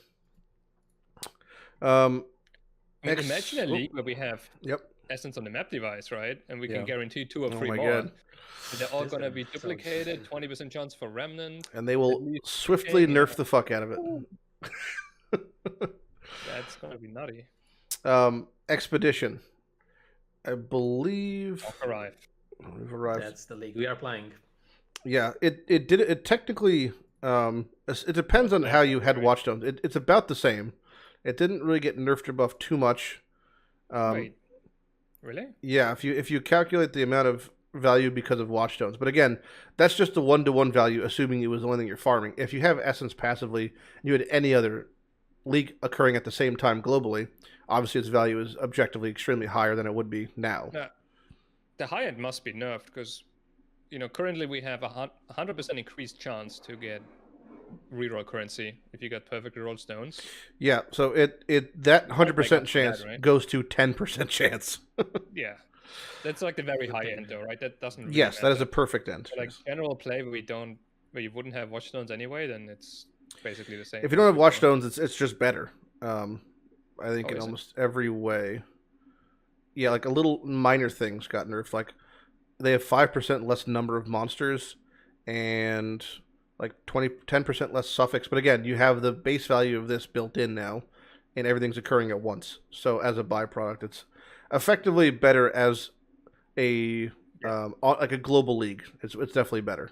I mean, imagine a oh, league where we have Yep. essence on the map device, right? And we Yeah. can guarantee 2 or Oh 3 my more. God. And they're all This gonna is be so duplicated, insane. 20% chance for remnant. And they will least swiftly game, nerf yeah. the fuck out of it. That's gonna be nutty. Expedition. I believe Arrive. we've arrived. That's the league we are playing. Yeah, it technically it depends on how you had Watchstones. It's about the same. It didn't really get nerfed or buffed too much. Wait, really? Yeah, if you calculate the amount of value because of Watchstones, but again, that's just the 1-to-1 value, assuming it was the only thing you're farming. If you have Essence passively, and you had any other league occurring at the same time globally, obviously its value is objectively extremely higher than it would be now. Yeah. The high end must be nerfed because, currently we have a 100% increased chance to get reroll currency if you got perfectly rolled stones. Yeah, so that 100% up chance to that, right? goes to 10% chance. Yeah, that's like the very high end though, right? That doesn't. Really Yes, that is a matter. perfect end. So, like general play where you wouldn't have watchstones anyway, then it's basically the same. If you don't have Watchstones, it's just better. I think Oh, in is it? almost every way. Yeah, like a little minor things got nerfed. Like they have 5% less number of monsters and like 10% less suffix. But again, you have the base value of this built in now, and everything's occurring at once. So as a byproduct, it's effectively better as a like a global league. It's definitely better.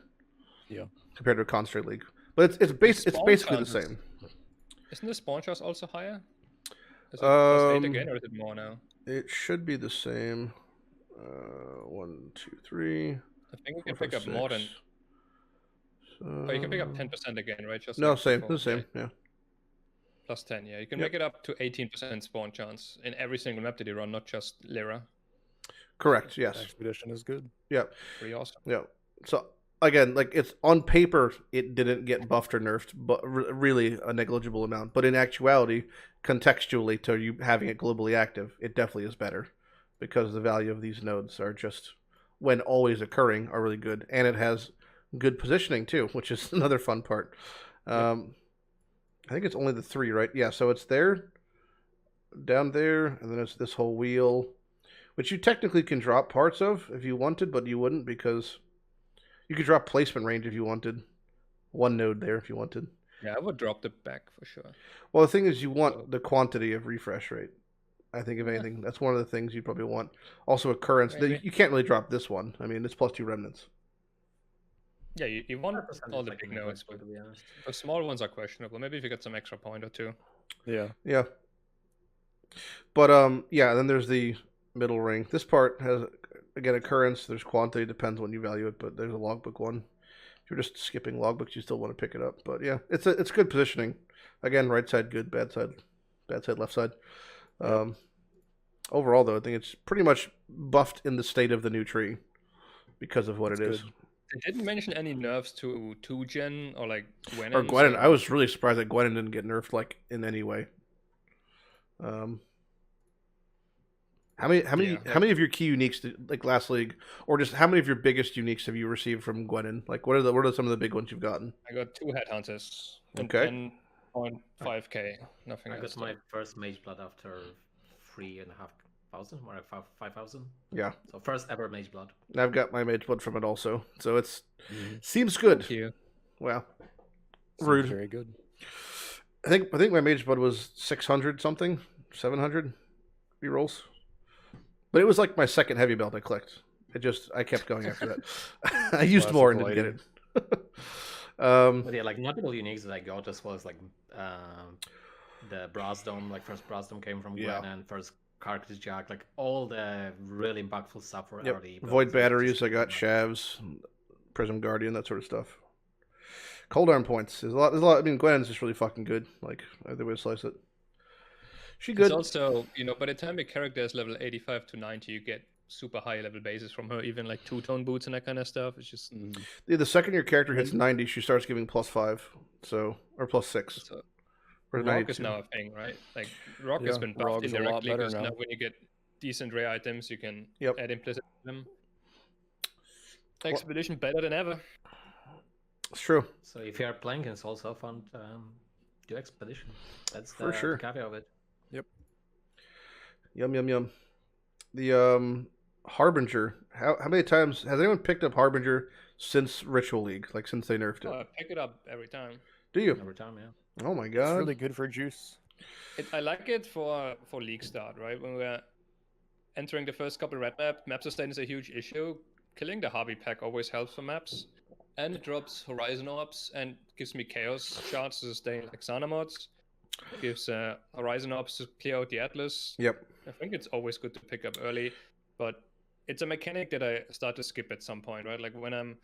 Yeah. Compared to a concentrate league, but it's basically the same. Isn't the spawn chance also higher? Is it +8 again, or is it more now? It should be the same. 1, 2, 3. I think we can 4, pick up 5, more than. 6. Oh, you can pick up 10% again, right? Just No, like same. before. The same. Yeah, Yeah. +10, yeah. You can Yep. make it up to 18% spawn chance in every single map that you run, not just Lyra. Correct. Yes. Expedition is good. Yeah. Pretty awesome. Yeah. So again, like it's on paper, it didn't get buffed or nerfed, but really a negligible amount. But in actuality, contextually to you having it globally active, it definitely is better because the value of these nodes are just when always occurring are really good, and it has good positioning too, which is another fun part. I think it's only the 3, right? Yeah. So it's there, down there, and then it's this whole wheel, which you technically can drop parts of if you wanted, but you wouldn't because you could drop placement range if you wanted. 1 node there if you wanted. Yeah, I would drop the back for sure. Well, the thing is you want the quantity of refresh rate. I think if anything, that's one of the things you probably want. Also occurrence. Maybe. You can't really drop this one. I mean, it's +2 remnants. Yeah, you want 100% all is the like big negligible, nodes, but to be honest. the small ones are questionable. Maybe if you get some extra point or 2. Yeah. Yeah. But yeah, then there's the middle ring. This part has again occurrence, there's quantity, depends when you value it, but there's a logbook one. If you're just skipping logbooks, you still want to pick it up. But yeah, it's good positioning. Again, right side good, bad side left side. Overall though, I think it's pretty much buffed in the state of the new tree because of what it is. They didn't mention any nerfs to 2-gen or like Gwenin. Or Gwenin. so- I was really surprised that Gwenin didn't get nerfed like in any way. How many of your key uniques like last league, or just how many of your biggest uniques have you received from Gwenin? Like what are some of the big ones you've gotten? I got 2 headhunters and Okay. 10.5k. Nothing I else. got my first Mage Blood after 3,500, more like 5,000. Yeah. So first ever Mage Blood. And I've got my Mage Blood from it also, so it's seems good. Thank you. Wow. Seems Rude. Very good. I think my Mage Blood was 600 something, 700 rerolls. But it was like my second heavy belt I clicked. I kept going after that. I used more and didn't get it. But yeah, like notable uniques that I got as well as like the Brass Dome, like first Brass Dome came from Yeah. Gwen, and first Carcass Jack, like all the really impactful stuff were already. Void built, so batteries, just- I got Shavs, Prism Guardian, that sort of stuff. Cold Arm points. There's a lot. I mean, Gwen's just really fucking good. Like either way to slice it. She good. It's also, by the time a character is level 85 to 90, you get super high level bases from her, even like 2-tone boots and that kind of stuff. It's just The second your character hits 90, she starts giving +5, so or +6. so Or rock 92. is now a thing, right? Like rock Yeah, has been buffed rock's a lot indirectly better because now. now when you get decent rare items, you can Yep. add implicit to them. Expedition better than ever. It's true. So if you are playing, it's also fun do Expedition. That's For the sure. caveat of it. Yum. The Harbinger. How many times has anyone picked up Harbinger since Ritual League? Like since they nerfed it? I pick it up every time. Do you? Every time, yeah. Oh my It's god. really good for juice. I like it for league start, right? When we're entering the first couple red map sustain is a huge issue. Killing the Hobby pack always helps for maps. And it drops Horizon Orbs and gives me Chaos shards to sustain like Xana mods. Gives Horizon Orbs to clear out the Atlas. Yep. I think it's always good to pick up early, but it's a mechanic that I start to skip at some point, right? Like when I'm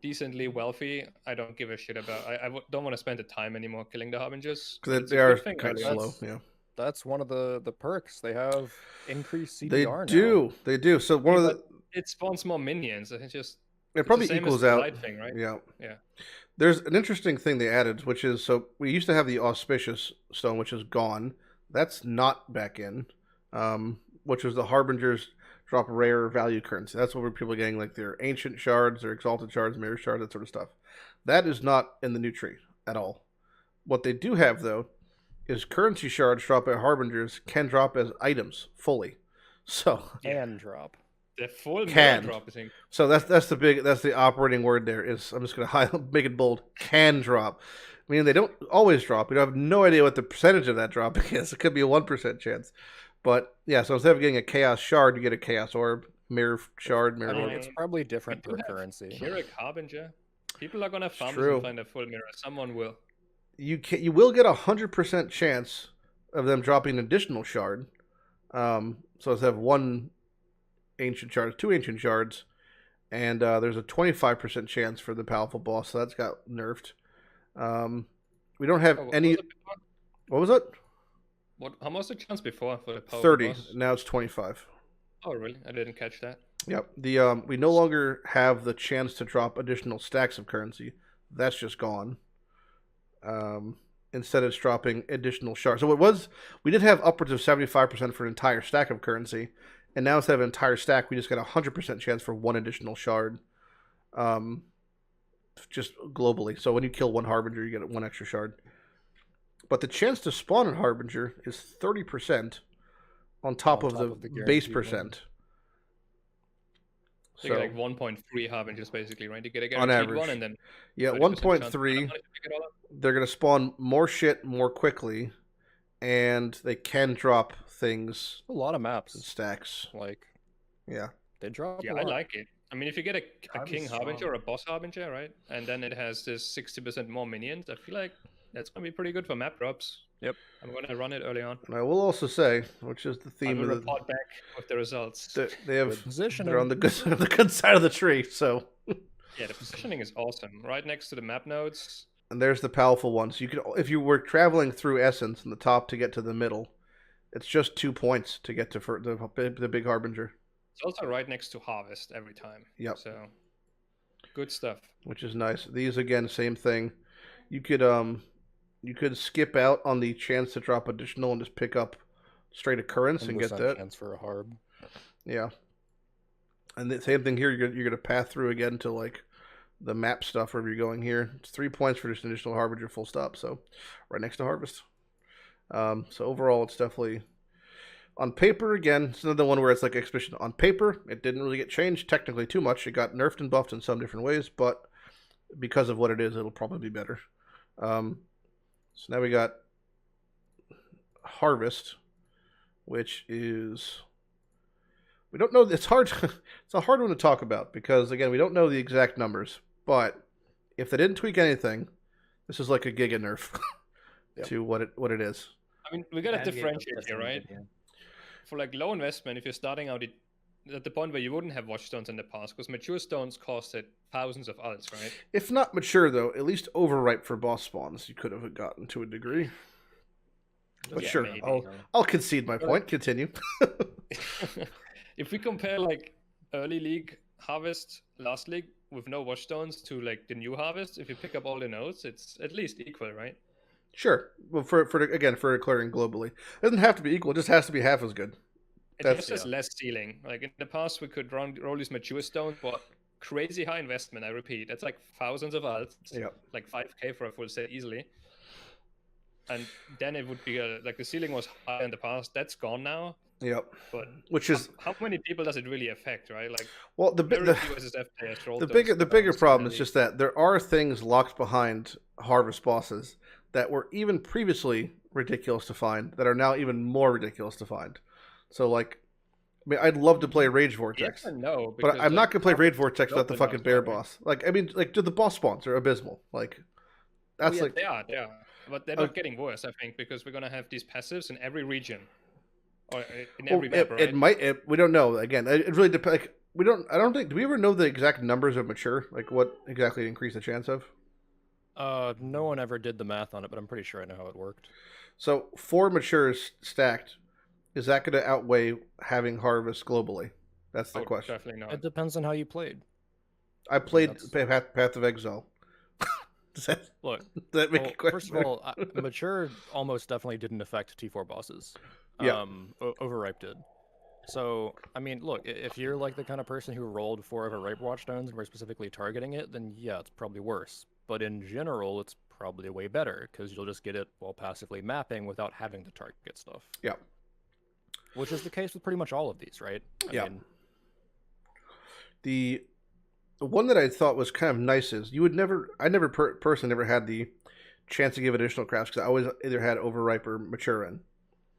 decently wealthy, I don't give a shit about. Don't want to spend the time anymore killing the Harbingers. Because It's they a are good thing kind of early slow. on. Yeah. That's one of the perks. They have increased They CDR now. do. They do. So one of the It spawns more minions. It just it it's probably the same equals as the out. Blight thing, right? Yeah. Yeah. There's an interesting thing they added, which is so we used to have the Auspicious Stone, which is gone. That's not back in. Which was the Harbingers drop rare value currency. That's what people are getting, like their ancient shards, their exalted shards, mirror shards, that sort of stuff. That is not in the new tree at all. What they do have though is currency shards drop by Harbingers can drop as items fully. So Can drop. The full Can. mirror drop, I think. So that's the operating word there is I'm just gonna make it bold. Can drop. I mean they don't always drop. We have no idea what the percentage of that dropping is. It could be a 1% chance. But yeah, so instead of getting a chaos shard, you get a chaos orb, mirror shard, mirror I mean, orb. it's probably different We per do have currency. Kirik Harbinger. People are gonna farm this true. and find a full mirror. Someone will. You will get 100% chance of them dropping an additional shard. So instead of one ancient shard, 2 ancient shards, and there's a 25% chance for the powerful boss. So that's got nerfed. We don't have Oh, any. was it before? What was it? How much was the chance before for the power 30. boss? Now it's 25. Oh, really? I didn't catch that. Yep. The we no longer have the chance to drop additional stacks of currency. That's just gone. Instead, it's dropping additional shards. So it was we did have upwards of 75% for an entire stack of currency, and now instead of an entire stack, we just got a 100% chance for one additional shard. Just globally. So when you kill one Harbinger, you get one extra shard. But the chance to spawn a Harbinger is 30% on top of the base guaranteed percent. So you get like 1.3 Harbingers basically, right? You get a On guaranteed average. one and then Yeah, 30% chance 1.3. to pick it all up. They're going to spawn more shit more quickly, and they can drop things A lot of in maps. stacks. Like, Yeah. they drop Yeah, a I lot. like it. I mean, if you get a Harbinger King is Harbinger strong. or a Boss Harbinger, right? And then it has this 60% more minions, I feel like that's going to be pretty good for map drops. Yep. I'm going to run it early on. And I will also say, which is the I theme will of the, report back with the results. they have Good positioning. they're on the good side of the tree. So Yeah, the positioning is awesome. Right next to the map nodes. and there's the powerful ones. You could if you were traveling through Essence in the top to get to the middle, it's just 2 points to get to the big Harbinger. It's also right next to Harvest every time. Yep. So Good stuff. which is nice. These again, same thing. You could skip out on the chance to drop additional and just pick up straight occurrence and get 10% that. chance for a harb. Yeah. And the same thing here. You're gonna path through again to like the map stuff wherever you're going here. It's 3 points for just an additional harbinger, full stop. So right next to harvest. So overall, it's definitely on paper. Again, it's another one where it's like exhibition. On paper, it didn't really get changed technically too much. It got nerfed and buffed in some different ways, but because of what it is, it'll probably be better. So now we got harvest, which is, we don't know. It's hard. It's a hard one to talk about because again, we don't know the exact numbers. But if they didn't tweak anything, this is like a giga nerf to what it is. I mean, we gotta Endgame differentiate was here, right? definitely good, For like low investment, if you're starting out at the point where you wouldn't have Watchstones in the past, because mature stones costed thousands of alts, right? If not mature though, at least overripe for boss spawns, you could have gotten to a degree. But Yeah, sure, maybe. I'll concede my point. Continue. If we compare like early league harvest, last league with no Watchstones to like the new harvest, if you pick up all the nodes, it's at least equal, right? Sure. Well, for declaring globally, it doesn't have to be equal. It just has to be half as good. It That's- gives us less ceiling. Like in the past, we could roll these mature stones, but crazy high investment. I repeat, that's like thousands of alts. Yep. Like 5k for a full set easily. And then it would be like the ceiling was high in the past. That's gone now. Yep. But Which is how many people does it really affect, right? Like well, very few SSF players rolled the those bigger stones problem in is the just that there are things locked behind harvest bosses that were even previously ridiculous to find that are now even more ridiculous to find. So like, I mean, I'd love to play Rage Vortex, Yes and no, but because, I'm not gonna play Rage Vortex built without the the fucking boss bear already. boss. Like, I mean, like, the boss spawns are abysmal. Like, that's yeah, like they are, but they're not getting worse, I think, because we're gonna have these passives in every region, or in every map, right? It might. We don't know. Again, it really depends. Like, we don't. I don't think. Do we ever know the exact numbers of mature? Like, what exactly it increased the chance of? No one ever did the math on it, but I'm pretty sure I know how it worked. So 4 matures stacked. Is that going to outweigh having harvest globally? That's the Oh, question. definitely not. It depends on how you played. I played That's- Path of Exile. Does Look, that make well, it question? first of all, mature almost definitely didn't affect T4 bosses. Yeah. Overripe did. So, I mean, look, if you're like the kind of person who rolled 4 overripe Watchstones and were specifically targeting it, then yeah, it's probably worse. But in general, it's probably way better because you'll just get it while passively mapping without having to target stuff. Yeah. Which is the case with pretty much all of these, right? Yeah. mean, The one that I thought was kind of nice is I never personally never had the chance to give additional crafts because I always either had overripe or mature in.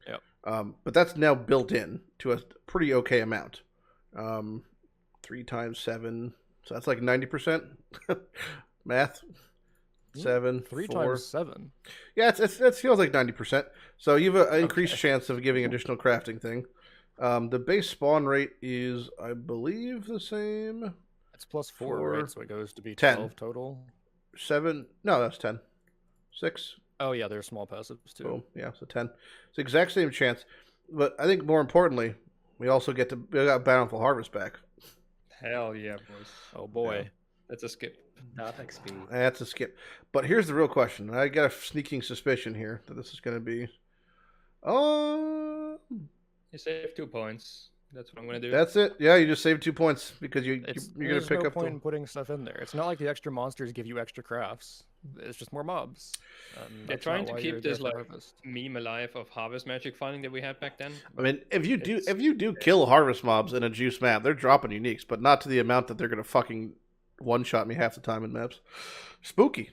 Yep. But that's now built in to a pretty okay amount. 3 times 7, so that's like 90%. Math. 7, 3 4. times 7. Yeah, it feels like 90%. So you have an increased chance of giving additional crafting thing. The base spawn rate is, I believe, the same. It's plus 4, 4, right? So it goes to be 10. 12 total. 7. No, that's 10. 6. Oh yeah, there's small passives too. Boom. Yeah, so 10. It's the exact same chance. But I think more importantly, we also we got Bountiful Harvest back. Hell yeah, boys. Oh boy. Yeah. That's a skip. Not XP. That's a skip. But here's the real question. I got a sneaking suspicion here that this is going to be... Oh... You save 2 points. That's what I'm gonna do. That's it. Yeah, you just saved 2 points because you're going to There's pick no up point the... in putting stuff in there. It's not like the extra monsters give you extra crafts. It's just more mobs. They're That's trying not to why keep you're there this for like harvest. meme alive of harvest magic finding that we had back then. I mean, if you It's- do kill harvest mobs in a juice map, they're dropping uniques, but not to the amount that they're going to fucking one-shot me half the time in maps. Spooky.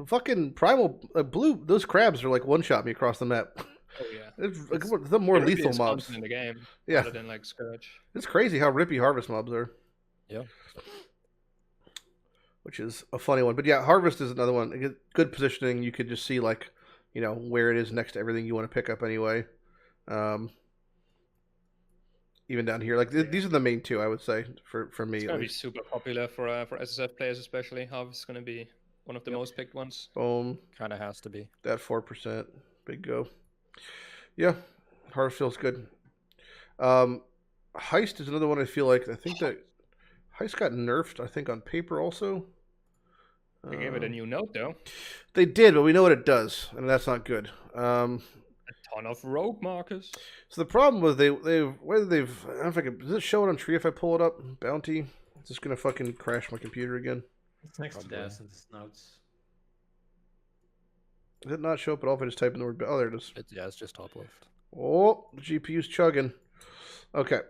Fucking primal blue, those crabs are like one-shot me across the map. Oh yeah. It's the more It really lethal is mobs. constant in the game. Yeah. Rather than like Scourge. It's crazy how rippy harvest mobs are. Yeah. Which is a funny one. But yeah, harvest is another one. Good positioning. You could just see like, where it is next to everything you want to pick up anyway. Even down here, like these are the main 2 I would say for me. It's at gonna be least. super popular for SSF players especially. Harvest is gonna be one of the most picked ones. Boom. Kind of has to be. That 4%. Big go. Yeah. Harvest feels good. Heist is another one I feel like. I think that Heist got nerfed, I think, on paper also. They gave it a new note, though. They did, but we know what it does, and that's not good. A ton of rogue markers. So the problem was whether they've, I don't know if I can, does it show it on tree if I pull it up? Bounty? It's just gonna fucking crash my computer again. It's next to this in the notes. Does it not show up at all if I just type in the word? Oh, there it is. Yeah, it's just top left. Oh, the GPU's chugging. Okay.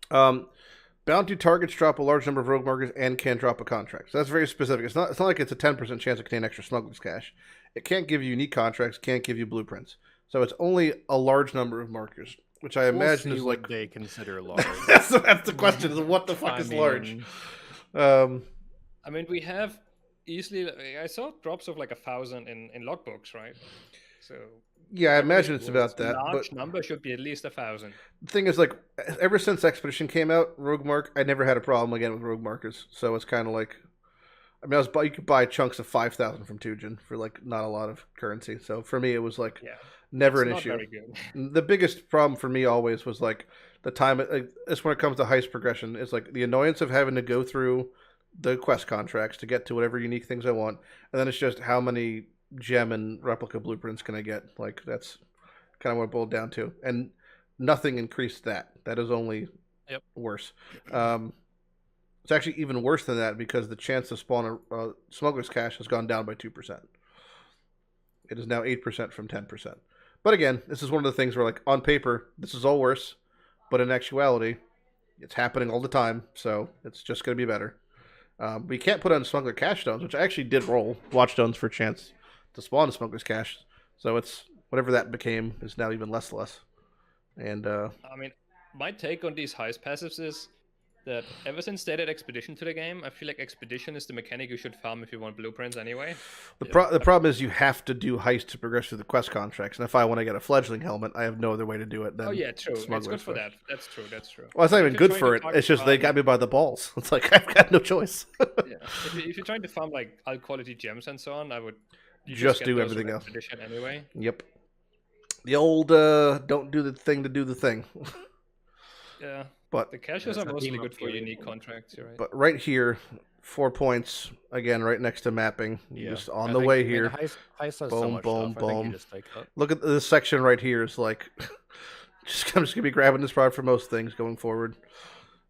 Bounty targets drop a large number of rogue markers and can drop a contract. So that's very specific. It's not like it's a 10% chance to contain extra smuggler's cash. It can't give you unique contracts, can't give you blueprints. So it's only a large number of markers, which I imagine is like they consider large. that's the question: is what the fuck is large? I mean, we have easily. I saw drops of like 1,000 in logbooks, right? So yeah, I imagine it's about that. Large but number should be at least 1,000. the thing is, like, ever since Expedition came out, Rogue Mark, I never had a problem again with Rogue Markers. So it's kind of like, I mean, you could buy chunks of 5,000 from Tujin for like not a lot of currency. So for me, it was like never an issue. Very good. The biggest problem for me always was like the time. It's when it comes to heist progression. It's like the annoyance of having to go through the quest contracts to get to whatever unique things I want, and then it's just how many gem and replica blueprints can I get? Like that's kind of what it boiled down to, and nothing increased that. That is only worse. It's actually even worse than that because the chance to spawn a smuggler's cache has gone down by 2%. It is now 8% from 10%. But again, this is one of the things where, like, on paper, this is all worse, but in actuality, it's happening all the time, so it's just going to be better. We can't put on smuggler cache stones, which I actually did roll Watchstones for a chance to spawn a smuggler's cache. So it's whatever that became is now even less. And I mean, my take on these heist passives is that ever since they added Expedition to the game, I feel like Expedition is the mechanic you should farm if you want blueprints anyway. The problem is you have to do heist to progress through the quest contracts, and if I want to get a fledgling helmet, I have no other way to do it than true. It's good for that. That's true. Well, it's not even good for it. It's just they got me by the balls. It's like I've got no choice. If you're trying to farm like high quality gems and so on, I would just do everything else. Expedition anyway. Yep. The old don't do the thing to do the thing. Yeah. But the caches are mostly good for unique contracts, right? But right here, 4 points again, right next to mapping. Just on the way here. Heist has boom, so much boom, stuff. boom. I think you just take that. Look at this section right here. Is like, I'm just gonna be grabbing this product for most things going forward.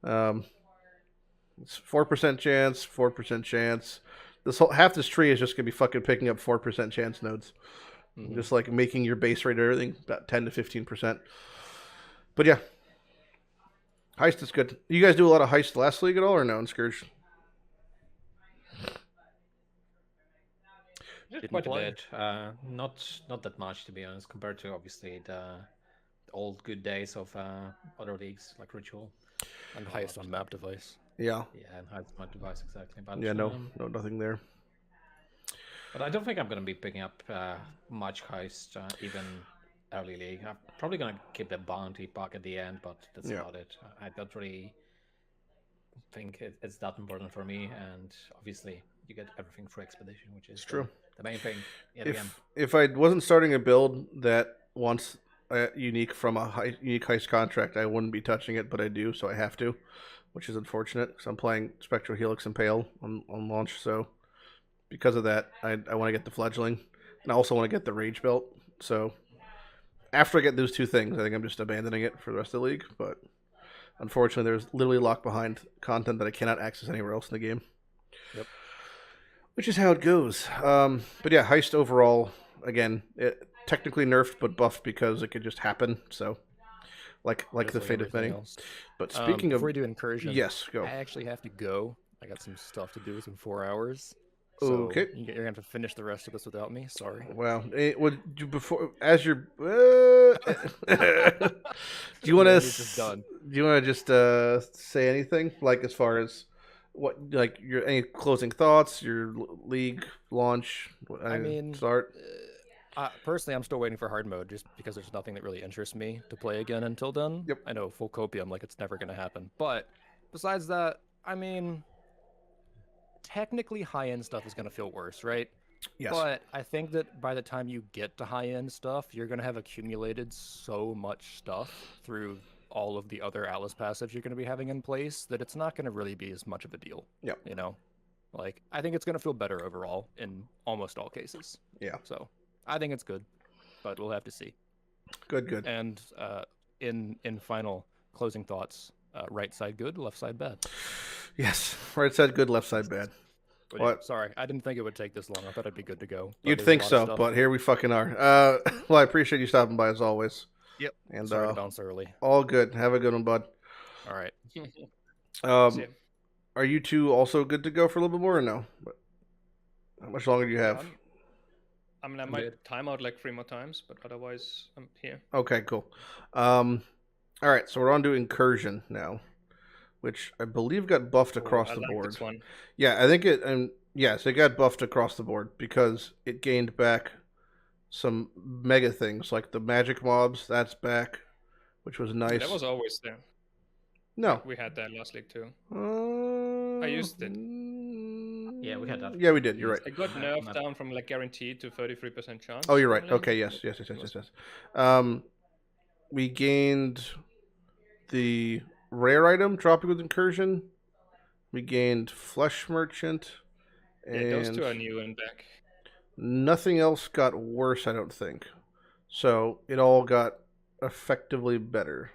It's 4% chance, 4% chance. Half this tree is just gonna be fucking picking up 4% chance nodes. Mm-hmm. Just like making your base rate and everything about 10 to 15%. But yeah. Heist is good. You guys do a lot of heist last league at all, or no, in Scourge? Quite a bit. Not that much, to be honest, compared to obviously the old good days of other leagues like Ritual and heist on map device. Yeah. Yeah, and heist on map device exactly. But yeah, nothing there. But I don't think I'm gonna be picking up much heist even early league. I'm probably gonna keep the bounty bug at the end, but that's about it. I don't really think it's that important for me, and obviously you get everything for Expedition, which is true. The main thing. If I wasn't starting a build that wants a unique from a unique heist contract, I wouldn't be touching it, but I do, so I have to, which is unfortunate because I'm playing Spectral Helix and Pale on launch, so because of that, I want to get the Fledgling, and I also want to get the Rage Belt, so after I get those two things, I think I'm just abandoning it for the rest of the league, but unfortunately there's literally locked behind content that I cannot access anywhere else in the game. Yep. Which is how it goes. But yeah, heist overall, again, it technically nerfed but buffed because it could just happen, so like the fate of many. But speaking of... Before we do Incursion, yes, go. I actually have to go. I got some stuff to do in 4 hours. So okay. You're going to have to finish the rest of this without me. Sorry. Well, as you're... do you want to just say anything, like as far as what, like any closing thoughts, your league launch? Start. Personally, I'm still waiting for hard mode just because there's nothing that really interests me to play again until then. Yep. I know full copium, like it's never going to happen. But besides that, I mean, technically high-end stuff is going to feel worse, right? Yes. But I think that by the time you get to high-end stuff, you're going to have accumulated so much stuff through all of the other Atlas passives you're going to be having in place, that it's not going to really be as much of a deal. Yep. You know, like I think it's going to feel better overall in almost all cases. Yeah. So I think it's good, but we'll have to see. Good. And in final closing thoughts, right side good, left side bad. Yes, right side good, left side bad. But What? Sorry, I didn't think it would take this long. I thought I'd be good to go. But You'd there's a think lot of so, stuff. but here we fucking are. Well, I appreciate you stopping by as always. Yep. And Sorry to bounce early. all good. Have a good one, bud. All right. See ya. Are you two also good to go for a little bit more or no? But how much longer do you have? I mean, I might time out like 3 more times, but otherwise I'm here. Okay, cool. All right, so we're on to Incursion now, which I believe got buffed across the board. This one. Yeah, I think it, and yes, it got buffed across the board because it gained back some mega things like the magic mobs. That's back, which was nice. That was always there. No, We had that last league too. I used it. Yeah, we had that. Yeah, we did. You're right. It got nerfed down from like guaranteed to 33% chance. Oh, you're right. normally. Okay, yes. We gained the rare item dropping with Incursion. We gained Flesh Merchant. And Yeah, those two are new and back. nothing else got worse, I don't think. So it all got effectively better.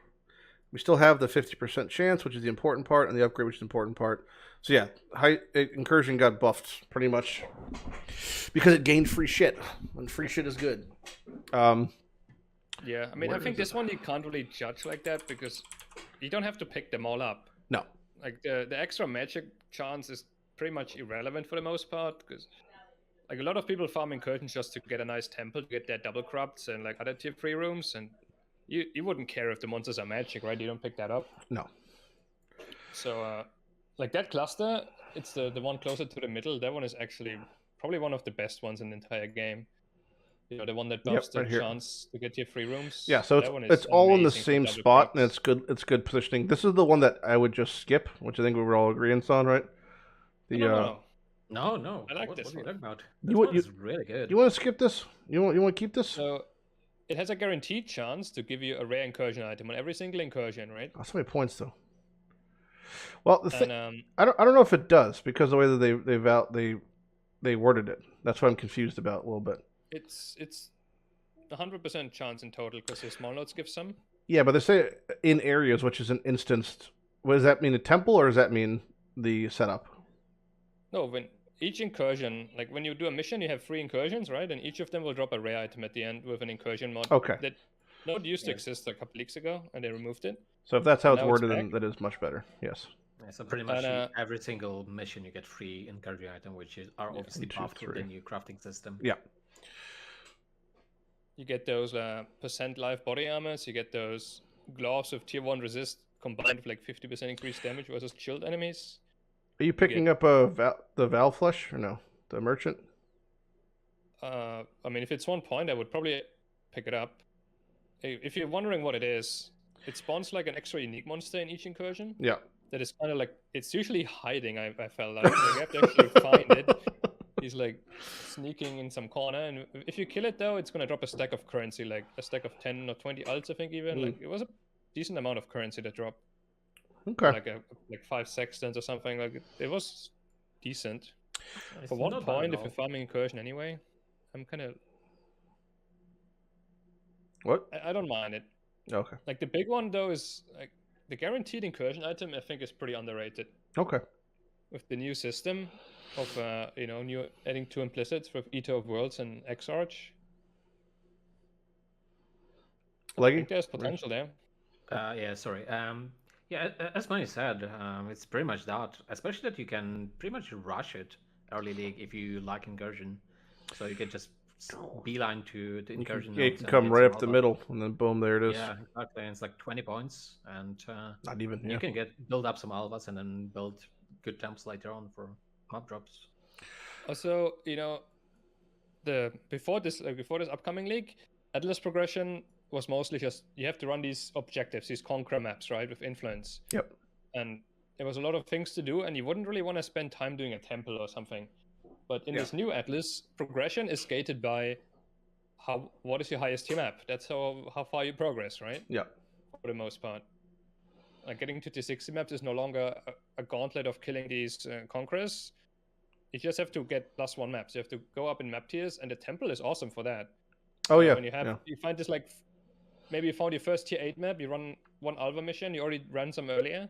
We still have the 50% chance, which is the important part, and the upgrade, which is the important part. So yeah, Incursion got buffed pretty much because it gained free shit, and free shit is good. Yeah, I mean, Where I think is this one you can't really judge like that because you don't have to pick them all up. No. Like the extra magic chance is pretty much irrelevant for the most part because like a lot of people farm Incursions just to get a nice temple, to get their double corrupts and like other tier 3 rooms, and you wouldn't care if the monsters are magic, right? You don't pick that up. No. So like that cluster, it's the one closer to the middle. That one is actually probably one of the best ones in the entire game. You know, the one that buffs right the here. chance to get tier 3 rooms. Yeah, so That one is it's all in the amazing for same double spot, and corrupts. it's good. It's good positioning. This is the one that I would just skip, which I think we were all agreeing on, right? The No. No. I like what this are you one. talking about? You This want- one's really good. You want to skip this? You want to keep this? So it has a guaranteed chance to give you a rare incursion item on every single incursion, right? Oh, so many points though. Well, the thing, And I don't know if it does because the way that they worded it. That's what I'm confused about a little bit. it's 100% chance in total because your small notes give some. Yeah, but they say in areas, which is an instanced. What does that mean? A temple, or does that mean the setup? No, when each incursion, like when you do a mission, you have 3 incursions, right? And each of them will drop a rare item at the end with an incursion mod. Okay. That node used to exist a couple weeks ago, and they removed it. So if that's how it's Now it's worded, then back. that is much better. Yes. Yeah, so pretty much And, every single mission you get free encouraging item, which are obviously 1, 2, buffed with the 3. new crafting system. Yeah. You get those percent life body armors. You get those gloves with tier 1 resist combined with like 50% increased damage versus chilled enemies. Are you picking up the Val Flesh or no? The merchant? I mean, if it's 1 point, I would probably pick it up. If you're wondering what it is, it spawns like an extra unique monster in each incursion. Yeah. That is kind of like, it's usually hiding, I felt like. Like you have to actually find it. He's like sneaking in some corner, and if you kill it though, it's gonna drop a stack of currency, like a stack of 10 or 20 ults, I think even. Like it was a decent amount of currency that dropped. Okay. Like 5 sextants or something. Like it was decent. It's For 1 not bad point, at if you're all. farming incursion anyway, I'm kind of, What? I don't mind it. Okay. Like the big one though is like the guaranteed incursion item. I think is pretty underrated Okay. with the new system of new adding 2 implicits with Eater of Worlds and X-Arch. I Leggy? think there's potential there. Yeah, sorry. Yeah, as Manni said, it's pretty much that. Especially that you can pretty much rush it early league if you like incursion. So you can just beeline to the incursion. Yeah, you nodes can and come get right some up the all middle, and then boom, there it is. Yeah, exactly. And it's like 20 points, and Not even. Yeah. you can build up some alvas and then build good temps later on for mob drops. Also, before this upcoming league, Atlas progression was mostly just you have to run these objectives, these conqueror maps, right, with influence. Yep. And there was a lot of things to do, and you wouldn't really want to spend time doing a temple or something. But in this new Atlas, progression is gated by what is your highest tier map. That's how far you progress, right? Yeah. For the most part. like getting to the 60 maps is no longer a gauntlet of killing these conquerors. You just have to get +1 maps. You have to go up in map tiers, and the temple is awesome for that. Oh yeah. When you find this like, maybe you found your first tier 8 map, you run one Alva mission, you already ran some earlier.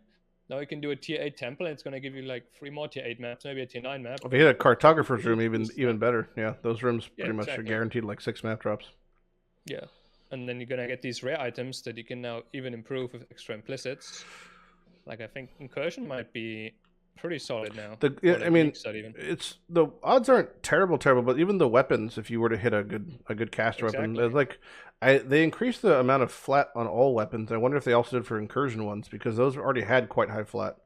Now you can do a tier 8 temple, and it's going to give you like 3 more tier 8 maps, maybe a tier 9 map. If you hit a cartographer's room, even better. Yeah, those rooms pretty much are guaranteed like 6 map drops. Yeah, and then you're going to get these rare items that you can now even improve with extra implicits. Like, I think Incursion might be pretty solid now. I mean, it's the odds aren't terrible, but even the weapons, if you were to hit a good caster weapon, like they increased the amount of flat on all weapons. I wonder if they also did for Incursion ones, because those already had quite high flat.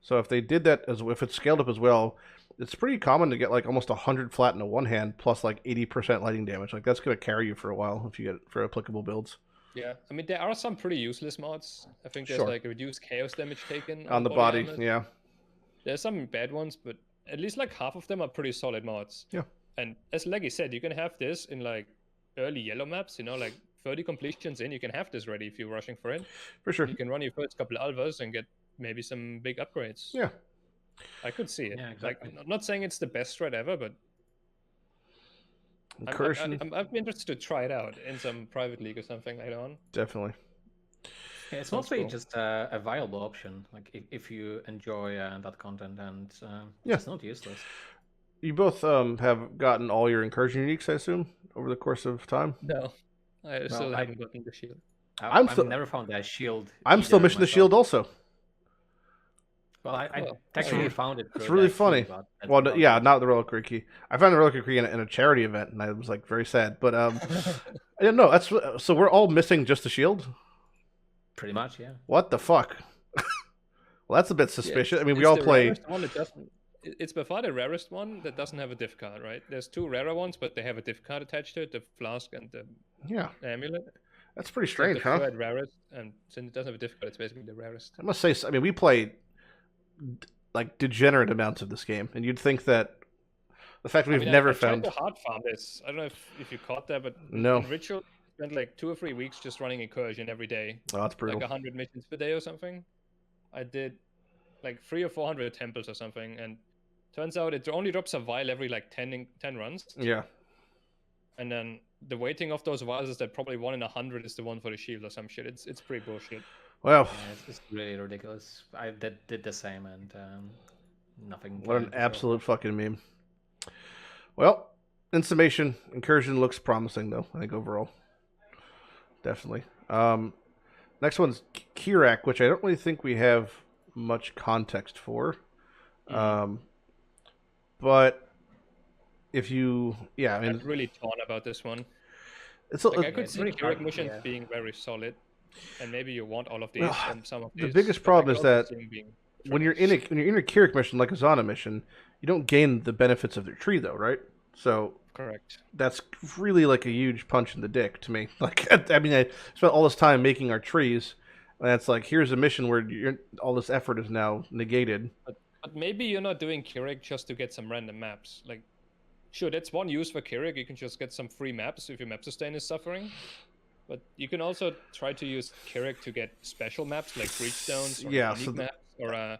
So if they did that, if it's scaled up as well, it's pretty common to get like almost 100 flat in a one hand plus like 80% lightning damage. Like that's going to carry you for a while if you get it for applicable builds. Yeah, I mean there are some pretty useless mods. I think there's like a reduced chaos damage taken on the body. Yeah. There's some bad ones, but at least like half of them are pretty solid mods. Yeah. And as Legi said, you can have this in like early yellow maps, like 30 completions in, you can have this ready if you're rushing for it. For sure. You can run your first couple alvas and get maybe some big upgrades. Yeah. I could see it. Yeah, exactly. Like, I'm not saying it's the best thread ever, but Incursion. I'd be interested to try it out in some private league or something later on. Definitely. Yeah, it's mostly just a viable option. Like if you enjoy that content, and it's not useless. You both have gotten all your Incursion uniques, I assume, over the course of time. No, I still haven't gotten the shield. I've never found that shield. I'm still missing the shield also. Well, I technically found it. It's really funny. Well, not the reliquary key. I found the reliquary key in a charity event, and I was like very sad. But I didn't know. So we're all missing just the shield. Pretty much, yeah. What the fuck? Well, that's a bit suspicious. I mean, we all play. It's by far the rarest one that doesn't have a diff card, right? There's 2 rarer ones, but they have a diff card attached to it: the flask and the amulet. That's pretty strange, huh? The rarest, and since it doesn't have a diff card, it's basically the rarest. I must say, I mean, we play like degenerate amounts of this game, and you'd think that the fact we've never found. I tried to hard farm this. I don't know if you caught that, but no. In Ritual, I spent like 2 or 3 weeks just running Incursion every day. Oh, that's brutal. Like 100 missions per day or something. I did like 300 or 400 temples or something, and turns out it only drops a vial every like 10 runs. Yeah. And then the weighting of those vials is that probably 1 in 100 is the one for the shield or some shit. It's pretty bullshit. Well, yeah, it's really ridiculous. I did the same, and nothing. What an absolute fucking meme. Well, in summation, Incursion looks promising, though, I think, overall. Definitely. Next one's Kirak, which I don't really think we have much context for. But if you... Yeah, I mean... I'm really torn about this one. It's I could see Kirak missions being very solid. And maybe you want all of these and some of these. The biggest problem is that when you're in a Kirak mission, like a Zana mission, you don't gain the benefits of their tree, though, right? So correct. That's really like a huge punch in the dick to me. Like, I mean, I spent all this time making our trees, and it's like, here's a mission where all this effort is now negated. But maybe you're not doing Kirak just to get some random maps. Like, sure, that's one use for Kirak. You can just get some free maps if your map sustain is suffering. But you can also try to use Kirak to get special maps like Breachstones or unique maps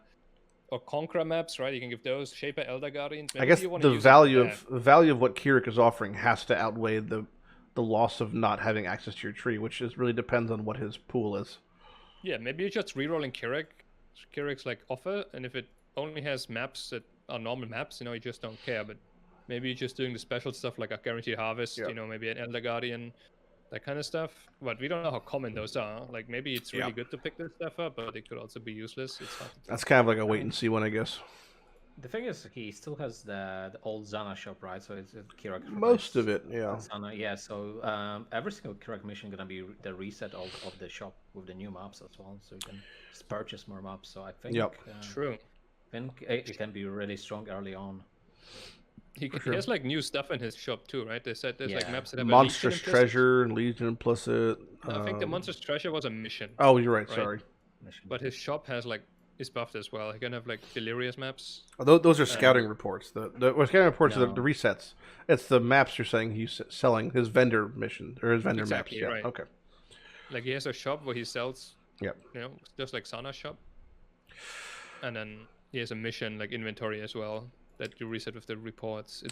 or Conqueror maps, right? You can give those Shaper Elder Guardians. Maybe I guess the value of what Kirak is offering has to outweigh the loss of not having access to your tree, which really depends on what his pool is. Yeah, maybe you're just rerolling Kirak. Kirak's like offer, and if it only has maps that are normal maps, you just don't care. But maybe you're just doing the special stuff like a Guaranteed Harvest, maybe an Elder Guardian. That kind of stuff, but we don't know how common those are. Like, maybe it's really good to pick this stuff up, but it could also be useless. It's hard to That's kind of like a wait and see one, I guess. The thing is, he still has the old Zana shop, right? So it's Kirak. Most of it, yeah. Zana, yeah. So every single Kirak mission gonna be the reset of the shop with the new maps as well, so you can just purchase more maps. So I think true. I think it can be really strong early on. He has like new stuff in his shop too, right? They said there's like maps that have Monstrous Treasure and Legion Implicit. I think the Monstrous Treasure was a mission. Oh, you're right. Sorry. But his shop has is buffed as well. He can have like Delirious maps. Oh, those are scouting reports. The scouting reports are the resets. It's the maps you're saying he's selling, his vendor mission or his vendor maps. Yeah. Right. Okay. Like he has a shop where he sells Yep. You know, just like Sana's shop. And then he has a mission like inventory as well that you reset with the reports.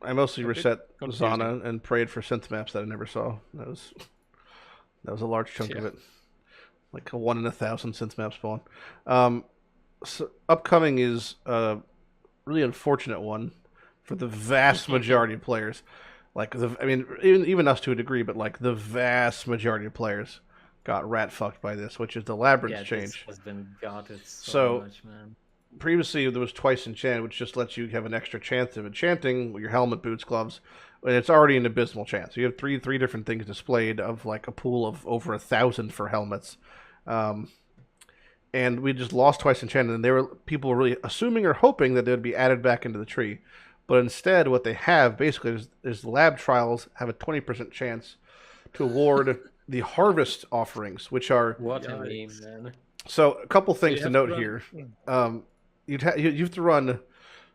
I mostly a bit reset confusing. Zana and prayed for synth maps that I never saw. That was a large chunk of Yeah. it. Like a 1 in 1,000 synth map spawn. So upcoming is a really unfortunate one for the vast majority of players. Like I mean, even us to a degree, but like the vast majority of players got rat fucked by this, which is the Labyrinth change. This has been gutted So- much, man. Previously, there was twice enchant, which just lets you have an extra chance of enchanting with your helmet, boots, gloves, and it's already an abysmal chance. So you have three different things displayed of like a pool of over 1,000 for helmets, and we just lost twice enchanted. And people were really assuming or hoping that they would be added back into the tree, but instead, what they have basically is lab trials have a 20% chance to award the harvest offerings, which are What a meme, man. so. A couple things you to have note to run- here. You have to run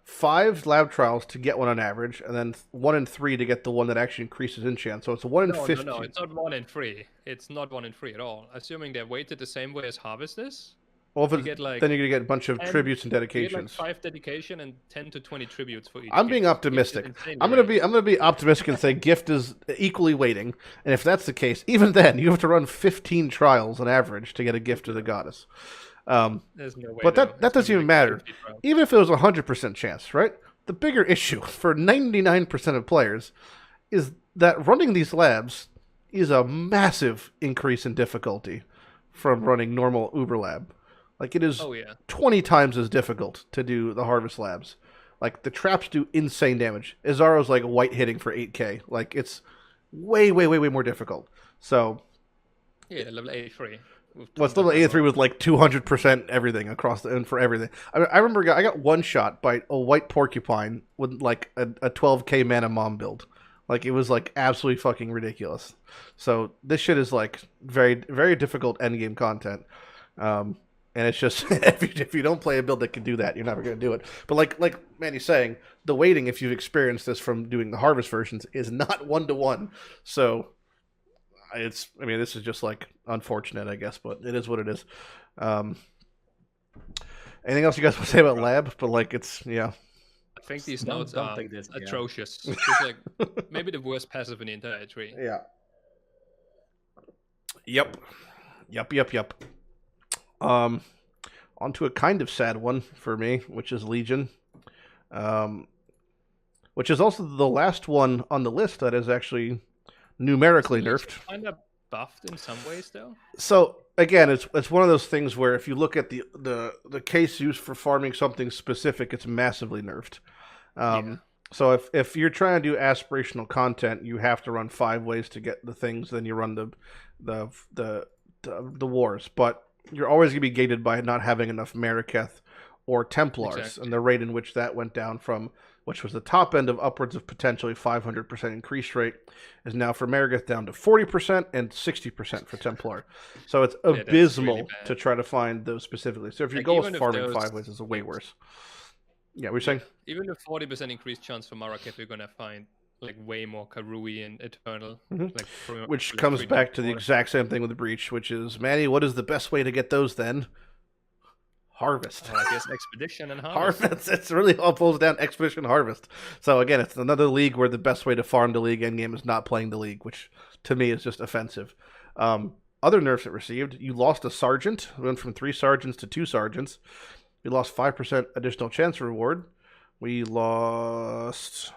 5 lab trials to get one on average, and then 1 in 3 to get the one that actually increases enchant. So it's a 1 in No, 50. no, it's not 1 in 3. It's not 1 in 3 at all. Assuming they're weighted the same way as Harvest is, Well, if you it's, get, like, then you're gonna get a bunch of 10 tributes and you get like dedications. 5 dedication and 10 to 20 tributes for each. I'm being gift. optimistic. It's insanely I'm gonna rare. be optimistic and say gift is equally weighting, and if that's the case, even then you have to run 15 trials on average to get a gift of the goddess. There's no way. But though. that It's gonna doesn't be even like matter. 50 trials. Even if it was a 100% chance, right? The bigger issue for 99% of players is that running these labs is a massive increase in difficulty from running normal Uber lab. Like it is Oh yeah. 20 times as difficult to do the harvest labs. Like the traps do insane damage. Izaro's like white hitting for 8k. Like it's way more difficult. So Yeah, level 83. what's level 83 with like 200% everything across the and for everything. I remember I got one shot by a white porcupine with like a 12k mana mom build. Like it was like absolutely fucking ridiculous. So this shit is like very difficult endgame content. And it's just if you don't play a build that can do that, you're never going to do it. But like Manny's saying, the weighting, if you've experienced this from doing the harvest versions, is not 1-to-1. So this is just like unfortunate, I guess, but it is what it is. Anything else you guys want to say about lab? But like it's I think these Don't- notes don't are think this, yeah. atrocious. It's like maybe the worst passive in the entire tree. Yeah. Yep. Onto a kind of sad one for me, which is Legion. Which is also the last one on the list that is actually numerically nerfed. Kind of buffed in some ways, though. So again, it's one of those things where if you look at the case used for farming something specific, it's massively nerfed. Yeah. So if you're trying to do aspirational content, you have to run 5 ways to get the things. Then you run the wars, but you're always gonna be gated by not having enough Mariketh or Templars, Exactly. and the rate in which that went down from, which was the top end of upwards of potentially 500% increase rate, is now for Mariketh down to 40% and 60% for Templar. So it's that's abysmal really bad. to try to find those specifically. So if you Like, go even with if farming those 5 ways, it's way worse. Yeah, we're saying. Even the 40% increased chance for Marrakech, we're gonna find like way more Karui and Eternal. Mhm. Like Which like comes 3 back times to the more. exact same thing with the Breach, which is, Manny, what is the best way to get those then? Harvest. I guess Expedition and Harvest. Harvest. It's really all boils down to Expedition Harvest. So again, it's another league where the best way to farm the league endgame is not playing the league, which to me is just offensive. Other nerfs it received, you lost a sergeant, went from 3 sergeants to 2 sergeants. We lost 5% additional chance reward. We lost,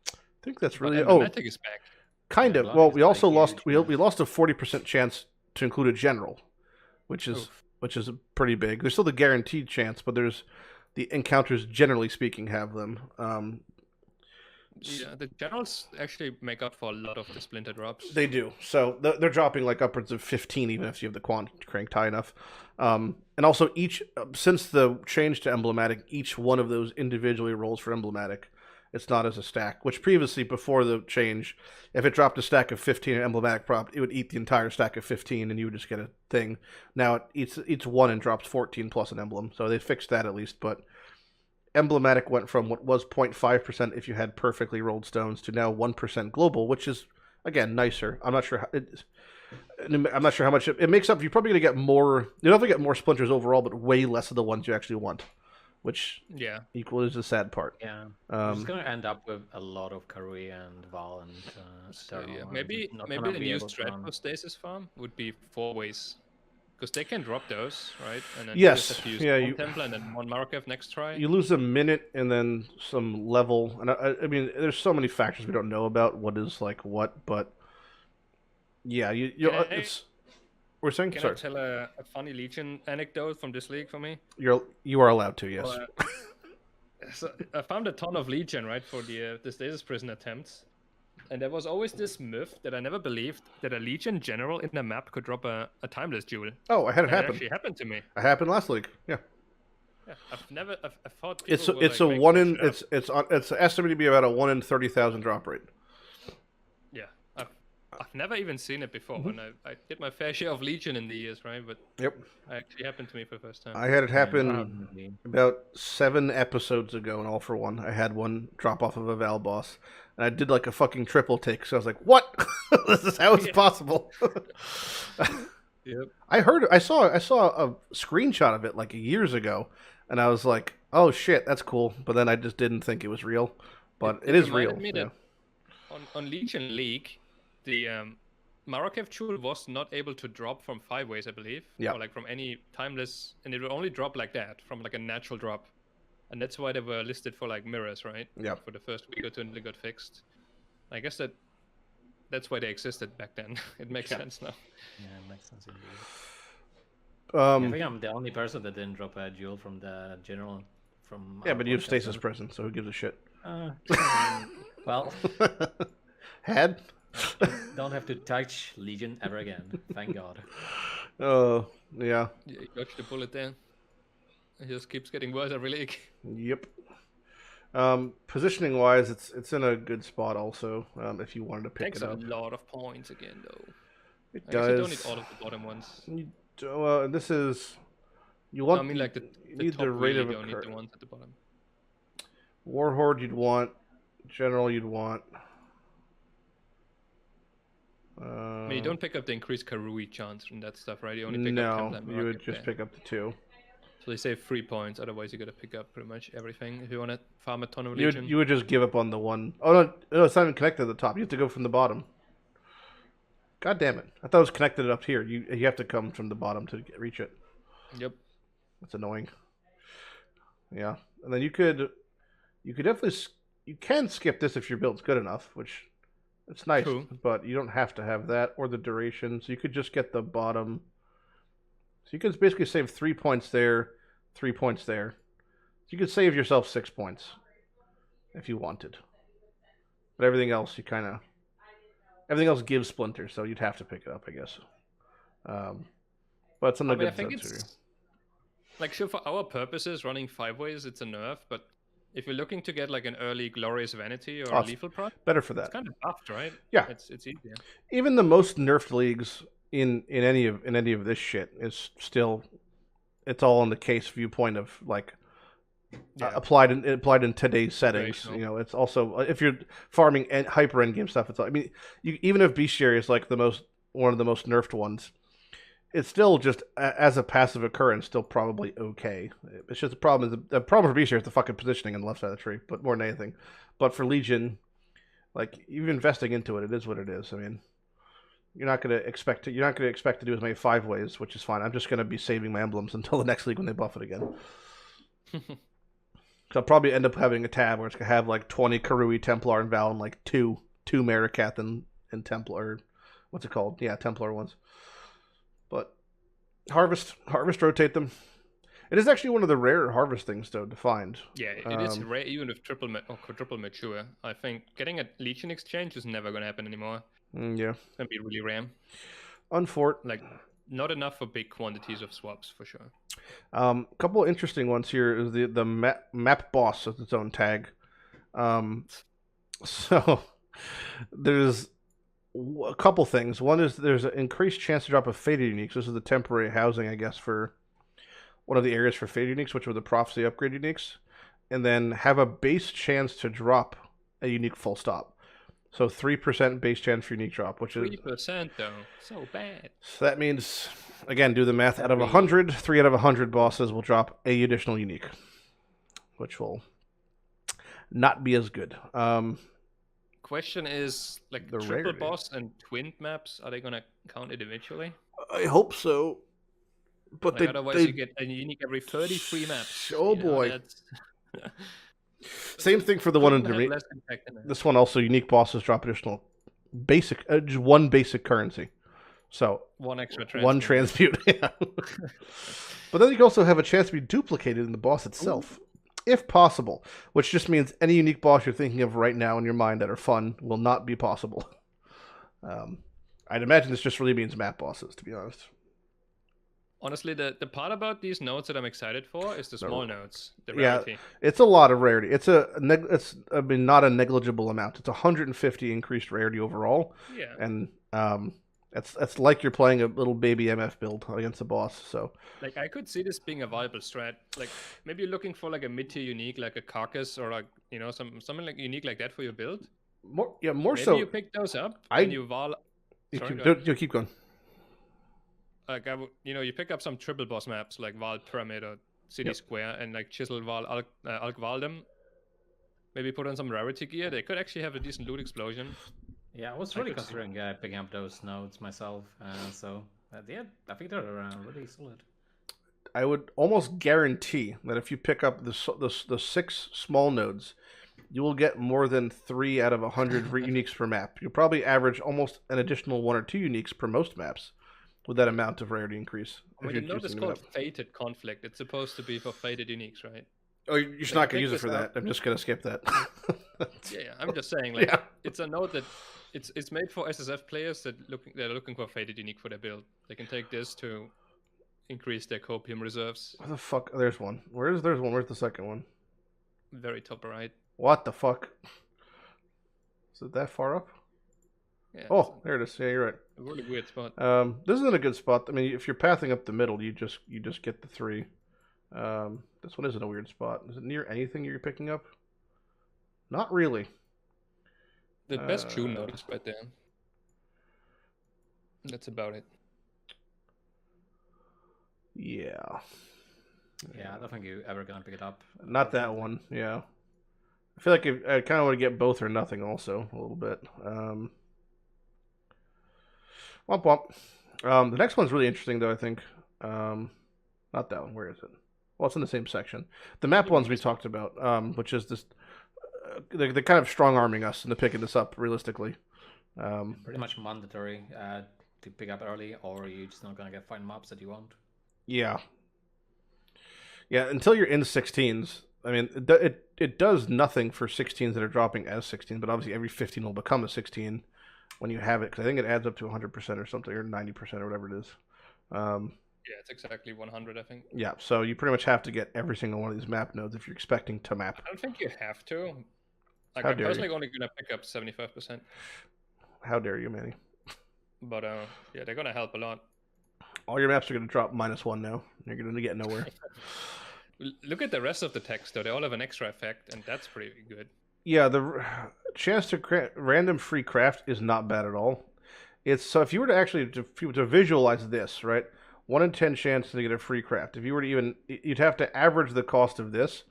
I think that's But really Emblematic is back. kind Yeah, of. Block Well, is we also like lost huge, we lost a 40% chance to include a general, which is Oof. pretty big. There's still the guaranteed chance, but there's the encounters, generally speaking, have them. Yeah, the generals actually make up for a lot of the splinter drops. They do. So they're dropping like upwards of 15, even if you have the quant cranked high enough. And also since the change to emblematic, each one of those individually rolls for emblematic. It's not as a stack, which previously, before the change, if it dropped a stack of 15 in emblematic prop, it would eat the entire stack of 15 and you would just get a thing. Now it eats 1 and drops 14 plus an emblem. So they fixed that at least, but emblematic went from what was 0.5% if you had perfectly rolled stones to now 1% global, which is Again, nicer. I'm not sure how I'm not sure how much it makes up. You're probably going to get more. You'll definitely get more splinters overall, but way less of the ones you actually want, which equals the sad part. Yeah, I'm just gonna end up with a lot of Karui and Val and Eternal. Maybe the new strat for Stasis Farm would be 4 ways, because they can drop those, right? And then you just have to use one Templar and then one Marokev next try. You lose a minute and then some level, and I mean, there's so many factors we don't know about what is like what, but. Yeah, it's. We're saying. Can I tell a funny Legion anecdote from this league for me? You are allowed to, yes. So I found a ton of Legion, right, for the Stasis Prison attempts, and there was always this myth that I never believed that a Legion general in the map could drop a timeless jewel. Oh, I had it happen. It actually happened to me. It happened last league. Yeah. Yeah, I thought it's a like, 1 in it's estimated to be about a 1 in 30,000 drop rate. Yeah. I've never even seen it before, and I did my fair share of Legion in the years, right? But it actually happened to me for the first time. I had it happen about 7 episodes ago in All for One. I had one drop off of a Val boss, and I did like a fucking triple take. So I was like, "What? This is how it's possible." Yep. I saw a screenshot of it like years ago, and I was like, "Oh shit, that's cool." But then I just didn't think it was real. But it is real. Me that on Legion League. The Marokev Jewel was not able to drop from 5 ways, I believe. Yeah. Or like from any timeless, and it would only drop like that, from like a natural drop. And that's why they were listed for like mirrors, right? Yeah. For the first week or two until they got fixed. I guess that's why they existed back then. It makes sense now. Yeah, it makes sense indeed. I think I'm the only person that didn't drop a jewel from the general. Yeah, but you have Stasis Prison, so who gives a shit? Well. Had? Don't have to touch Legion ever again. Thank God. Oh, yeah. You dodged the bullet there. It just keeps getting worse every league. Yep. Positioning wise, it's in a good spot also. If you wanted to pick it up. Takes a lot of points again, though. It does. You don't need all of the bottom ones. This is. You want. I mean, like the need top the rate really of don't need the ones at the bottom. Warhorde, you'd want. General, you'd want. I mean, you don't pick up the increased Karui chance from that stuff, right? You only pick up Templar. No, you would just pick up the 2. So they save 3 points. Otherwise, you got to pick up pretty much everything if you want to farm a ton of Legion. You would just give up on the one. Oh no, it's not even connected at the top. You have to go from the bottom. God damn it! I thought it was connected up here. You have to come from the bottom to reach it. Yep. That's annoying. Yeah, and then you could definitely you can skip this if your build's good enough, which. It's nice, but you don't have to have that or the duration. So you could just get the bottom. So you could basically save 3 points there, 3 points there. So you could save yourself 6 points if you wanted. But everything else, everything else gives splinters, so you'd have to pick it up, I guess. But some of the good I think it's like sure for our purposes, running 5 ways, it's a nerf, but. If you're looking to get like an early glorious vanity or a lethal prod, better for that. It's kind of buffed, right? Yeah, it's easier. Even the most nerfed leagues in any of this shit is still, it's all in the case viewpoint of like applied in today's settings. You know, it's also if you're farming hyper endgame stuff. It's I mean, even if Bestiary is like one of the most nerfed ones. It's still just as a passive occurrence, still probably okay. It's just the problem for Bestiary is the fucking positioning on the left side of the tree, but more than anything. But for Legion, like even investing into it, it is what it is. I mean, you're not gonna expect to do as many 5 ways, which is fine. I'm just gonna be saving my emblems until the next league when they buff it again. So I'll probably end up having a tab where it's gonna have like 20 Karui, Templar, and Val, and like two Marikath and Templar. What's it called? Yeah, Templar ones. But harvest, rotate them. It is actually one of the rare harvest things, though, to find. Yeah, it is rare, even with triple or quadruple mature. I think getting a Legion exchange is never going to happen anymore. Yeah. It's going to be really rare. Unfort. Like, not enough for big quantities of swaps, for sure. A couple interesting ones here is the map boss with its own tag. So, there's a couple things. One is there's an increased chance to drop a Faded Uniques. This is the temporary housing, I guess, for one of the areas for Faded Uniques, which were the Prophecy upgrade uniques. And then have a base chance to drop a unique full stop. So 3% base chance for unique drop, which is 3% though. So bad. so that means, again, do the math. Out of 100, 3 out of 100 bosses will drop a additional unique, which will not be as good. Question is, like, The triple rarity. boss and twin maps, are they gonna count individually? I hope so, but Like, otherwise you get a unique every 33 maps. Oh, boy. That's... Same thing for the one Couldn't have underneath. less impact than that. This one also, unique bosses drop additional basic, just one basic currency. So One extra one transmute. Yeah. But then you can also have a chance to be duplicated in the boss itself, if possible, which just means any unique boss you're thinking of right now in your mind that are fun will not be possible. I'd imagine this just really means map bosses, to be honest. Honestly, the part about these nodes that I'm excited for is the small nodes. The Yeah. rarity. It's a lot of rarity. It's not a negligible amount. It's 150 increased rarity overall, Yeah. and it's like you're playing a little baby MF build against a boss. So Like, I could see this being a viable strat. Like, maybe you're looking for like a mid-tier unique, like a carcass, or like, you know, something like unique like that for your build. more Maybe so. you pick those up I- and you val. You Sorry, keep, go ahead. you keep going. Like, you pick up some triple boss maps like Val Pyramid or City Yep. Square, and like chisel Val Alk Valdem. Maybe put on some rarity gear. They could actually have a decent loot explosion. Yeah, I was I really could see- considering picking up those nodes myself. So yeah, I think they're really solid. I would almost guarantee that if you pick up the 6 small nodes, you will get more than 3 out of 100 uniques per map. You'll probably average almost an additional 1 or 2 uniques per most maps with that amount of rarity increase. I mean, if the you're node is using called it up. Fated Conflict. It's supposed to be for fated uniques, right? Oh, you're just Like, not going to pick use it this for that. up. I'm just going to skip that. Yeah, I'm just saying, like, Yeah. it's a node that it's made for SSF players that are looking for fated unique for their build. They can take this to increase their copium reserves. What the fuck? There's one. There's one? Where's the second one? Very top right. What the fuck? Is it that far up? Yeah. Oh, there it is. Yeah, you're right. it's a really weird spot. This isn't a good spot. I mean, if you're pathing up the middle, you just get the 3. This one isn't a weird spot. Is it near anything you're picking up? Not really. The best June node is right there. That's about it. Yeah. Yeah, I don't think you're ever gonna pick it up. Not that one. Yeah. I feel like I kind of want to get both or nothing also a little bit. Womp womp. The next one's really interesting though, I think. Not that one. Where is it? Well, it's in the same section. The map ones we talked about, which is this. They're kind of strong arming us into picking this up realistically. Pretty much mandatory to pick up early, or you're just not gonna get fine mobs that you want. Yeah. Yeah, until you're in 16s. I mean, it does nothing for 16s that are dropping as 16, but obviously every 15 will become a 16 when you have it, because I think it adds up to 100% or something, or 90% or whatever it is. Yeah, it's exactly 100, I think. Yeah, so you pretty much have to get every single one of these map nodes if you're expecting to map. I don't think you have to. Like, How I'm dare you. personally only gonna pick up 75%. How dare you, Manny? But yeah, they're gonna help a lot. All your maps are going to drop -1 now. You're going to get nowhere. Look at the rest of the text, though. They all have an extra effect, and that's pretty good. Yeah, the chance to random free craft is not bad at all. It's so if you were to actually to visualize this, right? 1 in 10 chance to get a free craft. If you were to even, you'd have to average the cost of this.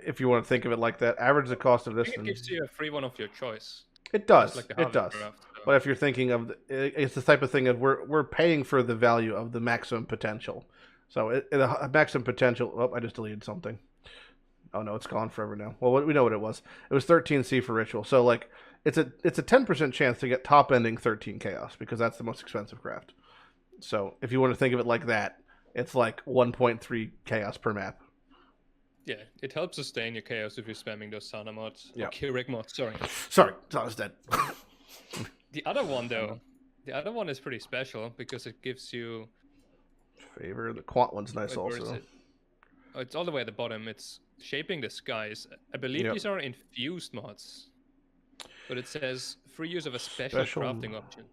If you want to think of it like that, average the cost of I this. think it And gives you a free one of your choice. it does. Just like the It Harvest does. Draft, so. But if you're thinking of, it's the type of thing of we're paying for the value of the maximum potential. So a maximum potential. Oh, I just deleted something. Oh no, it's gone forever now. Well, we know what it was. It was 13C for ritual. So like, it's a 10% chance to get top ending 13 chaos because that's the most expensive craft. So if you want to think of it like that, it's like 1.3 chaos per map. Yeah, it helps sustain your chaos if you're spamming those Sana mods. Yeah. Or Keurig mods, sorry. Sorry, Zana's dead. The other one, though, the other one is pretty special because it gives you... Favor. The quant one's nice wait, where is also. it? Oh, it's all the way at the bottom. It's Shaping the Skies. I believe Yep. these are infused mods. But it says free use of a special crafting option.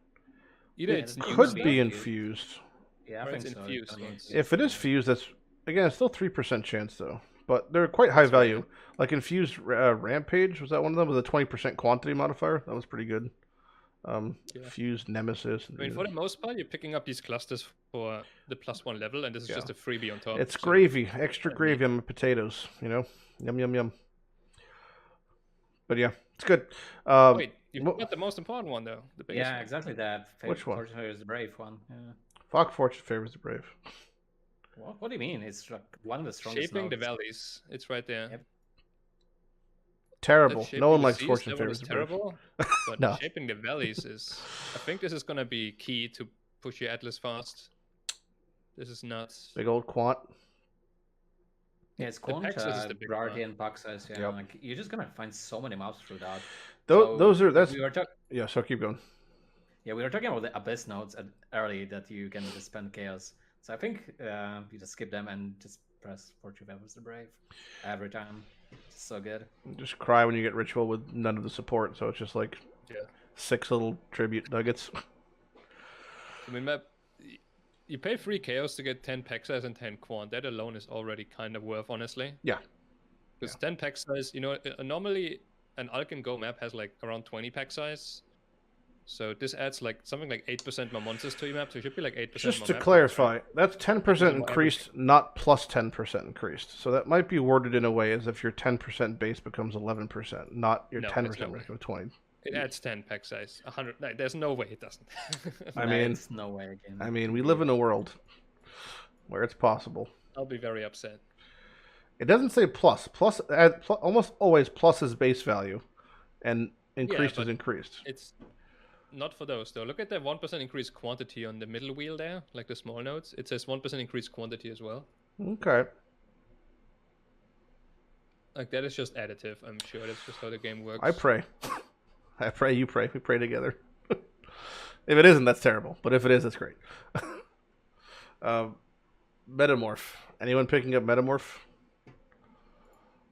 Either Yeah, it's it new Could stuff, be infused. Yeah, I or think it's so. infused I mean, ones. If it is fused, that's again it's still 3% chance though. but they're quite high That's right. value. Like Infused Rampage, was that one of them with a 20% quantity modifier? That was pretty good. Yeah. Fused Nemesis. I mean, for the most part, you're picking up these clusters for the +1 level, and this is just a freebie on top. It's so- gravy, extra gravy on my potatoes. You know, yum yum yum. But yeah, it's good. Wait, you forgot the most important one though. The biggest Yeah, one. exactly that. Which one? Fortune is the brave one. Yeah. Fog Fortune favors the brave. What do you mean? It's like one of the strongest. Shaping the nodes. valleys. It's right there. Yep. Terrible. Shaping No one the likes seas, Fortune that one favors is the brave. terrible. But No. shaping the valleys is. I think this is gonna be key to push your Atlas fast. This is nuts. Big old quant. Yeah, it's Quant, Paxos is the big Rarity, one. and Paxos. Yeah, Yep. like you're just gonna find so many mobs through that. Those are that's we were yeah. So keep going. Yeah, we were talking about the Abyss nodes early that you can just spend chaos. So I think you just skip them and just press Fortune Favors the Brave every time. It's so good. Just cry when you get ritual with none of the support. So it's just like 6 little tribute nuggets. I mean, you pay 3 chaos to get 10 pack size and 10 quant. That alone is already kind of worth, honestly. Yeah. Because 10 pack size, you know, normally an Alken Go map has like around 20 pack size. So this adds like something like 8% more monsters to your map. So it should be like 8% Just more to map clarify, that's 10% more increased, not plus 10% increased. So that might be worded in a way as if your 10% base becomes 11%, not your No, 10% it's no way. becomes 20. It adds 10 pack size. 100. No, there's no way it doesn't. I No, mean- it's no way again. I mean, we live in a world where it's possible. I'll be very upset. It doesn't say plus. Almost always plus is base value, and increased is but increased. It's not for those though. Look at the 1% increased quantity on the middle wheel there, like the small nodes. It says 1% increased quantity as well. Okay. Like that is just additive. I'm sure that's just how the game works. I pray. I pray, you pray. We pray together. If it isn't, that's terrible. But if it is, that's great. Metamorph. Anyone picking up Metamorph?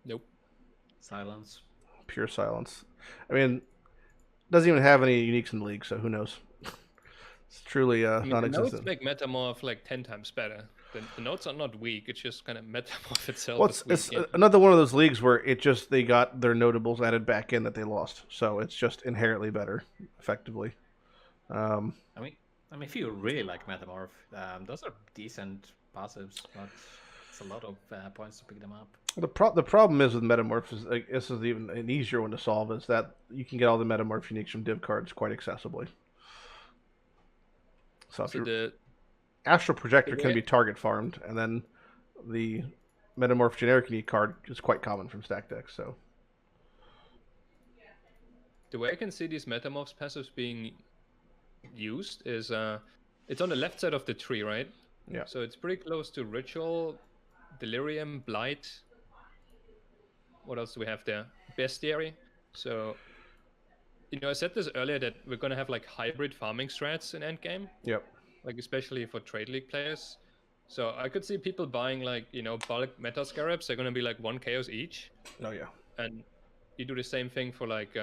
Nope. Silence. Pure silence. I mean, doesn't even have any uniques in the league, so who knows? It's truly I mean, the nodes non-existent. make Metamorph like 10 times better. The nodes are not weak. It's just kind of Metamorph itself. Well, is it's weak, yeah. another one of those leagues where they got their notables added back in that they lost, so it's just inherently better, effectively. I mean, if you really like Metamorph, those are decent passives, but it's a lot of points to pick them up. The problem is with Metamorph is like, this is even an easier one to solve, is that you can get all the Metamorph uniques from div cards quite accessibly. So So Astral Projector the can way- be target farmed, and then the Metamorph generic unique card is quite common from stack decks. So the way I can see these Metamorphs passives being used is it's on the left side of the tree, right? yeah, So it's pretty close to Ritual, Delirium, Blight. What else do we have there? Bestiary. So, you know, I said this earlier that we're gonna have like hybrid farming strats in Endgame, yep, like especially for trade league players. So I could see people buying like, you know, bulk metal scarabs. They're gonna be like 1 chaos each, oh yeah, and you do the same thing for like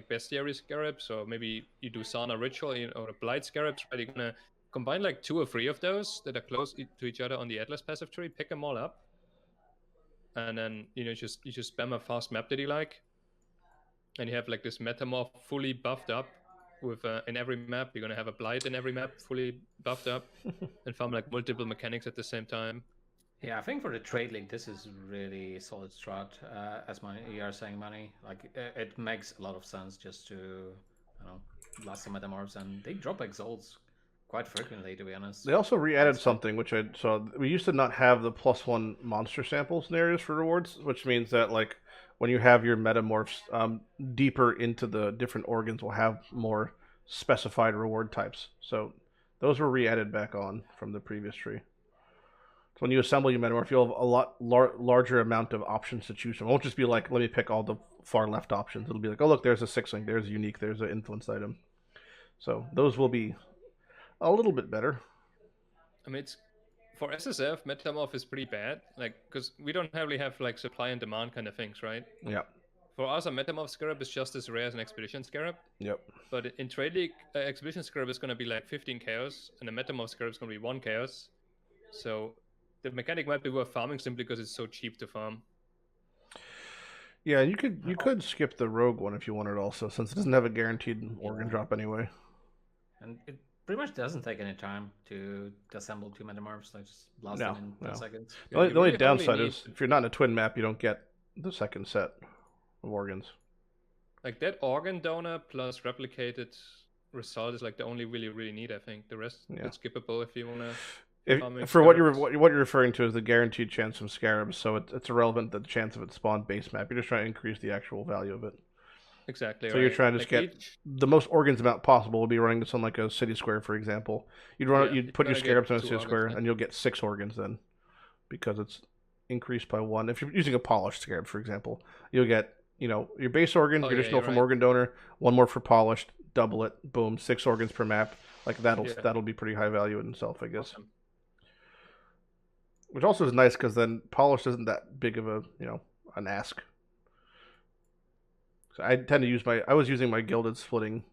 Bestiary scarabs. So maybe you do Sana Ritual, you know, or Blight scarabs. Right? You're gonna combine like 2 or 3 of those that are close to each other on the Atlas passive tree. Pick them all up, and then you know you just spam a fast map that you like, and you have like this Metamorph fully buffed up. With in every map, you're gonna have a Blight in every map fully buffed up, and farm like multiple mechanics at the same time. Yeah, I think for the trade league, this is really solid strat. As you are saying, Manni, like it makes a lot of sense just to, you know, blast some Metamorphs, and they drop Exalts quite frequently, to be honest. They also re-added something which I saw. We used to not have the +1 monster sample scenarios for rewards, which means that like when you have your Metamorphs deeper into the different organs, will have more specified reward types. So those were re-added back on from the previous tree. So when you assemble your Metamorph, you'll have a lot larger amount of options to choose from. It won't just be like, let me pick all the far left options. It'll be like, oh look, there's a 6-link, there's a unique, there's an influence item. So those will be a little bit better. I mean, it's for SSF, Metamorph is pretty bad, like because we don't really have like supply and demand kind of things, right? Yeah. For us, a Metamorph Scarab is just as rare as an Expedition Scarab. Yep. But in Trade League, Expedition Scarab is going to be like 15 chaos, and a Metamorph Scarab is going to be 1 chaos. So the mechanic might be worth farming simply because it's so cheap to farm. Yeah, you could skip the rogue one if you wanted also, since it doesn't have a guaranteed organ drop anyway. And it pretty much doesn't take any time to assemble 2 Metamorphs, like just blast them in 10 seconds. The only, you the only really downside only is if you're not in a twin map, you don't get the second set of organs. Like that organ donor plus replicated result is like the only really need. I think the rest is skippable if you wanna. For what you're referring to is the guaranteed chance of scarabs, so it's irrelevant that the chance of it spawn base map. You're just trying to increase the actual value of it. Exactly. So you're trying to just get the most organs amount possible. Would be running this on like a city square, for example. You'd put your scarabs on a city square, and you'll get 6 organs then, because it's increased by 1. If you're using a polished scarab, for example, you'll get your base organ, your additional from organ donor, 1 more for polished, double it, boom, 6 organs per map. Like that'll be pretty high value in itself, I guess. Awesome. Which also is nice because then polished isn't that big of a an ask. So I tend to use I was using my gilded splitting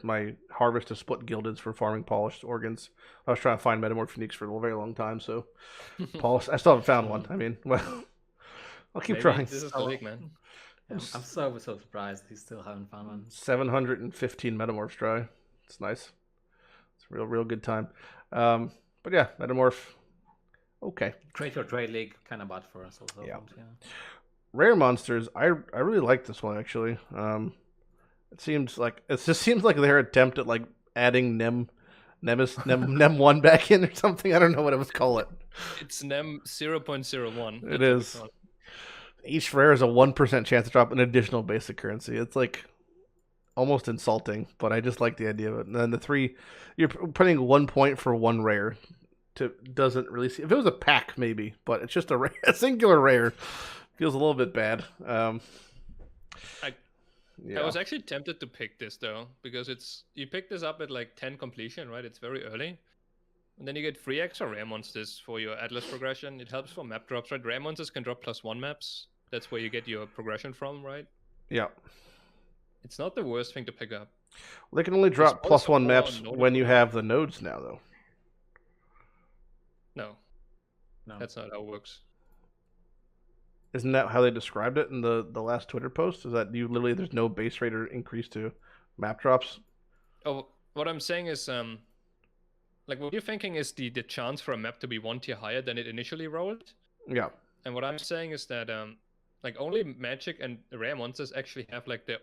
my harvest to split gildeds for farming polished organs. I was trying to find metamorph uniques for a very long time, so polished. I still haven't found one. I mean, well, I'll keep trying. This is the league, man. I'm so surprised you still haven't found one. 715 metamorphs dry. It's nice. It's a real good time. But yeah, metamorph. Okay. Trade for trade league kind of bad for us also. Yeah. Rare monsters. I really like this one actually. It seems like their attempt at like adding Nem 1 back in or something. I don't know what I would call it. It's Nem 0.01. It is. Each rare is a 1% chance to drop an additional basic currency. It's like almost insulting, but I just like the idea of it. And then the 3, you're putting 1 point for 1 rare. Doesn't really see. If it was a pack, maybe, but it's just a singular rare. Feels a little bit bad. I was actually tempted to pick this though, because you pick this up at like 10 completion, right? It's very early, and then you get 3 extra rare monsters for your Atlas progression. It helps for map drops, right? Rare monsters can drop +1 maps. That's where you get your progression from, right? Yeah. It's not the worst thing to pick up. Well, they can only drop +1 maps when you have the nodes now, though. No, that's not how it works. Isn't that how they described it in the last Twitter post? Is that there's no base rate or increase to map drops? Oh, what I'm saying is, like what you're thinking is the chance for a map to be 1 tier higher than it initially rolled. Yeah. And what I'm saying is that like only magic and rare monsters actually have like the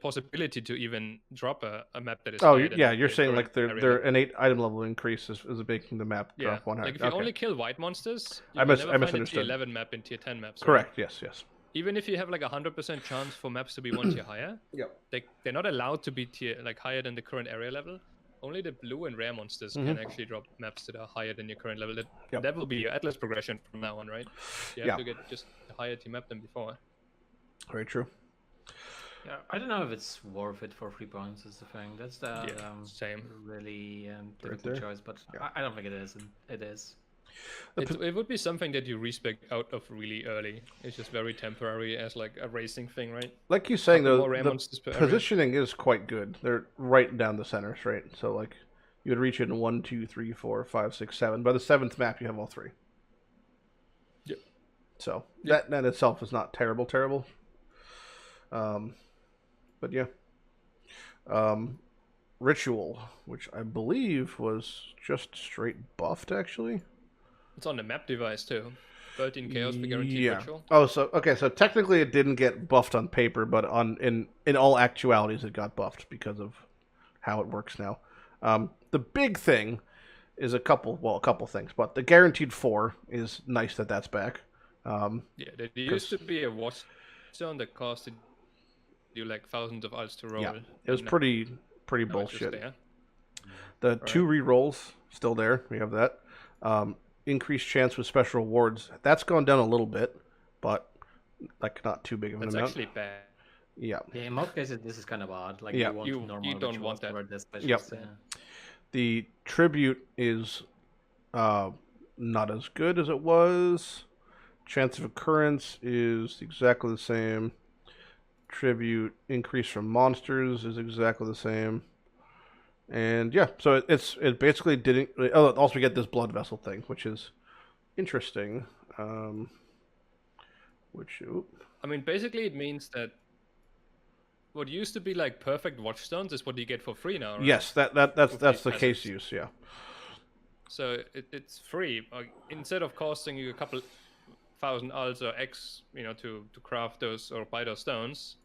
possibility to even drop a map that is. Oh yeah, you're saying like their innate item level increase is making the map drop 1 higher. Like if you only kill white monsters, I misunderstood. Tier 11 map in tier 10 maps. Correct. Right? Yes. Even if you have like 100% chance for maps to be 1 tier higher, they're not allowed to be higher than the current area level. Only the blue and rare monsters can actually drop maps that are higher than your current level. That will be your Atlas progression from now on, right? You have to get just a higher tier map than before. Very true. Yeah, I don't know if it's worth it for 3 points. Is the thing. That's the same. Really difficult choice, but I don't think it is. It is. It would be something that you respec out of really early. It's just very temporary as like a racing thing, right? Like you're saying though, the positioning is quite good. They're right down the center, right? So like you would reach it in 1, 2, 3, 4, 5, 6, 7. By the 7th map, you have all 3. Yep. So that itself is not terrible. But yeah. Ritual, which I believe was just straight buffed, actually. It's on the map device too. 13 chaos for guaranteed ritual. Oh, so technically it didn't get buffed on paper, but in all actualities it got buffed because of how it works now. The big thing is a couple things, but the guaranteed 4 is nice that that's back. There used to be a Watchstone that costed you like thousands of odds to roll. Yeah, it was pretty bullshit. The 2 rerolls still there. We have that. Increased chance with special rewards. That's gone down a little bit, but like not too big of an amount. That's actually bad. Yeah. Yeah, in most cases this is kind of odd. Like you don't want that. The tribute is not as good as it was. Chance of occurrence is exactly the same. Tribute increase from monsters is exactly the same. And yeah, so it basically didn't. Oh, also we get this blood vessel thing, which is interesting. I mean, basically it means that what used to be like perfect watchstones is what you get for free now, right? Yes, that's With that's these the case passives. use. Yeah. So it's free. Instead of costing you a couple thousand alts or X, to craft those or buy those stones,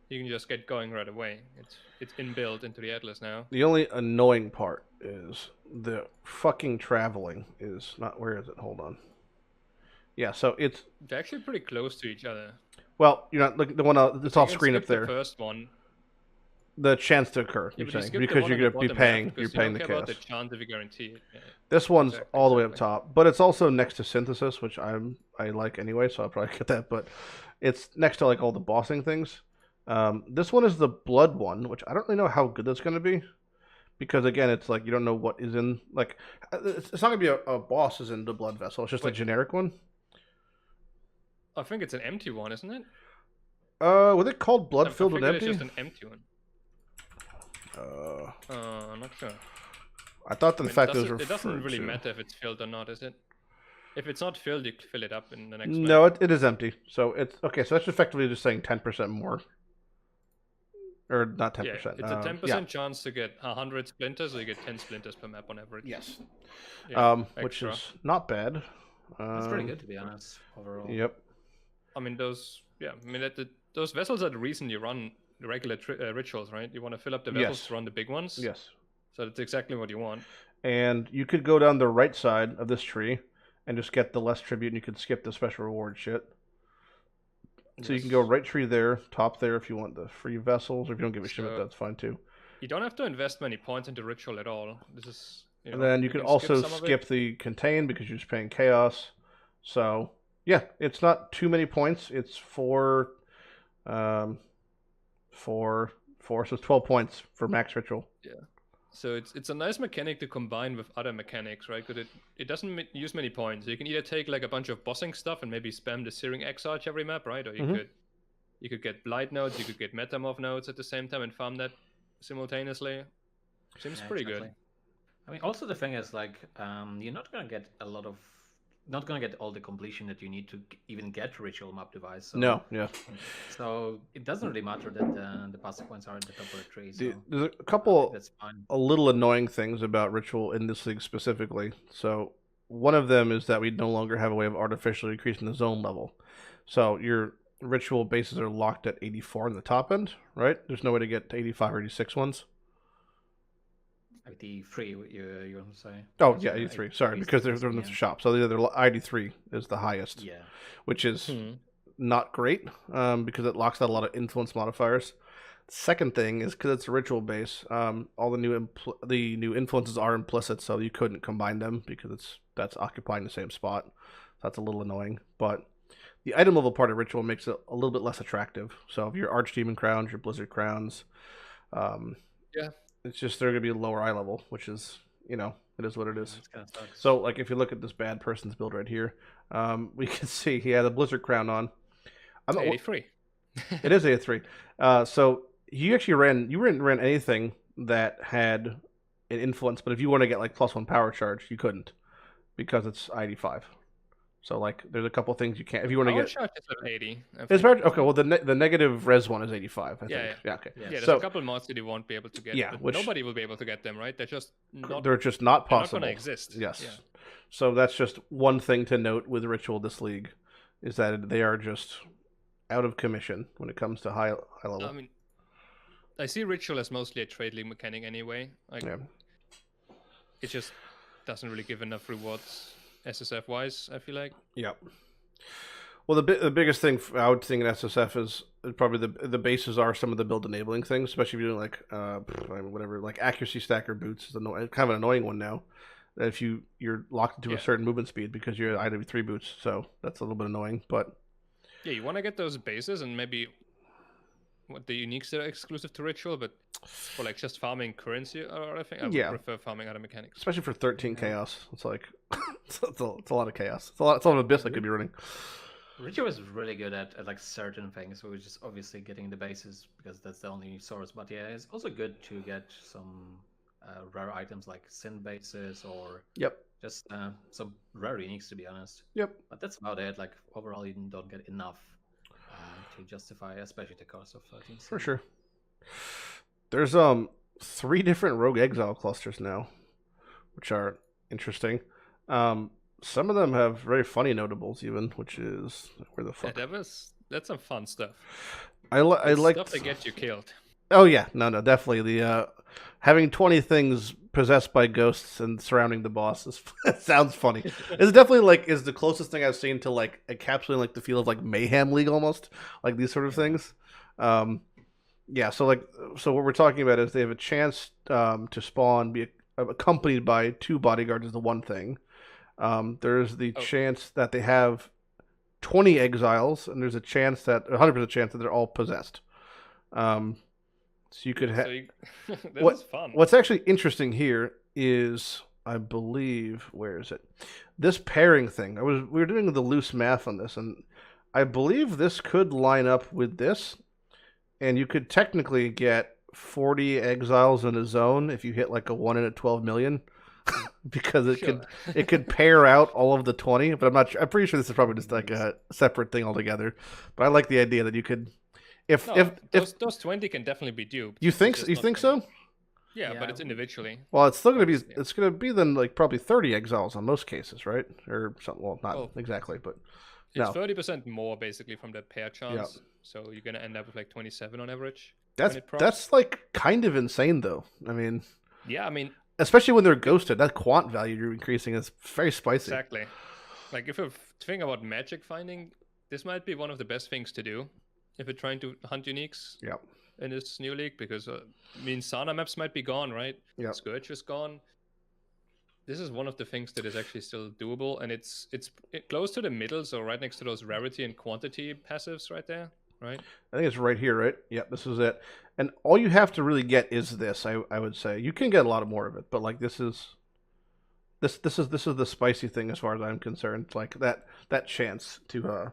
you can just get going right away. It's inbuilt into the Atlas now. The only annoying part is the fucking traveling is not. Where is it? Hold on. Yeah, so it's They're actually pretty close to each other. well, you're not looking the one that's You off can screen up skip the there. first one. The chance to occur, Yeah, you're but you saying, skip the because one you're on the gonna be bottom paying, left, you're because paying you the don't care about chaos. the chance if you guarantee it. Yeah. This one's all the way up Exactly. top, but it's also next to synthesis, which I like anyway, so I'll probably get that. But it's next to like all the bossing things. This one is the blood one, which I don't really know how good that's going to be, because again, it's like you don't know what is in like. It's not going to be a boss is in the blood vessel. It's just a Wait. generic one. I think it's an empty one, isn't it? Was it called blood I filled with figured empty? It's just an empty one. I'm not sure. I thought the fact those were. It doesn't really matter if it's filled or not, is it? If it's not filled, you fill it up in the next. No, map. it is empty. So it's okay. So that's effectively just saying 10% more, or not 10%. Yeah, it's a 10% chance to get 100 splinters, so you get 10 splinters per map on average. Yes. Yeah, Which extra. is not bad. That's pretty good, to be honest, overall. Yep. I mean, those vessels are the reason you run the regular rituals, right? You want to fill up the vessels Yes. to run the big ones. Yes. So that's exactly what you want. And you could go down the right side of this tree and just get the less tribute, and you could skip the special reward shit. So you can go right tree there, top there if you want the free vessels, or if you don't give a shit about that, that's fine too. You don't have to invest many points into ritual at all. This is. And then you could also skip the contain because you're just paying chaos. So yeah, it's not too many points. It's four, so it's 12 points for max ritual. Yeah. So it's a nice mechanic to combine with other mechanics, right? Because it doesn't use many points. You can either take like a bunch of bossing stuff and maybe spam the Searing Exarch every map, right? Or you could get Blight nodes, you could get Metamorph nodes at the same time and farm that simultaneously. Seems pretty good. I mean, also the thing is like you're not gonna get not gonna get all the completion that you need to even get ritual map device. So, No, yeah. So it doesn't really matter that the passive points are at the top of the tree. So there's a couple that's fine. a little annoying things about ritual in this league specifically. So one of them is that we no longer have a way of artificially increasing the zone level. So your ritual bases are locked at 84 in the top end, right? There's no way to get to 85 or 86 ones. 83, you want to say? Oh, yeah, 83. Sorry, because they're in the shop. So they're 83 is the highest. Yeah. Which is not great because it locks out a lot of influence modifiers. Second thing is because it's a ritual base, all the new influences are implicit, so you couldn't combine them because that's occupying the same spot. That's a little annoying, but the item level part of ritual makes it a little bit less attractive. So if your Archdemon crowns, your Blizzard crowns, it's just they're gonna be lower eye level, which is it is what it is. So like if you look at this bad person's build right here, we can see he had a Blizzard crown on. I'm 83. It is 83. So you actually ran anything that had an influence, but if you want to get like +1 power charge, you couldn't because it's 85. So like, there's a couple things you can't if you want to get. Power charge is at 80. It's okay. Well, the negative res one is 85. I think. Yeah. Okay. Yeah. There's a couple mods that you won't be able to get. Yeah. But nobody will be able to get them, right? They're just not. They're just not possible. They're not going to exist. Yes. Yeah. So that's just one thing to note with Ritual this league, is that they are just out of commission when it comes to high level. I mean, I see Ritual as mostly a trade league mechanic anyway. It just doesn't really give enough rewards SSF wise, I feel like. Yeah. Well, the biggest thing I would think in SSF is probably the bases are some of the build enabling things, especially if you're doing like whatever, like accuracy stacker boots is kind of an annoying one now. That if you're locked into a certain movement speed because you're IW3 boots, so that's a little bit annoying. But yeah, you want to get those bases and maybe what the uniques that are exclusive to Ritual, but for like just farming currency or I think I would prefer farming other mechanics. Especially for 13 chaos, it's like it's a lot of chaos. It's a lot of abyss that could be running. Ritual is really good at like certain things, so we're just obviously getting the bases because that's the only source. But yeah, it's also good to get some rare items like Sin bases or just some rare uniques, to be honest. Yep. But that's about it. Like overall, you don't get enough to justify, especially the cost of 13. For sure. There's 3 different Rogue Exile clusters now, which are interesting. Some of them have very funny notables, even, which is where the fuck. Yeah, that's some fun stuff. I like stuff that gets you killed. Oh yeah, no, definitely the having 20 things possessed by ghosts and surrounding the boss sounds funny. It's definitely is the closest thing I've seen to encapsulating the feel of Mayhem League almost, these sort of things. Yeah, so what we're talking about is they have a chance to spawn, be accompanied by 2 bodyguards is the one thing. There's the chance that they have 20 exiles, and there's a 100% chance that they're all possessed. So you could have. That is fun. What's actually interesting here is, I believe, where is it? This pairing thing. We were doing the loose math on this, and I believe this could line up with this, and you could technically get 40 exiles in a zone if you hit a 1 in a 12 million. Because it could pair out all of the 20, but I'm pretty sure this is probably just a separate thing altogether. But I like the idea that you could, if those 20 can definitely be duped. You think so? Yeah, but it's individually. Well, it's still gonna be then probably 30 exiles on most cases, right? Or something. Well, not exactly, but it's 30% more basically from the pair chance. Yeah. So you're gonna end up with 27 on average. That's kind of insane though. I mean. Yeah, I mean. Especially when they're ghosted, that quant value you're increasing is very spicy. Exactly. If you're thinking about magic finding, this might be one of the best things to do if you're trying to hunt uniques in this new league, because Sana maps might be gone, right? Yeah. Scourge is gone. This is one of the things that is actually still doable, and it's close to the middle, so right next to those rarity and quantity passives right there. Right. I think it's right here, right? Yep, this is it. And all you have to really get is this. I would say you can get a lot more of it, but this is the spicy thing as far as I'm concerned. That chance to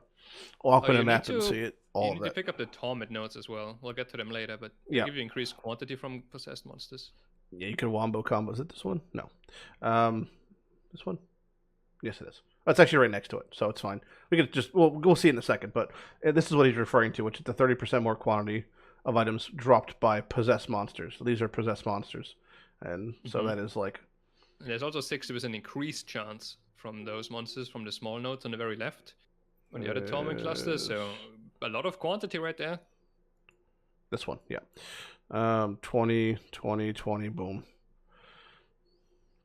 open a map and see it. You need to pick up the Torment notes as well. We'll get to them later, but they give you increased quantity from possessed monsters. Yeah, you can wombo combo. Is it this one? No. This one? Yes, it is. It's actually right next to it, so it's fine. We could just we'll see it in a second, but this is what he's referring to, which is the 30% more quantity of items dropped by possessed monsters. So these are possessed monsters, and so that is And there's also 60% increased chance from those monsters from the small nodes on the very left on the other Torment cluster. So a lot of quantity right there. This one, yeah. 20, 20, 20, boom.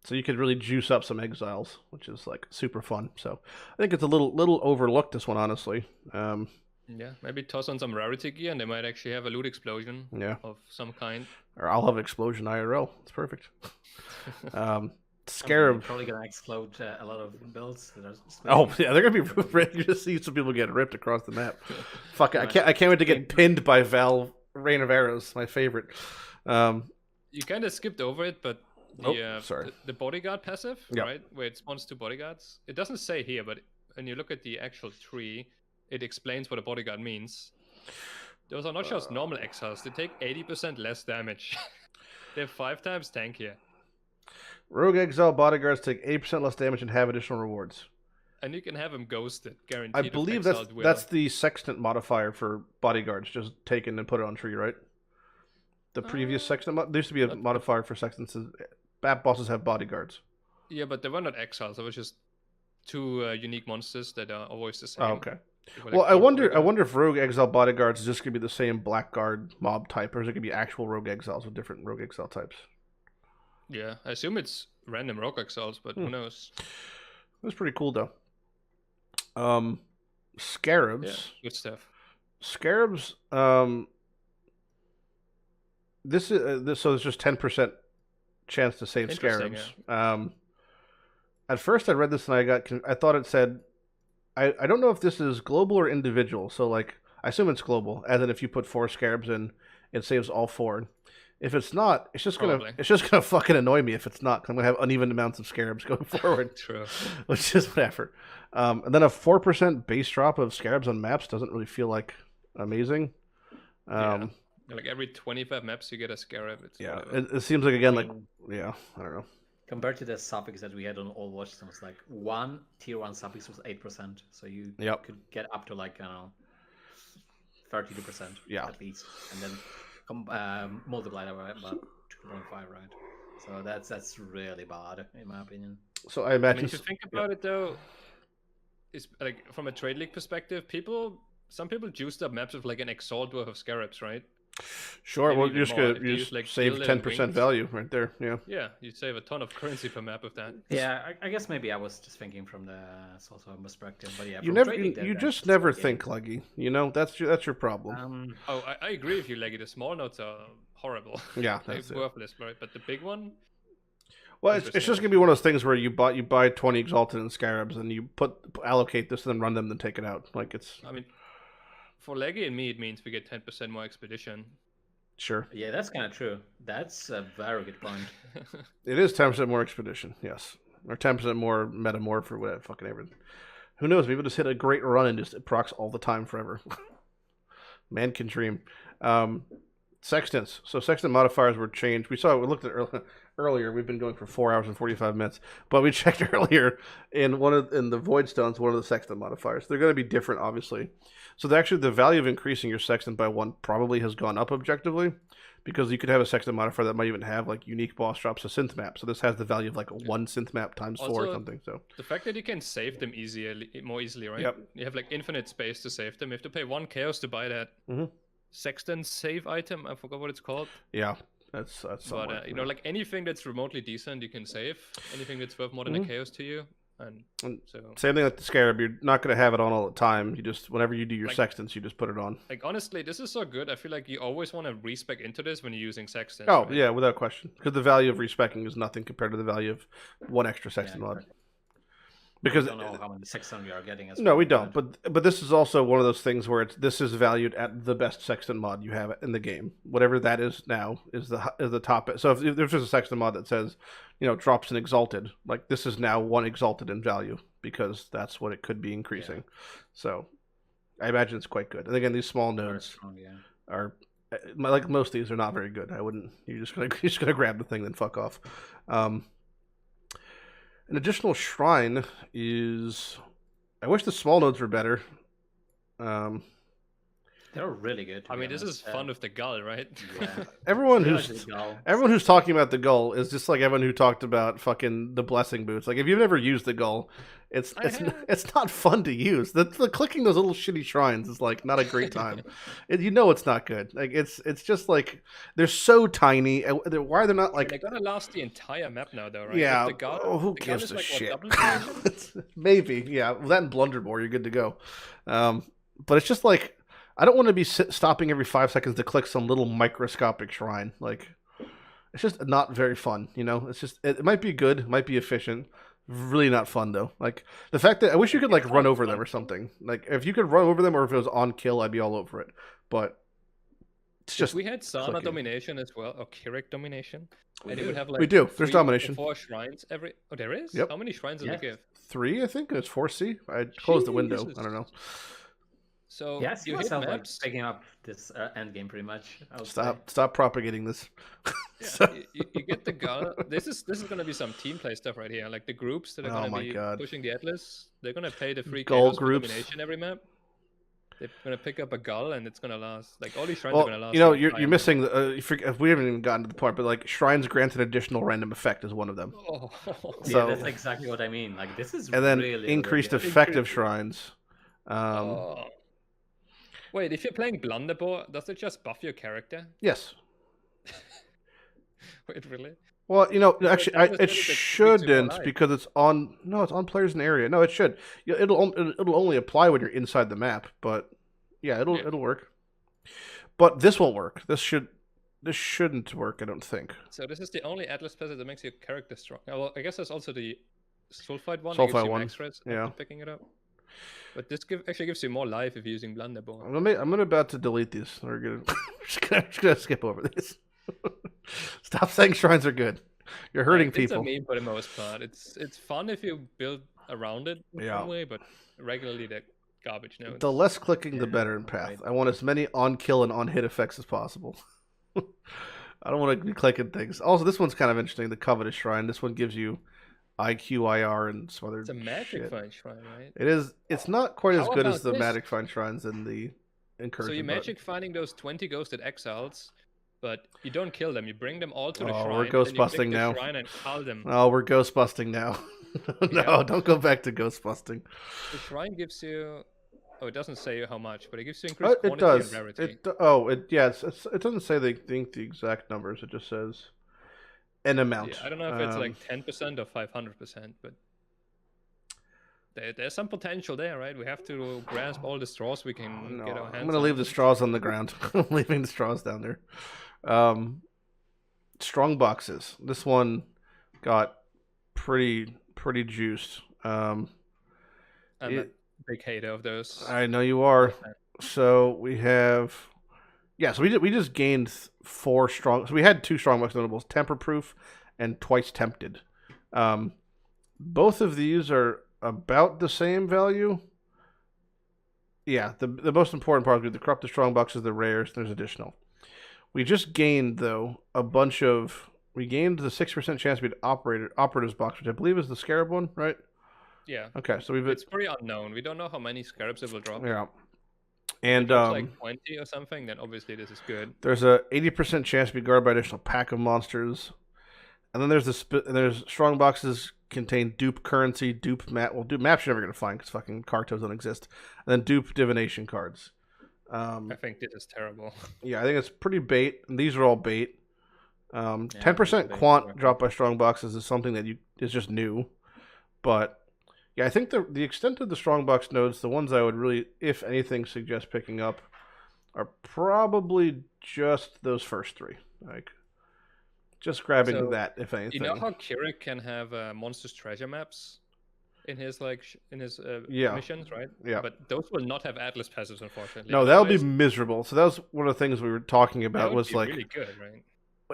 So you could really juice up some exiles, which is super fun. So I think it's a little overlooked, this one, honestly. Yeah, maybe toss on some rarity gear, and they might actually have a loot explosion of some kind. Or I'll have explosion IRL. It's perfect. Scarab probably gonna explode a lot of builds. Oh yeah, they're gonna be. You just see some people get ripped across the map. Fuck it, I can't wait to get pinned by Val Rain of Arrows, my favorite. You kind of skipped over it, but. The bodyguard passive, right, where it spawns 2 bodyguards. It doesn't say here, but when you look at the actual tree, it explains what a bodyguard means. Those are not just normal exiles. They take 80% less damage. They're 5 times tankier. Rogue Exile bodyguards take 80% less damage and have additional rewards. And you can have them ghosted, guaranteed. I believe that's the Sextant modifier for bodyguards, just taken and put it on tree, right? The previous Sextant, there used to be a modifier for Sextants. Bat bosses have bodyguards. Yeah, but they were not exiles. They were just 2 unique monsters that are always the same. Oh, okay. Well, I wonder if Rogue Exile bodyguards is just gonna be the same Blackguard mob type, or is it gonna be actual Rogue Exiles with different Rogue Exile types? Yeah, I assume it's random Rogue Exiles, but who knows? That's pretty cool, though. Scarabs. Yeah, good stuff. Scarabs. This is so there's just 10% chance to save Scarabs. Yeah. At first, I read this and I thought it said, I don't know if this is global or individual. So I assume it's global, as in if you put 4 Scarabs in, it saves all 4. If it's not, it's just gonna fucking annoy me if it's not, because I'm gonna have uneven amounts of Scarabs going forward. True. Which is whatever. And then a 4% base drop of Scarabs on maps doesn't really feel amazing. Yeah. Every 25 maps you get a Scarab. It seems like, again, I don't know. Compared to the suffix that we had on all Watchstones, one tier 1 suffix was 8%, so you could get up to 30 32%. Yeah. At least, and then multiply that by about 2.5, right? So that's really bad in my opinion. So I I imagine. mean, if you think about it though, it's like from a trade league perspective, some people juiced up maps with like an Exalt worth of scarabs, right? Sure, Maybe well, even you're just more gonna if you you use, like, save gilded 10% wings. value right there. Yeah. Yeah, you save a ton of currency per map with that. Yeah, I guess maybe I was just thinking from the social perspective, but yeah, You from never, trading, you that's just never okay. think, Leggy. You know, that's your problem. Oh, I agree with you, Leggy. The small notes are horrible. Yeah, They're that's it. worthless, right? But the big one, Well, it's just gonna be one of those things where you buy 20 Exalted and Scarabs, and you allocate this, and then run them, then take it out. Like it's. I mean, for Leggy and me, it means we get 10% more expedition. Sure. Yeah, that's kind of true. That's a very good point. It is 10% more expedition, yes, or 10% more metamorph or whatever. Fucking everything. Who knows? People just hit a great run and just it procs all the time forever. Man can dream. Sextants. So sextant modifiers were changed. We looked at earlier. We've been going for 4 hours and 45 minutes, but we checked earlier in the void stones. One of the sextant modifiers. They're going to be different, obviously. So actually, the value of increasing your sextant by 1 probably has gone up objectively, because you could have a sextant modifier that might even have like unique boss drops a synth map. So this has the value of like a 1 synth map times 4 or something. So the fact that you can save them more easily, right? Yep. You have like infinite space to save them. You have to pay 1 chaos to buy that Sextant save item. I forgot what it's called. Yeah, that's somewhat, But you know, like anything that's remotely decent, you can save. Anything that's worth more than a chaos to you. And so same thing like the Scarab. You're not going to have it on all the time. You just whenever you do your sextants, you just put it on. Like honestly, this is so good. I feel like you always want to respec into this when you're using sextants. Oh right? yeah, without question. Because the value of respecking is nothing compared to the value of 1 extra sextant mod. Exactly. Because we don't know how many sextant we are getting. No, we don't. But this is also one of those things where this is valued at the best sextant mod you have in the game. Whatever that is now is the top. So if there's just a sextant mod that says, you know, drops an exalted, like this is now 1 exalted in value because that's what it could be increasing. Yeah. So I imagine it's quite good. And again, these small nodes are like most of these are not very good. I wouldn't. You're just gonna grab the thing then fuck off. An additional shrine is. I wish the small nodes were better. They're really good. I mean, this is fun with the gull, right? Yeah. Everyone who's talking about the gull is just like everyone who talked about fucking the blessing boots. Like if you've never used the gull, it's not fun to use. The clicking those little shitty shrines is like not a great time. You know it's not good. Like it's just like they're so tiny. Why are they not like? They're gonna last the entire map now, though, right? Yeah. The gull, who the gives gull a is shit? What, Maybe. Yeah. Well, that and Blunderbore, you're good to go. But it's just like. I don't want to be stopping every 5 seconds to click some little microscopic shrine. Like, it's just not very fun, you know? It's just, it might be good, it might be efficient. Really not fun, though. Like, the fact that, I wish you could, like, run over them or something. Like, if you could run over them or if it was on kill, I'd be all over it. But, it's just... We had Sana domination as well, or Kirik domination. And it would have, like, we do. There's domination. 4 shrines every... Oh, there is? Yep. How many shrines did they give? 3, I think. It's 4C. I closed the window. I don't know. So yeah, I see myself like maps. picking up this endgame pretty much. Stop propagating this. Yeah, you get the gull. This is going to be some team play stuff right here. Like the groups that are going to be pushing the Atlas, they're going to pay the free gull chaos groups domination every map. They're going to pick up a gull and it's going to last. Like all these shrines well, are going to last. You know, you're missing the. We haven't even gotten to the part, but like shrines grant an additional random effect is one of them. Oh. So, yeah, that's exactly what I mean. Like this is and then really, increased really effective shrines. Wait, if you're playing Blunderbore, does it just buff your character? Yes. Wait, really? Well, you know, actually, it shouldn't because it's on. No, it's on players in the area. No, it should. It'll only apply when you're inside the map. But yeah, it'll work. But this won't work. This shouldn't work. I don't think. So this is the only Atlas passive that makes your character strong. Well, I guess there's also the Sulfide one. Sulfide one. Extras yeah. Picking it up. But this actually gives you more life if you're using Blunderbore. I'm about to delete these. We're just gonna skip over this. Stop saying shrines are good. You're hurting people. It's a meme for the most part. It's fun if you build around it in some way, but regularly they're garbage nodes. The less clicking, the better in Path. Right. I want as many on-kill and on-hit effects as possible. I don't want to be clicking things. Also, this one's kind of interesting, the Covetous Shrine. This one gives you IQ, IR, and some other It's a magic shit. find shrine, right? It is. It's not quite as good as the magic find shrines in the Incursion. So you magic finding those 20 ghosted exiles, but you don't kill them. You bring them all to the Oh, shrine. we're ghost and then you busting click now. the shrine and call them. Oh, we're ghost busting now. No, Yeah. don't go back to ghost busting. The shrine gives you. Oh, it doesn't say how much, but it gives you increased It quantity does. and rarity. It doesn't say the exact numbers. It just says an amount. Yeah, I don't know if it's like 10% or 500%, but there's some potential there, right? We have to grasp all the straws we can No, get our hands on. I'm gonna leave the straws on the ground. I'm leaving the straws down there. Strong boxes. This one got pretty juiced. I'm a big hater of those. I know you are. So we have, so we just gained 4 strong. So we had 2 strongbox notables: temper proof and twice tempted. Both of these are about the same value. Yeah, the most important part of the corrupted strongbox is the rares. There's additional. We just gained though a bunch of. We gained the 6% chance to be operatives box, which I believe is the scarab one, right? Yeah. Okay, so It's pretty unknown. We don't know how many scarabs it will drop. Yeah. And if it's like 20 or something, then obviously this is good. There's a 80% chance to be guarded by additional pack of monsters. And then there's strong boxes contain dupe currency, dupe map. Well, dupe maps you're never gonna find because fucking Cartos don't exist. And then dupe divination cards. I think this is terrible. Yeah, I think it's pretty bait. And these are all bait. 10% quant dropped by strong boxes is something that is just new. But yeah, I think the extent of the strongbox nodes, the ones I would really, if anything, suggest picking up, are probably just those first 3. Like, just grabbing that, if anything. You know how Kirik can have monsters treasure maps in his missions, right? Yeah. But those will not have Atlas passives, unfortunately. No, that would be miserable. So that was one of the things we were talking about. That would be like really good, right?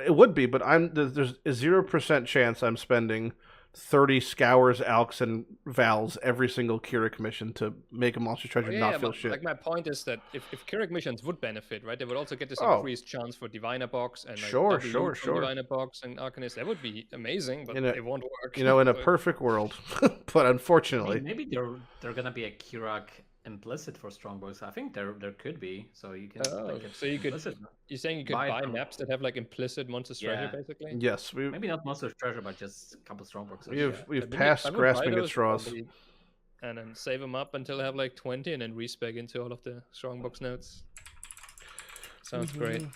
It would be, but there's a 0% chance I'm spending 30 Scours, Alks, and Vals every single Kirik mission to make a monster treasure not feel shit. Like my point is that if Kirik missions would benefit, right, they would also get this increased chance for Diviner Box and like sure. Diviner Box and Arcanist. That would be amazing, but it won't work. In a perfect world, but unfortunately, maybe they're gonna be a Kirak implicit for Strongbox. I think there could be, so you can. So you could. You're saying you could buy maps that have like implicit monsters treasure, basically. Yes, maybe not monsters treasure, but just a couple Strongboxes. We've passed grasping at straws, and then save them up until I have like 20, and then respec into all of the Strongbox nodes. Sounds great.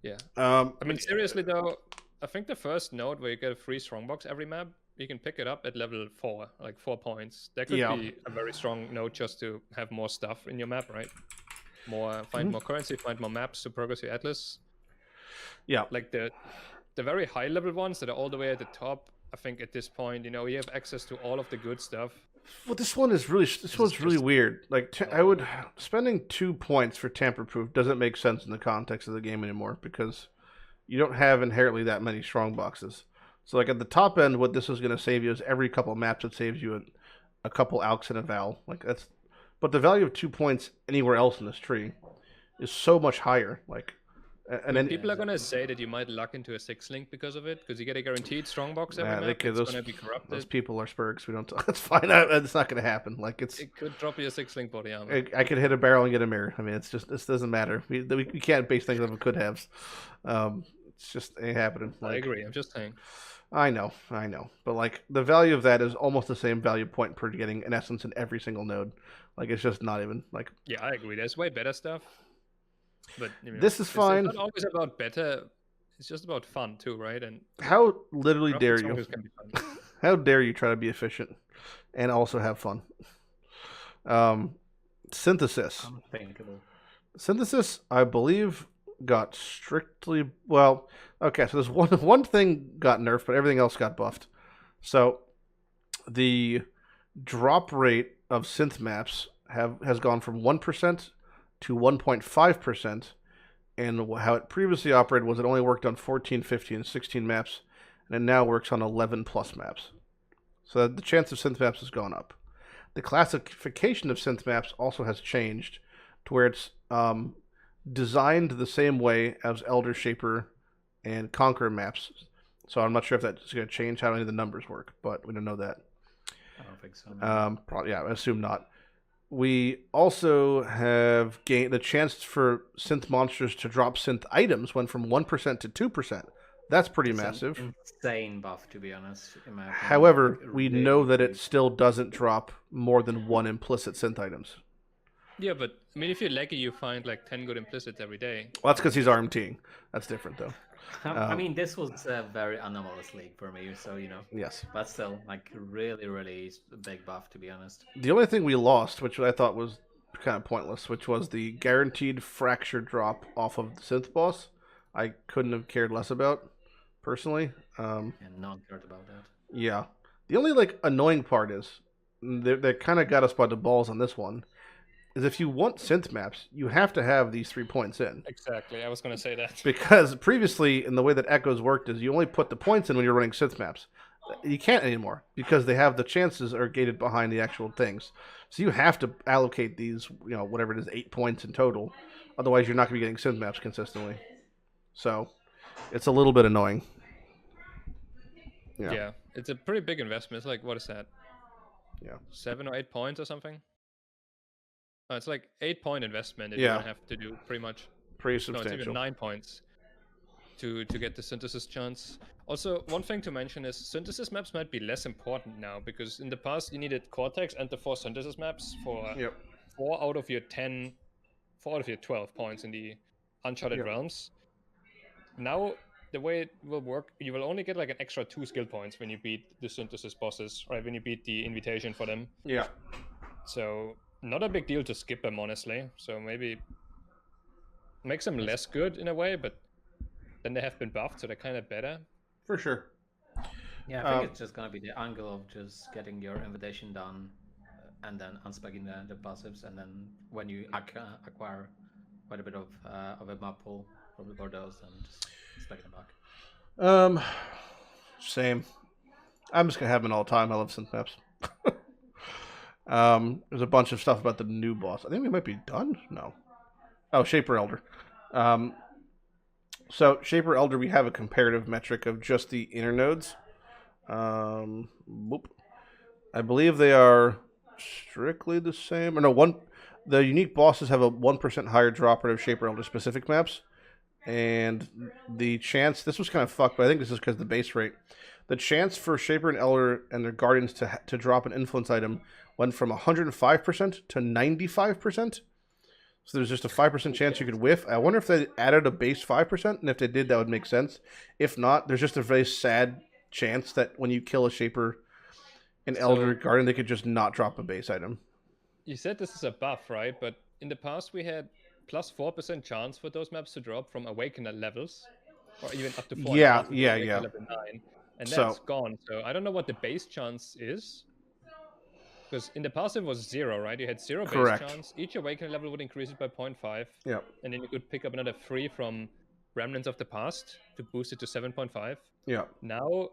Yeah. I mean, seriously though, I think the first node where you get a free Strongbox every map, you can pick it up at level 4, like 4 points. That could be a very strong node just to have more stuff in your map, right? Find more currency, find more maps to progress your Atlas. Yeah. Like the very high level ones that are all the way at the top, I think at this point, you have access to all of the good stuff. Well, this one's really weird. Like, spending 2 points for tamper proof doesn't make sense in the context of the game anymore because you don't have inherently that many strong boxes. So, like, at the top end, what this is going to save you is every couple of maps it saves you a couple Alks and a Val. Like, but the value of 2 points anywhere else in this tree is so much higher. Like, and then people are going to say that you might luck into a 6-link because of it, because you get a guaranteed strongbox every map. It's going to be corrupted. Those people are spurgs. We don't. That's fine. It's not going to happen. Like, it could drop you a 6-link body armor. I could hit a barrel and get a mirror. I mean, it's just this doesn't matter. We can't base things off of could haves. It's just ain't happening. Like, I agree. I'm just saying. I know, but like the value of that is almost the same value point per getting an essence in every single node. Like, it's just not even like. Yeah, I agree. There's way better stuff, but this is fine. It's not always about better. It's just about fun too, right? And how literally dare you? How dare you try to be efficient and also have fun? Synthesis. Unthinkable. Synthesis, I believe, got strictly well. Okay, so there's one thing got nerfed, but everything else got buffed. So the drop rate of synth maps has gone from 1% to 1.5%, and how it previously operated was it only worked on 14, 15, and 16 maps, and it now works on 11 plus maps. So the chance of synth maps has gone up. The classification of synth maps also has changed to where it's designed the same way as Elder Shaper and Conqueror maps. So I'm not sure if that's going to change how any of the numbers work, but we don't know that. I don't think so. Probably, yeah, I assume not. We also have gained the chance for synth monsters to drop synth items went from 1% to 2%. That's pretty It's massive. an insane buff, to be honest. In my opinion. However, Like, we really know that it huge. still doesn't drop more than 1 implicit synth items. Yeah, but I mean, if you're Legi, you find like 10 good implicits every day. Well, that's because he's RMTing. That's different, though. I mean, this was a very anomalous league for me, so Yes. But still, like, really a big buff, to be honest. The only thing we lost, which I thought was kind of pointless, which was the guaranteed fracture drop off of the synth boss. I couldn't have cared less about, personally. And no one cared about that. Yeah. The only, annoying part is, they kind of got us by the balls on this one, is if you want synth maps, you have to have these 3 points in. Exactly, I was going to say that. Because previously, in the way that Echoes worked, is you only put the points in when you're running synth maps. You can't anymore, because they have the chances are gated behind the actual things. So you have to allocate these, whatever it is, 8 points in total. Otherwise, you're not going to be getting synth maps consistently. So, it's a little bit annoying. Yeah, it's a pretty big investment. It's like, what is that? Yeah. 7 or 8 points or something? Oh, it's like 8-point investment that Yeah. you're going to have to do, pretty much. Pretty No, substantial. it's even 9 points to get the synthesis chance. Also, one thing to mention is synthesis maps might be less important now, because in the past you needed Cortex and the 4 synthesis maps for Yep. 4 out of your 12 points in the Uncharted Yep. realms. Now, the way it will work, you will only get like an extra 2 skill points when you beat the synthesis bosses, right? When you beat the invitation for them. Yeah. So, not a big deal to skip them, honestly. So maybe makes them less good in a way, but then they have been buffed, so they're kind of better. For sure. Yeah, I think it's just gonna be the angle of just getting your invitation done, and then unspeccing the passives, and then when you acquire quite a bit of a map pool, probably for those, and just spec them back. Same. I'm just gonna have them all the time. I love synth maps. There's a bunch of stuff about the new boss. I think we might be done. No. Oh, Shaper Elder. So Shaper Elder, we have a comparative metric of just the inner nodes. Boop. I believe they are strictly the same. Or no, the unique bosses have a 1% higher drop rate of Shaper Elder specific maps. And the chance, this was kind of fucked, but I think this is because of the base rate. The chance for Shaper and Elder and their Guardians to drop an influence item went from 105% to 95%. So there's just a 5% chance you could whiff. I wonder if they added a base 5%, and if they did, that would make sense. If not, there's just a very sad chance that when you kill a Shaper and Elder Guardian, they could just not drop a base item. You said this is a buff, right? But in the past, we had plus 4% chance for those maps to drop from Awakener levels, or even up to 4. Yeah. Level 9, and that's gone. So I don't know what the base chance is. Because in the past it was 0, right? You had 0 base Correct. chance. Each Awakener level would increase it by 0.5. Yep. And then you could pick up another 3 from Remnants of the Past to boost it to 7.5. Yeah. Now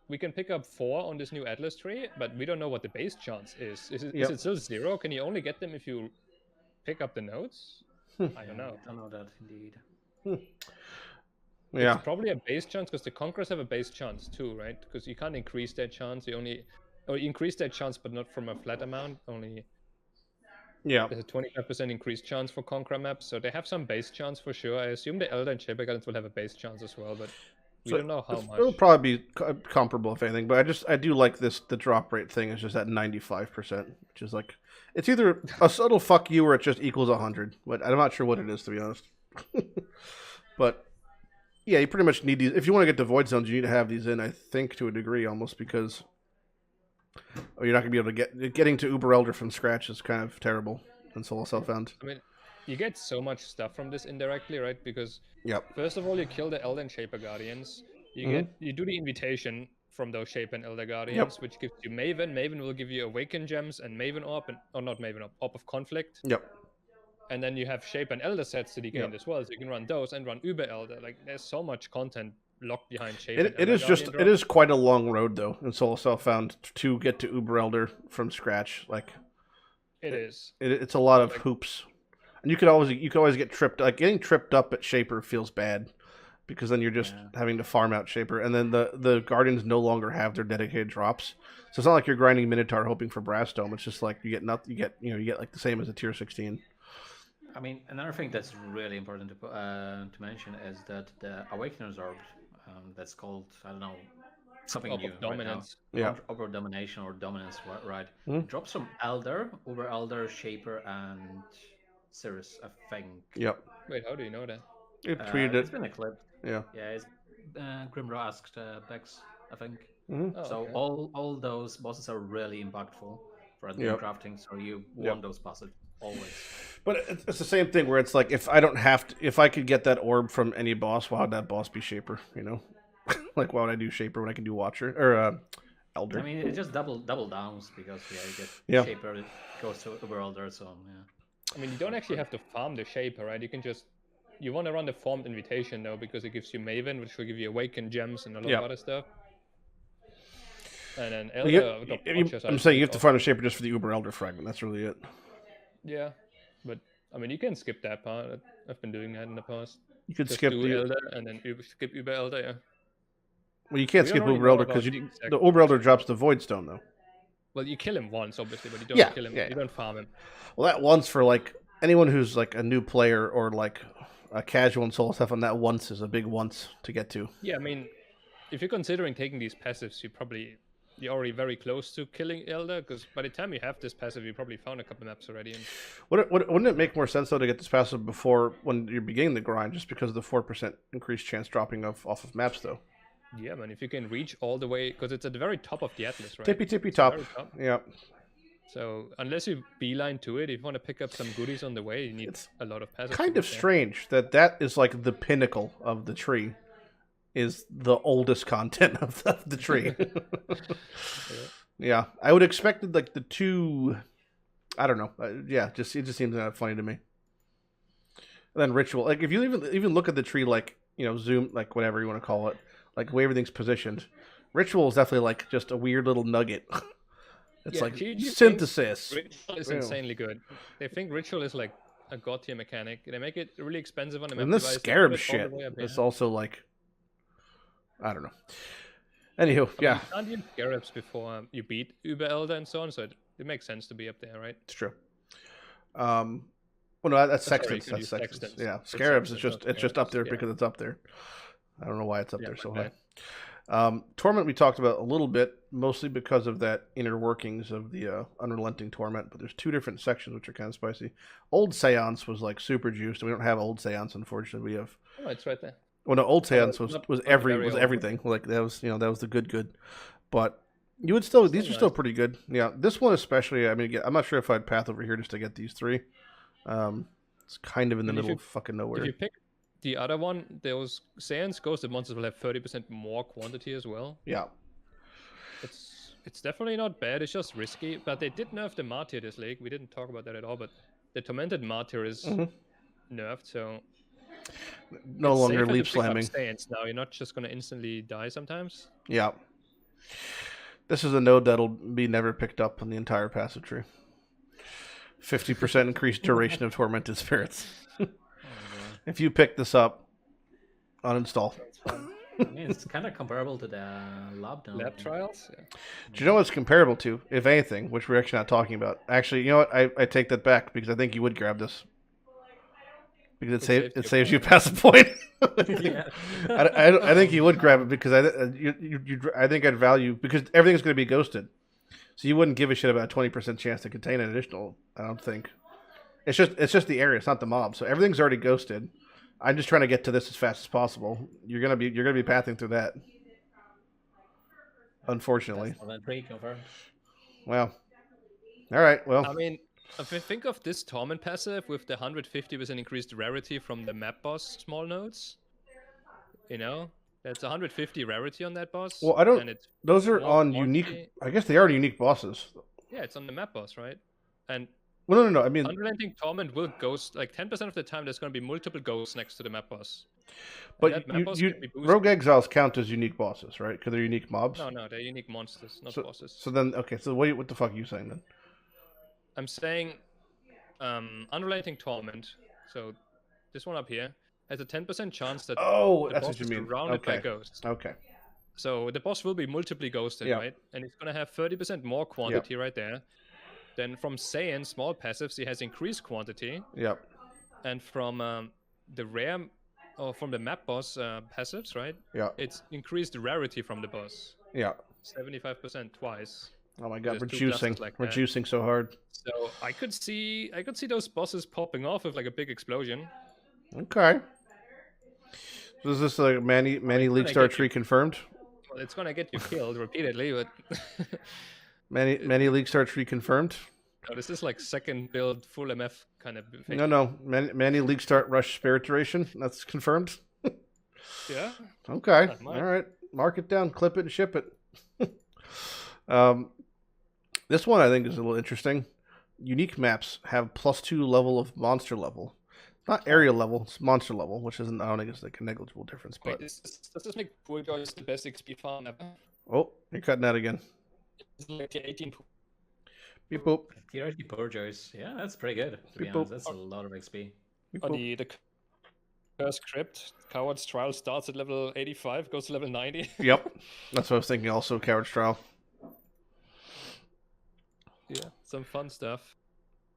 we can pick up 4 on this new Atlas tree, but we don't know what the base chance is. Is it still 0? Can you only get them if you pick up the nodes? I don't know. I don't know that indeed. Yeah. It's probably a base chance, because the Conquerors have a base chance too, right? Because you can't increase their chance. You increase their chance, but not from a flat amount. Only there's a 25% increased chance for Conqueror maps, so they have some base chance for sure. I assume the Elder and Shaper Guardians will have a base chance as well, but we don't know how much. It'll probably be comparable, if anything. But I do like this. The drop rate thing is just at 95%, which is like, it's either a subtle fuck you or it just equals 100. But I'm not sure what it is, to be honest. But yeah, you pretty much need these. If you want to get the Void Zones, you need to have these in, I think, to a degree almost, because you're not going to be able to getting to Uber Elder from scratch is kind of terrible in Solo Self-Found. I mean, you get so much stuff from this indirectly, right? Because Yep. first of all, you kill the Elder and Shaper Guardians. You do the invitation from those Shaper and Elder Guardians, which gives you Maven. Maven will give you Awaken Gems and Maven Orb, or not Maven Orb, Orb of Conflict. Yep. And then you have Shaper and Elder sets to be gained as well, so you can run those and run Uber Elder. Like, there's so much content locked behind Shaper. It is quite a long road though in Solo Self-Found to get to Uber Elder from scratch. Like, it's a lot of hoops, and you could always get tripped. Like, getting tripped up at Shaper feels bad, because then you're just Yeah. having to farm out Shaper, and then the Guardians no longer have their dedicated drops. So it's not like you're grinding Minotaur hoping for Brass Dome. It's just like you get you get like the same as a tier 16. I mean, another thing that's really important to mention is that the Awakener's Orb, that's called, I don't know, something Orb new of Dominance. right now. Yeah. Orb of Domination or Dominance, right? Hmm? Drops from Elder, Uber Elder, Shaper, and Cirrus, I think. Yep. Wait, how do you know that? It tweeted It's it. been eclipsed. Yeah. Yeah, it's Grimro asked Bex, I think. Hmm. Oh, So okay. all those bosses are really impactful for endgame Yep. crafting. So you Yep. want those bosses always. But it's the same thing where it's like if I don't have to, if I could get that orb from any boss, why would that boss be Shaper? You know, like why would I do Shaper when I can do Watcher or Elder? I mean, it just double downs because you get Yeah. Shaper, it goes to Uber Elder, so yeah. I mean, you don't actually have to farm the Shaper, right? You can just... You want to run the Formed Invitation, though, because it gives you Maven, which will give you Awakened Gems and a lot Yeah. of other stuff. And then Well, Elder... Watchers, I'm I saying you have think, to farm a Shaper just for the Uber Elder fragment. That's really it. Yeah, but I mean, you can skip that part. I've been doing that in the past. You could Just skip do the. Elder and then skip Uber Elder, yeah. Well, you can't We skip don't really Uber know Elder about because the exact the Uber Elder rules. drops the Void Stone though. Well, you kill him once, obviously, but you don't Yeah, kill him. yeah, You yeah. don't farm him. Well, that once for like anyone who's like a new player or like a casual and solo stuff on that once is a big once to get to. Yeah, I mean, if you're considering taking these passives, you're already very close to killing Elder, because by the time you have this passive, you probably found a couple maps already. And Wouldn't it make more sense though to get this passive before when you're beginning the grind, just because of the 4% increased chance dropping off of maps though? yeah, man, if you can reach all the way, because it's at the very top of the Atlas, right? Tippy It's the top. very top. Yeah. So unless you beeline to it, if you want to pick up some goodies on the way, you need It's a lot of passives. Kind to of get there. strange that is like the pinnacle of the tree, is the oldest content of the tree. Yeah, I would expect like the two. I don't know. Yeah, it just seems funny to me. And then ritual, like if you even look at the tree, like zoom, like whatever you want to call it, like the way everything's positioned. Ritual is definitely like just a weird little nugget. It's Yeah, like GG synthesis. Ritual is Yeah. insanely good. They think Ritual is like a god tier mechanic. They make it really expensive on the map. And this device. They scarab put it all shit the way up is here. also like, I don't know. Anywho, I mean, yeah, you can't use scarabs before you beat Uber Elder and so on, so it makes sense to be up there, right? it's true. Well, no, that's Sorry, you Sextants. could That's use Sextants. Sextants. Yeah, It's Scarabs is Sextants, just not up there Scarabs, because it's up there. I don't know why it's up Yeah, there so okay. high. Torment we talked about a little bit, mostly because of that inner workings of the unrelenting torment. But there's two different sections which are kind of spicy. Old Seance was like super juiced. We don't have Old Seance, unfortunately. We have. Oh, it's right there. Well, no, Old Seance was not was very old. everything. Like that was the good. But you would still these are still nice. pretty good. Yeah, this one especially. I mean, again, I'm not sure if I'd path over here just to get these three. It's kind of in the And if middle you- of fucking If nowhere. you pick the other one, those Seance Ghosted monsters will have 30% more quantity as well. Yeah. It's definitely not bad. It's just risky. But they did nerf the Martyr this league. We didn't talk about that at all. But the Tormented Martyr is Mhm. nerfed, so No it's longer safer to leap pick up slamming. Stance now. You're not just gonna instantly die sometimes. Yeah. This is a node that'll be never picked up on the entire passive tree. 50% increased duration of tormented spirits. If you pick this up, uninstall. I mean, it's kind of comparable to the lab node. Lab trials. Yeah. Do you know what it's comparable to, if anything, which we're actually not talking about? Actually, you know what? I take that back because I think you would grab this. Because it saves you passive point. Yeah. I think you would grab it because I think I'd value because everything's going to be ghosted, so you wouldn't give a shit about a 20% chance to contain an additional. I don't think. It's just the area. It's not the mob. So everything's already ghosted. I'm just trying to get to this as fast as possible. You're gonna be pathing through that. Unfortunately. That's not pretty confirmed. Well. All right. Well. I mean, if you think of this Torment passive with the 150% increased rarity from the map boss small nodes, that's 150 rarity on that boss. Well, I don't. And it's Those are more on quantity. unique. I guess they are unique bosses. Yeah, it's on the map boss, right? And Well, no. I mean, Unrelenting Torment will ghost, like 10% of the time there's going to be multiple ghosts next to the map boss. And but that map boss you can be boosted. Rogue Exiles count as unique bosses, right? Because they're unique mobs. No, they're unique monsters, not bosses. So then, okay. So what the fuck are you saying then? I'm saying Unrelenting Torment, so this one up here, has a 10% chance that Oh, the that's boss what you is mean. surrounded by Okay. ghosts. Okay. So the boss will be multiply ghosted, Yeah. right? And it's gonna have 30% more quantity right there. Then from Saiyan small passives, he has increased quantity. Yep. And from the rare, or from the map boss passives, right? Yeah. It's increased rarity from the boss. Yeah. 75% twice. Oh my god, There's we're two classes juicing. like We're that. juicing so hard. So I could see those bosses popping off with like a big explosion. Okay. So is this like Manni League Star Tree confirmed? Well, it's gonna get you killed repeatedly, but Manni League Star Tree confirmed? no, this is like second build full MF kind of thing. No. Manni League Start Rush Spirit Duration. That's confirmed. Yeah. Okay. That might. All right. Mark it down, clip it, and ship it. This one I think is a little interesting. Unique maps have +2 level of monster level. Not area level, it's monster level, which isn't, I don't think it's like a negligible difference. But Wait, does this make Bulldogs the best XP farm ever? oh, you're cutting out again. It's like the 18. Beep boop. Theoretically, Purgers. Yeah, that's pretty good. To be Beep honest, boop. that's a lot of XP. Beep Oh, boop. the Curse Crypt, Coward's Trial starts at level 85, goes to level 90. Yep, that's what I was thinking. Also, Coward's Trial. Yeah, some fun stuff.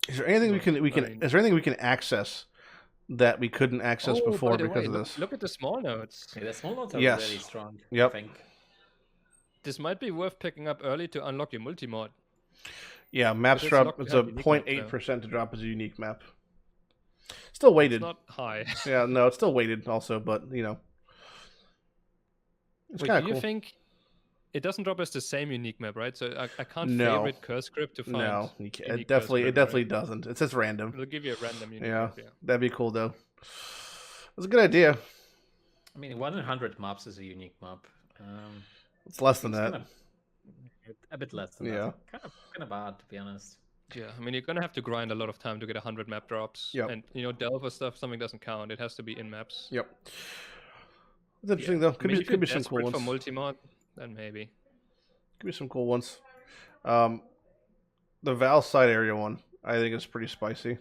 Is there anything we can? Is there anything we can access that we couldn't access before by the because way, of this? Look at the small notes. Yeah, the small notes are Yes. really strong. Yep. I think. This might be worth picking up early to unlock your multi-mod. Yeah, maps But it's drop. locked It's to a have unique maps now. 0.8% to drop as a unique map. Still weighted. It's not high. Yeah, no, it's still weighted also, but you know, it's Wait, kind do of you cool. think it doesn't drop as the same unique map, right? So I can't No. favorite Curse Crypt to find. No, you can't. It unique definitely Curse Crypt, definitely right? doesn't. It says random. It'll give you a random unique Yeah, map, yeah. that'd be cool though. That's a good idea. I mean, 1 in 100 maps is a unique map. It's less than It's that. kinda- a bit less than Yeah. that. Kind of bad, to be honest. Yeah, I mean, you're gonna have to grind a lot of time to get 100 map drops. Yep. And, delve or stuff, something doesn't count. It has to be in maps. Yep. It's interesting though. I Could mean, be if could be you're some cool desperate ones. for multi-mod, then maybe. Could be some cool ones. The Val side area one, I think is pretty spicy.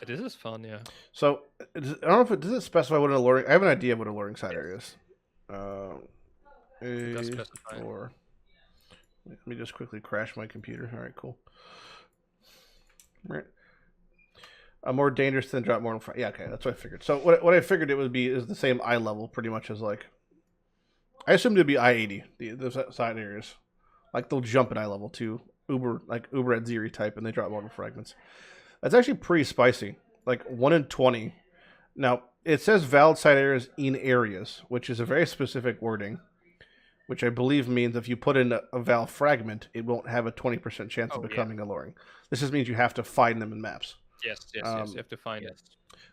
This is fun, yeah. So I don't know if it does it specify what an alluring. I have an idea of what alluring side area is. It does specify. Or let me just quickly crash my computer. All right, cool. Right. More dangerous than drop more. Yeah, okay, that's what I figured. So what I figured it would be is the same eye level, pretty much as like. I assumed it'd be I-80, the side areas, like they'll jump at eye level to Uber at Zeri type, and they drop mortal fragments. That's actually pretty spicy. Like 1 in 20. Now it says valid side areas in areas, which is a very specific wording, which I believe means if you put in a Val fragment, it won't have a 20% chance of becoming alluring. This just means you have to find them in maps. Yes, you have to find it.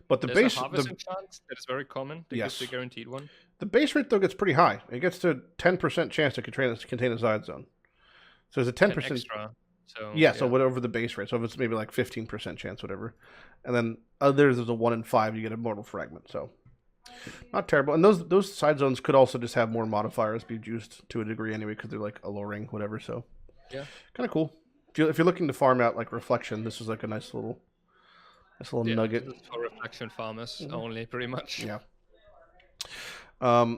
But the There's base, a harvesting chance that is very common. They Yes. give the guaranteed one. the base rate though gets pretty high. It gets to 10% chance to contain a side zone. So there's a 10% extra. So Yeah, so whatever the base rate. So if it's maybe like 15% chance, whatever. And then others, there's a 1 in 5, you get a mortal fragment. So not terrible. And those side zones could also just have more modifiers be juiced to a degree anyway, because they're like alluring, whatever. So yeah, kind of cool. If you're looking to farm out like reflection, this is like a nice little nugget. this is for reflection farmers only, pretty much. Yeah. I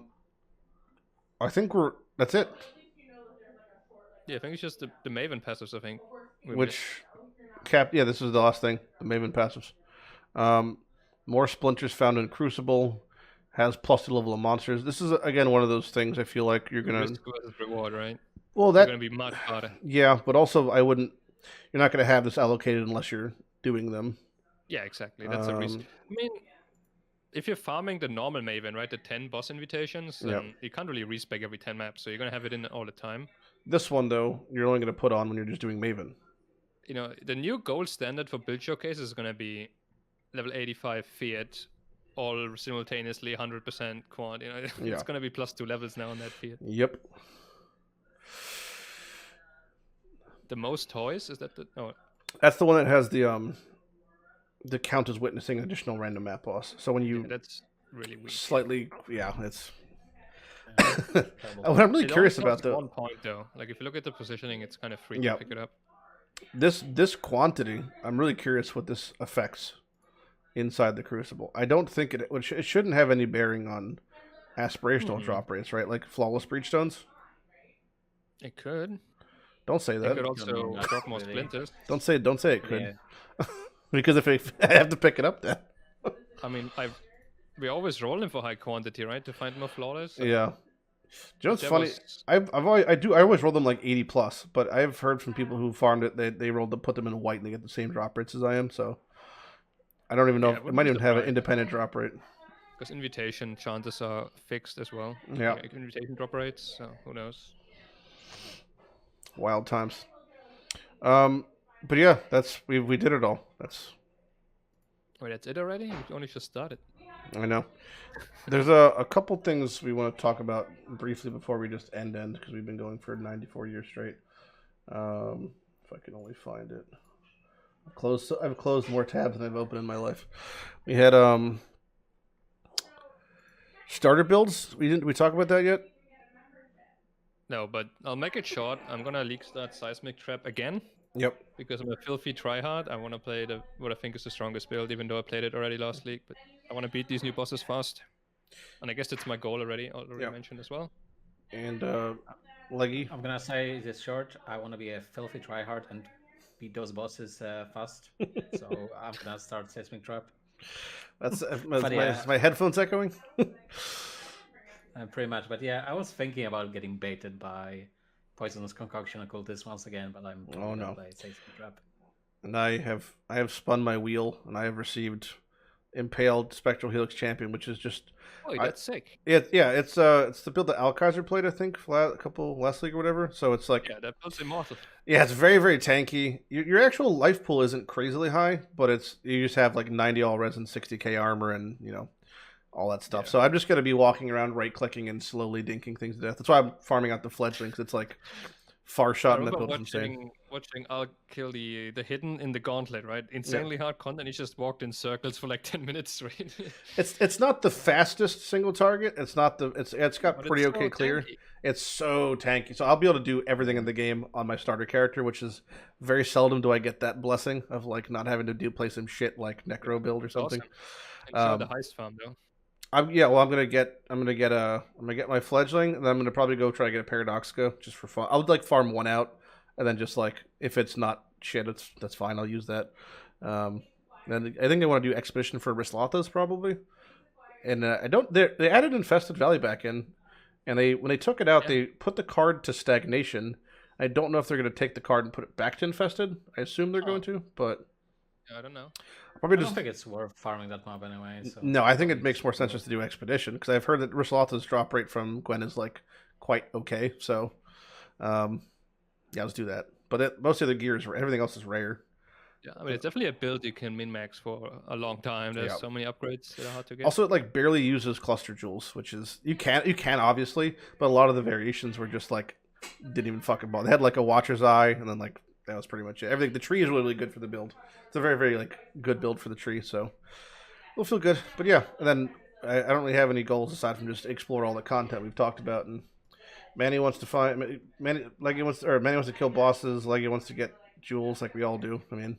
think that's it. Yeah, I think it's just the Maven passives, I think. This is the last thing, the Maven passives. More splinters found in Crucible, has +2 level of monsters. This is again one of those things I feel like you're gonna Risk versus reward, right? Well, You're gonna be much harder. Yeah, but also you're not gonna have this allocated unless you're doing them. Yeah, exactly. That's a reason. I mean, if you're farming the normal Maven, right, the 10 boss invitations, then you can't really respec every 10 maps, so you're gonna have it in all the time. This one though, you're only gonna put on when you're just doing Maven. The new gold standard for build showcase is gonna be level 85 Fiat, all simultaneously 100% quad. It's gonna be +2 levels now on that Fiat. Yep. The most toys, is that the That's the one that has the count as witnessing an additional random map boss. So when you that's really weak. slightly it's what I'm really curious about though. 1 point though. Like if you look at the positioning, it's kind of free to pick it up. This quantity, I'm really curious what this affects. inside the Crucible. I don't think it shouldn't have any bearing on aspirational drop rates, right? Like flawless breachstones. It could. Don't say It that. could also Not drop more really. splinters. Don't say it could. Yeah. Because if I have to pick it up then. I mean, we're always rolling for high quantity, right, to find more flawless. Yeah. Do you know what's That funny? was- I always roll them like 80 plus, but I've heard from people who farmed it they put them in white and they get the same drop rates as I am, so I don't even know Yeah, if I it might wouldn't be even have an surprised. independent drop rate. Because invitation chances are fixed as well. Yeah. Like invitation drop rates, so who knows? Wild times. But yeah, we did it all. Wait, that's it already? We only just started. I know. There's a couple things we want to talk about briefly before we just end because we've been going for 94 years straight. If I can only find it. I've closed more tabs than I've opened in my life. We had starter builds. We talk about that yet? No, but I'll make it short. I'm gonna leak start Seismic Trap again. Yep. Because I'm a filthy tryhard. I want to play what I think is the strongest build, even though I played it already last league. But I want to beat these new bosses fast. And I guess that's my goal already Yep. mentioned as well. And Legi. I'm gonna say this short. I want to be a filthy tryhard and beat those bosses fast. So I'm gonna start Seismic Trap. That's yeah. my headphones echoing. Pretty much, but yeah, I was thinking about getting baited by Poisonous Concoction Occultist once again, but I'm gonna play Seismic Trap. And I have spun my wheel, and I have received Impaled Spectral Helix Champion, which is just Oh, that's sick. it's the build that Alkaiser played, I think, last league or whatever. So it's like Yeah, that build's immortal. yeah, it's very very tanky. Your actual life pool isn't crazily high, but you just have like 90 all res and 60k armor, and all that stuff. Yeah. So I'm just going to be walking around right-clicking and slowly dinking things to death. That's why I'm farming out the fledgling, because it's like far shot and that build's insane. Watching Al kill the hidden in the gauntlet, right? Insanely hard content. He just walked in circles for like 10 minutes straight. It's not the fastest single target. It's got But pretty it's okay so clear. tanky. It's so tanky. So I'll be able to do everything in the game on my starter character, which is very seldom do I get that blessing of like not having to play some shit like Necro build or something. Awesome. The heist farm though. I'm gonna get my fledgling, and then I'm gonna probably go try to get a Paradoxica just for fun. I would like farm one out, and then just like if it's not shit, that's fine. I'll use that. Then I think they want to do Expedition for Rislathas probably, and they added Infested Valley back in, and when they took it out, they put the card to Stagnation. I don't know if they're gonna take the card and put it back to Infested. I assume they're going to, but I don't know. I don't think it's worth farming that mob anyway. So no, I think it makes more sense just to do Expedition, because I've heard that Rislath's drop rate from Gwen is like quite okay. So, yeah, let's do that. But most of the gear everything else is rare. Yeah, I mean it's definitely a build you can min-max for a long time. There's so many upgrades that are hard to get. Also, it like barely uses cluster jewels, which is you can obviously, but a lot of the variations were just like didn't even fucking bother. They had like a Watcher's Eye, and then like that was pretty much it. Everything. The tree is really good for the build. It's a very, very like good build for the tree, so we'll feel good. But yeah, and then I don't really have any goals aside from just explore all the content we've talked about. And Manni wants to kill bosses. Legi wants to get jewels, like we all do. I mean,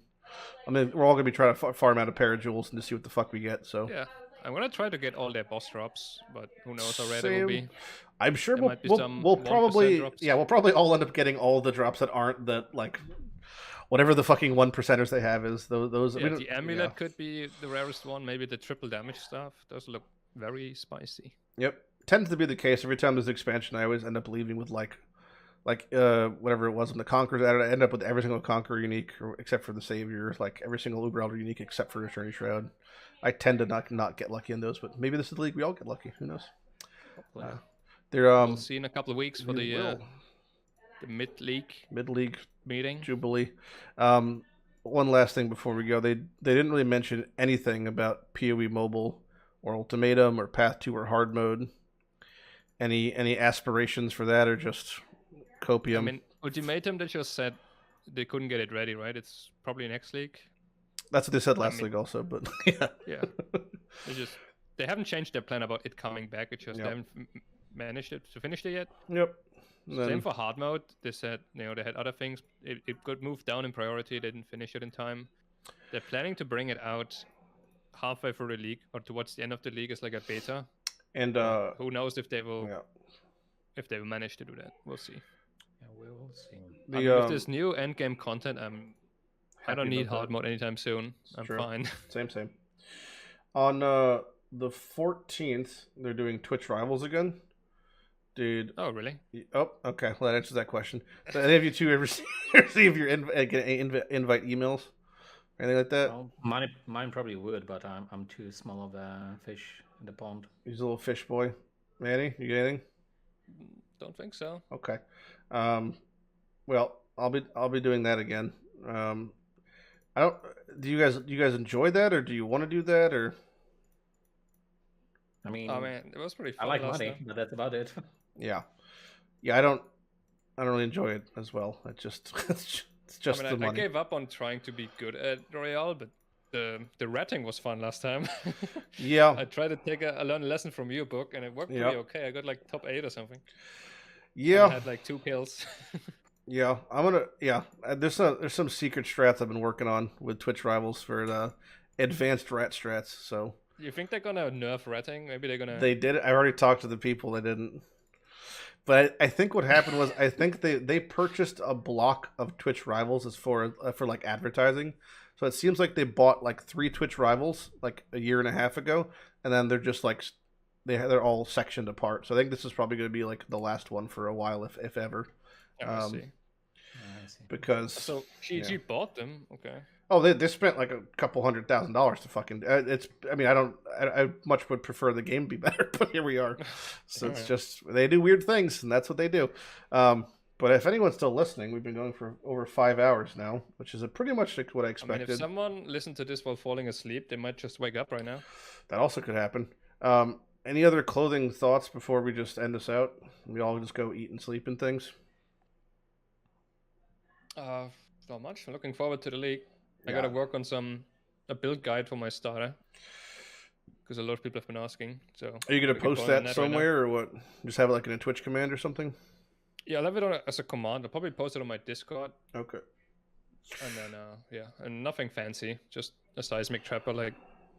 we're all gonna be trying to farm out a pair of jewels and to see what the fuck we get. So yeah, I'm gonna try to get all their boss drops, but who knows how rare they will be. I'm sure There might be some we'll 1% probably drops. we'll probably all end up getting all the drops that aren't that like whatever the fucking 1%ers they have is. Those Yeah, the amulet could be the rarest one. Maybe the triple damage stuff. Those look very spicy. Yep, tends to be the case every time there's expansion. I always end up leaving with like whatever it was when the Conquerors added. I end up with every single Conqueror unique except for the Savior, like every single Uber Elder unique except for Eternity Shroud. I tend to not get lucky in those, but maybe this is the league we all get lucky. Who knows? We'll see in a couple of weeks for the mid-league meeting. Jubilee. One last thing before we go, they didn't really mention anything about PoE Mobile or Ultimatum or Path 2 or Hard Mode. Any aspirations for that, or just copium? I mean, Ultimatum, they just said they couldn't get it ready, right? It's probably next league. That's what they said last league also, but yeah. Yeah. They haven't changed their plan about it coming back. It's just they haven't managed to finish it yet. Yep. Same for hard mode. They said they had other things. It got moved down in priority. They didn't finish it in time. They're planning to bring it out halfway through the league or towards the end of the league is like a beta. And Who knows if they will yeah. if they will manage to do that. We'll see. Yeah, we will see. I mean, with this new endgame content, I don't need about hard that. mode anytime soon. I'm True. fine. Same. On the 14th, they're doing Twitch Rivals again. Dude. Oh, really? Oh, okay. Well, that answers that question. So any of you two ever receive your invite emails? Anything like that? Well, mine probably would, but I'm too small of a fish in the pond. He's a little fish boy. Manny, you got anything? Don't think so. Okay. Well, I'll be doing that again. I don't. Do you guys enjoy that, or do you want to do that, or? I mean, Oh man, it was pretty fun. I like last money, time. but that's about it. Yeah. I don't really enjoy it as well. It just it's just I the mean, I money. gave up on trying to be good at Royale, but the ratting was fun last time. Yeah. I tried to learn a lesson from your book, and it worked pretty okay. I got like top 8 or something. Yeah. And I had like 2 kills. Yeah, I'm gonna. Yeah, there's some secret strats I've been working on with Twitch Rivals for the advanced rat strats. So You think they're gonna nerf ratting? Maybe they're gonna. they did it. I already talked to the people. They didn't. But I think what happened was I think they purchased a block of Twitch Rivals as for like advertising. So it seems like they bought like 3 Twitch Rivals like a year and a half ago, and then they're just like they're all sectioned apart. So I think this is probably going to be like the last one for a while, if ever. I see. I see. Because So GG bought them. Okay. oh, they spent like a couple $100,000 to fucking. It's. I mean, I much would prefer the game be better, but here we are. So it's just they do weird things, and that's what they do. But if anyone's still listening, we've been going for over 5 hours now, which is pretty much like what I I mean, expected. if someone listened to this while falling asleep, they might just wake up right now. That also could happen. Any other clothing thoughts before we just end this out? We all just go eat and sleep and things. Not much. I'm looking forward to the league. I Yeah. gotta work on a build guide for my starter because a lot of people have been asking. So Are you gonna we can post go on that right now. somewhere, or what? Just have it like in a Twitch command or something? Yeah, I'll have it on as a command. I'll probably post it on my Discord, Okay. and then and nothing fancy, just a seismic trapper like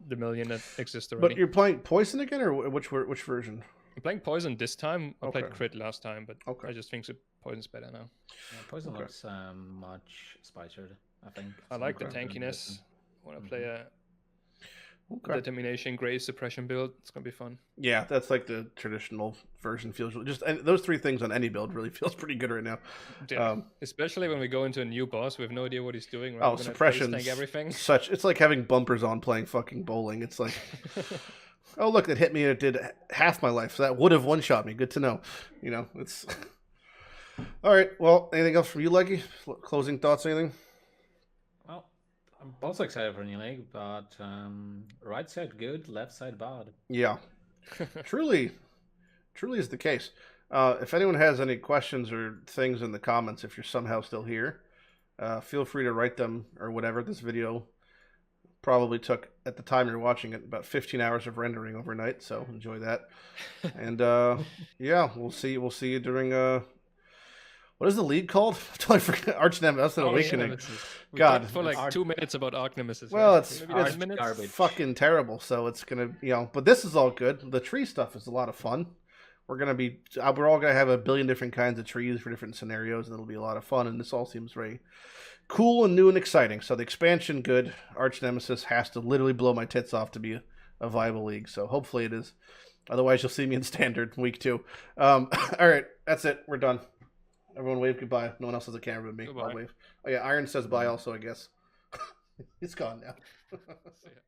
the million that exists already. But you're playing Poison again, or which version? I'm playing Poison this time. I played Okay. Crit last time, but Okay. I just think the Poison's better now. Yeah, Poison Okay. looks much spicier, I think. I like the Okay. tankiness. When I play a Okay. Determination, Grace, Suppression build, it's gonna be fun. Yeah, that's like the traditional version. Feels just and those 3 things on any build really feels pretty good right now. Yeah. Especially when we go into a new boss, we have no idea what he's doing. Right? Oh, We're gonna suppression. face tank everything. Such it's like having bumpers on playing fucking bowling. It's like, oh look, it hit me. It did half my life. So that would have one shot me. Good to know. You know, it's all right. Well, anything else from you, Legi? Closing thoughts? Anything? Well, I'm also excited for New League, but right side good, left side bad. Yeah, truly is the case. If anyone has any questions or things in the comments, if you're somehow still here, feel free to write them or whatever. This video probably took, at the time you're watching it, about 15 hours of rendering overnight, so enjoy that. And yeah, we'll see you during what is the league called? I totally forgot. Archnemesis. That's an awakening. We God, talked for like Arch- 2 minutes about Archnemesis. Well, right? it's- Maybe it's 10 minutes. garbage. Fucking terrible. So it's gonna, but this is all good. The tree stuff is a lot of fun. We're all gonna have a billion different kinds of trees for different scenarios, and it'll be a lot of fun. And this all seems very cool and new and exciting. So the expansion, good. Archnemesis has to literally blow my tits off to be a viable league. So hopefully it is. Otherwise, you'll see me in standard week 2. All right, that's it. We're done. Everyone wave goodbye. No one else has a camera but me. Goodbye. I'll wave. Oh yeah, Iron says bye also, I guess. He's gone now. See ya.